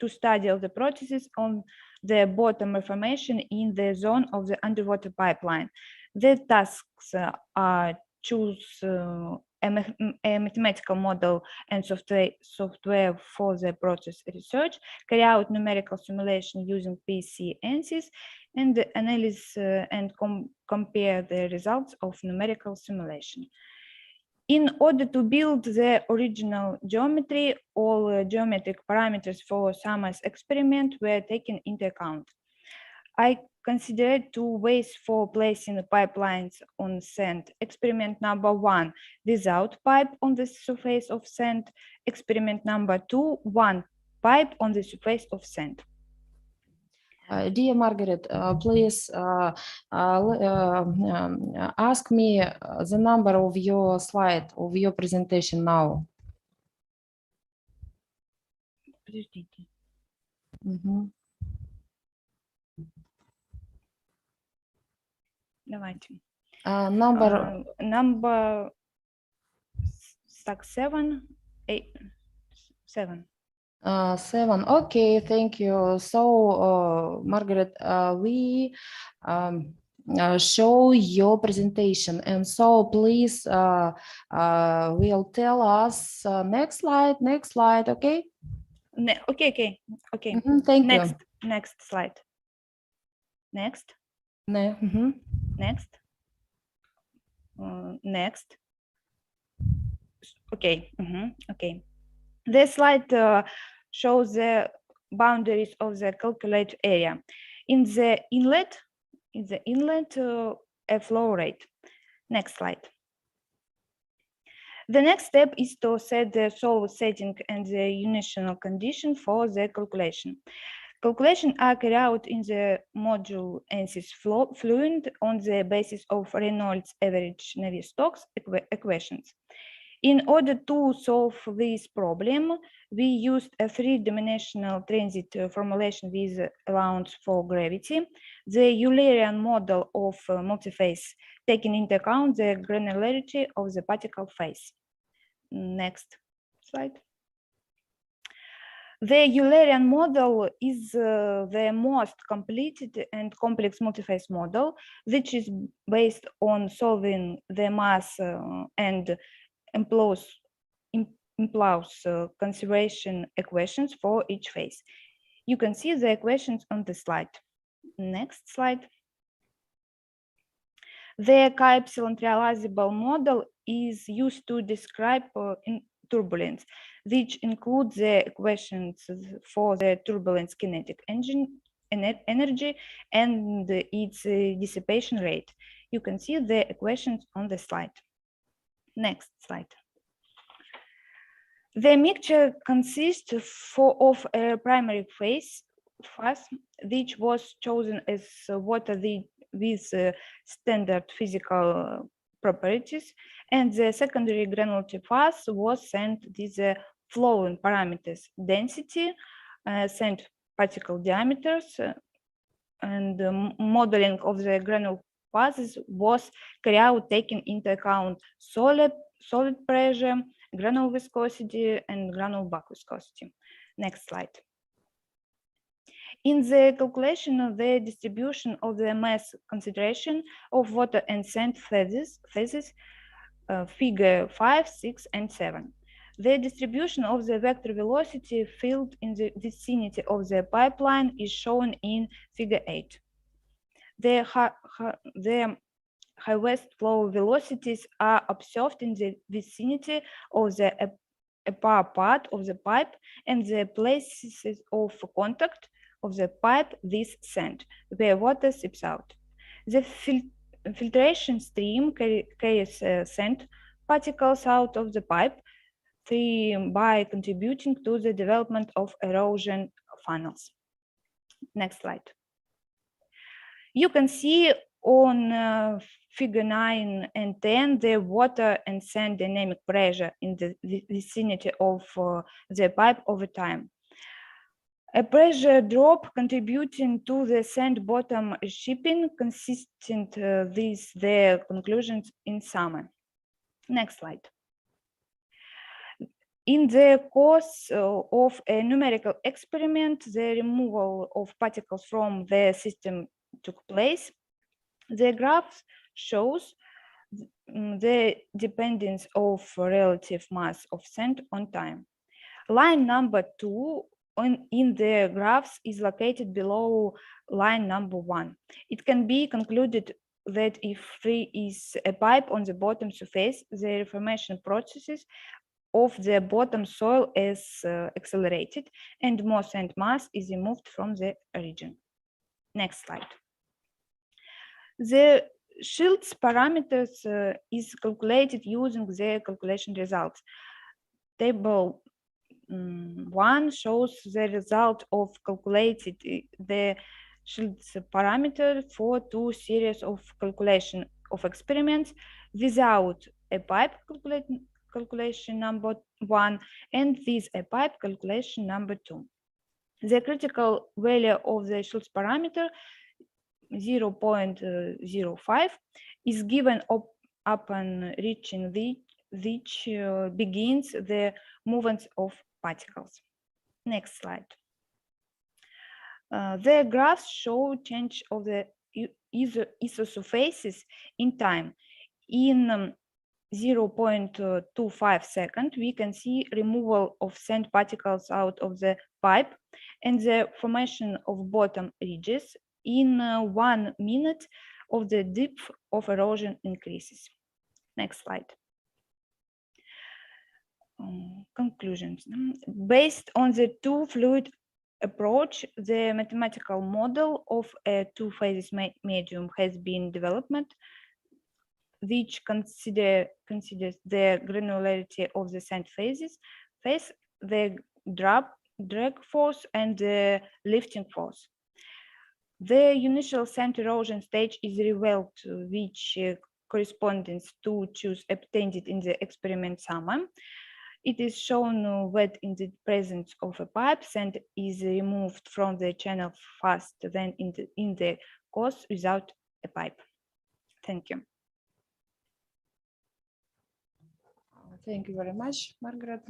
study of the processes on the bottom reformation in the zone of the underwater pipeline. The tasks are choose a mathematical model and software for the process research, carry out numerical simulation using PC ANSYS, and analyze and compare the results of numerical simulation. In order to build the original geometry, all geometric parameters for summer's experiment were taken into account. I considered two ways for placing the pipelines on sand. Experiment number 1, without pipe on the surface of sand. Experiment number 2, one pipe on the surface of sand. Dear Margaret, please ask me the number of your slide, of your presentation now. Давайте. Number 7, 8, 7. 7. Okay, thank you. So, Margaret, we show your presentation, and so please will tell us next slide, okay? Okay. Thank next, you. Next slide. Next. Next. Next. Okay. Okay. This slide shows the boundaries of the calculated area. In the inlet, a flow rate. Next slide. The next step is to set the solve setting and the initial condition for the calculation. Calculations are carried out in the module ANSYS Fluent on the basis of Reynolds average Navier-Stokes equations. In order to solve this problem, we used a three-dimensional transit formulation with allowance for gravity, the Eulerian model of multiphase, taking into account the granularity of the particle phase. Next slide. The Eulerian model is the most completed and complex multiphase model, which is based on solving the mass and implies conservation equations for each phase. You can see the equations on the slide. Next slide. The K-epsilon realizable model is used to describe turbulence, which includes the equations for the turbulence kinetic energy and its dissipation rate. You can see the equations on the slide. Next slide. The mixture consists of a primary phase, which was chosen as water with standard physical properties, and the secondary granularity phase was sent with the following parameters: density, sand particle diameters, and the modeling of the granule phases was carried out taking into account solid pressure, granule viscosity, and granule bulk viscosity. Next slide. In the calculation of the distribution of the mass concentration of water and sand phases, figure 5, 6, and 7. The distribution of the vector velocity field in the vicinity of the pipeline is shown in figure 8. The highest flow velocities are observed in the vicinity of the upper part of the pipe and the places of contact of the pipe with sand, where water seeps out. The filtration stream carries sand particles out of the pipe by contributing to the development of erosion funnels. Next slide. You can see on figure 9 and 10 the water and sand dynamic pressure in the vicinity of the pipe over time. A pressure drop contributing to the sand bottom shipping consistent with the conclusions in summer. Next slide. In the course of a numerical experiment, the removal of particles from the system took place. The graph shows the dependence of relative mass of sand on time. Line number 2 in the graphs is located below line number 1. It can be concluded that if there is a pipe on the bottom surface, the reformation processes of the bottom soil is accelerated and more sand mass is removed from the region. Next slide. The Schiltz parameters is calculated using the calculation results. Table 1 shows the result of calculated the Schiltz parameter for 2 series of calculation of experiments without a pipe calculation number 1 and with a pipe calculation number 2. The critical value of the Schiltz parameter 0.05 is given upon reaching which begins the movement of particles. Next slide. The graphs show change of the isosurfaces in time. In 0.25 seconds, we can see removal of sand particles out of the pipe and the formation of bottom ridges. In 1 minute of the depth of erosion increases. Next slide. Conclusions. Based on the two-fluid approach, the mathematical model of a two-phases medium has been developed, which considers the granularity of the sand phases, the drag force, and the lifting force. The initial sand erosion stage is revealed, which corresponds to choose obtained in the experiment summer. It is shown that in the presence of a pipe, sand is removed from the channel faster than in the course without a pipe. Thank you. Thank you very much, Margaret.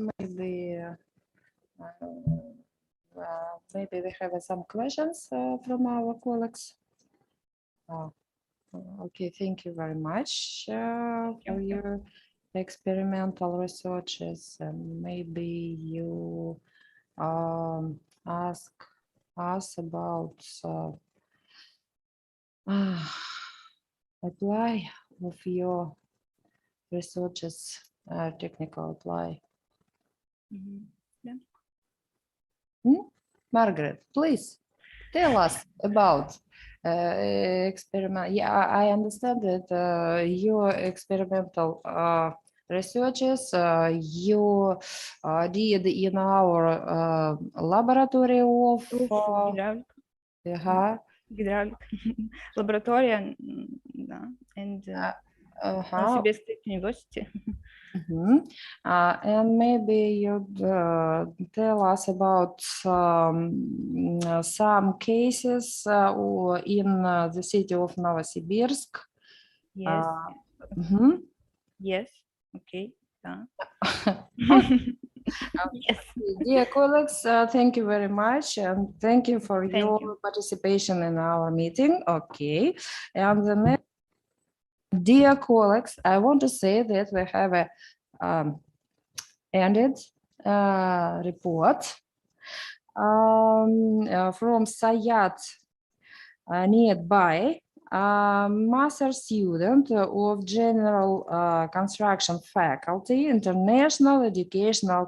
Maybe we have some questions from our colleagues. Okay, thank you very much for your experimental researches. Maybe you ask us about apply of your researches, technical apply. Yeah. Margaret, please tell us about experiment. Yeah, I understand that your experimental researches you did in our laboratory of hydraulic laboratory, and Novosibirsk University. And maybe you'd tell us about some cases in the city of Novosibirsk. Yes. Yes. Okay. Yes. Dear colleagues, thank you very much, and thank you for your participation in our meeting. Okay, and the next, dear colleagues, I want to say that we have a ended report from Sayat nearby. Master student of General Construction Faculty, International Educational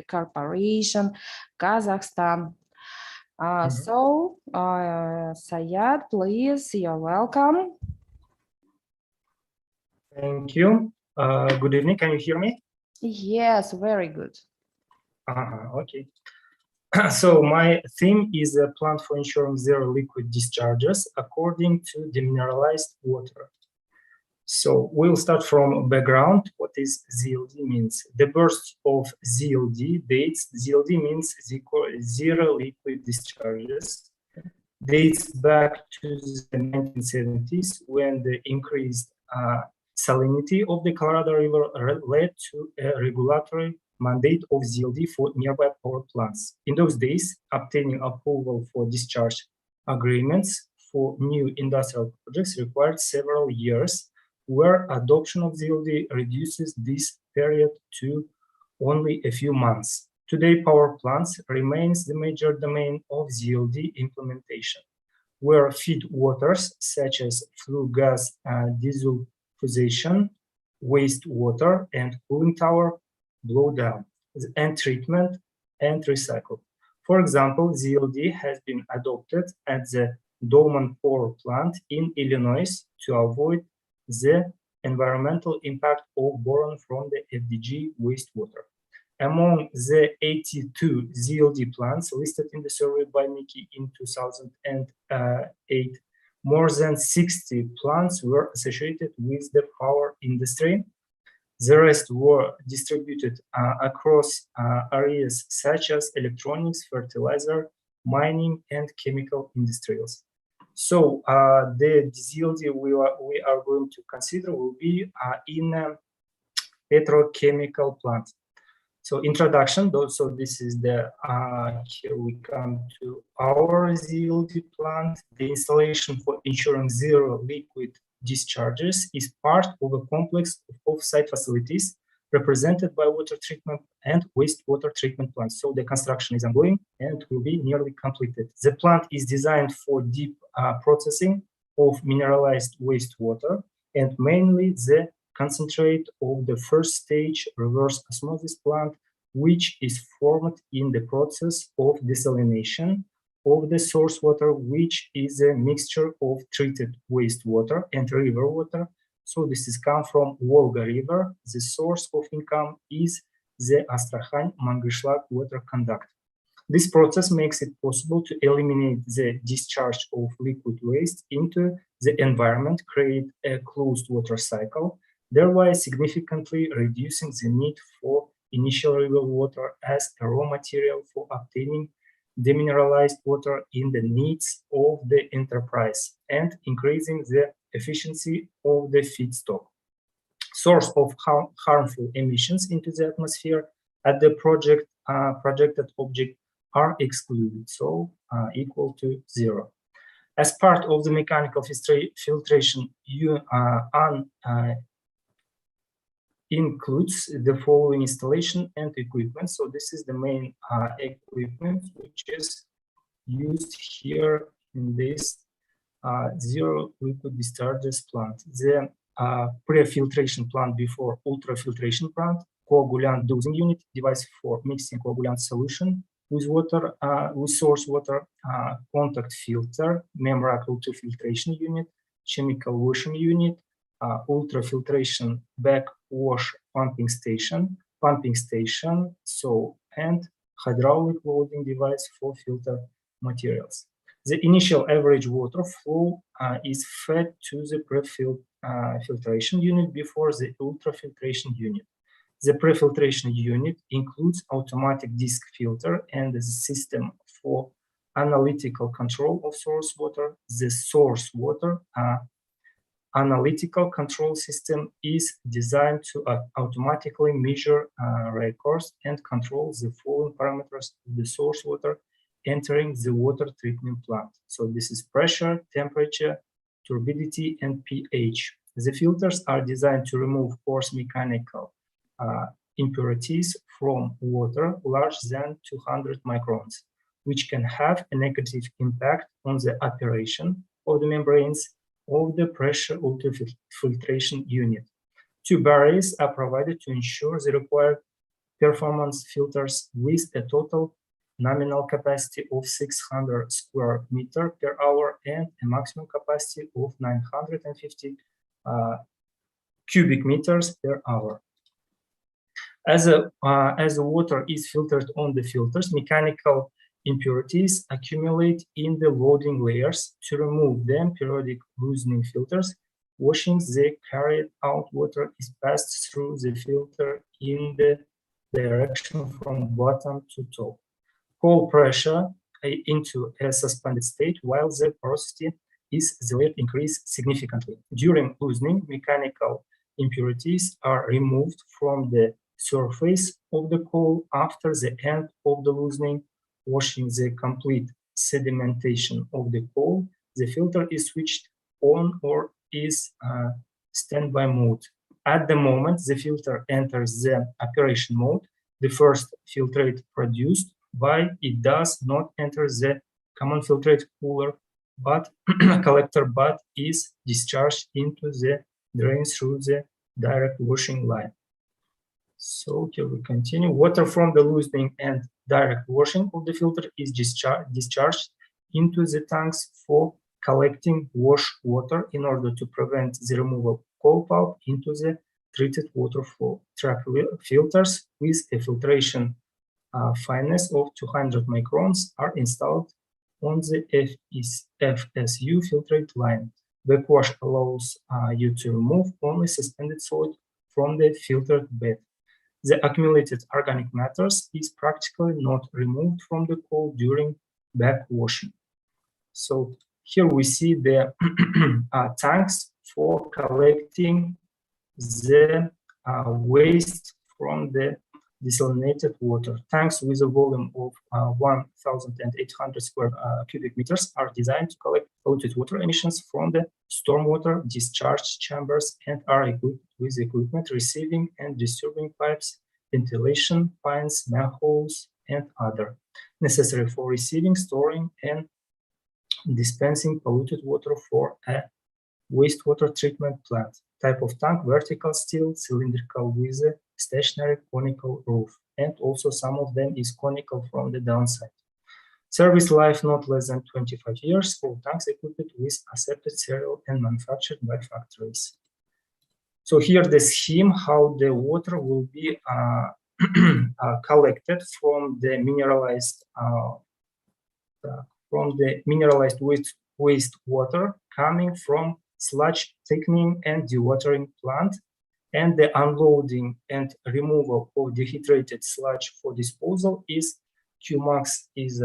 Corporation, Kazakhstan. So, Sayat, please, you're welcome. Thank you. Good evening. Can you hear me? Yes, very good. Okay. So my theme is a plan for ensuring zero liquid discharges according to demineralized water. So we'll start from background. What is ZLD means? The birth of ZLD dates. ZLD means zero liquid discharges. Dates back to the 1970s when the increased salinity of the Colorado River led to a regulatory mandate of ZLD for nearby power plants. In those days, obtaining approval for discharge agreements for new industrial projects required several years, where adoption of ZLD reduces this period to only a few months. Today, power plants remains the major domain of ZLD implementation, where feed waters such as flue gas desulfurization, wastewater, and cooling tower blow down and treatment and recycle. For example, ZLD has been adopted at the Dolman Power Plant in Illinois to avoid the environmental impact of boron from the FDG wastewater. Among the 82 ZLD plants listed in the survey by Mickey in 2008, more than 60 plants were associated with the power industry. The rest were distributed across areas such as electronics, fertilizer, mining, and chemical industries. So the ZLD we are going to consider will be in a petrochemical plant. So introduction, so this is the, here we come to our ZLD plant. The installation for ensuring zero liquid discharges is part of a complex of off-site facilities represented by water treatment and wastewater treatment plants. So the construction is ongoing and will be nearly completed. The plant is designed for deep processing of mineralized wastewater and mainly the concentrate of the first stage reverse osmosis plant, which is formed in the process of desalination of the source water, which is a mixture of treated wastewater and river water. So this is come from Volga River. The source of income is the Astrakhan-Mangyshlak water conduct. This process makes it possible to eliminate the discharge of liquid waste into the environment, create a closed water cycle, thereby significantly reducing the need for initial river water as a raw material for obtaining demineralized water in the needs of the enterprise and increasing the efficiency of the feedstock. Source of harmful emissions into the atmosphere at the projected object are excluded, so equal to zero. As part of the mechanical filtration, includes the following installation and equipment. So this is the main equipment which is used here in this zero liquid discharges plant. The pre-filtration plant before ultrafiltration plant, coagulant dosing unit, device for mixing coagulant solution with water, with source water, contact filter, membrane ultrafiltration unit, chemical washing unit, ultrafiltration backwash pumping station, so, and hydraulic loading device for filter materials. The initial average water flow is fed to the pre-filled pre-filtration unit before the ultrafiltration unit. The pre-filtration unit includes automatic disk filter and the system for analytical control of source water. The source water analytical control system is designed to automatically measure, record, and control the following parameters of the source water entering the water treatment plant. So this is pressure, temperature, turbidity, and pH. The filters are designed to remove coarse mechanical impurities from water larger than 200 microns, which can have a negative impact on the operation of the membranes of the pressure ultrafiltration unit. 2 barriers are provided to ensure the required performance filters with a total nominal capacity of 600 square meter per hour and a maximum capacity of 950 cubic meters per hour. As the water is filtered on the filters, mechanical impurities accumulate in the loading layers. To remove them, periodic loosening filters, washing the carried out water is passed through the filter in the direction from bottom to top. Cold pressure into a suspended state while the porosity is the layer increase significantly. During loosening, mechanical impurities are removed from the surface of the coal after the end of the loosening. Washing the complete sedimentation of the coal, the filter is switched on or is standby mode. At the moment the filter enters the operation mode, the first filtrate produced by it does not enter the common filtrate cooler but collector, but is discharged into the drain through the direct washing line. So here we continue. Water from the loosening and direct washing of the filter is discharged into the tanks for collecting wash water in order to prevent the removal of coal pulp into the treated water flow. Trap filters with a filtration fineness of 200 microns are installed on the FSU filtrate line. Backwash allows you to remove only suspended solid from the filtered bed. The accumulated organic matters is practically not removed from the coal during backwashing. So here we see the tanks for collecting the waste from the desalinated water. Tanks with a volume of 1,800 square cubic meters are designed to collect polluted water emissions from the stormwater discharge chambers and are equipped with equipment receiving and disturbing pipes, ventilation pipes, manholes, and other necessary for receiving, storing, and dispensing polluted water for a wastewater treatment plant. Type of tank: vertical steel, cylindrical with a stationary conical roof, and also some of them is conical from the downside. Service life not less than 25 years for tanks equipped with accepted serial and manufactured by factories. So here the scheme how the water will be collected from the mineralized wastewater coming from sludge thickening and dewatering plant, and the unloading and removal of dehydrated sludge for disposal is Qmax is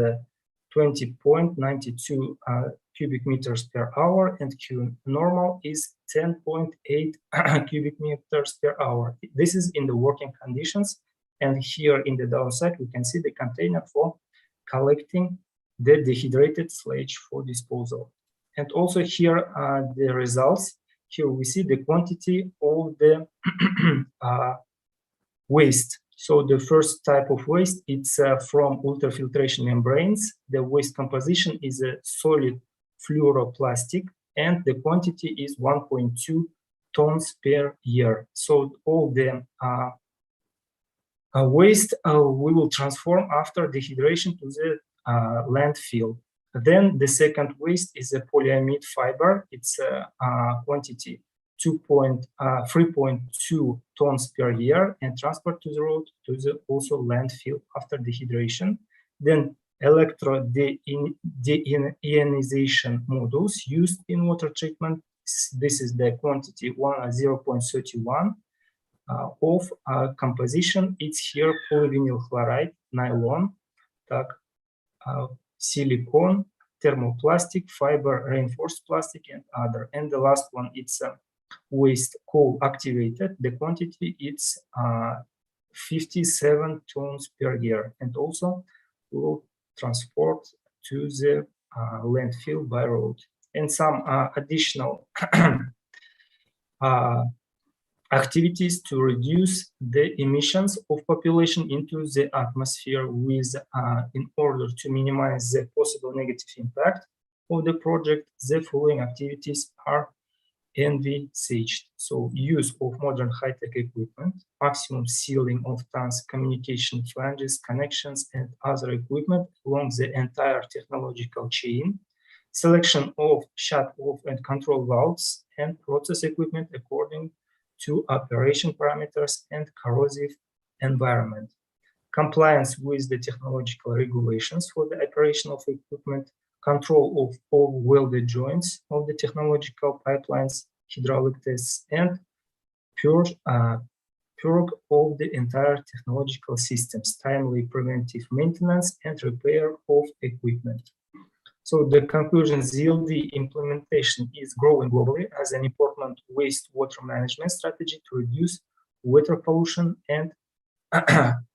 20.92 cubic meters per hour and Q normal is 10.8 cubic meters per hour. This is in the working conditions, and here in the downside we can see the container for collecting the dehydrated sludge for disposal. And also here the results. Here we see the quantity of the waste. So the first type of waste, it's from ultrafiltration membranes. The waste composition is a solid fluoroplastic, and the quantity is 1.2 tons per year. So all the waste we will transform after dehydration to the landfill. Then the second waste is a polyamide fiber. It's quantity 3.2 tons per year and transport to the road to the also landfill after dehydration. Then electro deionization modules used in water treatment This is the quantity 0.31 of composition. It's here polyvinyl chloride, nylon, silicone, thermoplastic, fiber, reinforced plastic, and other. And the last one, it's waste coal activated. The quantity it's 57 tons per year, and also will transport to the landfill by road. And some additional activities to reduce the emissions of population into the atmosphere with, in order to minimize the possible negative impact of the project, the following activities are envisaged. So use of modern high-tech equipment, maximum sealing of tanks, communication flanges, connections, and other equipment along the entire technological chain, selection of shut-off and control valves and process equipment according to operation parameters and corrosive environment, compliance with the technological regulations for the operation of equipment, control of all welded joints of the technological pipelines, hydraulic tests, and purge of the entire technological systems, timely preventive maintenance and repair of equipment. So the conclusion, ZLD implementation is growing globally as an important wastewater management strategy to reduce water pollution and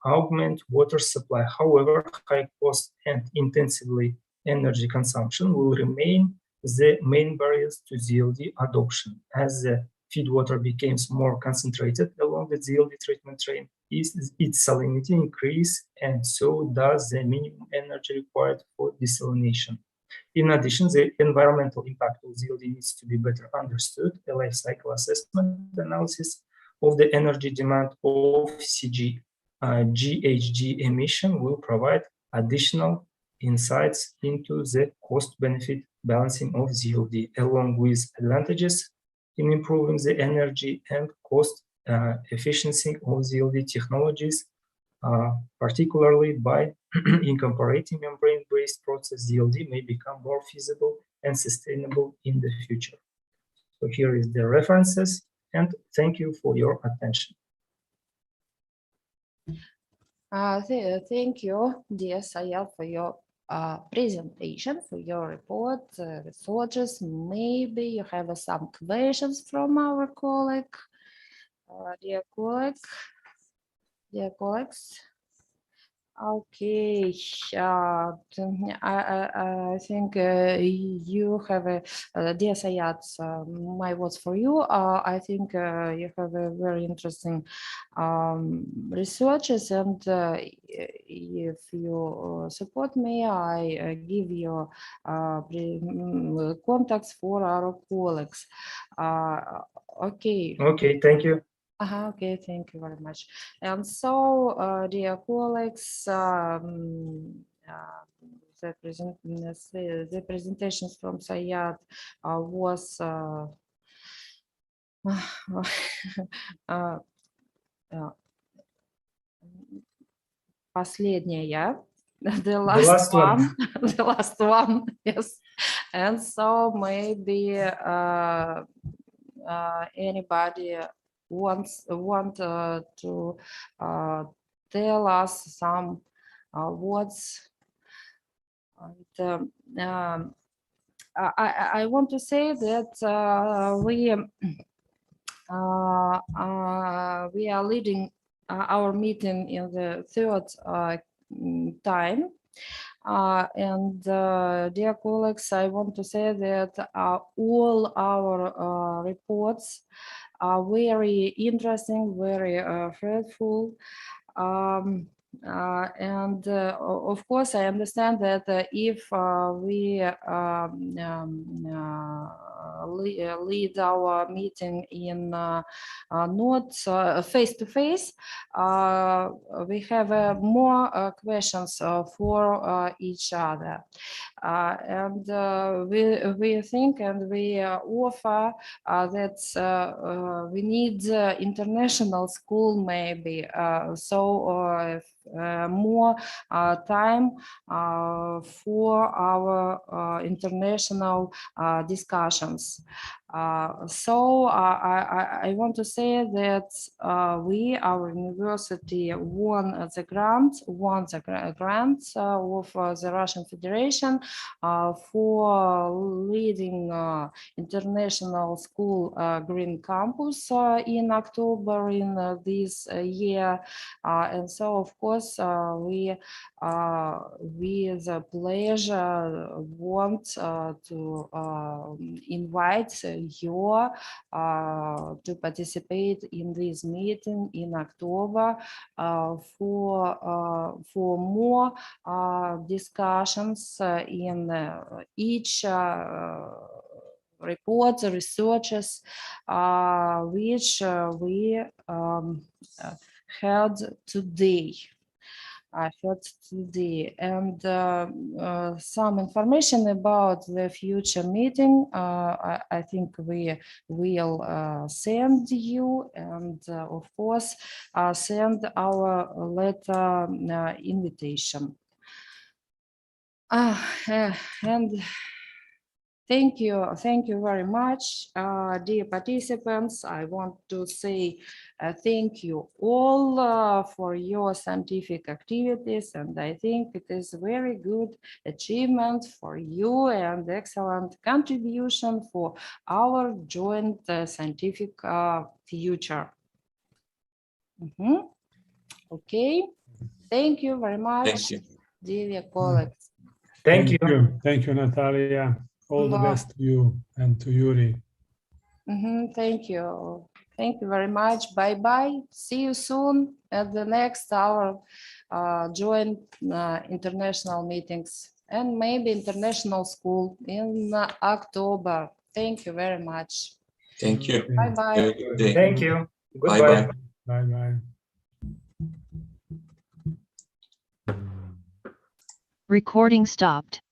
augment water supply. However, high cost and intensively energy consumption will remain the main barriers to ZLD adoption. As the feed water becomes more concentrated along the ZLD treatment train, its salinity increases, and so does the minimum energy required for desalination. In addition, the environmental impact of ZLD needs to be better understood. A life cycle assessment analysis of the energy demand of GHG emission will provide additional insights into the cost-benefit balancing of ZLD, along with advantages in improving the energy and cost efficiency of ZLD technologies, particularly by incorporating membrane-based process. ZLD may become more feasible and sustainable in the future. So here is the references, and thank you for your attention. Thank you, dear Sayal, for your presentation, for your report, researches. Maybe you have some questions from our colleague, dear colleagues. Okay, I think you have dear Sayat, my words for you. I think you have a very interesting researches, and if you support me, I give you contacts for our colleagues. Okay. Okay, thank you. Okay, thank you very much. And so, dear colleagues, the presentations from Sayat was последняя, the last one, the last one, yes. And so maybe anybody want to tell us some words. I want to say that we are leading our meeting in the third time. And dear colleagues, I want to say that all our reports are very interesting, very fruitful. And of course, I understand that if we lead our meeting in not face-to-face, we have more questions for each other. And we think and we offer that we need international school maybe, so more time for our international discussions. So I want to say that our university won the grant of the Russian Federation for leading international school green campus in October in this year, and so of course we with pleasure want to invite you to participate in this meeting in October for more discussions in each reports, researches which we heard today. And some information about the future meeting, I think we will send you, and of course send our letter invitation. And thank you very much, dear participants. I want to say thank you all for your scientific activities, and I think it is a very good achievement for you and excellent contribution for our joint scientific future. Okay, thank you very much, dear colleagues. Thank you, Natalia. All the best to you and to Yuri. Thank you. Thank you very much. Bye-bye. See you soon at the next our joint international meetings and maybe international school in October. Thank you very much. Thank you. Bye-bye. Thank you. Goodbye. Bye-bye. Recording stopped.